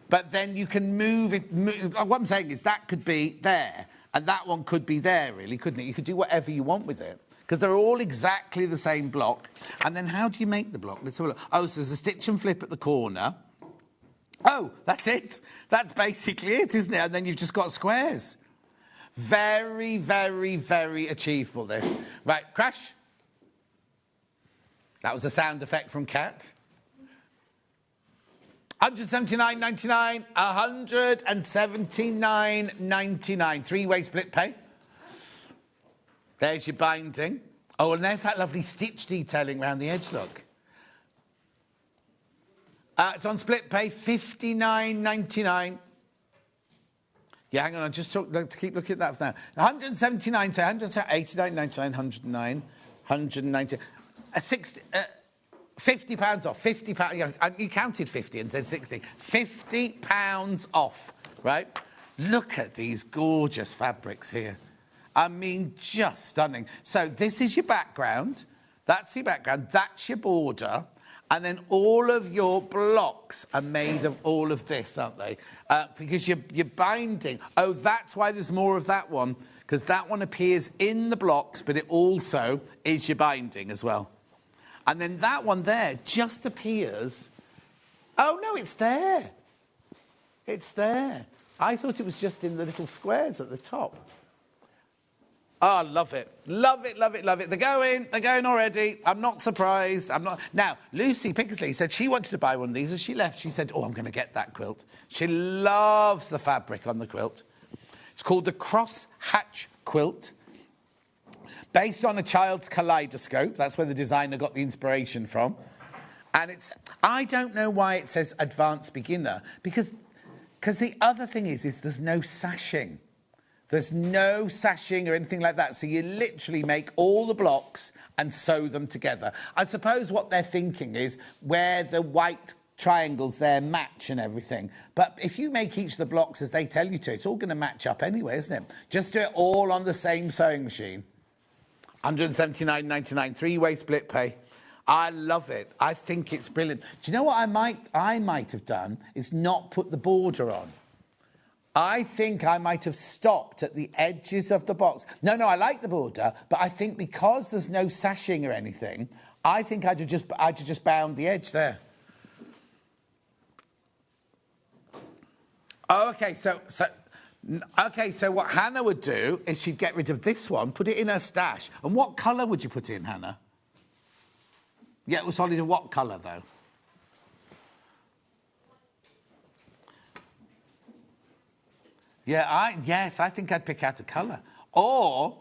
But then you can move it. What I'm saying is that could be there. And that one could be there, really, couldn't it? You could do whatever you want with it. Because they're all exactly the same block. And then how do you make the block? Let's have a look. Oh, so there's a stitch and flip at the corner. Oh, that's it. That's basically it, isn't it? And then you've just got squares. Very, very, very achievable, this. Right, crash. That was a sound effect from Kat. 179.99, 179.99. 3-way split pay. There's your binding. Oh, and there's that lovely stitch detailing around the edge, look. It's on split pay, 59.99. Yeah, hang on, I just keep looking at that for now. 179, so 189.99, 109, 190. £50 off, £50. Yeah, you counted 50 and said 60. £50 off, right? Look at these gorgeous fabrics here. I mean, just stunning. So this is your background. That's your background. That's your border. And then all of your blocks are made of all of this, aren't they? Because you're binding. Oh, that's why there's more of that one, because that one appears in the blocks, but it also is your binding as well. And then that one there just appears... Oh, no, it's there. It's there. I thought it was just in the little squares at the top. Oh, love it. Love it, love it, love it. They're going already. I'm not surprised. I'm not. Now, Lucy Pickersley said she wanted to buy one of these. As she left, she said, oh, I'm going to get that quilt. She loves the fabric on the quilt. It's called the Cross Hatch Quilt. Based on a child's kaleidoscope. That's where the designer got the inspiration from. And it's... I don't know why it says advanced beginner. Because the other thing is there's no sashing. There's no sashing or anything like that. So you literally make all the blocks and sew them together. I suppose what they're thinking is where the white triangles there match and everything. But if you make each of the blocks as they tell you to, it's all going to match up anyway, isn't it? Just do it all on the same sewing machine. 179.99, three-way split pay. I love it. I think it's brilliant. Do you know what I might have done is not put the border on. I think I might have stopped at the edges of the box. No, I like the border, but I think because there's no sashing or anything, I think I'd have just bound the edge there. Oh, okay, so what Hannah would do is she'd get rid of this one, put it in her stash. And what colour would you put in, Hannah? Yeah, it was solid. What colour, though? Yeah, I think I'd pick out a colour. Or,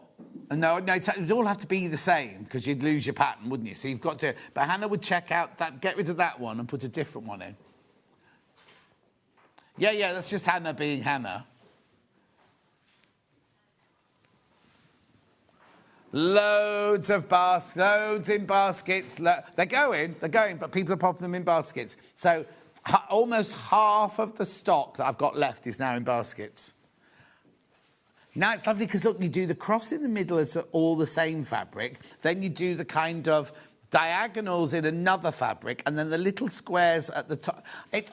no, it would all have to be the same, because you'd lose your pattern, wouldn't you? So you've got to... But Hannah would check out that, get rid of that one and put a different one in. Yeah, that's just Hannah being Hannah. Loads in baskets. They're going, but people are popping them in baskets. So almost half of the stock that I've got left is now in baskets. Now it's lovely because, look, you do the cross in the middle as all the same fabric. Then you do the kind of diagonals in another fabric, and then the little squares at the top. It's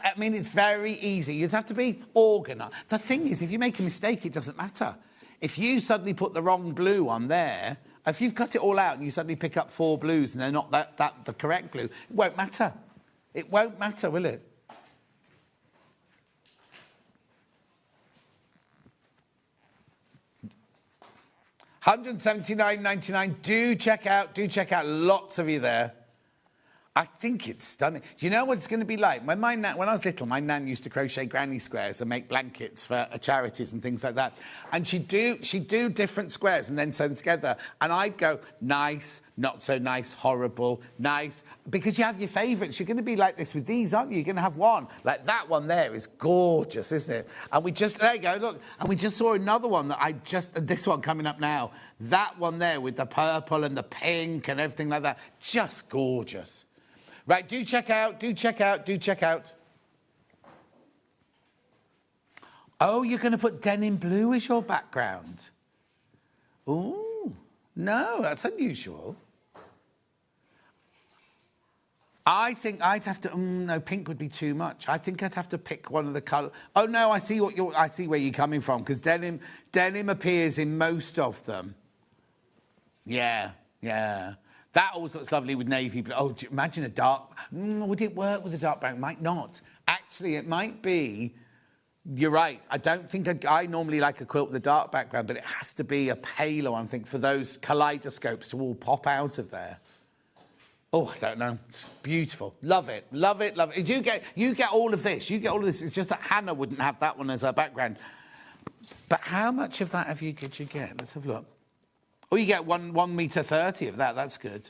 very easy. You'd have to be organised. The thing is, if you make a mistake, it doesn't matter. If you suddenly put the wrong blue on there, if you've cut it all out and you suddenly pick up 4 blues and they're not the correct blue, it won't matter. It won't matter, will it? $179.99. Do check out. Lots of you there. I think it's stunning. Do you know what it's going to be like? When I was little, my nan used to crochet granny squares and make blankets for charities and things like that. And she'd do different squares and then sew them together. And I'd go, nice, not so nice, horrible, nice. Because you have your favourites. You're going to be like this with these, aren't you? You're going to have one. Like that one there is gorgeous, isn't it? And there you go, look. And we just saw another one this one coming up now. That one there with the purple and the pink and everything like that. Just gorgeous. Right, do check out. Oh, you're going to put denim blue as your background. Ooh, no, that's unusual. I think I'd have to... no, pink would be too much. I think I'd have to pick one of the colours. Oh, no, I see where you're coming from, because denim appears in most of them. Yeah. That also looks lovely with navy blue. Oh, imagine a dark... would it work with a dark brown? Might not. Actually, it might be... You're right. I don't think... I normally like a quilt with a dark background, but it has to be a paler one, I think, for those kaleidoscopes to all pop out of there. Oh, I don't know. It's beautiful. Love it. You get all of this. It's just that Hannah wouldn't have that one as her background. But how much of that could you get? Let's have a look. Oh, you get 1.30 meters of that. That's good.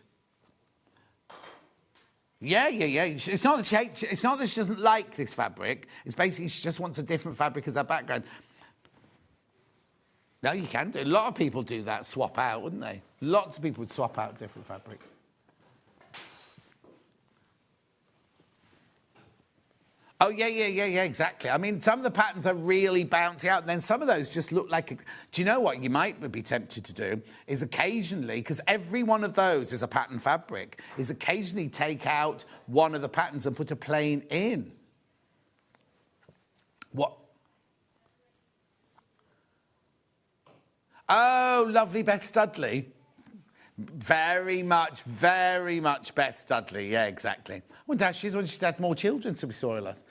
Yeah. It's not that she doesn't like this fabric. It's basically she just wants a different fabric as her background. No, you can do. A lot of people do that, swap out, wouldn't they? Lots of people would swap out different fabrics. Oh, yeah, exactly. I mean, some of the patterns are really bouncy out, and then some of those just look like... Do you know what you might be tempted to do? Is occasionally, because every one of those is a pattern fabric, is occasionally take out one of the patterns and put a plain in. What? Oh, lovely Beth Studley. Very much Beth Studley. Yeah, exactly. I wonder how she is when she's had more children since we saw her last.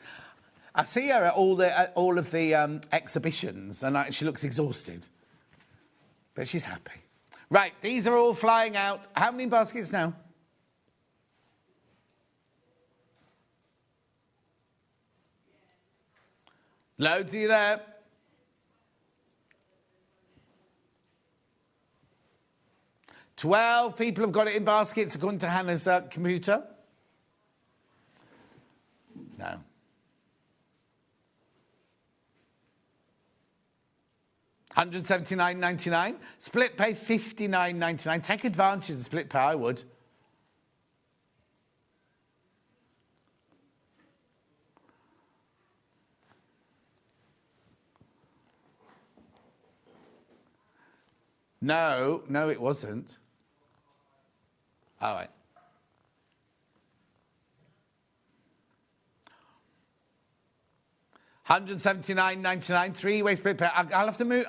I see her at all of the exhibitions, and she looks exhausted. But she's happy. Right, these are all flying out. How many baskets now? Loads of you there. $12 people have got it in baskets, according to Hannah's computer. No. $179.99. Split pay $59.99. Take advantage of the split pay, I would. No, it wasn't. All right. £179.99, three-way split pair. I'll have to move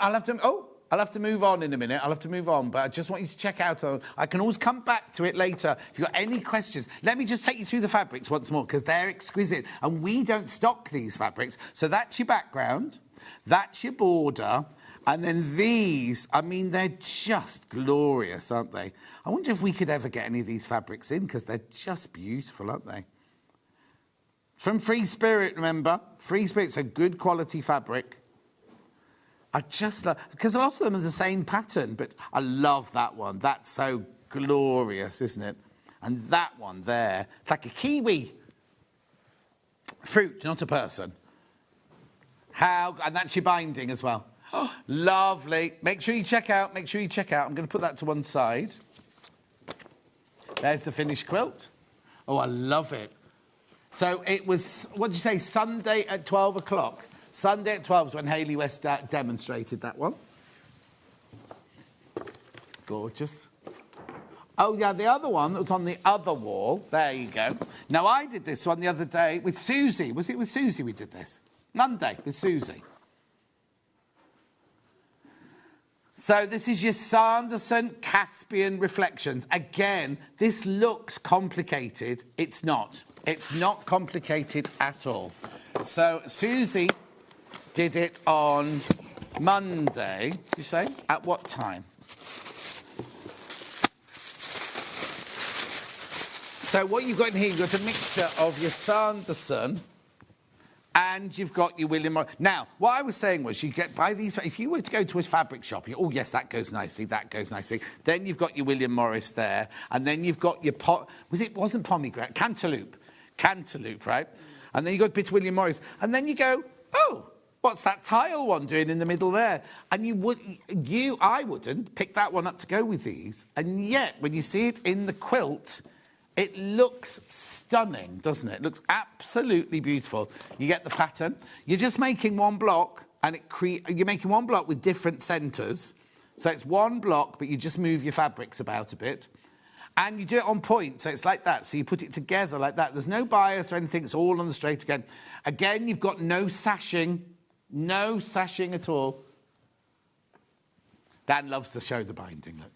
on in a minute. I'll have to move on, but I just want you to check out. I can always come back to it later if you've got any questions. Let me just take you through the fabrics once more because they're exquisite, and we don't stock these fabrics. So that's your background, that's your border, and then these. I mean, they're just glorious, aren't they? I wonder if we could ever get any of these fabrics in because they're just beautiful, aren't they? From Free Spirit, remember? Free Spirit's a good quality fabric. I just love, because a lot of them are the same pattern, but I love that one. That's so glorious, isn't it? And that one there, it's like a kiwi fruit, not a person. And that's your binding as well. Oh, lovely. Make sure you check out. I'm going to put that to one side. There's the finished quilt. Oh, I love it. So it was, what did you say, Sunday at 12 o'clock? Sunday at 12 is when Hayley West demonstrated that one. Gorgeous. Oh, yeah, the other one that was on the other wall. There you go. Now, I did this one the other day with Susie. Was it with Susie we did this? Monday with Susie. So this is your Sanderson Caspian Reflections. Again, this looks complicated. It's not. It's not complicated at all. So Susie did it on Monday. Did you say? At what time? So what you've got in here, you've got a mixture of your Sanderson and you've got your William Morris. Now, what I was saying was you buy these, if you were to go to a fabric shop, oh, yes, that goes nicely, that goes nicely. Then you've got your William Morris there, and then you've got your wasn't pomegranate, cantaloupe, right? And then you got a bit of William Morris. And then you go, oh, what's that tile one doing in the middle there? And I wouldn't pick that one up to go with these. And yet, when you see it in the quilt, it looks stunning, doesn't it? It looks absolutely beautiful. You get the pattern. You're just making one block, and you're making one block with different centres. So it's one block, but you just move your fabrics about a bit. And you do it on point, so it's like that. So you put it together like that. There's no bias or anything. It's all on the straight again. Again, you've got no sashing at all. Dan loves to show the binding, look.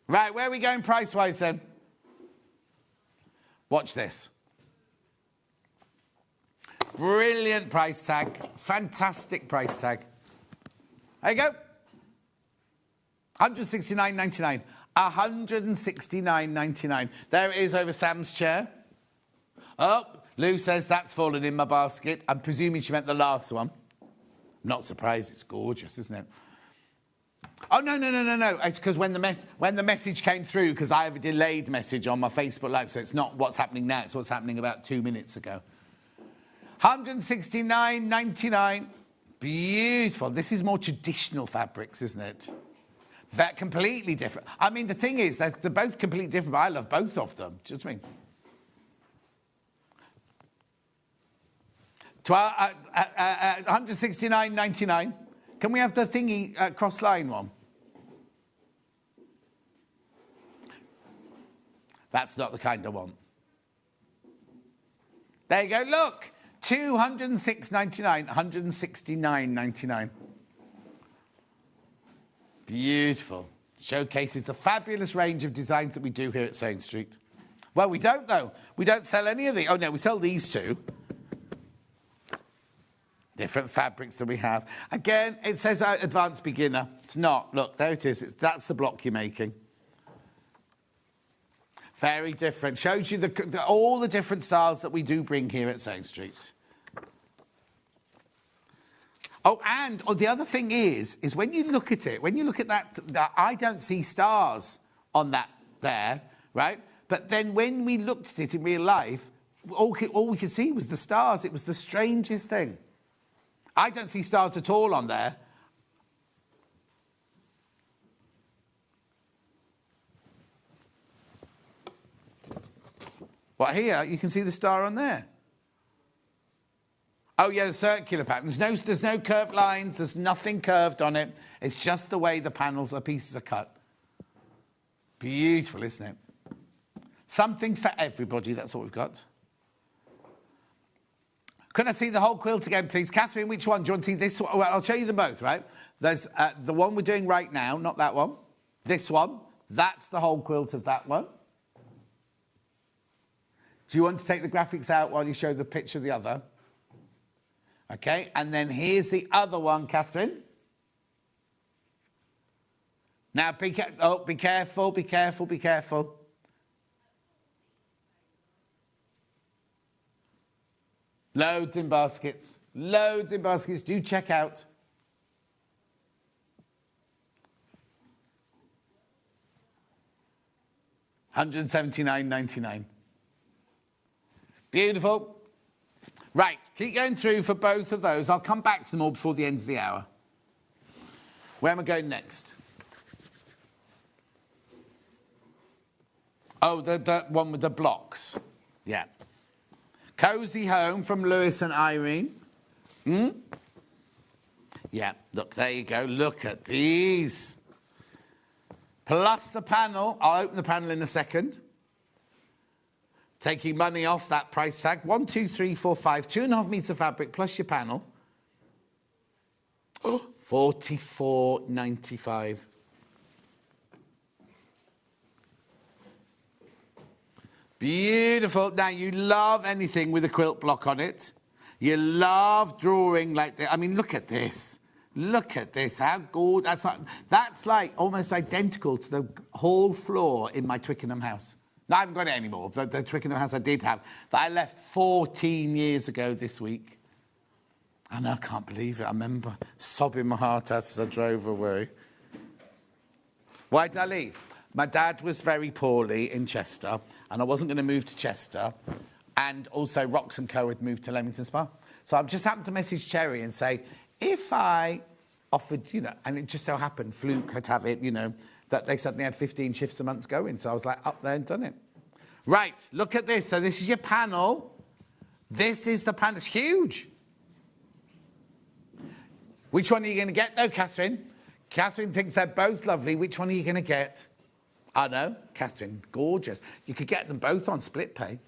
Right, where are we going price-wise then? Watch this. Brilliant price tag. Fantastic price tag. There you go. £169.99. £169.99. There it is over Sam's chair. Oh, Lou says that's fallen in my basket. I'm presuming she meant the last one. I'm not surprised. It's gorgeous, isn't it? Oh, no. It's because when the message came through, because I have a delayed message on my Facebook Live, so it's not what's happening now, it's what's happening about 2 minutes ago. £169.99. Beautiful. This is more traditional fabrics, isn't it? That completely different. I mean, the thing is, they're both completely different, but I love both of them. Do you know what I mean? £169.99. Can we have the thingy cross-line one? That's not the kind I want. There you go, look. £206.99, £169.99. Beautiful. Showcases the fabulous range of designs that we do here at Sewing Street. Well, we don't, though. We don't sell any of these. Oh, no, we sell these two. Different fabrics that we have. Again, it says advanced beginner. It's not. Look, there it is. That's the block you're making. Very different. Shows you all the different styles that we do bring here at Sewing Street. Oh, and the other thing is when you look at it, when you look at that, I don't see stars on that there, right? But then when we looked at it in real life, all we could see was the stars. It was the strangest thing. I don't see stars at all on there. But here, you can see the star on there. Oh, yeah, the circular pattern. There's no curved lines. There's nothing curved on it. It's just the way the pieces are cut. Beautiful, isn't it? Something for everybody, that's what we've got. Can I see the whole quilt again, please? Catherine, which one? Do you want to see this one? Well, I'll show you them both, right? There's the one we're doing right now, not that one. This one. That's the whole quilt of that one. Do you want to take the graphics out while you show the picture of the other? Okay, and then here's the other one, Catherine. Now, be careful, be careful, be careful. Loads in baskets. Loads in baskets. Do check out. $179.99. Beautiful. Right, keep going through for both of those. I'll come back to them all before the end of the hour. Where am I going next? Oh, the one with the blocks. Yeah. Cozy Home from Lewis and Irene. Yeah, look, there you go. Look at these. Plus the panel. I'll open the panel in a second. Taking money off that price tag. 1, 2, 3, 4, 5. 2.5 meters of fabric plus your panel. Oh, $44.95. Beautiful. Now, you love anything with a quilt block on it. You love drawing like that. I mean, look at this. Look at this. How gorgeous. That's like almost identical to the hall floor in my Twickenham house. No, I haven't got it anymore. The Twickenham house I did have, that I left 14 years ago this week. And I can't believe it. I remember sobbing my heart out as I drove away. Why did I leave? My dad was very poorly in Chester, and I wasn't going to move to Chester. And also, Rox & Co. had moved to Leamington Spa. So I just happened to message Cherry and say, if I offered, and it just so happened, Fluke could have it, that they suddenly had 15 shifts a month going. So I was like, up there and done it. Right, look at this. So this is your panel. This is the panel. It's huge. Which one are you going to get, though, Catherine? Catherine thinks they're both lovely. Which one are you going to get? I know, Catherine, gorgeous. You could get them both on split pay.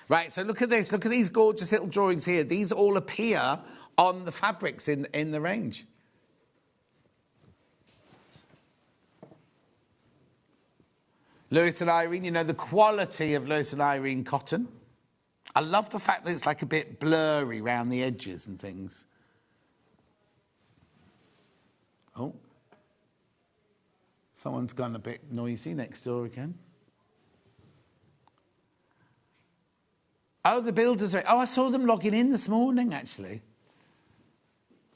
Right, so look at this. Look at these gorgeous little drawings here. These all appear on the fabrics in the range. Lewis and Irene, the quality of Lewis and Irene cotton. I love the fact that it's like a bit blurry around the edges and things. Oh. Someone's gone a bit noisy next door again. Oh, the builders are... Oh, I saw them logging in this morning, actually.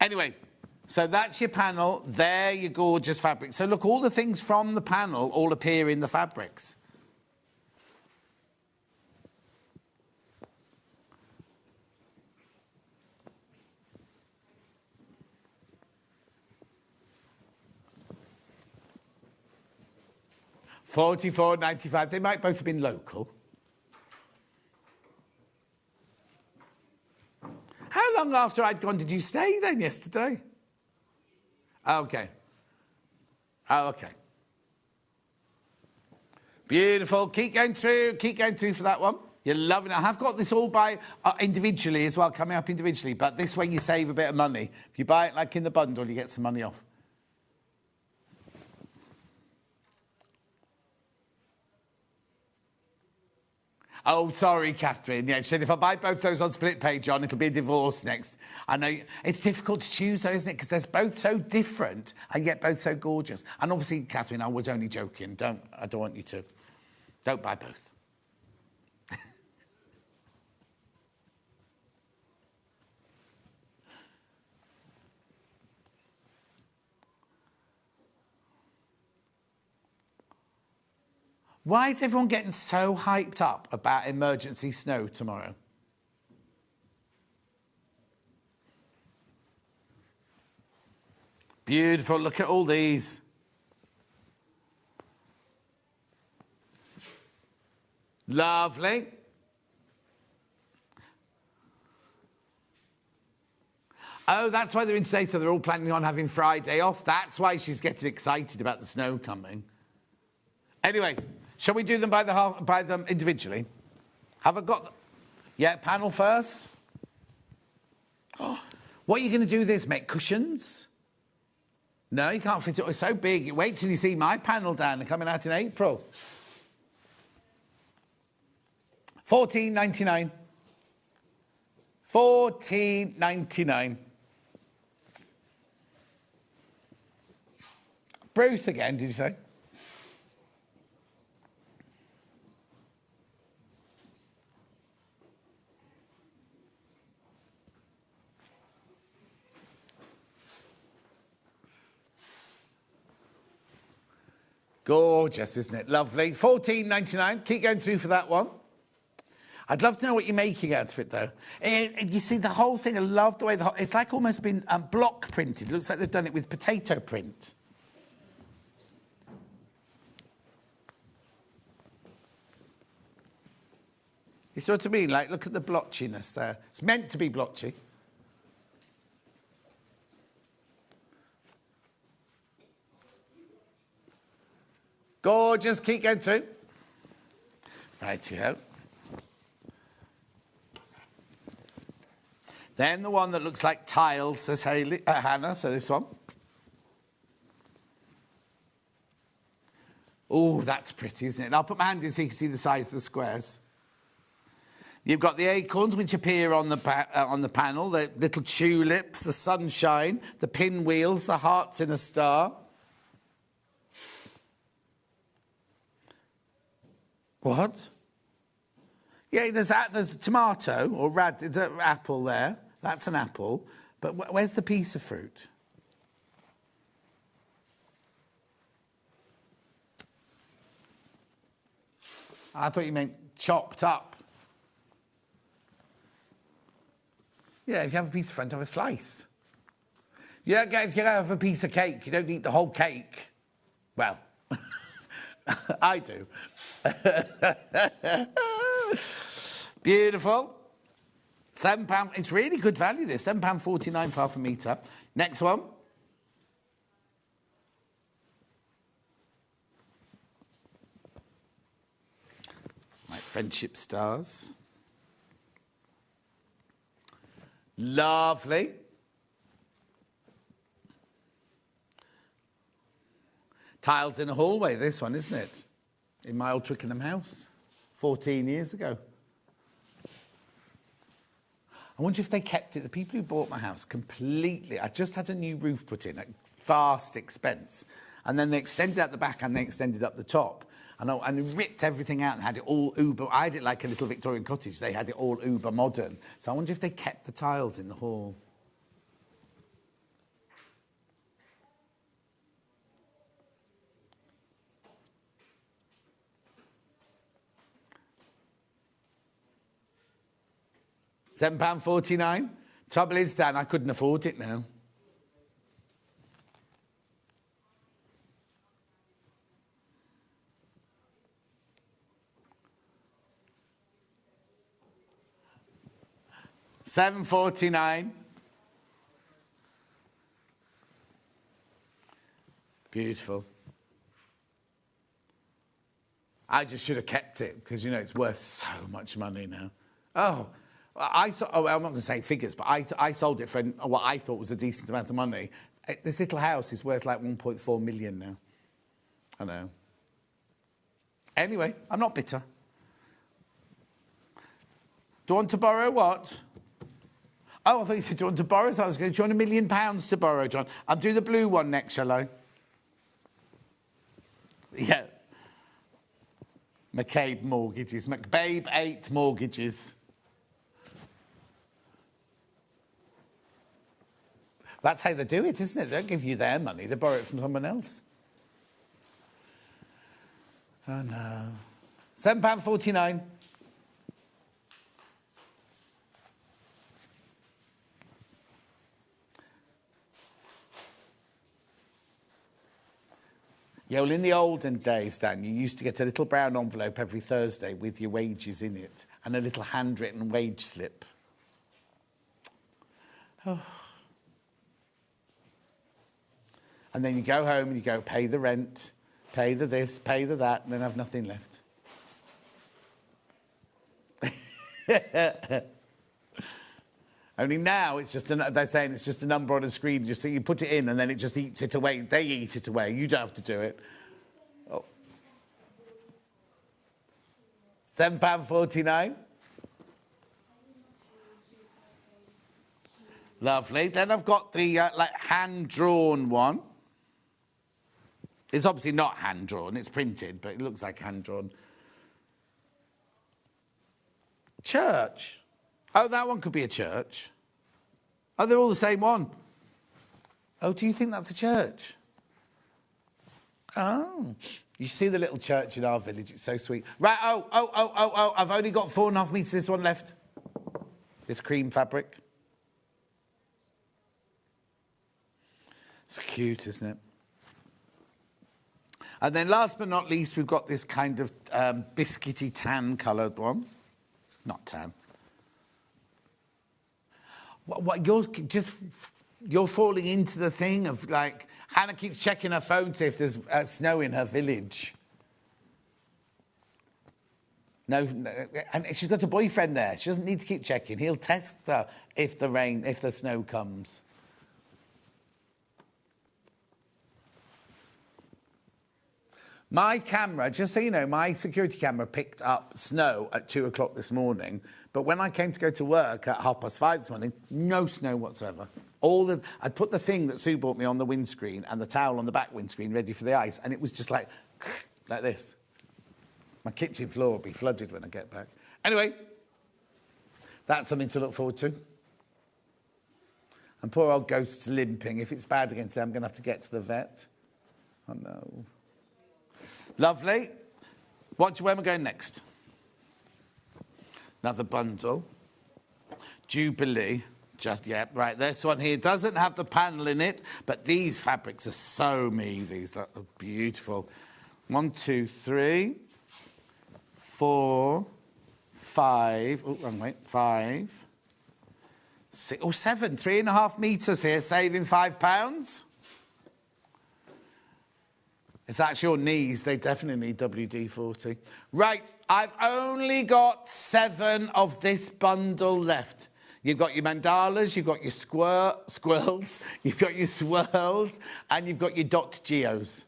Anyway, so that's your panel. There, your gorgeous fabric. So look, all the things from the panel all appear in the fabrics. $44.95. They might both have been local. How long after I'd gone did you stay then yesterday? Okay. Oh, okay. Beautiful. Keep going through for that one. You're loving it. I've got this all by individually as well, coming up individually, but this way you save a bit of money. If you buy it like in the bundle, you get some money off. Oh, sorry, Catherine. Yeah, she said if I buy both those on split pay, John, it'll be a divorce next. I know it's difficult to choose, though, isn't it? Because they're both so different and yet both so gorgeous. And obviously, Catherine, I was only joking. I don't want you to. Don't buy both. Why is everyone getting so hyped up about emergency snow tomorrow? Beautiful. Look at all these. Lovely. Oh, that's why they're in today, so they're all planning on having Friday off. That's why she's getting excited about the snow coming. Anyway, shall we do them by them individually? Have I got... Yeah, panel first. Oh, what are you going to do with this? Make cushions? No, you can't fit it. It's so big. Wait till you see my panel, Dan. They're coming out in April. $14.99. $14.99. Bruce again, did you say? Gorgeous, isn't it? Lovely. $14.99. Keep going through for that one. I'd love to know what you're making out of it, though. And you see, the whole thing, I love the way it's like almost been block printed. It looks like they've done it with potato print. You see what I mean? Like, look at the blotchiness there. It's meant to be blotchy. Gorgeous. Keep going through. Rightio. Then the one that looks like tiles, says Hannah, so this one. Oh, that's pretty, isn't it? And I'll put my hand in so you can see the size of the squares. You've got the acorns, which appear on the panel, the little tulips, the sunshine, the pinwheels, the hearts in a star. What? Yeah, there's a tomato or apple there. That's an apple. But where's the piece of fruit? I thought you meant chopped up. Yeah, if you have a piece of fruit, have a slice. Yeah, if you have a piece of cake, you don't eat the whole cake. Well, I do. Beautiful. £7. It's really good value, this. £7.49 for half a metre. Next one. My friendship stars. Lovely. Tiles in a hallway, this one, isn't it? In my old Twickenham house, 14 years ago. I wonder if they kept it. The people who bought my house completely... I just had a new roof put in at vast expense. And then they extended out the back and they extended up the top. And ripped everything out and had it all uber... I had it like a little Victorian cottage. They had it all uber modern. So I wonder if they kept the tiles in the hall. £7.49. Trouble is, Dan, I couldn't afford it now. £7.49. Beautiful. I just should have kept it because, you know, it's worth so much money now. Oh, I'm not going to say figures, but I sold it for what I thought was a decent amount of money. This little house is worth like 1.4 million now. I know. Anyway, I'm not bitter. Do you want to borrow what? Oh, I thought you said, do you want to borrow? So I was going, do you want £1 million to borrow, John? I'll do the blue one next, shall I? Yeah. McCabe Mortgages. McBabe 8 Mortgages. That's how they do it, isn't it? They don't give you their money. They borrow it from someone else. Oh, no. £7.49. Yeah, well, in the olden days, Dan, you used to get a little brown envelope every Thursday with your wages in it and a little handwritten wage slip. Oh. And then you go home and you go pay the rent, pay the this, pay the that, and then have nothing left. Only now it's just they're saying it's just a number on a screen. Just so you put it in and then it just eats it away. They eat it away. You don't have to do it. Oh. £7.49. Lovely. Then I've got the like hand-drawn one. It's obviously not hand-drawn. It's printed, but it looks like hand-drawn. Church. Oh, that one could be a church. Oh, they're all the same one. Oh, do you think that's a church? Oh. You see the little church in our village. It's so sweet. Right, oh. I've only got 4.5 metres this one left. This cream fabric. It's cute, isn't it? And then last but not least, we've got this kind of biscuity tan-coloured one. Not tan. What you're falling into the thing of like Hannah keeps checking her phone to see if there's snow in her village. No, and she's got a boyfriend there. She doesn't need to keep checking. He'll test her if the snow comes. My camera, just so you know, my security camera picked up snow at 2 o'clock this morning. But when I came to go to work at 5:30 this morning, no snow whatsoever. I'd put the thing that Sue bought me on the windscreen and the towel on the back windscreen ready for the ice, and it was just like this. My kitchen floor will be flooded when I get back. Anyway, that's something to look forward to. And poor old Ghost's limping. If it's bad again today, I'm going to have to get to the vet. Oh, no. Lovely. Where am I going next? Another bundle. Jubilee. Right, this one here doesn't have the panel in it, but these fabrics are so me. These are beautiful. 1, 2, 3, 4, 5. Oh, wrong way. 5, 6, 7. 3.5 metres here, saving £5. If that's your knees, they definitely need WD-40. Right, I've only got 7 of this bundle left. You've got your mandalas, you've got your squirrels, you've got your swirls, and you've got your dot geos.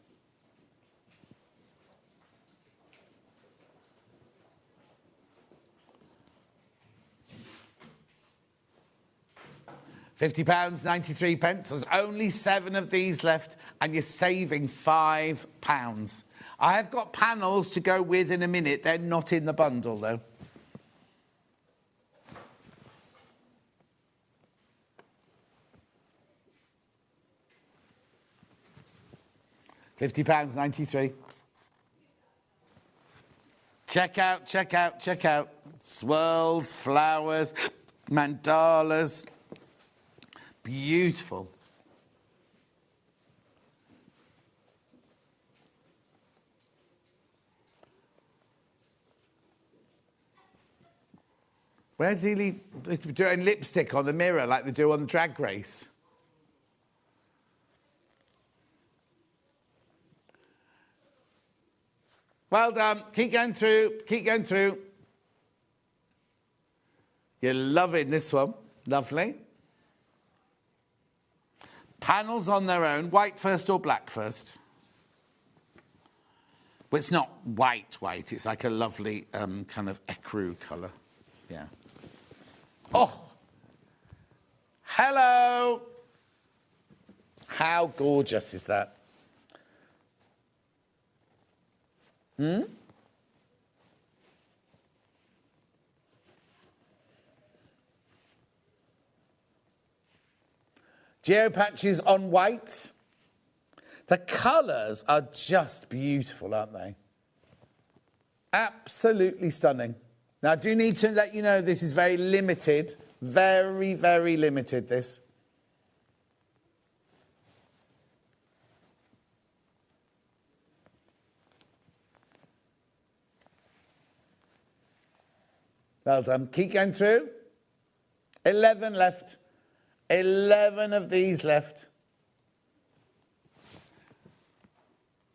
£50.93. There's only 7 of these left, and you're saving £5. I have got panels to go with in a minute. They're not in the bundle, though. £50.93. Check out. Swirls, flowers, mandalas. Beautiful. Where's he doing lipstick on the mirror like they do on the Drag Race? Well done. Keep going through. You're loving this one. Lovely. Panels on their own. White first or black first? Well, it's not white. It's like a lovely kind of ecru colour. Yeah. Oh! Hello! How gorgeous is that? Geo patches on white. The colours are just beautiful, aren't they? Absolutely stunning. Now, I do need to let you know this is very limited. Very, very limited, this. Well done. Keep going through. 11 left. 11 of these left.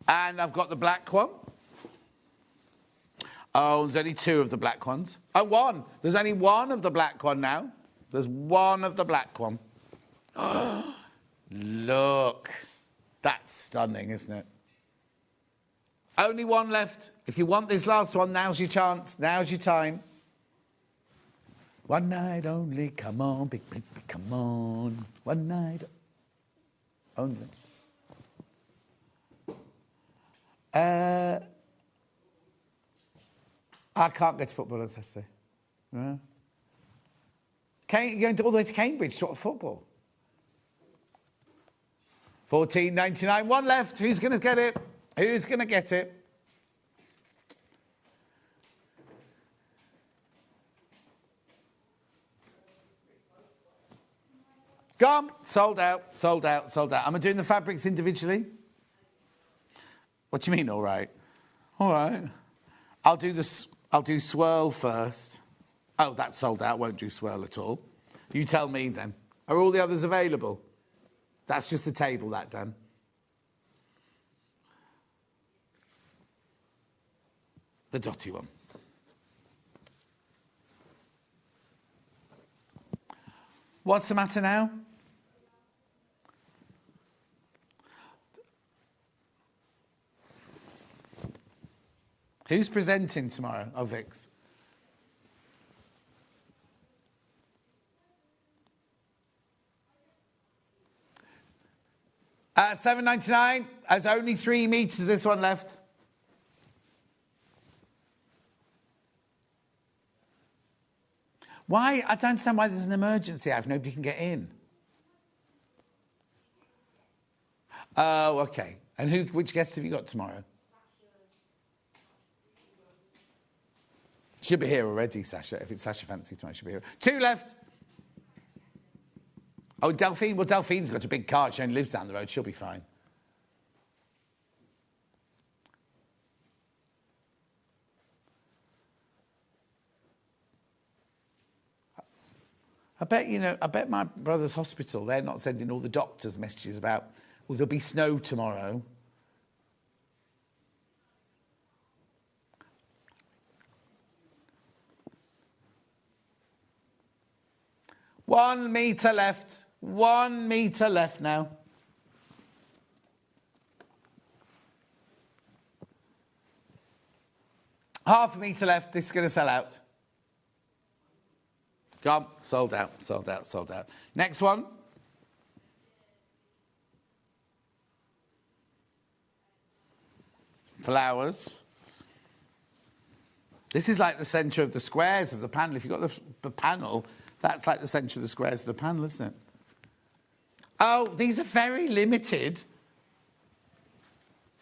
And I've got the black one. Oh, there's only 2 of the black ones. Oh, 1. There's only 1 of the black one now. There's 1 of the black one. Look. That's stunning, isn't it? Only 1 left. If you want this last one, now's your chance. Now's your time. One night only. Come on, big baby, come on. One night only. I can't go to football on Saturday. No. You're going all the way to Cambridge to watch football. $14.99. 1 left. Who's going to get it? Who's going to get it? Gone. Sold out. Sold out. Sold out. Am I doing the fabrics individually? What do you mean, all right? All right. I'll do swirl first. Oh, that's sold out. Won't do swirl at all. You tell me then. Are all the others available? That's just the table, that done. The dotty one. What's the matter now? Who's presenting tomorrow? Oh, Vix. $7.99. There's only 3 meters. This one left. Why? I don't understand why there's an emergency if nobody can get in. Oh, okay. And which guests have you got tomorrow? She'll be here already, Sasha. If it's Sasha Fancy tomorrow, she'll be here. 2 left. Oh, Delphine. Well, Delphine's got a big car. She only lives down the road. She'll be fine. I bet my brother's hospital, they're not sending all the doctors messages about, well, there'll be snow tomorrow. $1 meter left. 1 meter left now. Half a meter left. This is going to sell out. Gone. Sold out. Sold out. Sold out. Next one. Flowers. This is like the centre of the squares of the panel. If you've got the panel, that's like the centre of the squares of the panel, isn't it? Oh, these are very limited.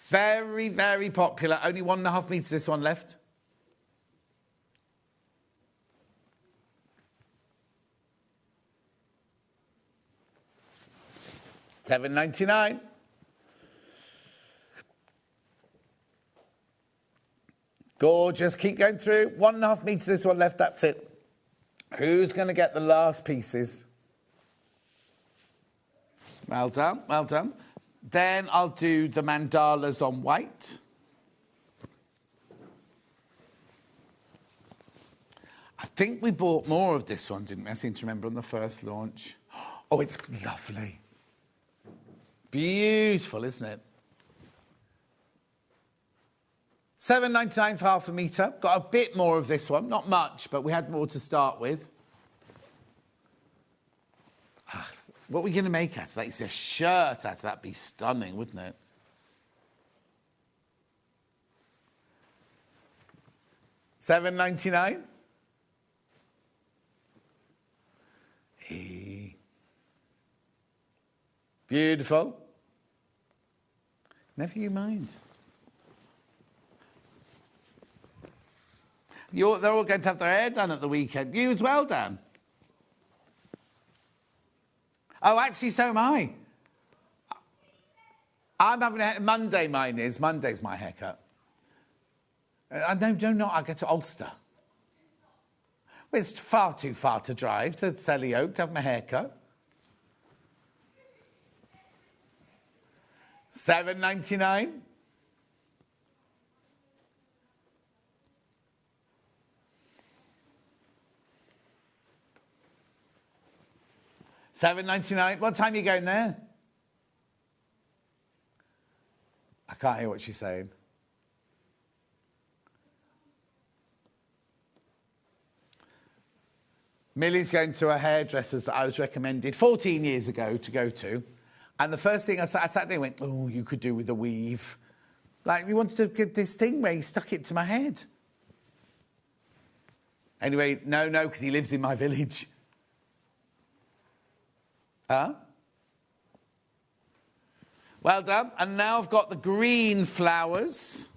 Very, very popular. Only 1.5 meters, this one left. $7.99. Gorgeous. Keep going through. 1.5 meters, this one left. That's it. Who's going to get the last pieces? Well done. Well done. Then I'll do the mandalas on white. I think we bought more of this one, didn't we? I seem to remember on the first launch. Oh, it's lovely. Beautiful, isn't it? $7.99 for half a metre. Got a bit more of this one. Not much, but we had more to start with. What are we going to make out of that? It's a shirt out of that. That'd be stunning, wouldn't it? $7.99. Beautiful. Never you mind. They're all going to have their hair done at the weekend. You as well, Dan. Oh, actually, so am I. I'm having a Monday. Mine is Monday's my haircut. No, I go to Ulster. Well, it's far too far to drive to Selly Oak to have my haircut. $7.99. $7.99. What time are you going there? I can't hear what she's saying. Millie's going to a hairdresser's that I was recommended 14 years ago to go to. And the first thing I sat there and went, oh, you could do with a weave. Like, we wanted to get this thing where he stuck it to my head. Anyway, no, because he lives in my village. Huh? Well done. And now I've got the green flowers.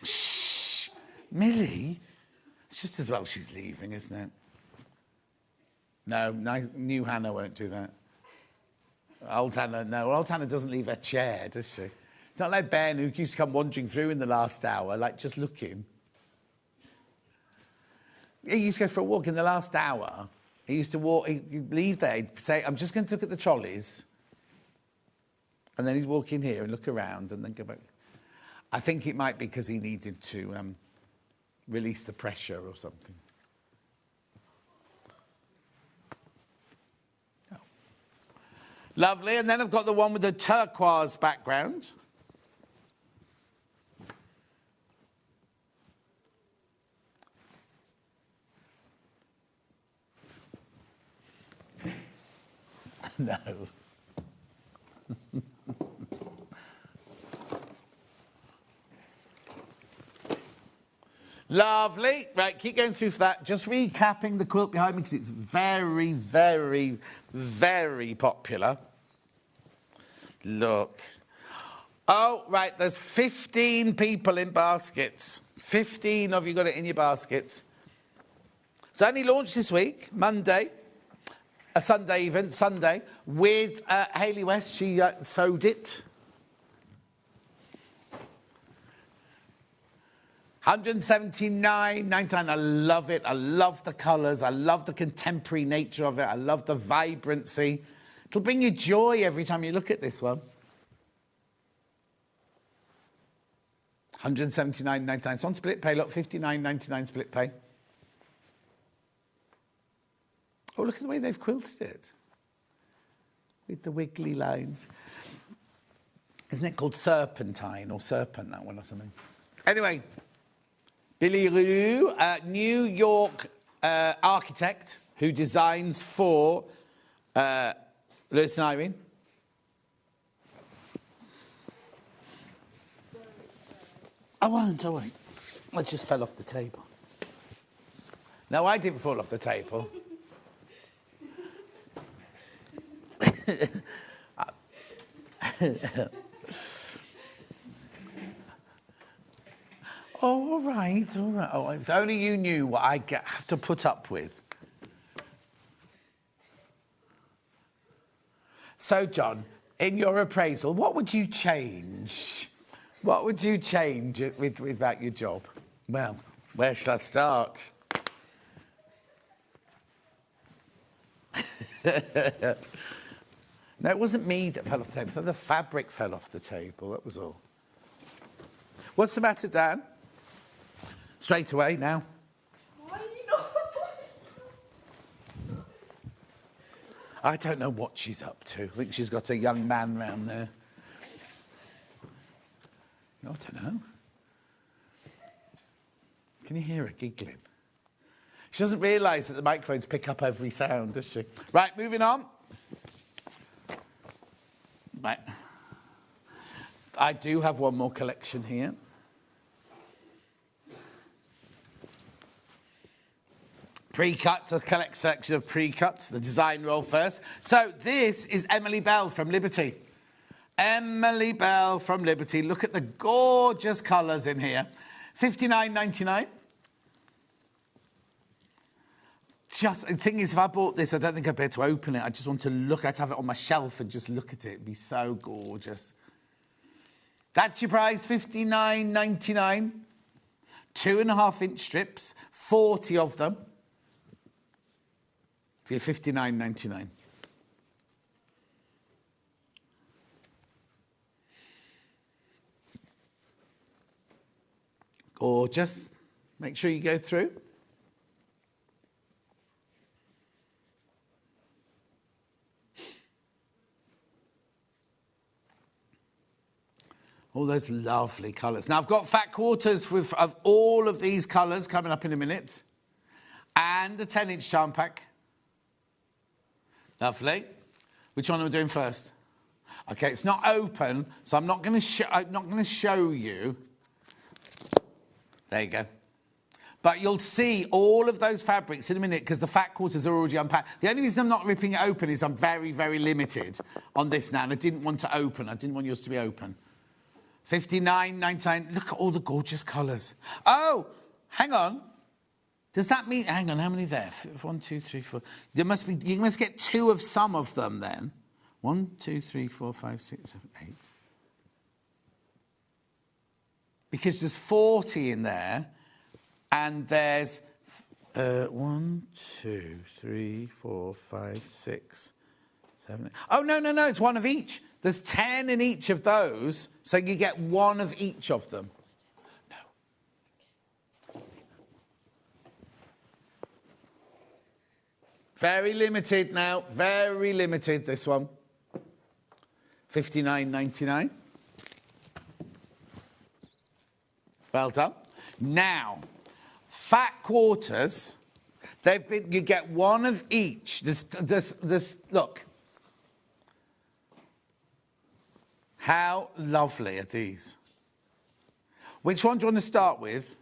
Shh. Millie? It's just as well she's leaving, isn't it? No, new Hannah won't do that. Old Hannah doesn't leave her chair, does she? It's not like Ben, who used to come wandering through in the last hour, like just looking. He used to go for a walk in the last hour. He used to walk, he'd leave there, he'd say, I'm just going to look at the trolleys. And then he'd walk in here and look around and then go back. I think it might be because he needed to release the pressure or something. Oh. Lovely. And then I've got the one with the turquoise background. No. Lovely. Right, keep going through for that. Just recapping the quilt behind me because it's very, very, very popular. Look. Oh, right, there's 15 people in baskets. 15 of you got it in your baskets. It's only launched this week, Monday. Sunday even, Sunday, with Hayley West. She sewed it. 179.99. I love it. I love the colours. I love the contemporary nature of it. I love the vibrancy. It'll bring you joy every time you look at this one. 179.99. It's on split pay. Look, 59.99 split pay. Oh, look at the way they've quilted it. With the wiggly lines. Isn't it called serpentine or serpent, that one or something? Anyway, Billy Rue, New York architect who designs for Lewis and Irene. I won't. I just fell off the table. No, I didn't fall off the table. Oh, all right. Oh, if only you knew what I have to put up with. So, John, in your appraisal, what would you change? What would you change about your job? Well, where shall I start? No, it wasn't me that fell off the table. So the fabric fell off the table, that was all. What's the matter, Dan? Straight away, now. Why are you not? I don't know what she's up to. I think she's got a young man round there. I don't know. Can you hear her giggling? She doesn't realise that the microphones pick up every sound, does she? Right, moving on. Right. I do have one more collection here. Pre-cut, a collection of pre-cuts, the design roll first. So this is Emily Bell from Liberty. Emily Bell from Liberty. Look at the gorgeous colours in here. $59.99. The thing is, if I bought this, I don't think I'd be able to open it. I just want to look. I'd have it on my shelf and just look at it. It'd be so gorgeous. That's your price, $59.99. 2.5-inch strips, 40 of them. For your $59.99. Gorgeous. Make sure you go through. All those lovely colours. Now, I've got fat quarters of all of these colours coming up in a minute. And a 10-inch charm pack. Lovely. Which one are we doing first? Okay, it's not open, so I'm not going to show you. There you go. But you'll see all of those fabrics in a minute because the fat quarters are already unpacked. The only reason I'm not ripping it open is I'm very, very limited on this now, and I didn't want to open. I didn't want yours to be open. $59.99. Look at all the gorgeous colours. Oh, hang on. Does that mean... Hang on, how many there? 1, 2, 3, 4... You must get 2 of some of them then. 1, 2, 3, 4, 5, 6, 7, 8. Because there's 40 in there, and there's 1, 2, 3, 4, 5, 6, 7, 8. Oh, no, it's one of each. There's 10 in each of those, so you get 1 of each of them. No. Very limited now. Very limited, this one. $59.99. Well done. Now, fat quarters, you get 1 of each. Look. How lovely are these? Which one do you want to start with?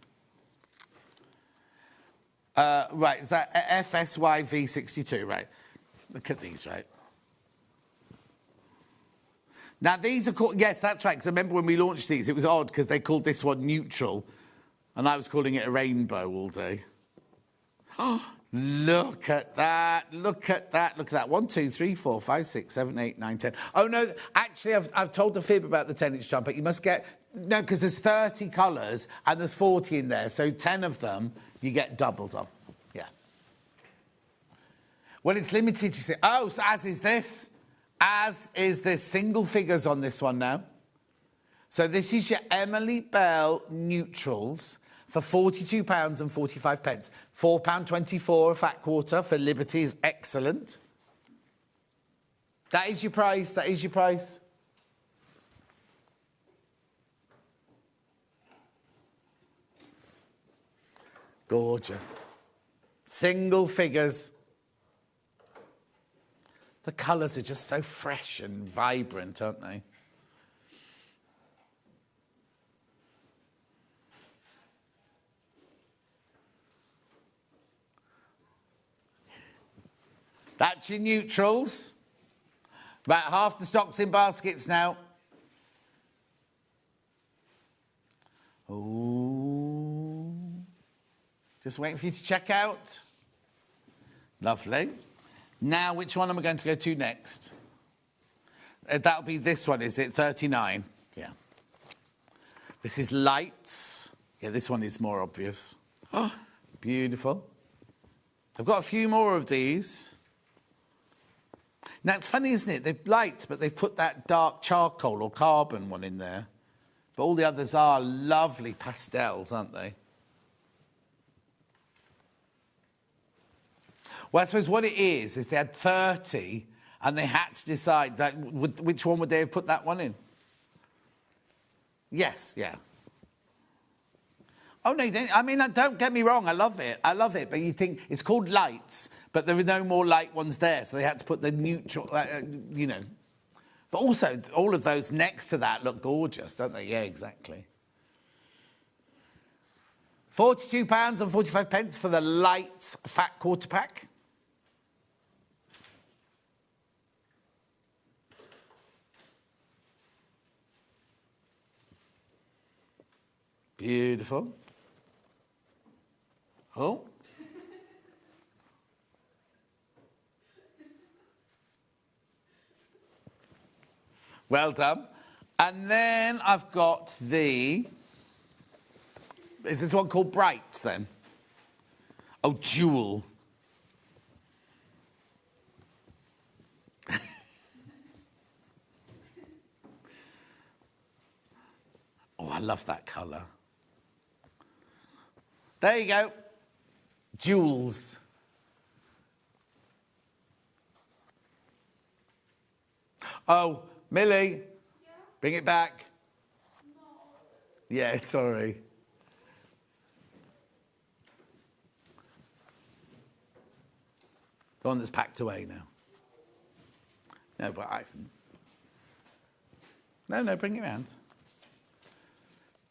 Right, is that FSYV62, right? Look at these, right? Now, these are called... Yes, that's right, because I remember when we launched these, it was odd because they called this one neutral, and I was calling it a rainbow all day. Oh, look at that. Look at that. Look at that. 1, 2, 3, 4, 5, 6, 7, 8, 9, 10. Oh, no, actually, I've told a fib about the 10-inch jumper. You must get... No, because there's 30 colours, and there's 40 in there, so 10 of them you get doubles of. Yeah. Well, it's limited, you see. Oh, so as is this. As is this. Single figures on this one now. So this is your Emily Bell Neutrals for £42.45. £4.24 a fat quarter for Liberty is excellent. That is your price. That is your price. Gorgeous. Single figures. The colours are just so fresh and vibrant, aren't they? That's your neutrals. About half the stock's in baskets now. Ooh. Just waiting for you to check out. Lovely. Now, which one am I going to go to next? That'll be this one, is it? 39. Yeah. This is lights. Yeah, this one is more obvious. Oh, beautiful. I've got a few more of these. Now, it's funny, isn't it? They're lights, but they've put that dark charcoal or carbon one in there. But all the others are lovely pastels, aren't they? Well, I suppose what it is they had 30 and they had to decide that which one would they have put that one in? Yes, yeah. Oh, no, I mean, don't get me wrong, I love it, but you think it's called lights, but there are no more light ones there, so they had to put the neutral, you know. But also, all of those next to that look gorgeous, don't they? Yeah, exactly. £42.45 for the lights fat quarter pack. Beautiful. Oh. Well done. And then I've got is this one called Brights then? Oh, Jewel. Oh, I love that colour. There you go. Jewels. Oh, Millie, bring it back. Yeah, sorry. The one that's packed away now. No, but No, bring it round.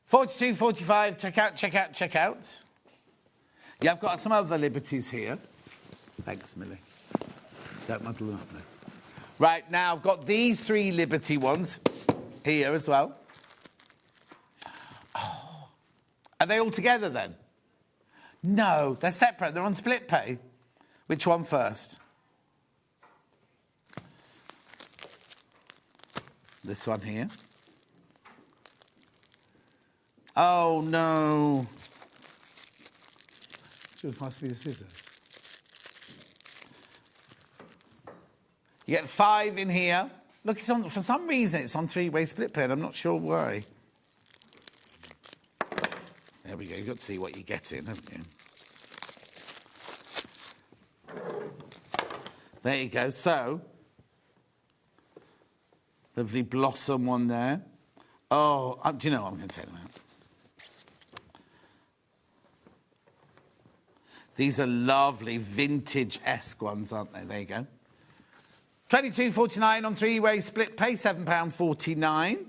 42, 45, check out. Yeah, I've got some other liberties here. Thanks, Millie. Don't muddle them up now. Right, now I've got these 3 Liberty ones here as well. Oh. Are they all together then? No, they're separate. They're on split pay. Which one first? This one here. Oh, no. It must be the scissors. You get 5 in here. Look, it's on. For some reason, it's on 3-way split pay. I'm not sure why. There we go. You've got to see what you're getting, haven't you? There you go. So, lovely blossom one there. Oh, do you know what I'm going to take them out? These are lovely vintage-esque ones, aren't they? There you go. £22.49 on 3-way split pay, £7.49.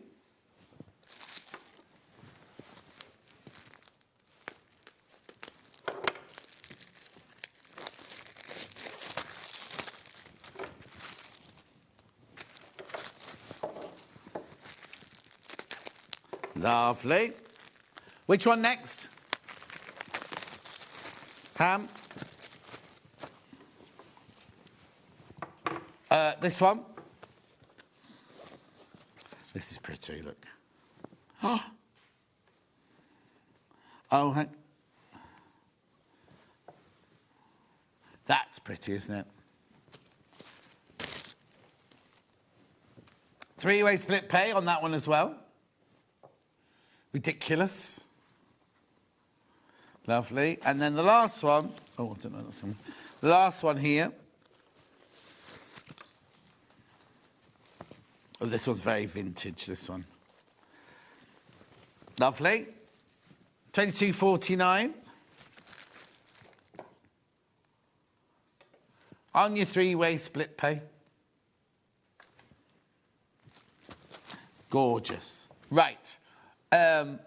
Lovely. Which one next? Pam? This one. This is pretty, look. Oh, heck. That's pretty, isn't it? 3-way split pay on that one as well. Ridiculous. Lovely. And then the last one. Oh, I don't know this one. The last one here. Oh, this one's very vintage, this one. Lovely. £22.49. On your 3-way split pay. Gorgeous. Right. There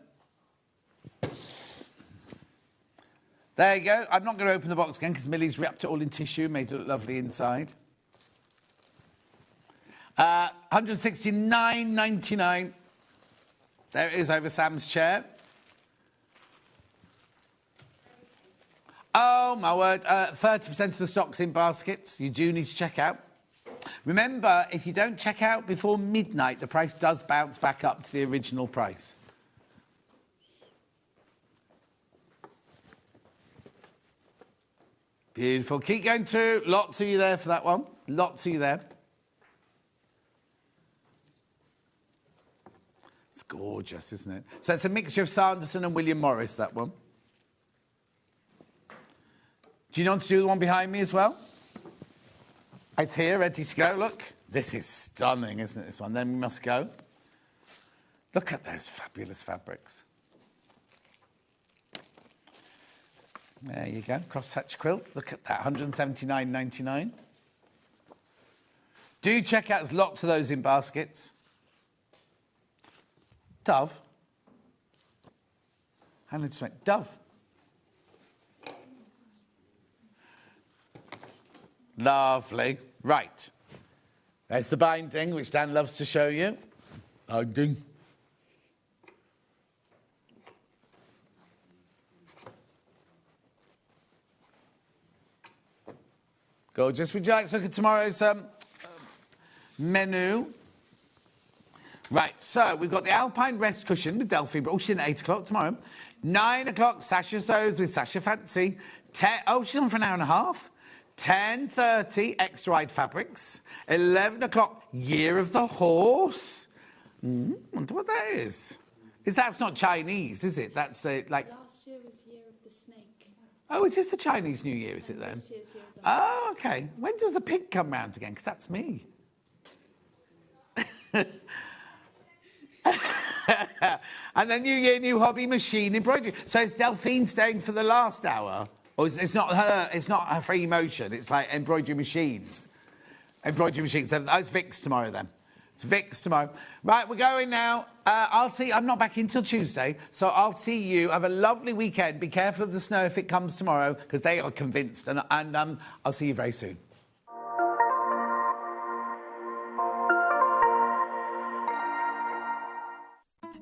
you go. I'm not going to open the box again because Millie's wrapped it all in tissue, made it look lovely inside. £169.99. There it is over Sam's chair. Oh, my word. 30% of the stock's in baskets. You do need to check out. Remember, if you don't check out before midnight, the price does bounce back up to the original price. Beautiful. Keep going through. Lots of you there for that one. Lots of you there. It's gorgeous, isn't it? So it's a mixture of Sanderson and William Morris, that one. Do you know what to do the one behind me as well? It's here, ready to go. Look. This is stunning, isn't it, this one? Then we must go. Look at those fabulous fabrics. There you go, cross-hatch quilt. Look at that, £179.99. Do check out, there's lots of those in baskets. Dove. Hannah just went, Dove. Lovely. Right. There's the binding, which Dan loves to show you. Binding. Gorgeous. Would you like to look at tomorrow's menu? Right, so we've got the Alpine Rest Cushion with Delphi. Oh, she's in at 8 o'clock tomorrow. 9 o'clock, Sasha Sews with Sasha Fancy. Oh, she's on for an hour and a half. 10:30, Extra Wide Fabrics. 11 o'clock, Year of the Horse. Wonder what that is. That's not Chinese, is it? That's the, like... Last year was Year of the Snake. Oh, is this the Chinese New Year, is it then? This year's Year of the Oh, okay. When does the pig come round again? Because that's me. And then New Year, new hobby, machine embroidery. So is Delphine staying for the last hour? Or it's not her free motion, it's like embroidery machines. Embroidery machines. So it's Vic's tomorrow then. It's Vic's tomorrow. Right, we're going now. I'm not back until Tuesday, so I'll see you. Have a lovely weekend. Be careful of the snow if it comes tomorrow, because they are convinced. And I'll see you very soon.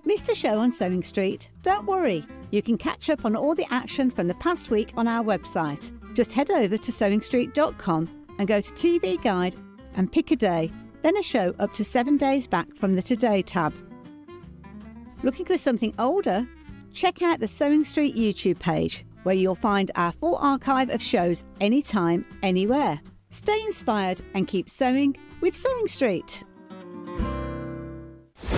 Missed a show on Sewing Street? Don't worry, you can catch up on all the action from the past week on our website. Just head over to sewingstreet.com and go to TV Guide and pick a day, then a show up to 7 days back from the Today tab. Looking for something older? Check out the Sewing Street YouTube page, where you'll find our full archive of shows anytime, anywhere. Stay inspired and keep sewing with Sewing Street.